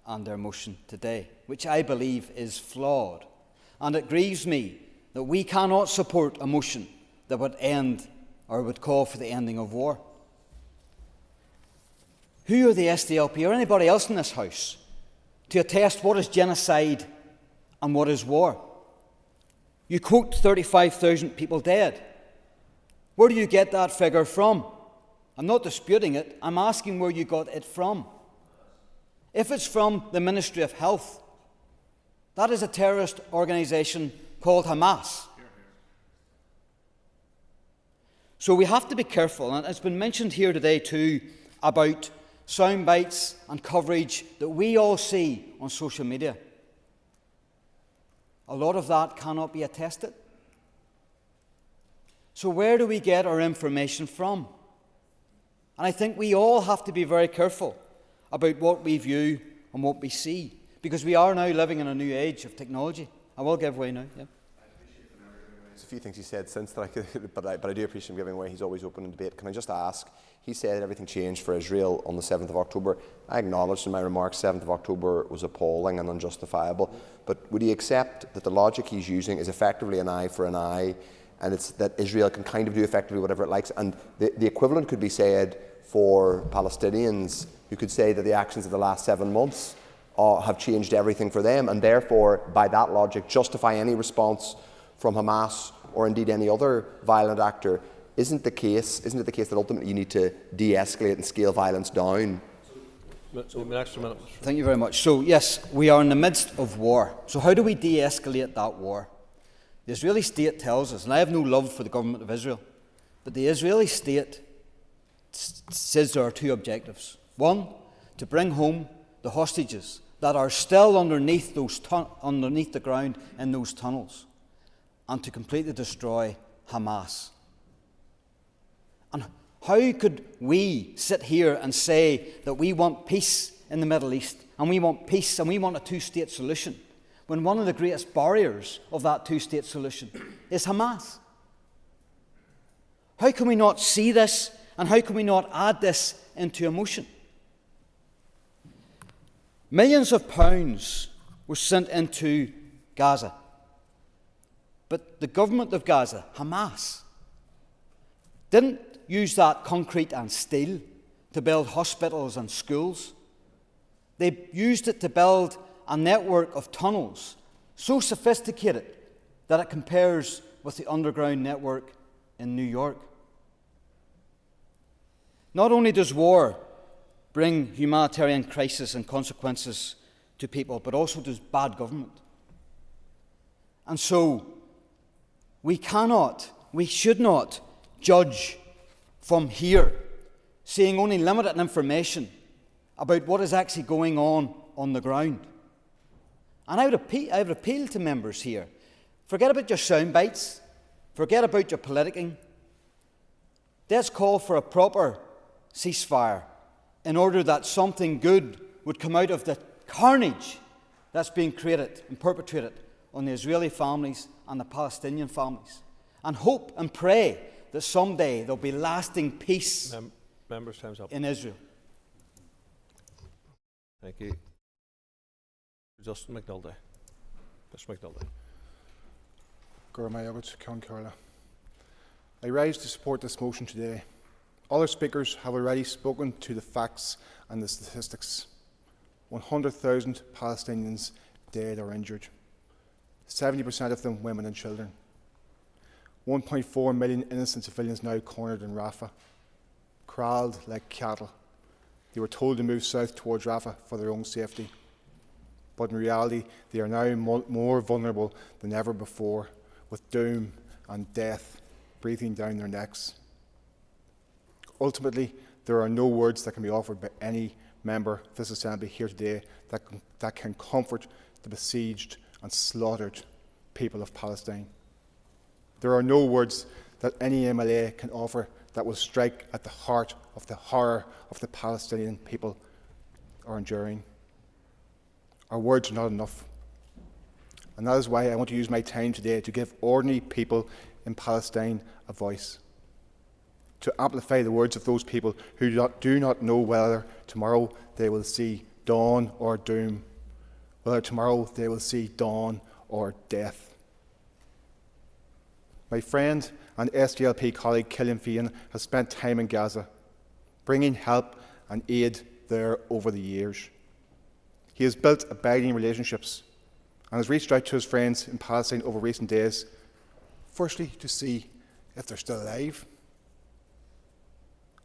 and their motion today, which I believe is flawed. And it grieves me that we cannot support a motion that would end or would call for the ending of war. Who are the SDLP or anybody else in this House to attest what is genocide and what is war? You quote 35,000 people dead. Where do you get that figure from? I'm not disputing it. I'm asking where you got it from. If it's from the Ministry of Health, that is a terrorist organisation called Hamas. So we have to be careful, and it's been mentioned here today too about sound bites and coverage that we all see on social media. A lot of that cannot be attested. So where do we get our information from? And I think we all have to be very careful about what we view and what we see, because we are now living in a new age of technology. I will give way now. Yeah. There's a few things he said since that but I do appreciate him giving way. He's always open in debate. Can I just ask, he said everything changed for Israel on the 7th of October. I acknowledged in my remarks 7th of October was appalling and unjustifiable, but would he accept that the logic he's using is effectively an eye for an eye, and it's that Israel can kind of do effectively whatever it likes, and the equivalent could be said for Palestinians, who could say that the actions of the last 7 months have changed everything for them, and therefore, by that logic, justify any response from Hamas or indeed any other violent actor. Isn't it the case that ultimately you need to de-escalate and scale violence down? Thank you very much. So yes, we are in the midst of war. So how do we de-escalate that war? The Israeli state tells us, and I have no love for the government of Israel, but the Israeli state says there are two objectives. One, to bring home the hostages that are still underneath the ground in those tunnels, and to completely destroy Hamas. And how could we sit here and say that we want peace in the Middle East, and we want peace and we want a two-state solution, when one of the greatest barriers of that two-state solution is Hamas? How can we not see this, and how can we not add this into a motion? Millions of pounds were sent into Gaza. But the government of Gaza, Hamas, didn't use that concrete and steel to build hospitals and schools. They used it to build a network of tunnels so sophisticated that it compares with the underground network in New York. Not only does war bring humanitarian crisis and consequences to people, but also does bad government. And so, we should not judge from here, seeing only limited information about what is actually going on the ground. And I would appeal to members here, forget about your sound bites, forget about your politicking. Let's call for a proper ceasefire in order that something good would come out of the carnage that's being created and perpetrated on the Israeli families and the Palestinian families. And hope and pray that someday there'll be lasting peace Members, time's up. in Israel. Thank you. Justin McNulty. Mr. McNulty. I rise to support this motion today. Other speakers have already spoken to the facts and the statistics. 100,000 Palestinians dead or injured, 70% of them women and children. 1.4 million innocent civilians now cornered in Rafah, corralled like cattle. They were told to move south towards Rafah for their own safety. But in reality, they are now more vulnerable than ever before, with doom and death breathing down their necks. Ultimately, there are no words that can be offered by any member of this Assembly here today that can comfort the besieged and slaughtered people of Palestine. There are no words that any MLA can offer that will strike at the heart of the horror of the Palestinian people are enduring. Our words are not enough. And that is why I want to use my time today to give ordinary people in Palestine a voice, to amplify the words of those people who do not know whether tomorrow they will see dawn or doom, whether tomorrow they will see dawn or death. My friend and SDLP colleague Cillian Fian has spent time in Gaza, bringing help and aid there over the years. He has built abiding relationships and has reached out to his friends in Palestine over recent days, firstly to see if they're still alive,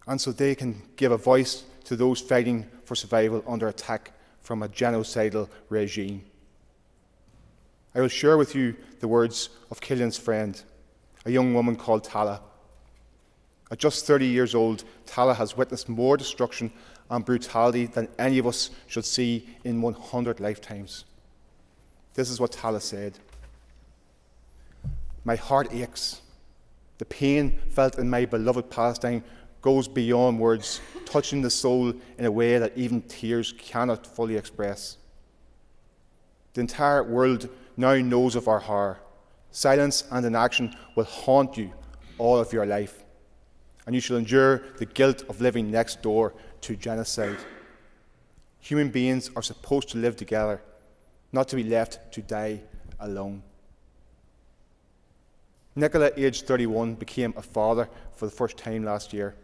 and so they can give a voice to those fighting for survival under attack from a genocidal regime. I will share with you the words of Cillian's friend, a young woman called Tala. At just 30 years old, Tala has witnessed more destruction and brutality than any of us should see in 100 lifetimes. This is what Tala said. My heart aches. The pain felt in my beloved Palestine goes beyond words, touching the soul in a way that even tears cannot fully express. The entire world now knows of our horror. Silence and inaction will haunt you all of your life, and you shall endure the guilt of living next door to genocide. Human beings are supposed to live together, not to be left to die alone. Nicola, aged 31, became a father for the first time last year.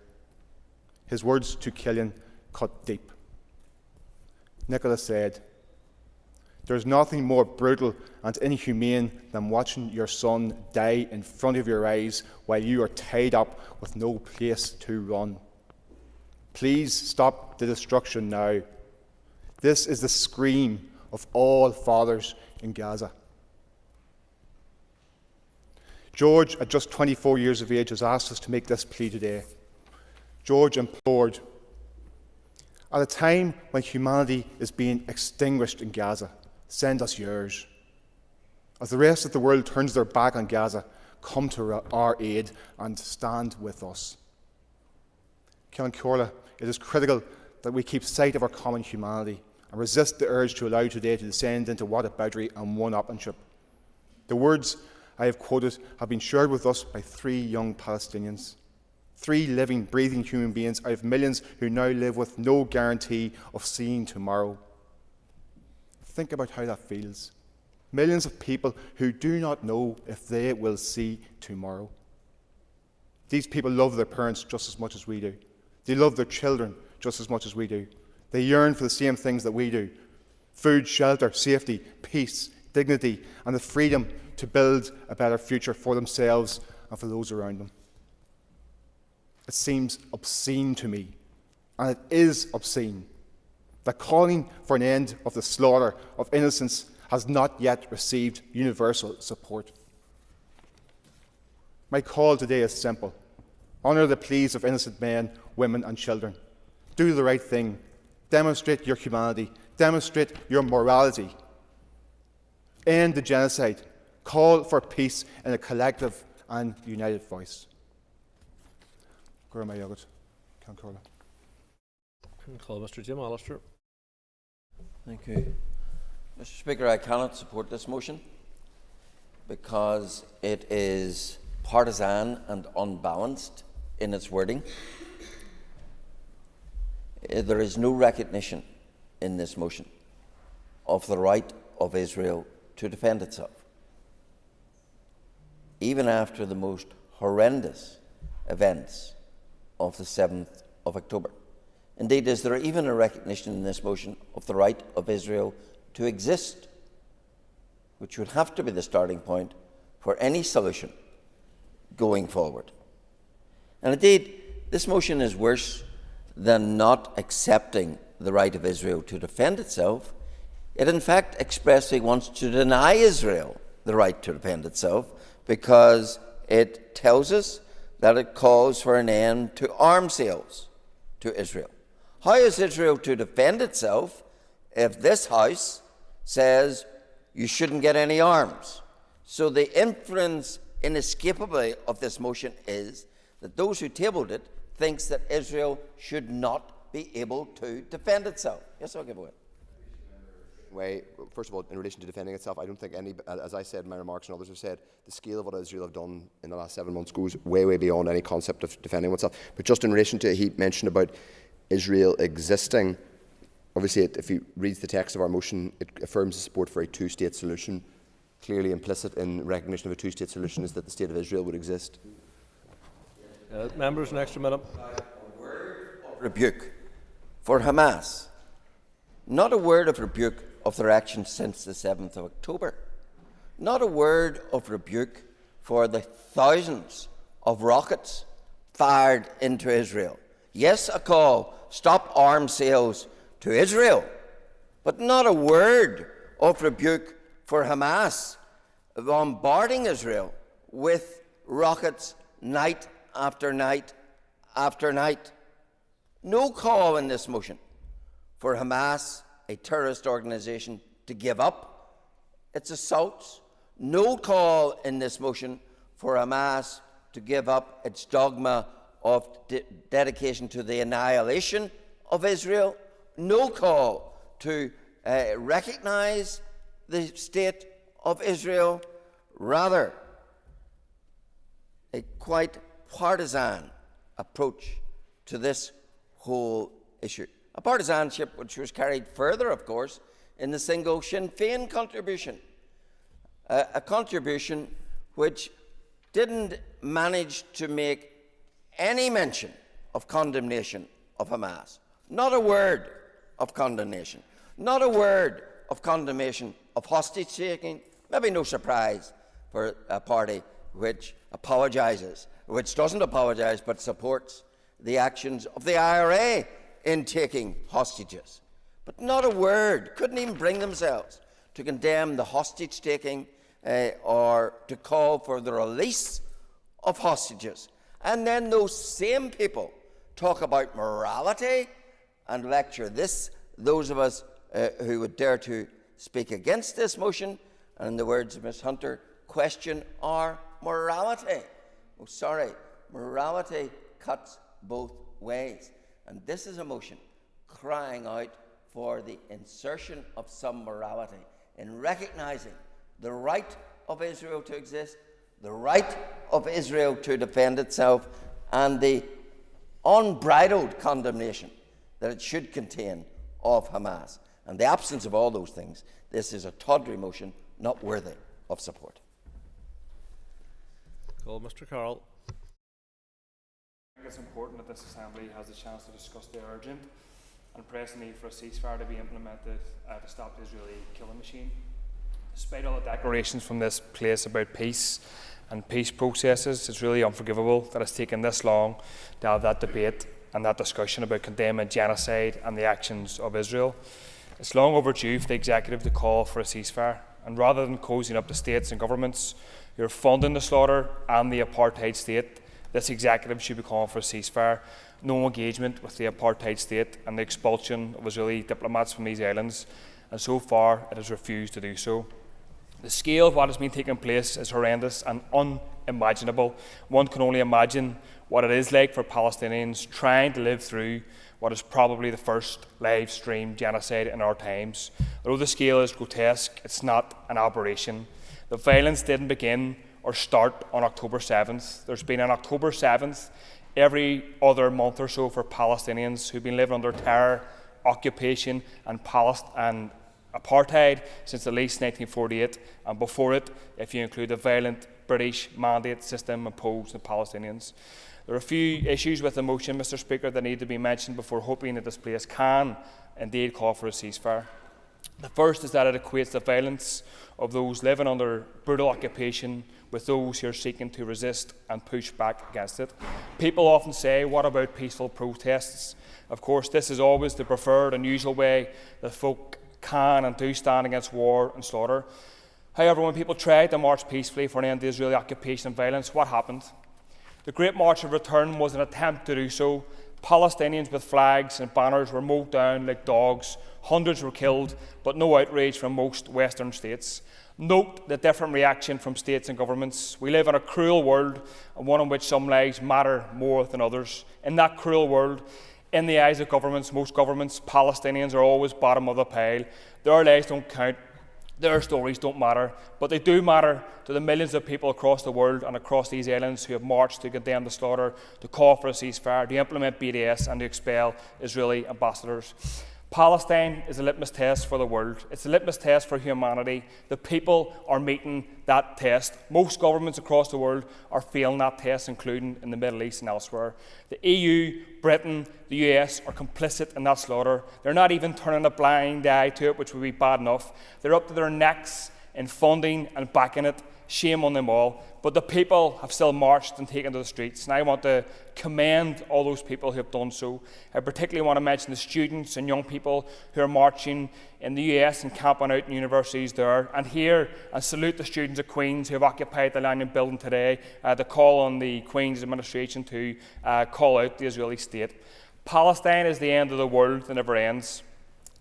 His words to Cillian cut deep. Nicola said, "There's nothing more brutal and inhumane than watching your son die in front of your eyes while you are tied up with no place to run. Please stop the destruction now. This is the scream of all fathers in Gaza." George, at just 24 years of age, has asked us to make this plea today. George implored, "At a time when humanity is being extinguished in Gaza, send us yours. As the rest of the world turns their back on Gaza, come to our aid and stand with us." Ceann Comhairle, it is critical that we keep sight of our common humanity and resist the urge to allow today to descend into whataboutery and one-upmanship. The words I have quoted have been shared with us by 3 young Palestinians, 3 living, breathing human beings out of millions who now live with no guarantee of seeing tomorrow. Think about how that feels. Millions of people who do not know if they will see tomorrow. These people love their parents just as much as we do. They love their children just as much as we do. They yearn for the same things that we do: food, shelter, safety, peace, dignity, and the freedom to build a better future for themselves and for those around them. It seems obscene to me, and it is obscene, that calling for an end of the slaughter of innocents has not yet received universal support. My call today is simple. Honour the pleas of innocent men, women and children. Do the right thing. Demonstrate your humanity. Demonstrate your morality. End the genocide. Call for peace in a collective and united voice. Mr. Jim Allister. Thank you. Mr. Speaker, I cannot support this motion because it is partisan and unbalanced in its wording. There is no recognition in this motion of the right of Israel to defend itself, even after the most horrendous events of the 7th of October? Indeed, is there even a recognition in this motion of the right of Israel to exist, which would have to be the starting point for any solution going forward? And indeed, this motion is worse than not accepting the right of Israel to defend itself. It in fact expressly wants to deny Israel the right to defend itself, because it tells us that it calls for an end to arms sales to Israel. How is Israel to defend itself if this House says you shouldn't get any arms? So the inference inescapably of this motion is that those who tabled it thinks that Israel should not be able to defend itself. Yes, I'll give away. First of all, in relation to defending itself, I don't think any, as I said in my remarks and others have said, the scale of what Israel have done in the last 7 months goes way, way beyond any concept of defending oneself. But just in relation to, he mentioned about Israel existing, obviously if he reads the text of our motion, it affirms the support for a two-state solution. Clearly implicit in recognition of a two-state solution is that the state of Israel would exist. Members, an extra minute. A word of rebuke for Hamas, not a word of rebuke of their actions since the 7th of October, not a word of rebuke for the thousands of rockets fired into Israel. Yes, a call, stop arms sales to Israel, but not a word of rebuke for Hamas bombarding Israel with rockets night after night after night. No call in this motion for Hamas, a terrorist organisation, to give up its assaults. No call in this motion for Hamas to give up its dogma of dedication to the annihilation of Israel. No call to recognise the state of Israel. Rather, a quite partisan approach to this whole issue. A partisanship which was carried further, of course, in the single Sinn Féin contribution. A contribution which didn't manage to make any mention of condemnation of Hamas. Not a word of condemnation. Not a word of condemnation of hostage-taking. Maybe no surprise for a party which apologises, which doesn't apologise but supports the actions of the IRA in taking hostages. But not a word, couldn't even bring themselves to condemn the hostage-taking or to call for the release of hostages. And then those same people talk about morality and lecture those of us who would dare to speak against this motion, and in the words of Ms Hunter, question our morality. Oh, sorry, morality cuts both ways. And this is a motion crying out for the insertion of some morality in recognising the right of Israel to exist, the right of Israel to defend itself, and the unbridled condemnation that it should contain of Hamas. And the absence of all those things, this is a tawdry motion not worthy of support. Call Mr. Carroll. I think it's important that this Assembly has a chance to discuss the urgent and pressing need for a ceasefire to be implemented to stop the Israeli killing machine. Despite all the declarations from this place about peace and peace processes, it's really unforgivable that it's taken this long to have that debate and that discussion about condemning genocide and the actions of Israel. It's long overdue for the executive to call for a ceasefire, and rather than cozying up the states and governments who are funding the slaughter and the apartheid state, this executive should be calling for a ceasefire, no engagement with the apartheid state and the expulsion of Israeli diplomats from these islands, and so far it has refused to do so. The scale of what has been taking place is horrendous and unimaginable. One can only imagine what it is like for Palestinians trying to live through what is probably the first live-streamed genocide in our times. Although the scale is grotesque, it's not an aberration. The violence didn't begin or start on October 7th. There's been an October 7th every other month or so for Palestinians who've been living under terror occupation and apartheid since at least 1948, and before it, if you include the violent British mandate system imposed on Palestinians. There are a few issues with the motion, Mr. Speaker, that need to be mentioned before hoping that this place can indeed call for a ceasefire. The first is that it equates the violence of those living under brutal occupation with those who are seeking to resist and push back against it. People often say, what about peaceful protests? Of course, this is always the preferred and usual way that folk can and do stand against war and slaughter. However, when people tried to march peacefully for an end to Israeli occupation and violence, what happened? The Great March of Return was an attempt to do so. Palestinians with flags and banners were mowed down like dogs. Hundreds were killed, but no outrage from most Western states. Note the different reaction from states and governments. We live in a cruel world, and one in which some lives matter more than others. In that cruel world, in the eyes of governments, most governments, Palestinians are always bottom of the pile. Their lives don't count. Their stories don't matter, but they do matter to the millions of people across the world and across these islands who have marched to condemn the slaughter, to call for a ceasefire, to implement BDS and to expel Israeli ambassadors. Palestine is a litmus test for the world. It's a litmus test for humanity. The people are meeting that test. Most governments across the world are failing that test, including in the Middle East and elsewhere. The EU, Britain, the US are complicit in that slaughter. They're not even turning a blind eye to it, which would be bad enough. They're up to their necks in funding and backing it. Shame on them all. But the people have still marched and taken to the streets, and I want to commend all those people who have done so. I particularly want to mention the students and young people who are marching in the US and camping out in universities there, and here and salute the students of Queen's who have occupied the Lanyon building today to call on the Queen's administration to call out the Israeli state. Palestine is the end of the world that never ends,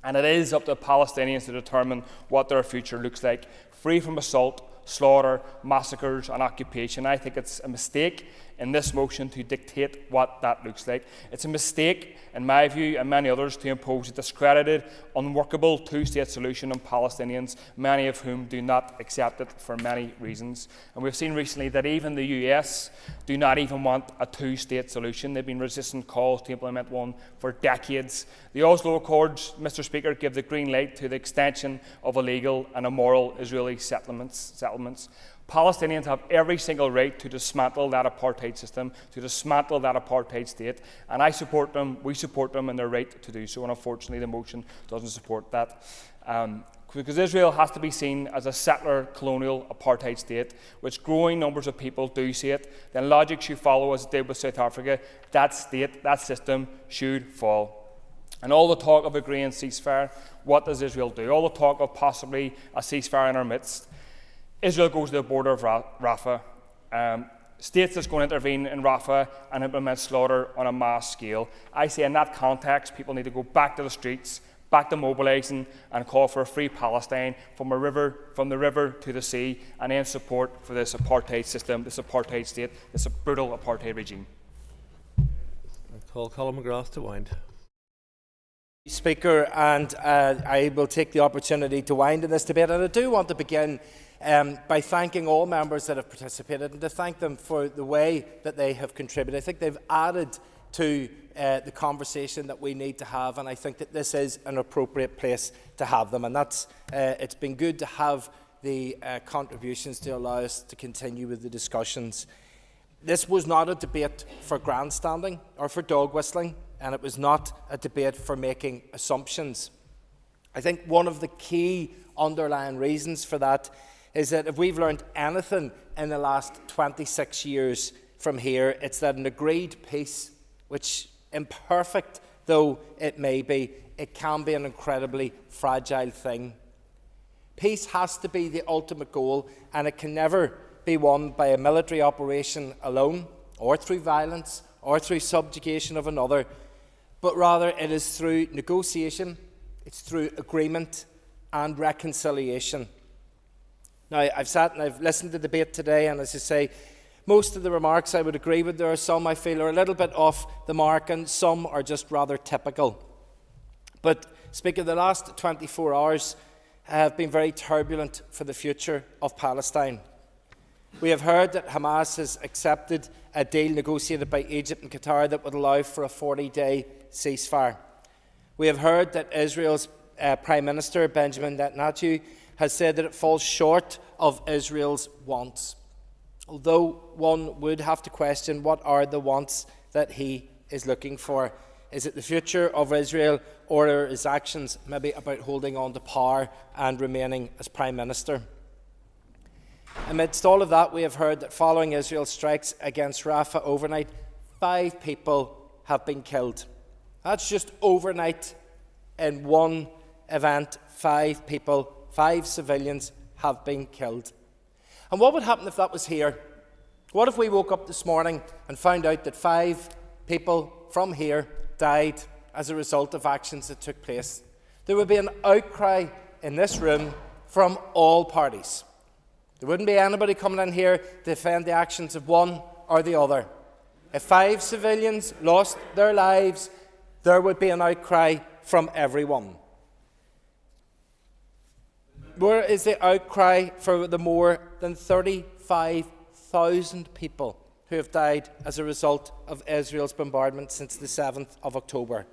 and it is up to Palestinians to determine what their future looks like, free from assault, slaughter, massacres and occupation. I think it's a mistake in this motion to dictate what that looks like. It's a mistake, in my view and many others, to impose a discredited, unworkable two-state solution on Palestinians, many of whom do not accept it for many reasons. And we've seen recently that even the US do not even want a two-state solution. They've been resistant calls to implement one for decades. The Oslo Accords, Mr. Speaker, give the green light to the extension of illegal and immoral Israeli settlements. Palestinians have every single right to dismantle that apartheid system, to dismantle that apartheid state, and I support them, we support them in their right to do so, and unfortunately the motion doesn't support that. Because Israel has to be seen as a settler colonial apartheid state, which growing numbers of people do see it, then logic should follow, as it did with South Africa. That state, that system should fall. And all the talk of agreeing ceasefire, what does Israel do? All the talk of possibly a ceasefire in our midst. Israel goes to the border of Rafah, states that's going to intervene in Rafah and implement slaughter on a mass scale. I say in that context, people need to go back to the streets, back to mobilising and call for a free Palestine from the river to the sea, and end support for this apartheid system, this apartheid state, this brutal apartheid regime. I call Colin McGrath to wind. Speaker, and I will take the opportunity to wind in this debate, and I do want to begin by thanking all members that have participated and to thank them for the way that they have contributed. I think they've added to the conversation that we need to have, and I think that this is an appropriate place to have them, and that's it's been good to have the contributions to allow us to continue with the discussions. This was not a debate for grandstanding or for dog whistling, and it was not a debate for making assumptions. I think one of the key underlying reasons for that is that if we've learned anything in the last 26 years from here, it's that an agreed peace, which imperfect though it may be, it can be an incredibly fragile thing. Peace has to be the ultimate goal, and it can never be won by a military operation alone, or through violence, or through subjugation of another, but rather it is through negotiation, it's through agreement and reconciliation. Now, I've sat and I've listened to the debate today, and as I say, most of the remarks I would agree with. There are some I feel are a little bit off the mark, and some are just rather typical. But, Speaker, the last 24 hours have been very turbulent for the future of Palestine. We have heard that Hamas has accepted a deal negotiated by Egypt and Qatar that would allow for a 40-day ceasefire. We have heard that Israel's Prime Minister, Benjamin Netanyahu, has said that it falls short of Israel's wants. Although one would have to question what are the wants that he is looking for. Is it the future of Israel, or are his actions maybe about holding on to power and remaining as Prime Minister? Amidst all of that, we have heard that following Israel's strikes against Rafah overnight, 5 people have been killed. That's just overnight in one event. 5 people, 5 civilians have been killed. And what would happen if that was here? What if we woke up this morning and found out that 5 people from here died as a result of actions that took place? There would be an outcry in this room from all parties. There wouldn't be anybody coming in here to defend the actions of one or the other. If 5 civilians lost their lives, there would be an outcry from everyone. Where is the outcry for the more than 35,000 people who have died as a result of Israel's bombardment since the 7th of October?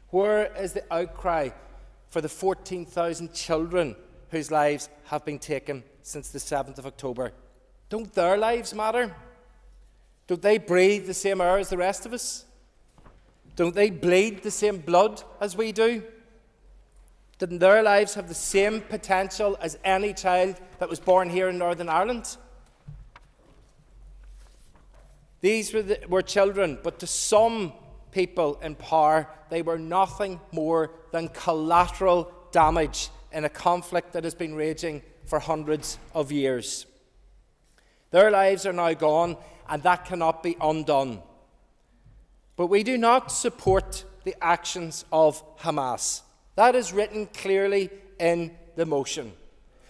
Where is the outcry for the 14,000 children whose lives have been taken since the 7th of October? Don't their lives matter? Don't they breathe the same air as the rest of us? Don't they bleed the same blood as we do? Didn't their lives have the same potential as any child that was born here in Northern Ireland? These were children, but to some people in power, they were nothing more than collateral damage in a conflict that has been raging for hundreds of years. Their lives are now gone, and that cannot be undone. But we do not support the actions of Hamas. That is written clearly in the motion.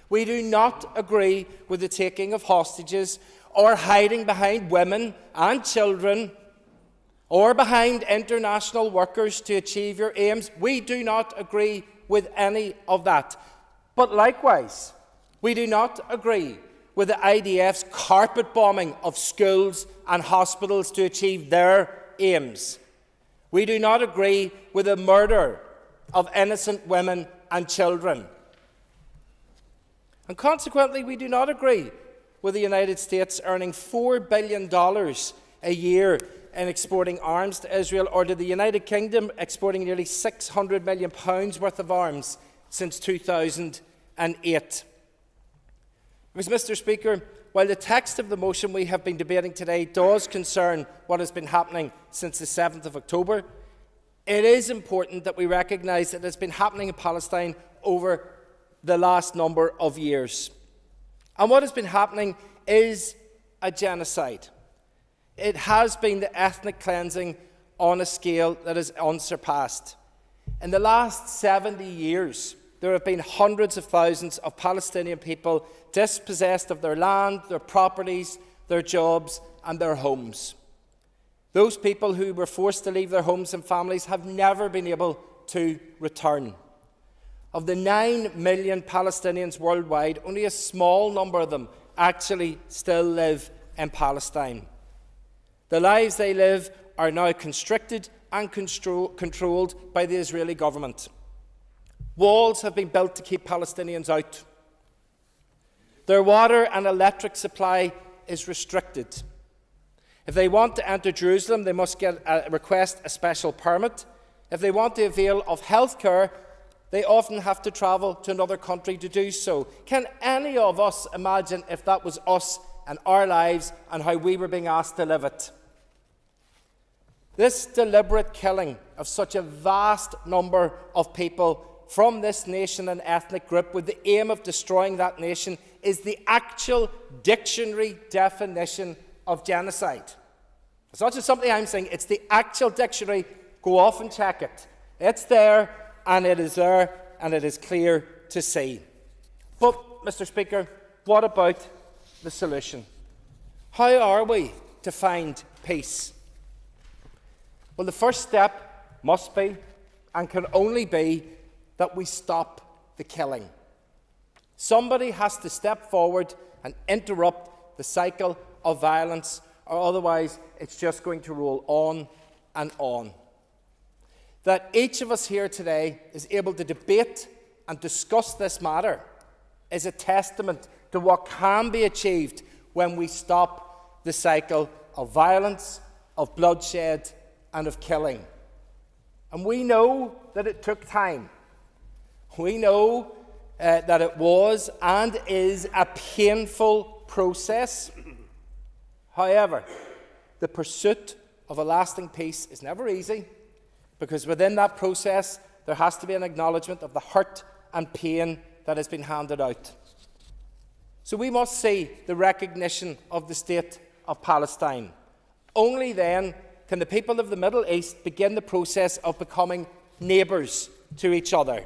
We do not agree with the taking of hostages or hiding behind women and children or behind international workers to achieve your aims. We do not agree with any of that. But likewise, we do not agree with the IDF's carpet bombing of schools and hospitals to achieve their aims. We do not agree with the murder of innocent women and children. And consequently, we do not agree with the United States earning $4 billion a year in exporting arms to Israel, or to the United Kingdom exporting nearly £600 million worth of arms since 2008. Because, Mr. Speaker, while the text of the motion we have been debating today does concern what has been happening since the 7th of October, it is important that we recognise that it has been happening in Palestine over the last number of years. And what has been happening is a genocide. It has been the ethnic cleansing on a scale that is unsurpassed. In the last 70 years, there have been hundreds of thousands of Palestinian people dispossessed of their land, their properties, their jobs, and their homes. Those people who were forced to leave their homes and families have never been able to return. Of the 9 million Palestinians worldwide, only a small number of them actually still live in Palestine. The lives they live are now constricted and controlled by the Israeli government. Walls have been built to keep Palestinians out. Their water and electric supply is restricted. If they want to enter Jerusalem, they must request a special permit. If they want to avail of health care, they often have to travel to another country to do so. Can any of us imagine if that was us and our lives and how we were being asked to live it? This deliberate killing of such a vast number of people from this nation and ethnic group with the aim of destroying that nation is the actual dictionary definition of genocide. It's not just something I'm saying, it's the actual dictionary. Go off and check it. It's there, and it is clear to see. But, Mr. Speaker, what about the solution? How are we to find peace? Well, the first step must be, and can only be, that we stop the killing. Somebody has to step forward and interrupt the cycle of violence, or otherwise it's just going to roll on and on. that each of us here today is able to debate and discuss this matter is a testament to what can be achieved when we stop the cycle of violence, of bloodshed and of killing. And we know that it took time. We know that it was and is a painful process. However, the pursuit of a lasting peace is never easy, because within that process there has to be an acknowledgement of the hurt and pain that has been handed out. So we must see the recognition of the state of Palestine. Only then can the people of the Middle East begin the process of becoming neighbours to each other.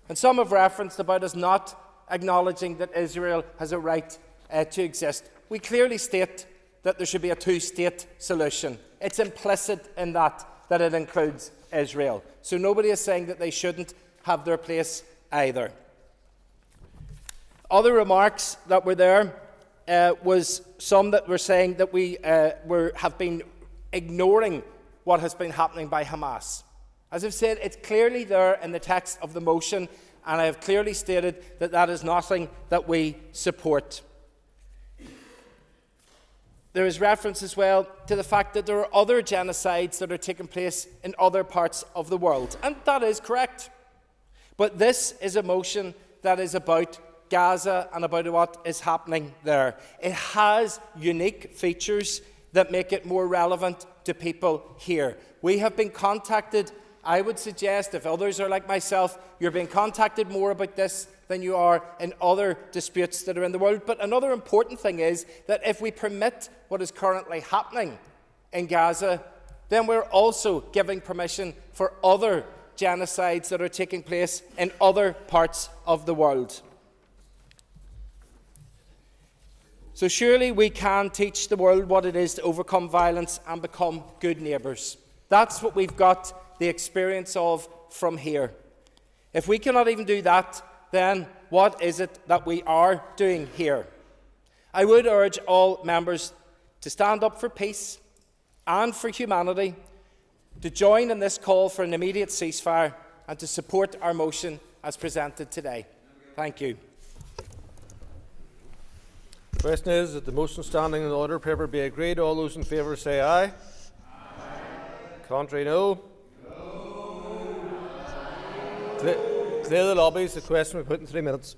And some have referenced about us not acknowledging that Israel has a right to exist. We clearly state that there should be a two-state solution. It's implicit in that it includes Israel. So nobody is saying that they shouldn't have their place either. Other remarks that were there was some that were saying that we have been ignoring what has been happening by Hamas. As I've said, it's clearly there in the text of the motion, and I have clearly stated that that is nothing that we support. There is reference as well to the fact that there are other genocides that are taking place in other parts of the world, and that is correct. But this is a motion that is about Gaza and about what is happening there. It has unique features that make it more relevant to people here. We have been contacted. I would suggest, if others are like myself, you're being contacted more about this than you are in other disputes that are in the world. But another important thing is that if we permit what is currently happening in Gaza, then we're also giving permission for other genocides that are taking place in other parts of the world. So surely we can teach the world what it is to overcome violence and become good neighbours. That's what we've got the experience of from here. If we cannot even do that, then what is it that we are doing here? I would urge all members to stand up for peace and for humanity, to join in this call for an immediate ceasefire, and to support our motion as presented today. Thank you. The question is that the motion standing in the order paper be agreed. All those in favour say aye. Aye. Contrary, no. Clear the lobbies. The question will be put in 3 minutes.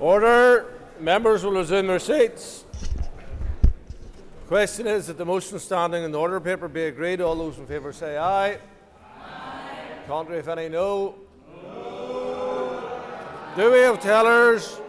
Order. Members will resume their seats. The question is that the motion standing in the order paper be agreed. All those in favour say aye. Aye. Contrary, if any, no. No. Do we have tellers?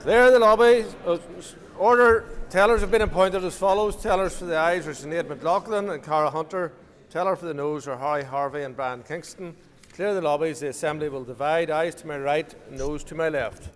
Clear the lobby. Order. Tellers have been appointed as follows. Tellers for the ayes are Sinead McLaughlin and Cara Hunter. Teller for the noes are Harry Harvey and Brian Kingston. Clear the lobbies. The Assembly will divide. Ayes to my right, noes to my left.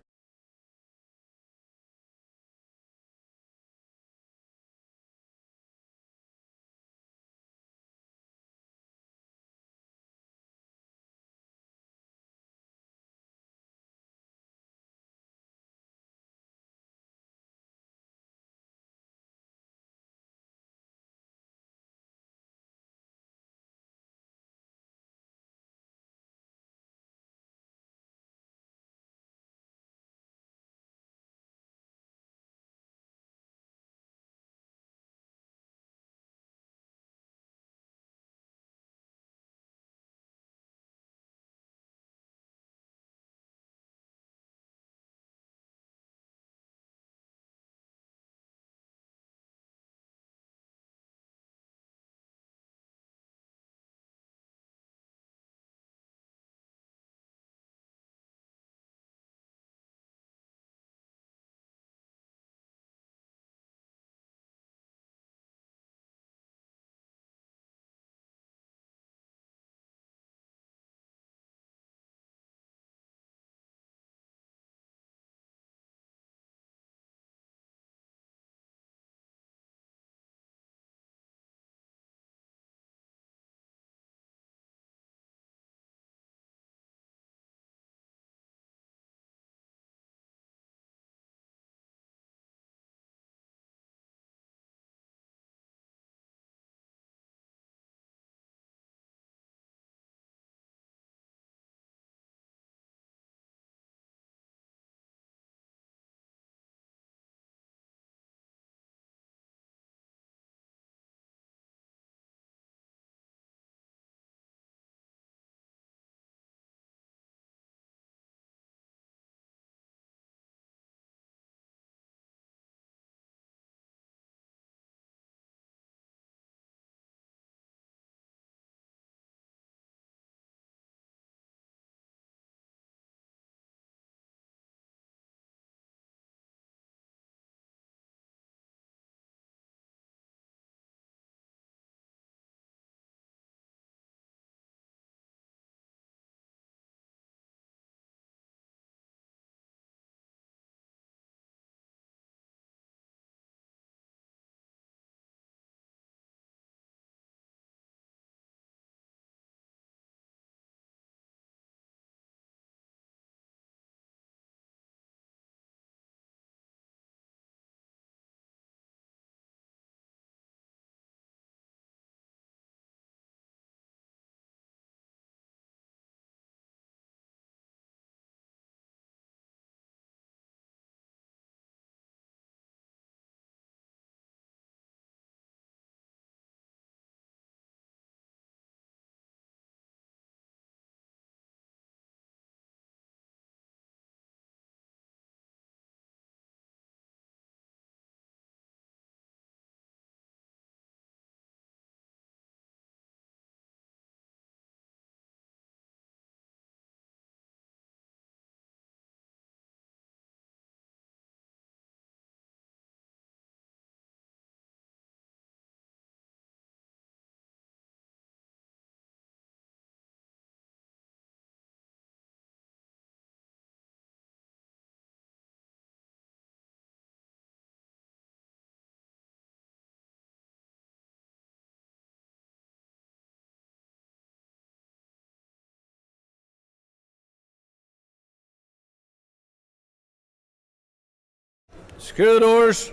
Secure the doors.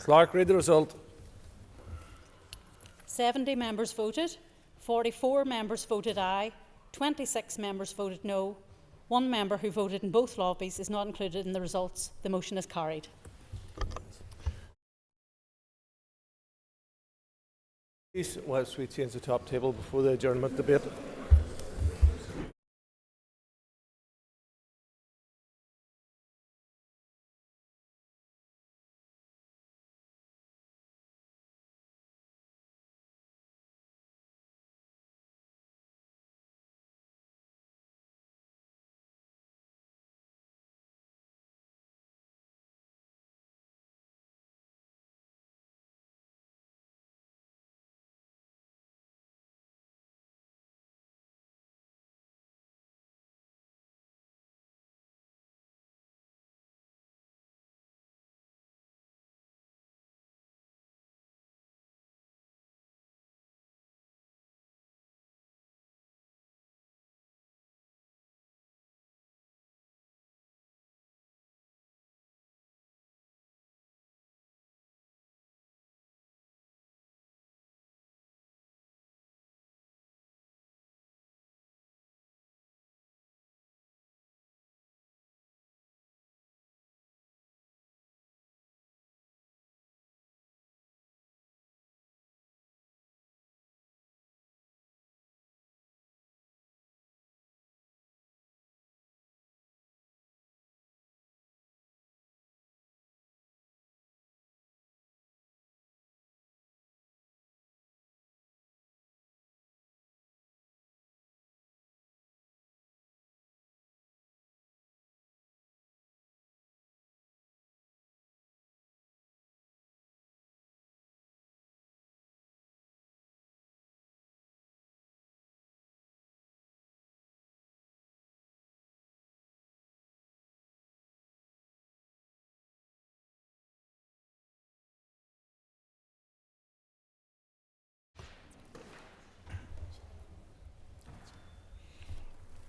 Clerk, read the result. 70 members voted, 44 members voted aye, 26 members voted no. One member who voted in both lobbies is not included in the results. The motion is carried. Please, whilst we change the top table before the adjournment debate.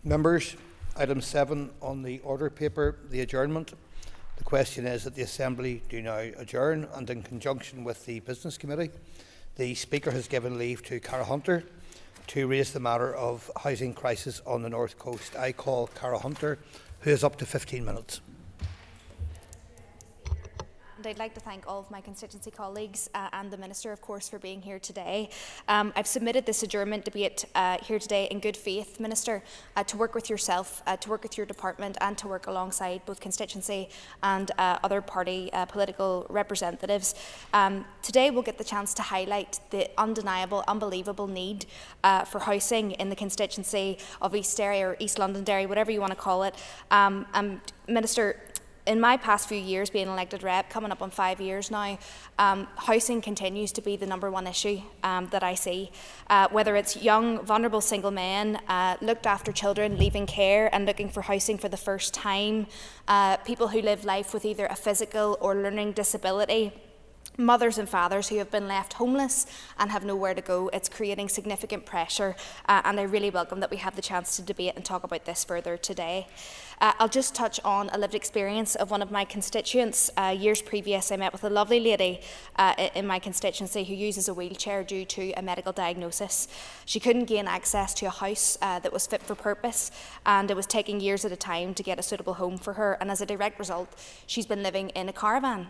Members, item 7 on the order paper, the adjournment. The question is that the Assembly do now adjourn, and in conjunction with the Business Committee, the Speaker has given leave to Cara Hunter to raise the matter of housing crisis on the North Coast. I call Cara Hunter, who is up to 15 minutes. And I'd like to thank all of my constituency colleagues and the Minister, of course, for being here today. I've submitted this adjournment debate here today in good faith, Minister, to work with yourself, to work with your department, and to work alongside both constituency and other party political representatives. Today we'll get the chance to highlight the undeniable, unbelievable need for housing in the constituency of East Derry or East Londonderry, whatever you want to call it. Minister, in my past few years being elected rep, coming up on 5 years now, housing continues to be the #1 issue that I see. Whether it's young, vulnerable single men, looked after children, leaving care and looking for housing for the first time, people who live life with either a physical or learning disability, mothers and fathers who have been left homeless and have nowhere to go. It's creating significant pressure, and I really welcome that we have the chance to debate and talk about this further today. I'll just touch on a lived experience of one of my constituents. Years previous, I met with a lovely lady in my constituency who uses a wheelchair due to a medical diagnosis. She couldn't gain access to a house that was fit for purpose, and it was taking years at a time to get a suitable home for her. And as a direct result, she's been living in a caravan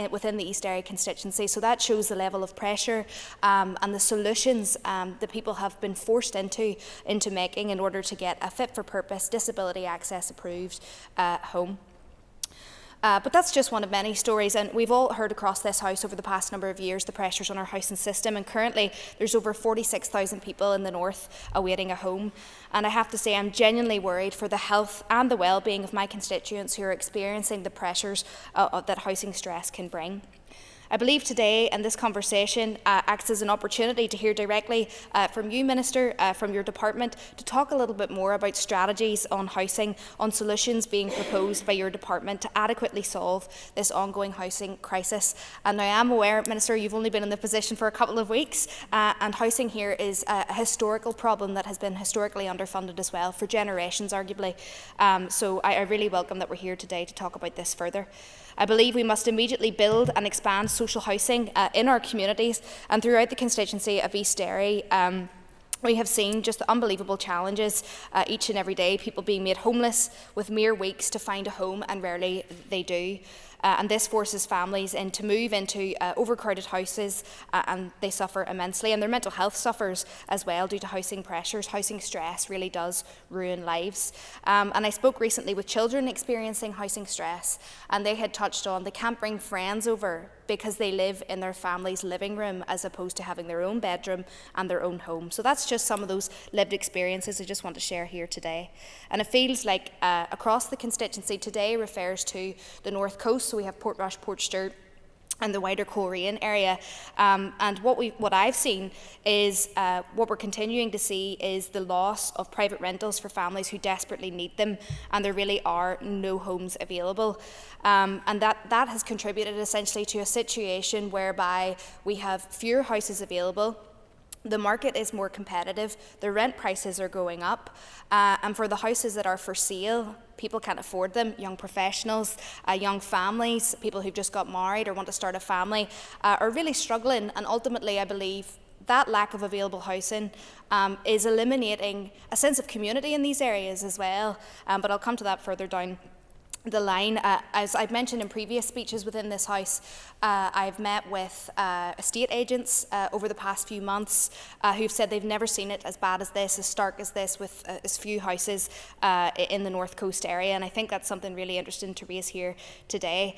within the East Derry constituency. So that shows the level of pressure and the solutions that people have been forced into making in order to get a fit for purpose, disability access approved home. But that's just one of many stories, and we've all heard across this House over the past number of years the pressures on our housing system, and currently there's over 46,000 people in the north awaiting a home. And I have to say I'm genuinely worried for the health and the well-being of my constituents who are experiencing the pressures that housing stress can bring. I believe today and this conversation acts as an opportunity to hear directly from you, Minister, from your department, to talk a little bit more about strategies on housing, on solutions being proposed by your department to adequately solve this ongoing housing crisis. And I am aware, Minister, you've only been in the position for a couple of weeks, and housing here is a historical problem that has been historically underfunded as well, for generations arguably. So I really welcome that we're here today to talk about this further. I believe we must immediately build and expand social housing in our communities and throughout the constituency of East Derry. We have seen just the unbelievable challenges each and every day, people being made homeless with mere weeks to find a home, and rarely they do. And this forces families to move into overcrowded houses, and they suffer immensely, and their mental health suffers as well due to housing pressures. Housing stress really does ruin lives. And I spoke recently with children experiencing housing stress, and they had touched on they can't bring friends over because they live in their family's living room as opposed to having their own bedroom and their own home. So that's just some of those lived experiences I just want to share here today. And it feels like across the constituency today refers to the North Coast. So we have Portrush, Portstewart, and the wider Coleraine area. And what I've seen is, what we're continuing to see is the loss of private rentals for families who desperately need them, and there really are no homes available. And that has contributed essentially to a situation whereby we have fewer houses available. The market is more competitive, the rent prices are going up, and for the houses that are for sale, people can't afford them. Young professionals, young families, people who've just got married or want to start a family are really struggling, and ultimately I believe that lack of available housing is eliminating a sense of community in these areas as well, but I'll come to that further down the line. As I've mentioned in previous speeches within this House, I've met with estate agents over the past few months who've said they've never seen it as bad as this, as stark as this, with as few houses in the North Coast area, and I think that's something really interesting to raise here today.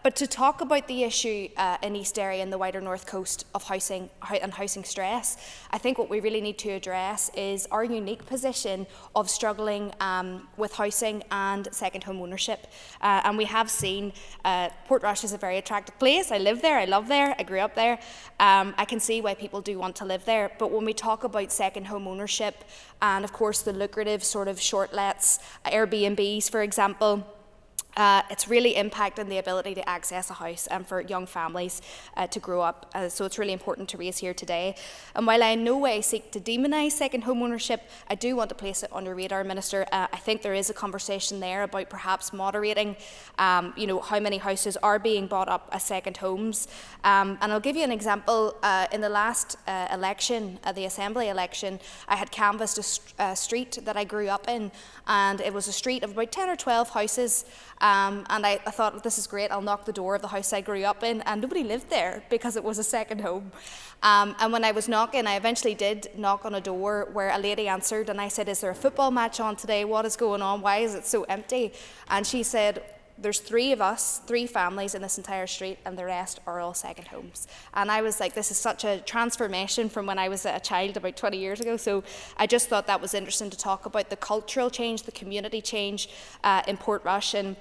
But to talk about the issue in East Derry and the wider North Coast of housing and housing stress, I think what we really need to address is our unique position of struggling with housing and second home ownership. And we have seen Portrush is a very attractive place. I live there, I love there, I grew up there. I can see why people do want to live there. But when we talk about second home ownership and of course the lucrative sort of short lets, Airbnbs for example, it's really impacting the ability to access a house and for young families to grow up. So it's really important to raise here today. And while I in no way seek to demonise second home ownership, I do want to place it on your radar, Minister. I think there is a conversation there about perhaps moderating, how many houses are being bought up as second homes. And I'll give you an example. In the last election, the Assembly election, I had canvassed a street that I grew up in, and it was a street of about 10 or 12 houses. And I thought, this is great, I'll knock the door of the house I grew up in, and nobody lived there because it was a second home. And when I was knocking, I eventually did knock on a door where a lady answered, and I said, is there a football match on today? What is going on? Why is it so empty? And she said, there's 3 of us, 3 families in this entire street, and the rest are all second homes. And I was like, this is such a transformation from when I was a child about 20 years ago. So I just thought that was interesting to talk about the cultural change, the community change in Portrush. And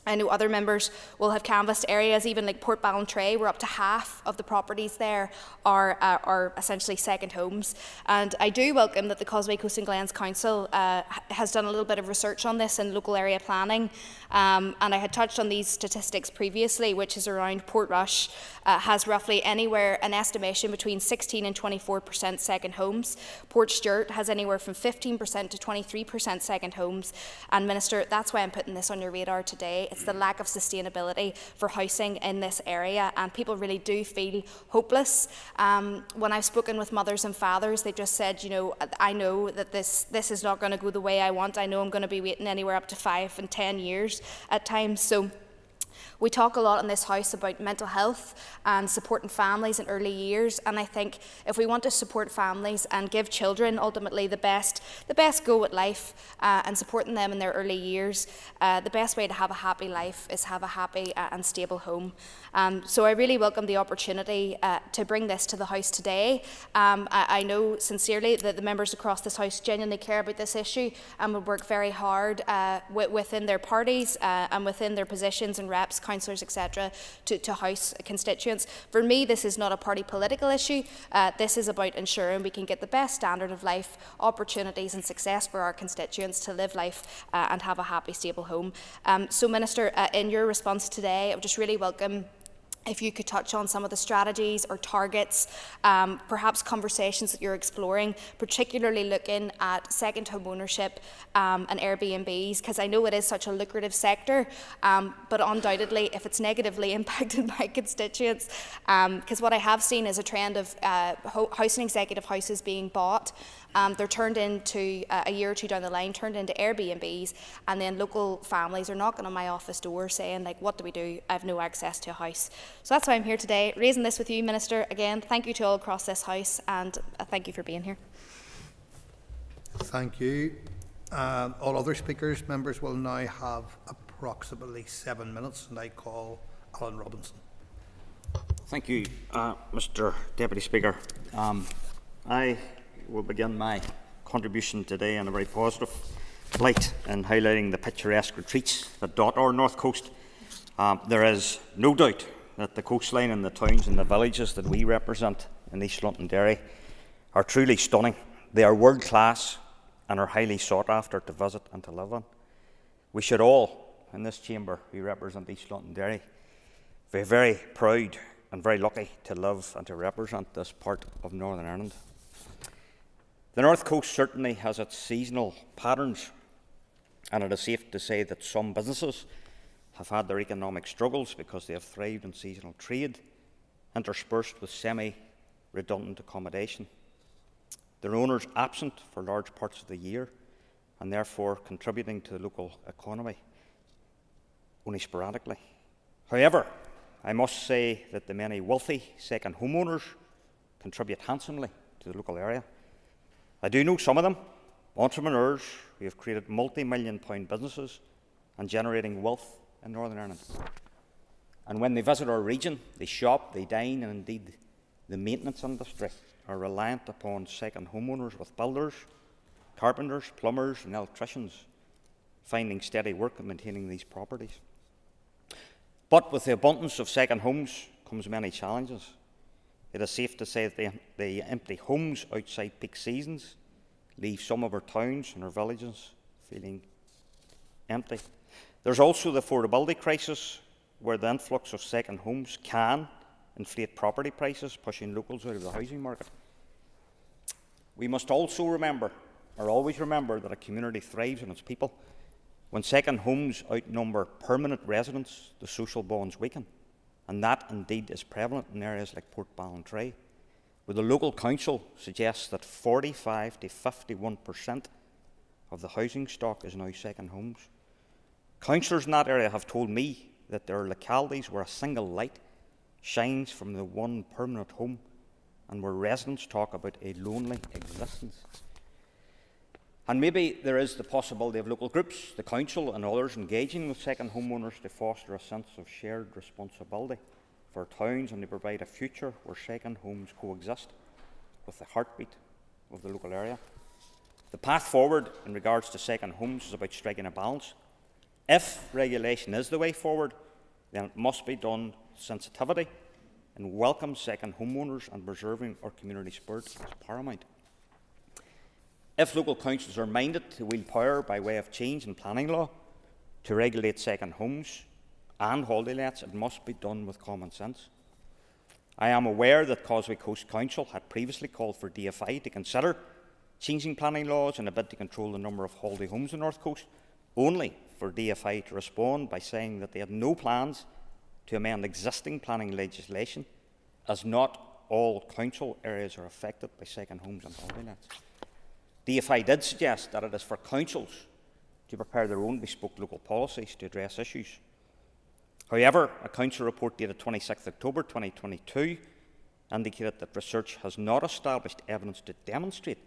I know other members will have canvassed areas, even like Port Ballantrae, where up to half of the properties there are essentially second homes. And I do welcome that the Causeway Coast and Glens Council has done a little bit of research on this in local area planning. And I had touched on these statistics previously, which is around Portrush has roughly anywhere an estimation between 16 and 24% second homes. Port Stewart has anywhere from 15% to 23% second homes. And Minister, that's why I'm putting this on your radar today. It's the lack of sustainability for housing in this area, and people really do feel hopeless. When I've spoken with mothers and fathers, they just said, you know, I know that this is not going to go the way I want. I know I'm going to be waiting anywhere up to 5 and 10 years at times. So we talk a lot in this House about mental health and supporting families in early years, and I think if we want to support families and give children ultimately the best go at life and supporting them in their early years, the best way to have a happy life is have a happy and stable home. So I really welcome the opportunity to bring this to the House today. I know sincerely that the members across this House genuinely care about this issue and would work very hard within their parties and within their positions and reps, councillors, etc., to House constituents. For me, this is not a party political issue. This is about ensuring we can get the best standard of life, opportunities and success for our constituents to live life and have a happy, stable home. So Minister, in your response today, I would just really welcome if you could touch on some of the strategies or targets, perhaps conversations that you're exploring, particularly looking at second home ownership and Airbnbs, because I know it is such a lucrative sector, but undoubtedly if it's negatively impacted by constituents, because what I have seen is a trend of housing executive houses being bought. They're turned into, a year or two down the line, turned into Airbnbs, and then local families are knocking on my office door saying, like, what do we do? I have no access to a house. So that's why I'm here today, raising this with you, Minister. Again, thank you to all across this House, and thank you for being here. Thank you. All other speakers, members will now have approximately 7 minutes, and I call Alan Robinson. Thank you, Mr. Deputy Speaker. I will begin my contribution today in a very positive light in highlighting the picturesque retreats that dot our north coast. There is no doubt that the coastline and the towns and the villages that we represent in East Londonderry are truly stunning. They are world class and are highly sought after to visit and to live on. We should all, in this chamber who represent East Londonderry, be very proud and very lucky to live and to represent this part of Northern Ireland. The North Coast certainly has its seasonal patterns, and it is safe to say that some businesses have had their economic struggles because they have thrived in seasonal trade, interspersed with semi-redundant accommodation. Their owners absent for large parts of the year, and therefore contributing to the local economy only sporadically. However, I must say that the many wealthy second homeowners contribute handsomely to the local area. I do know some of them, entrepreneurs who have created multi-million-pound businesses and generating wealth in Northern Ireland. And when they visit our region, they shop, they dine, and indeed the maintenance industry are reliant upon second homeowners with builders, carpenters, plumbers and electricians finding steady work and maintaining these properties. But with the abundance of second homes comes many challenges. It is safe to say that the empty homes outside peak seasons leave some of our towns and our villages feeling empty. There's also the affordability crisis, where the influx of second homes can inflate property prices, pushing locals out of the housing market. We must also remember, or always remember, that a community thrives on its people. When second homes outnumber permanent residents, the social bonds weaken. And that indeed is prevalent in areas like Port Ballantrae, where the local council suggests that 45 to 51% of the housing stock is now second homes. Councillors in that area have told me that there are localities where a single light shines from the one permanent home and where residents talk about a lonely existence. And maybe there is the possibility of local groups, the council and others engaging with second homeowners to foster a sense of shared responsibility for towns and to provide a future where second homes coexist with the heartbeat of the local area. The path forward in regards to second homes is about striking a balance. If regulation is the way forward, then it must be done with sensitivity and welcome second homeowners, and preserving our community spirit is paramount. If local councils are minded to wield power by way of change in planning law to regulate second homes and holiday lets, it must be done with common sense. I am aware that Causeway Coast Council had previously called for DFI to consider changing planning laws in a bid to control the number of holiday homes in the North Coast, only for DFI to respond by saying that they had no plans to amend existing planning legislation, as not all council areas are affected by second homes and holiday lets. DFI did suggest that it is for councils to prepare their own bespoke local policies to address issues. However, a council report dated 26 October 2022 indicated that research has not established evidence to demonstrate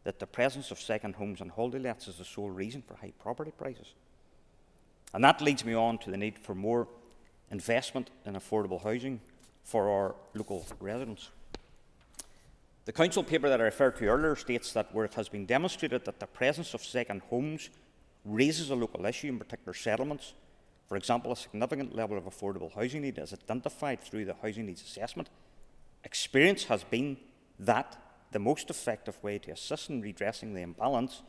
that the presence of second homes and holiday lets is the sole reason for high property prices. And that leads me on to the need for more investment in affordable housing for our local residents. The council paper that I referred to earlier states that where it has been demonstrated that the presence of second homes raises a local issue, in particular settlements, for example, a significant level of affordable housing need is identified through the housing needs assessment, experience has been that the most effective way to assist in redressing the imbalance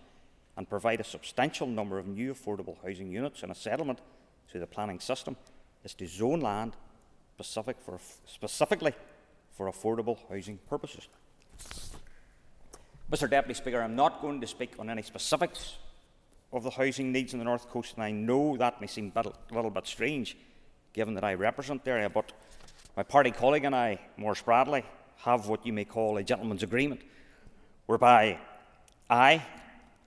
and provide a substantial number of new affordable housing units in a settlement through the planning system is to zone land specifically for affordable housing purposes. Mr. Deputy Speaker, I'm not going to speak on any specifics of the housing needs in the North Coast, and I know that may seem a little bit strange, given that I represent the area, but my party colleague and I, Maurice Bradley, have what you may call a gentleman's agreement, whereby I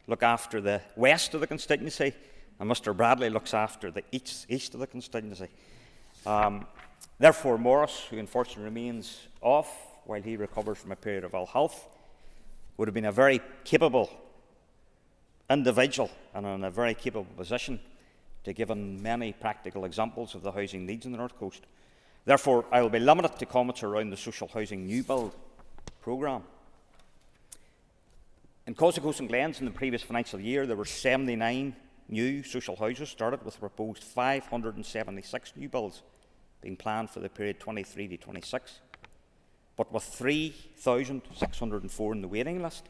look after the west of the constituency and Mr. Bradley looks after the east of the constituency. Therefore, Maurice, who unfortunately remains off while he recovers from a period of ill health, would have been a very capable individual and in a very capable position to give many practical examples of the housing needs in the North Coast. Therefore, I will be limited to comments around the social housing new build programme. In Causeway Coast and Glens in the previous financial year, there were 79 new social houses started, with a proposed 576 new builds being planned for the period 23 to 26. But with 3,604 in the waiting list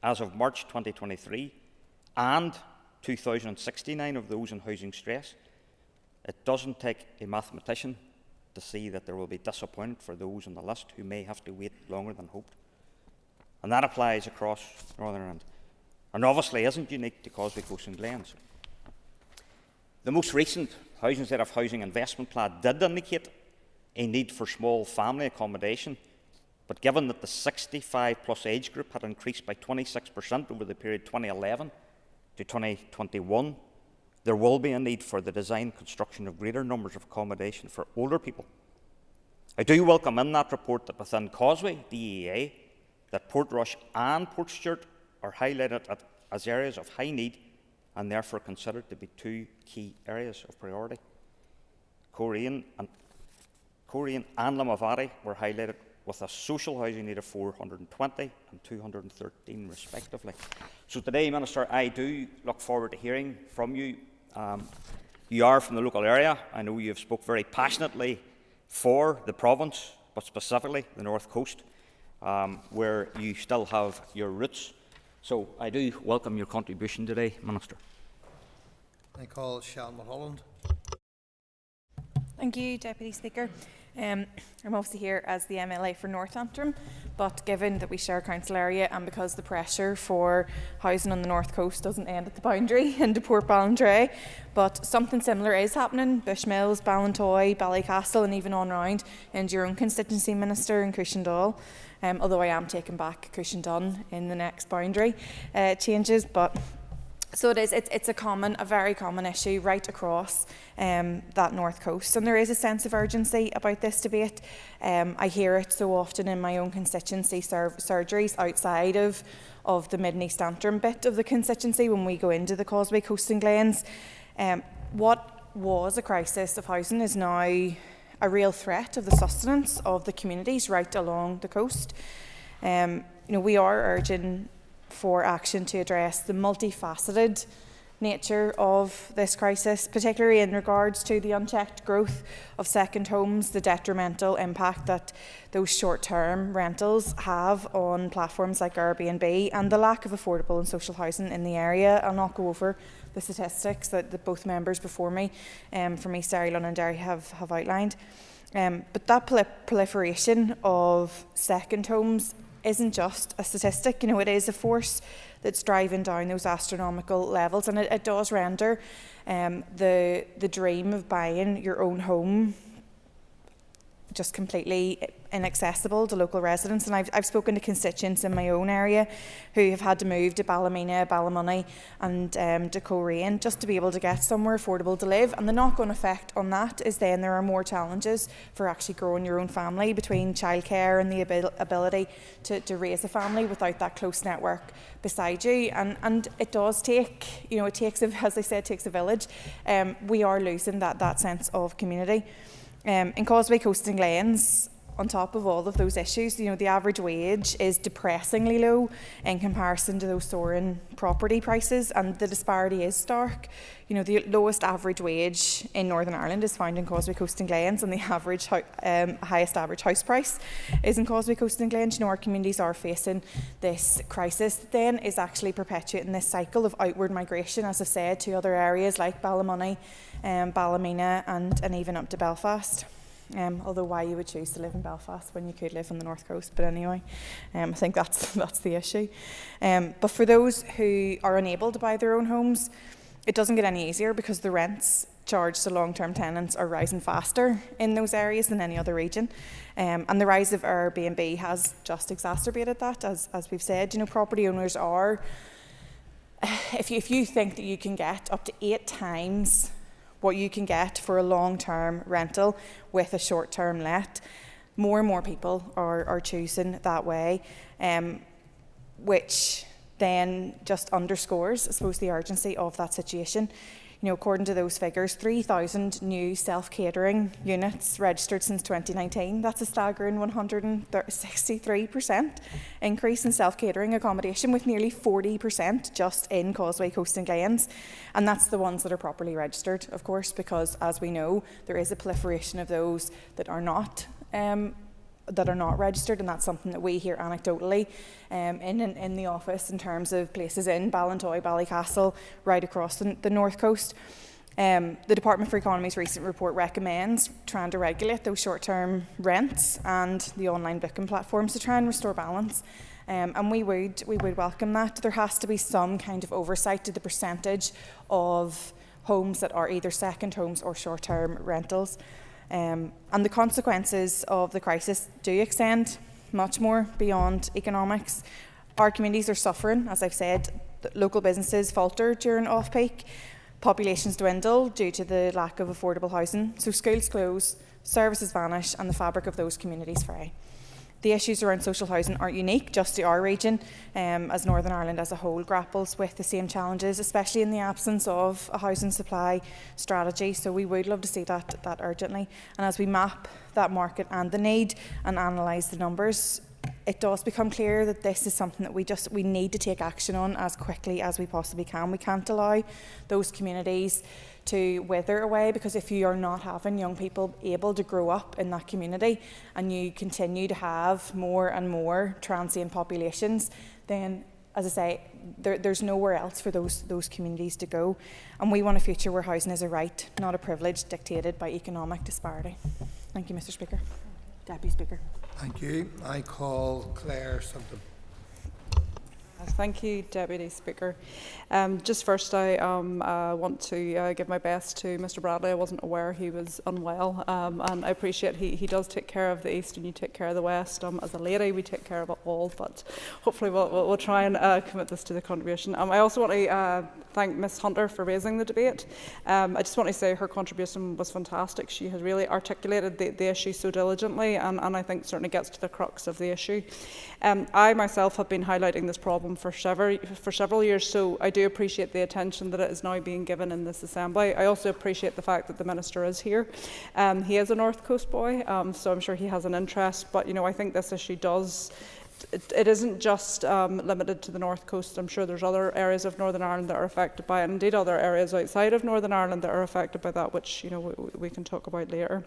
as of March 2023 and 2,069 of those in housing stress, it doesn't take a mathematician to see that there will be disappointment for those on the list who may have to wait longer than hoped. And that applies across Northern Ireland, and obviously isn't unique to Causeway Coast and Glens. The most recent Housing Set of Housing Investment Plan did indicate a need for small family accommodation, but given that the 65-plus age group had increased by 26% over the period 2011 to 2021, there will be a need for the design and construction of greater numbers of accommodation for older people. I do welcome in that report that within Causeway, DEA, that Portrush and Portstewart are highlighted as areas of high need and therefore considered to be two key areas of priority. Korean and Limavady were highlighted with a social housing need of 420 and 213 respectively. So today, Minister, I do look forward to hearing from you. You are from the local area. I know you have spoke very passionately for the province, but specifically the North Coast, where you still have your roots. So I do welcome your contribution today, Minister. I call Sean Mulholland. Thank you, Deputy Speaker. I'm obviously here as the MLA for North Antrim, but given that we share a council area and because the pressure for housing on the North Coast doesn't end at the boundary into Port Ballantrae, but something similar is happening, Bushmills, Ballantoy, Ballycastle and even on round in your own constituency, Minister, in Cushendall. Although I am taking back Cushendun in the next boundary changes, but So it's a very common issue right across that north coast, and there is a sense of urgency about this debate. I hear it so often in my own constituency surgeries outside of the Mid and East Antrim bit of the constituency when we go into the Causeway Coast and Glens. What was a crisis of housing is now a real threat of the sustenance of the communities right along the coast. We are urging for action to address the multifaceted nature of this crisis, particularly in regards to the unchecked growth of second homes, the detrimental impact that those short-term rentals have on platforms like Airbnb, and the lack of affordable and social housing in the area. I'll not go over the statistics that both members before me from East Derry, Londonderry have outlined. But that proliferation of second homes isn't just a statistic. It is a force that's driving down those astronomical levels, and it does render the dream of buying your own home just completely inaccessible to local residents. And I've spoken to constituents in my own area who have had to move to Ballymena, Ballymoney and to Coleraine just to be able to get somewhere affordable to live. And the knock-on effect on that is then there are more challenges for actually growing your own family, between childcare and the ability to raise a family without that close network beside you. And it does take, it takes, as I said, takes a village. We are losing that sense of community. In Causeway Coast and Glens, on top of all of those issues, the average wage is depressingly low in comparison to those soaring property prices, and the disparity is stark. The lowest average wage in Northern Ireland is found in Causeway Coast and Glens, and the average highest average house price is in Causeway Coast and Glens. Our communities are facing this crisis that then is actually perpetuating this cycle of outward migration, as I said, to other areas like Ballymoney, Ballymena and even up to Belfast. Although why you would choose to live in Belfast when you could live on the north coast, but anyway, I think that's the issue. But for those who are unable to buy their own homes, it doesn't get any easier because the rents charged to long-term tenants are rising faster in those areas than any other region. And the rise of Airbnb has just exacerbated that, as we've said. Property owners are, if you think that you can get up to 8 times what you can get for a long-term rental with a short-term let, more and more people are choosing that way, which then just underscores, I suppose, the urgency of that situation. According to those figures, 3,000 new self-catering units registered since 2019. That's a staggering 163% increase in self-catering accommodation, with nearly 40% just in Causeway Coast and Glens. And that's the ones that are properly registered, of course, because, as we know, there is a proliferation of those that are not registered, and that's something that we hear anecdotally in the office in terms of places in Ballintoy, Ballycastle, right across the north coast. The Department for Economy's recent report recommends trying to regulate those short-term rents and the online booking platforms to try and restore balance. And we would welcome that. There has to be some kind of oversight to the percentage of homes that are either second homes or short-term rentals. And the consequences of the crisis do extend much more beyond economics. Our communities are suffering, as I've said. Local businesses falter during off-peak. Populations dwindle due to the lack of affordable housing. So schools close, services vanish, and the fabric of those communities fray. The issues around social housing aren't unique just to our region, as Northern Ireland as a whole grapples with the same challenges, especially in the absence of a housing supply strategy. So we would love to see that urgently. And as we map that market and the need and analyse the numbers, it does become clear that this is something that we need to take action on as quickly as we possibly can. We can't allow those communities to wither away, because if you are not having young people able to grow up in that community and you continue to have more and more transient populations, then, as I say, there's nowhere else for those communities to go. And we want a future where housing is a right, not a privilege dictated by economic disparity. Thank you, Mr. Speaker. Deputy Speaker. Thank you. I call Claire Sugden. Thank you, Deputy Speaker. Just first, I want to give my best to Mr Bradley. I wasn't aware he was unwell, and I appreciate he does take care of the East and you take care of the West. As a lady, we take care of it all, but hopefully we'll try and commit this to the contribution. I also want to thank Ms Hunter for raising the debate. I just want to say her contribution was fantastic. She has really articulated the issue so diligently, and I think certainly gets to the crux of the issue. I myself have been highlighting this problem for several years, so I do appreciate the attention that it is now being given in this Assembly. I also appreciate the fact that the Minister is here. He is a North Coast boy, so I'm sure he has an interest, but I think this issue does. It isn't just limited to the North Coast. I'm sure there's other areas of Northern Ireland that are affected by it, and indeed other areas outside of Northern Ireland that are affected by that, which we can talk about later.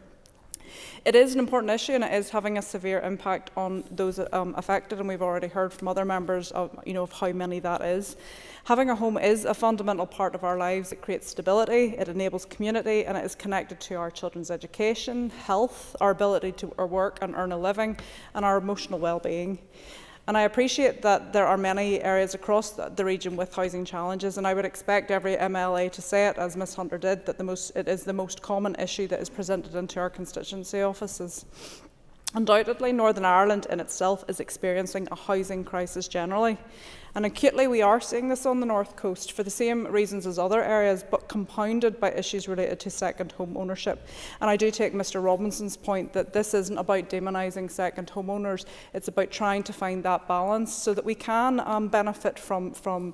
It is an important issue, and it is having a severe impact on those affected, and we've already heard from other members of how many that is. Having a home is a fundamental part of our lives. It creates stability, it enables community, and it is connected to our children's education, health, our ability to work and earn a living, and our emotional well-being. And I appreciate that there are many areas across the region with housing challenges, and I would expect every MLA to say it, as Ms Hunter did, that it is the most common issue that is presented into our constituency offices. Undoubtedly, Northern Ireland in itself is experiencing a housing crisis generally. And acutely, we are seeing this on the North Coast for the same reasons as other areas, but compounded by issues related to second home ownership. And I do take Mr Robinson's point that this isn't about demonising second homeowners, it's about trying to find that balance so that we can benefit from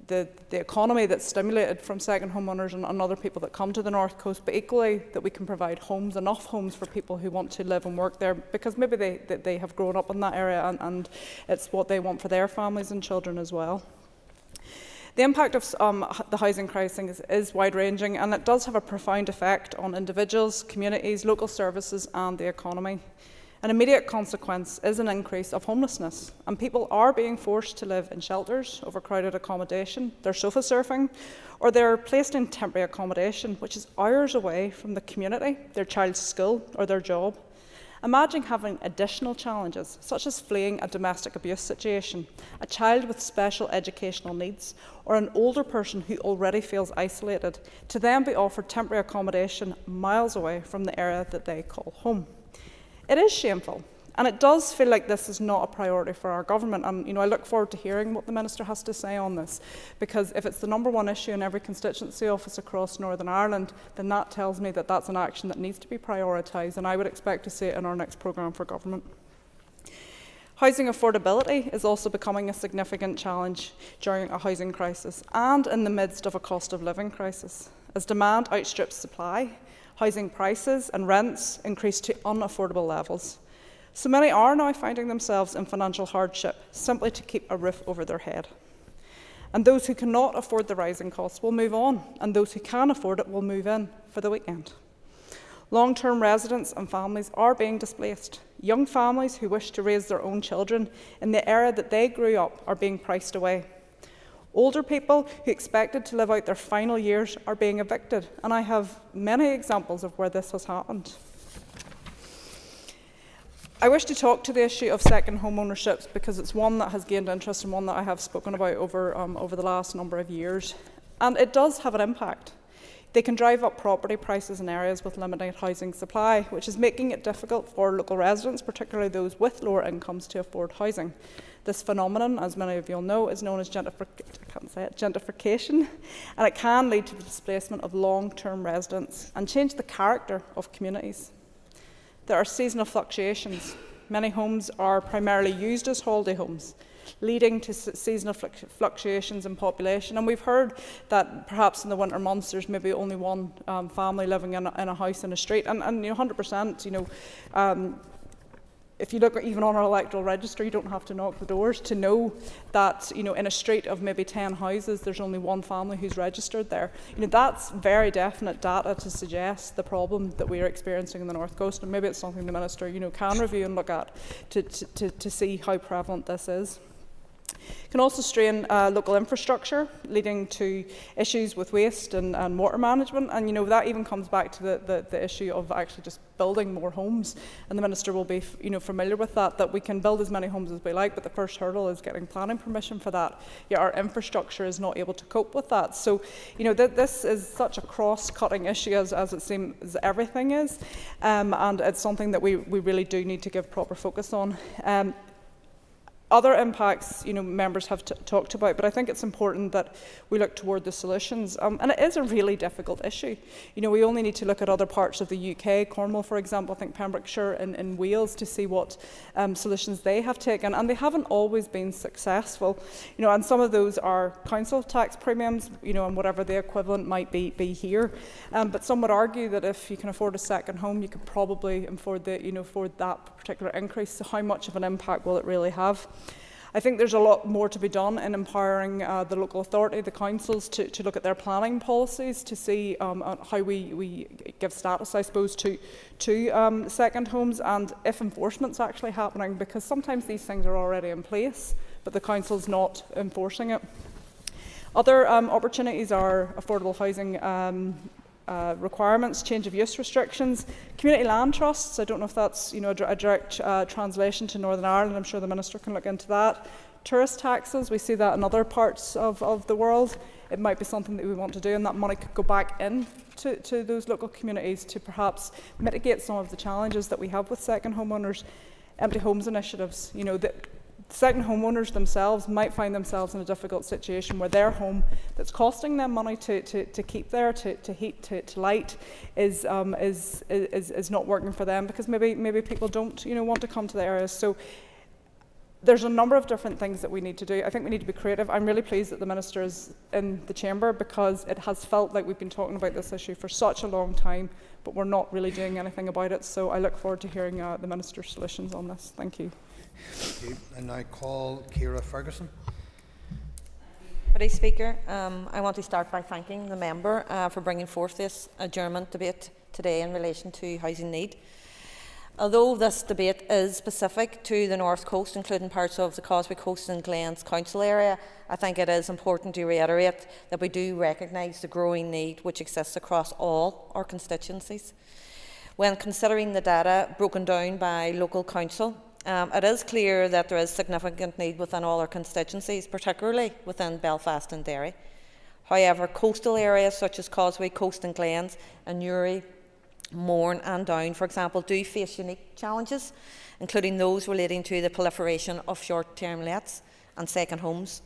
the economy that's stimulated from second homeowners and other people that come to the North Coast, but equally that we can provide enough homes for people who want to live and work there, because maybe they have grown up in that area and it's what they want for their families and children as well. The impact of the housing crisis is wide-ranging, and it does have a profound effect on individuals, communities, local services and the economy. An immediate consequence is an increase of homelessness, and people are being forced to live in shelters, overcrowded accommodation, they're sofa surfing, or they're placed in temporary accommodation, which is hours away from the community, their child's school or their job. Imagine having additional challenges, such as fleeing a domestic abuse situation, a child with special educational needs, or an older person who already feels isolated, to then be offered temporary accommodation miles away from the area that they call home. It is shameful, and it does feel like this is not a priority for our government, and I look forward to hearing what the Minister has to say on this, because if it's the #1 issue in every constituency office across Northern Ireland, then that tells me that that's an action that needs to be prioritised, and I would expect to see it in our next programme for government. Housing affordability is also becoming a significant challenge during a housing crisis and in the midst of a cost of living crisis. As demand outstrips supply, housing prices and rents increase to unaffordable levels. So many are now finding themselves in financial hardship simply to keep a roof over their head. And those who cannot afford the rising costs will move on, and those who can afford it will move in for the weekend. Long-term residents and families are being displaced. Young families who wish to raise their own children in the area that they grew up are being priced away. Older people who expected to live out their final years are being evicted, and I have many examples of where this has happened. I wish to talk to the issue of second home ownership because it's one that has gained interest and one that I have spoken about over the last number of years. And it does have an impact. They can drive up property prices in areas with limited housing supply, which is making it difficult for local residents, particularly those with lower incomes, to afford housing. This phenomenon, as many of you will know, is known as gentrification, and it can lead to the displacement of long-term residents and change the character of communities. There are seasonal fluctuations. Many homes are primarily used as holiday homes, leading to seasonal fluctuations in population. And we've heard that perhaps in the winter months there's maybe only one family living in a house in a street, and 100%, if you look even on our electoral register, you don't have to knock the doors to know that in a street of maybe 10 houses there's only one family who's registered there. That's very definite data to suggest the problem that we are experiencing in the North Coast, and maybe it's something the Minister can review and look at to see how prevalent this is. It can also strain local infrastructure, leading to issues with waste and water management. And that even comes back to the issue of actually just building more homes. And the Minister will be familiar with that we can build as many homes as we like, but the first hurdle is getting planning permission for that. Yet our infrastructure is not able to cope with that. So this is such a cross-cutting issue as it seems everything is, and it's something that we really do need to give proper focus on. Other impacts, members have talked about, but I think it's important that we look toward the solutions. And it is a really difficult issue. We only need to look at other parts of the UK, Cornwall, for example, I think Pembrokeshire and Wales, to see what solutions they have taken. And they haven't always been successful. And some of those are council tax premiums, and whatever the equivalent might be here. But some would argue that if you can afford a second home, you could probably afford that particular increase. So how much of an impact will it really have? I think there's a lot more to be done in empowering the local authority, the councils, to look at their planning policies, to see how we give status, I suppose, to second homes, and if enforcement's actually happening, because sometimes these things are already in place, but the council's not enforcing it. Other opportunities are affordable housing requirements, change of use restrictions, community land trusts. I don't know if that's a direct translation to Northern Ireland. I'm sure the Minister can look into that. Tourist taxes, we see that in other parts of the world. It might be something that we want to do, and that money could go back in to those local communities to perhaps mitigate some of the challenges that we have with second homeowners. Empty homes initiatives, second homeowners themselves might find themselves in a difficult situation where their home that's costing them money to keep there, to heat, to light, is not working for them, because maybe people don't want to come to the areas. So there's a number of different things that we need to do. I think we need to be creative. I'm really pleased that the Minister is in the chamber, because it has felt like we've been talking about this issue for such a long time, but we're not really doing anything about it. So I look forward to hearing the Minister's solutions on this. Thank you. Thank you. And now call Ciara Ferguson. Deputy Speaker, I want to start by thanking the member for bringing forth this adjournment debate today in relation to housing need. Although this debate is specific to the North Coast, including parts of the Causeway Coast and Glens Council area, I think it is important to reiterate that we do recognise the growing need which exists across all our constituencies. When considering the data broken down by local council, it is clear that there is significant need within all our constituencies, particularly within Belfast and Derry. However, coastal areas such as Causeway Coast and Glens and Newry, Mourne and Down, for example, do face unique challenges, including those relating to the proliferation of short-term lets and second homes.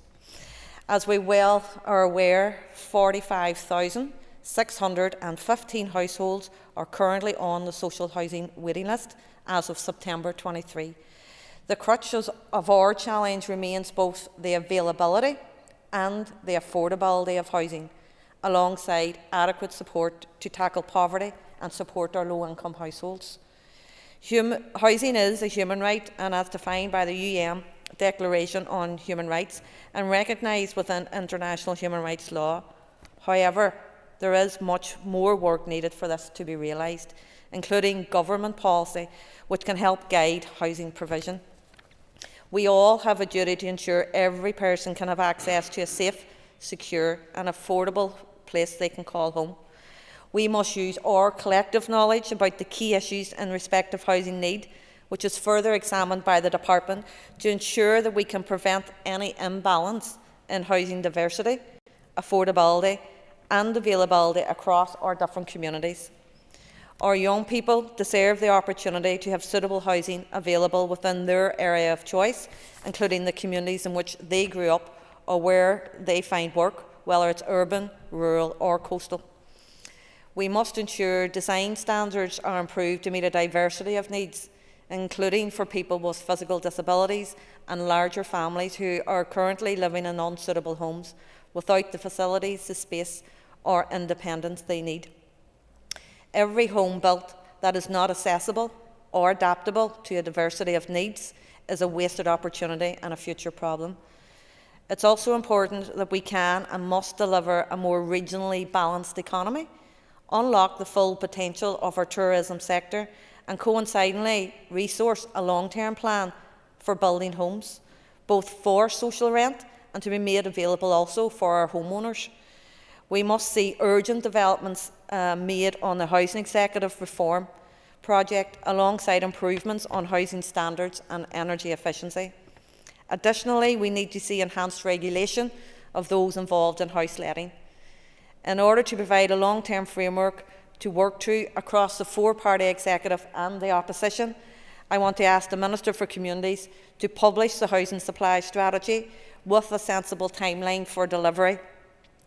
As we well are aware, 45,615 households are currently on the social housing waiting list as of September 23. The crux of our challenge remains both the availability and the affordability of housing, alongside adequate support to tackle poverty and support our low-income households. Housing is a human right, and as defined by the UN Declaration on Human Rights and recognised within international human rights law. However, there is much more work needed for this to be realised, including government policy which can help guide housing provision. We all have a duty to ensure every person can have access to a safe, secure and affordable place they can call home. We must use our collective knowledge about the key issues in respect of housing need, which is further examined by the Department, to ensure that we can prevent any imbalance in housing diversity, affordability and availability across our different communities. Our young people deserve the opportunity to have suitable housing available within their area of choice, including the communities in which they grew up or where they find work, whether it's urban, rural or coastal. We must ensure design standards are improved to meet a diversity of needs, including for people with physical disabilities and larger families who are currently living in unsuitable homes without the facilities, the space or independence they need. Every home built that is not accessible or adaptable to a diversity of needs is a wasted opportunity and a future problem. It's also important that we can and must deliver a more regionally balanced economy, unlock the full potential of our tourism sector and coincidentally resource a long-term plan for building homes, both for social rent and to be made available also for our homeowners. We must see urgent developments made on the Housing Executive Reform project alongside improvements on housing standards and energy efficiency. Additionally, we need to see enhanced regulation of those involved in house letting. In order to provide a long-term framework to work to across the four-party executive and the opposition, I want to ask the Minister for Communities to publish the housing supply strategy with a sensible timeline for delivery,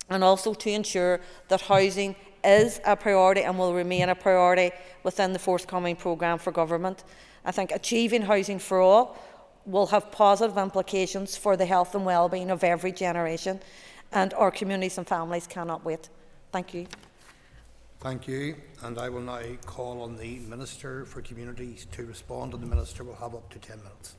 and also to ensure that housing is a priority and will remain a priority within the forthcoming programme for government. I think achieving housing for all will have positive implications for the health and well-being of every generation, and our communities and families cannot wait. Thank you. Thank you. And I will now call on the Minister for Communities to respond, and the Minister will have up to 10 minutes.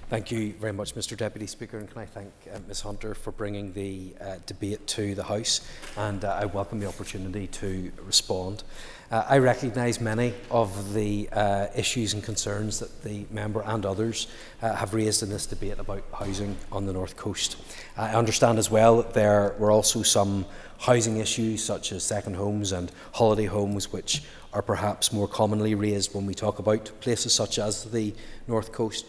Thank you very much, Mr Deputy Speaker, and can I thank Ms Hunter for bringing the debate to the House, and I welcome the opportunity to respond. I recognise many of the issues and concerns that the member and others have raised in this debate about housing on the North Coast. I understand as well that there were also some housing issues such as second homes and holiday homes which are perhaps more commonly raised when we talk about places such as the North Coast.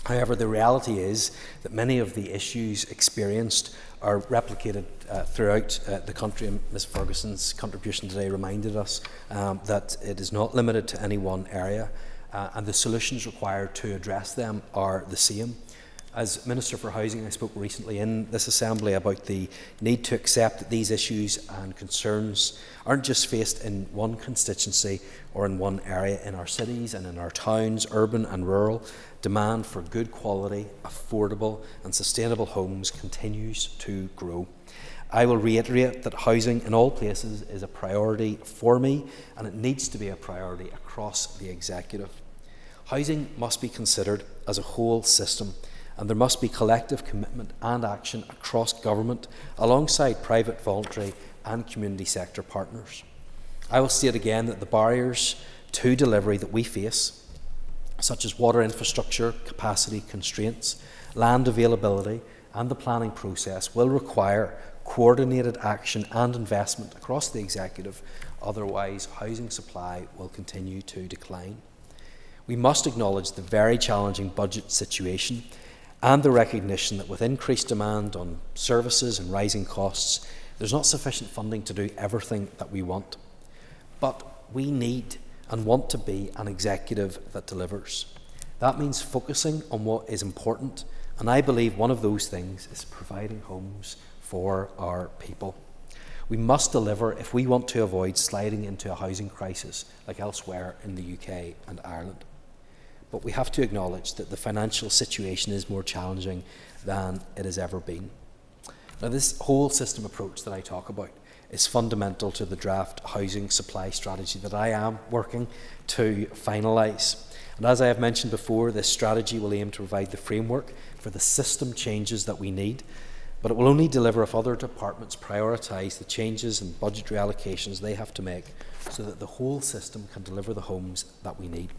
However, the reality is that many of the issues experienced are replicated throughout the country, and Ms Ferguson's contribution today reminded us that it is not limited to any one area, and the solutions required to address them are the same. As Minister for Housing, I spoke recently in this Assembly about the need to accept that these issues and concerns aren't just faced in one constituency or in one area. In our cities and in our towns, urban and rural, demand for good quality, affordable and sustainable homes continues to grow. I will reiterate that housing in all places is a priority for me, and it needs to be a priority across the executive. Housing must be considered as a whole system, and there must be collective commitment and action across government alongside private, voluntary and community sector partners. I will state again that the barriers to delivery that we face, such as water infrastructure, capacity constraints, land availability and the planning process, will require coordinated action and investment across the executive, otherwise housing supply will continue to decline. We must acknowledge the very challenging budget situation and the recognition that with increased demand on services and rising costs, there's not sufficient funding to do everything that we want. But we need and want to be an executive that delivers. That means focusing on what is important, and I believe one of those things is providing homes for our people. We must deliver if we want to avoid sliding into a housing crisis like elsewhere in the UK and Ireland. But we have to acknowledge that the financial situation is more challenging than it has ever been. Now, this whole system approach that I talk about is fundamental to the draft housing supply strategy that I am working to finalise. And as I have mentioned before, this strategy will aim to provide the framework for the system changes that we need, but it will only deliver if other departments prioritise the changes and budgetary allocations they have to make so that the whole system can deliver the homes that we need.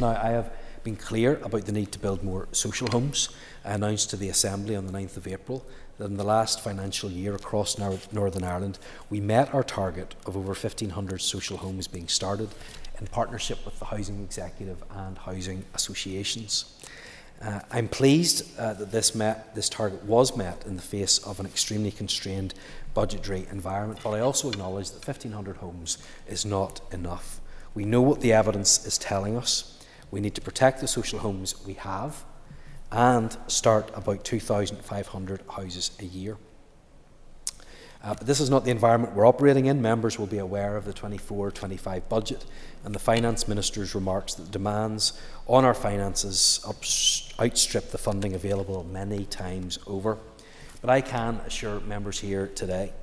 Now, I have been clear about the need to build more social homes. I announced to the Assembly on the 9th of April that in the last financial year across Northern Ireland, we met our target of over 1,500 social homes being started in partnership with the Housing Executive and housing associations. I'm pleased that this target was met in the face of an extremely constrained budgetary environment, but I also acknowledge that 1,500 homes is not enough. We know what the evidence is telling us. We need to protect the social homes we have and start about 2,500 houses a year. But this is not the environment we're operating in. Members will be aware of the 24-25 budget and the Finance Minister's remarks that demands on our finances outstrip the funding available many times over. But I can assure members here today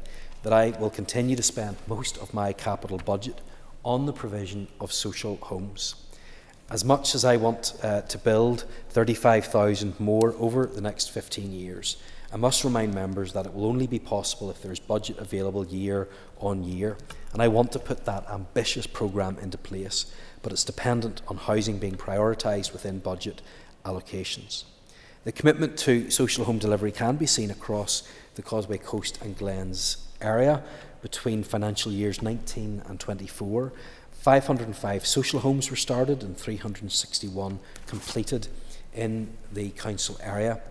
that I will continue to spend most of my capital budget on the provision of social homes. As much as I want to build 35,000 more over the next 15 years, I must remind members that it will only be possible if there is budget available year on year, and I want to put that ambitious programme into place, but it's dependent on housing being prioritised within budget allocations. The commitment to social home delivery can be seen across the Causeway Coast and Glens area. Between financial years 19 and 24, 505 social homes were started and 361 completed in the council area.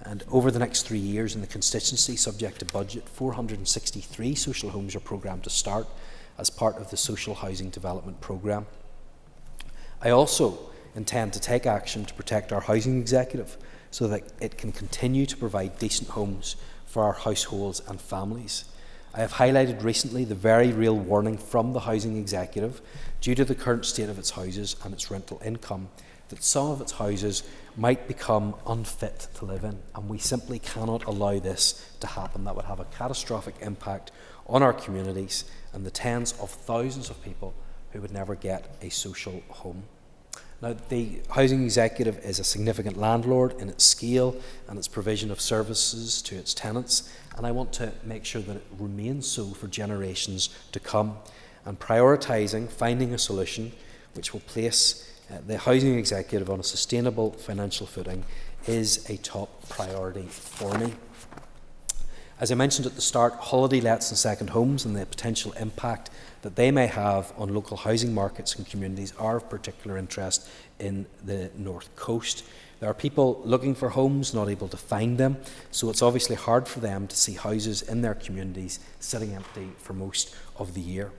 And over the next 3 years in the constituency, subject to budget, 463 social homes are programmed to start as part of the social housing development programme. I also intend to take action to protect our housing executive so that it can continue to provide decent homes for our households and families. I have highlighted recently the very real warning from the housing executive, due to the current state of its houses and its rental income, that some of its houses might become unfit to live in, and we simply cannot allow this to happen. That would have a catastrophic impact on our communities and the tens of thousands of people who would never get a social home. Now, the housing executive is a significant landlord in its scale and its provision of services to its tenants, and I want to make sure that it remains so for generations to come. And prioritising finding a solution which will place the housing executive on a sustainable financial footing is a top priority for me. As I mentioned at the start, holiday lets and second homes and the potential impact that they may have on local housing markets and communities are of particular interest in the North Coast. There are people looking for homes, not able to find them, so it's obviously hard for them to see houses in their communities sitting empty for most of the year.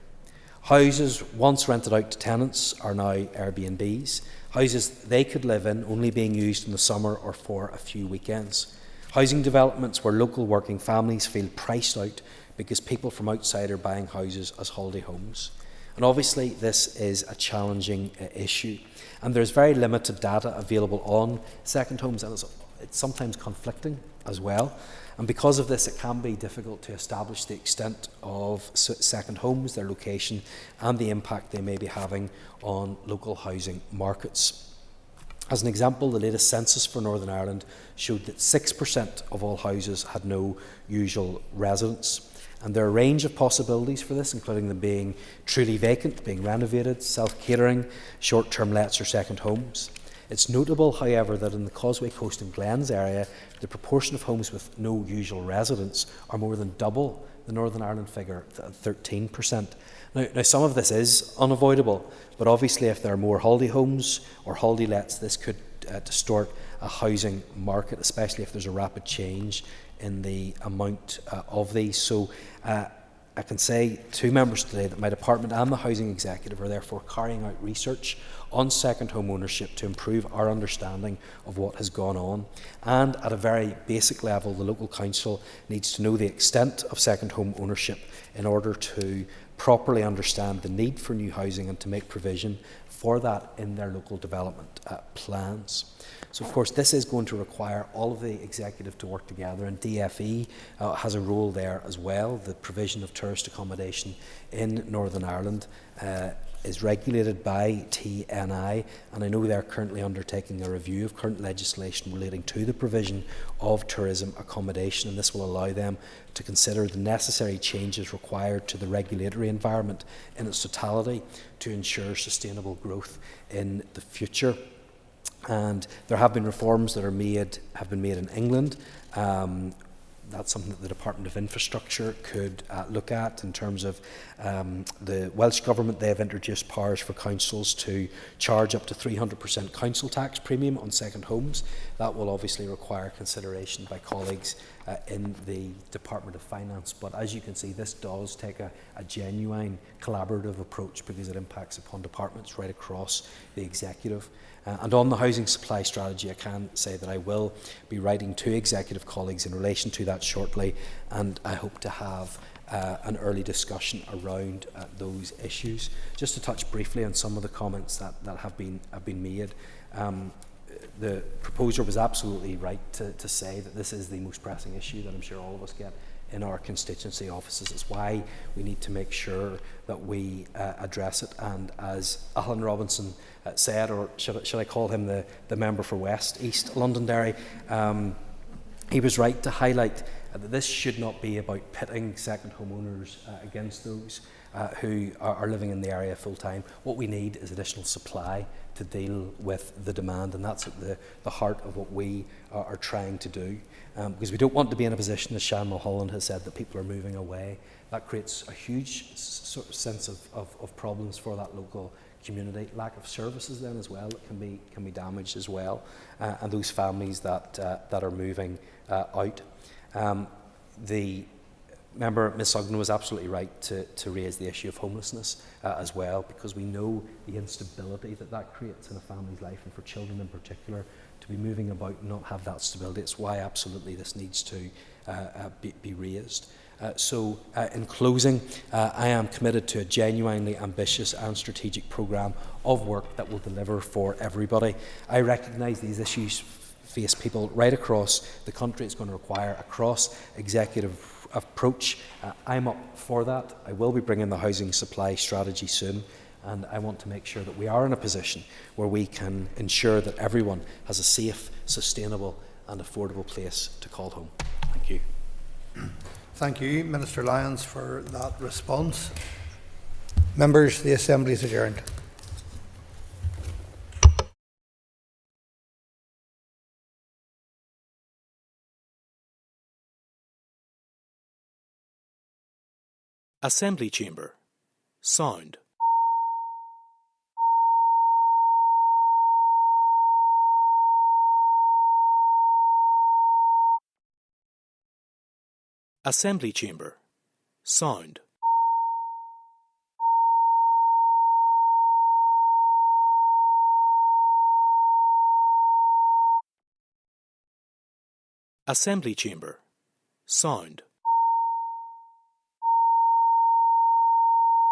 Houses once rented out to tenants are now Airbnbs, houses they could live in only being used in the summer or for a few weekends. Housing developments where local working families feel priced out because people from outside are buying houses as holiday homes. And obviously this is a challenging issue, and there's very limited data available on second homes, and it's sometimes conflicting as well. And because of this, it can be difficult to establish the extent of second homes, their location, and the impact they may be having on local housing markets. As an example, the latest census for Northern Ireland showed that 6% of all houses had no usual residents. And there are a range of possibilities for this, including them being truly vacant, being renovated, self-catering, short-term lets or second homes. It's notable, however, that in the Causeway Coast and Glens area, the proportion of homes with no usual residents are more than double the Northern Ireland figure, 13%. Now, some of this is unavoidable, but obviously if there are more holiday homes or holiday lets, this could distort a housing market, especially if there's a rapid change in the amount of these. So I can say to members today that my department and the housing executive are therefore carrying out research on second home ownership to improve our understanding of what has gone on. And at a very basic level, the local council needs to know the extent of second home ownership in order to properly understand the need for new housing and to make provision for that in their local development plans. So of course this is going to require all of the executive to work together, and DFE has a role there as well. The provision of tourist accommodation in Northern Ireland is regulated by TNI, and I know they're currently undertaking a review of current legislation relating to the provision of tourism accommodation, and this will allow them to consider the necessary changes required to the regulatory environment in its totality to ensure sustainable growth in the future. And there have been reforms that have been made in England. That's something that the Department of Infrastructure could look at in terms of the Welsh Government. They have introduced powers for councils to charge up to 300% council tax premium on second homes. That will obviously require consideration by colleagues in the Department of Finance. But as you can see, this does take a genuine collaborative approach because it impacts upon departments right across the executive. And on the housing supply strategy, I can say that I will be writing to executive colleagues in relation to that shortly, and I hope to have an early discussion around those issues. Just to touch briefly on some of the comments that have been made. The proposer was absolutely right to say that this is the most pressing issue that I'm sure all of us get in our constituency offices. It's why we need to make sure that we address it. And as Alan Robinson said, or should I call him the member for West East Londonderry, he was right to highlight that this should not be about pitting second homeowners against those who are living in the area full time. What we need is additional supply to deal with the demand, and that's at the heart of what we are trying to do. Because we don't want to be in a position, as Shan Mulholland has said, that people are moving away. That creates a huge sort of sense of problems for that local community. Lack of services then as well that can be damaged as well, and those families that are moving out. The member, Ms Sugden, was absolutely right to raise the issue of homelessness as well, because we know the instability that creates in a family's life, and for children in particular, to be moving about and not have that stability. It's why absolutely this needs to be raised. So in closing, I am committed to a genuinely ambitious and strategic programme of work that will deliver for everybody. I recognise these issues face people right across the country. It's going to require a cross-executive approach. I'm up for that. I will be bringing the housing supply strategy soon, and I want to make sure that we are in a position where we can ensure that everyone has a safe, sustainable and affordable place to call home. Thank you. Thank you, Minister Lyons, for that response. Members, the Assembly is adjourned. Assembly Chamber. Sound. Assembly Chamber. Sound. Assembly Chamber. Sound.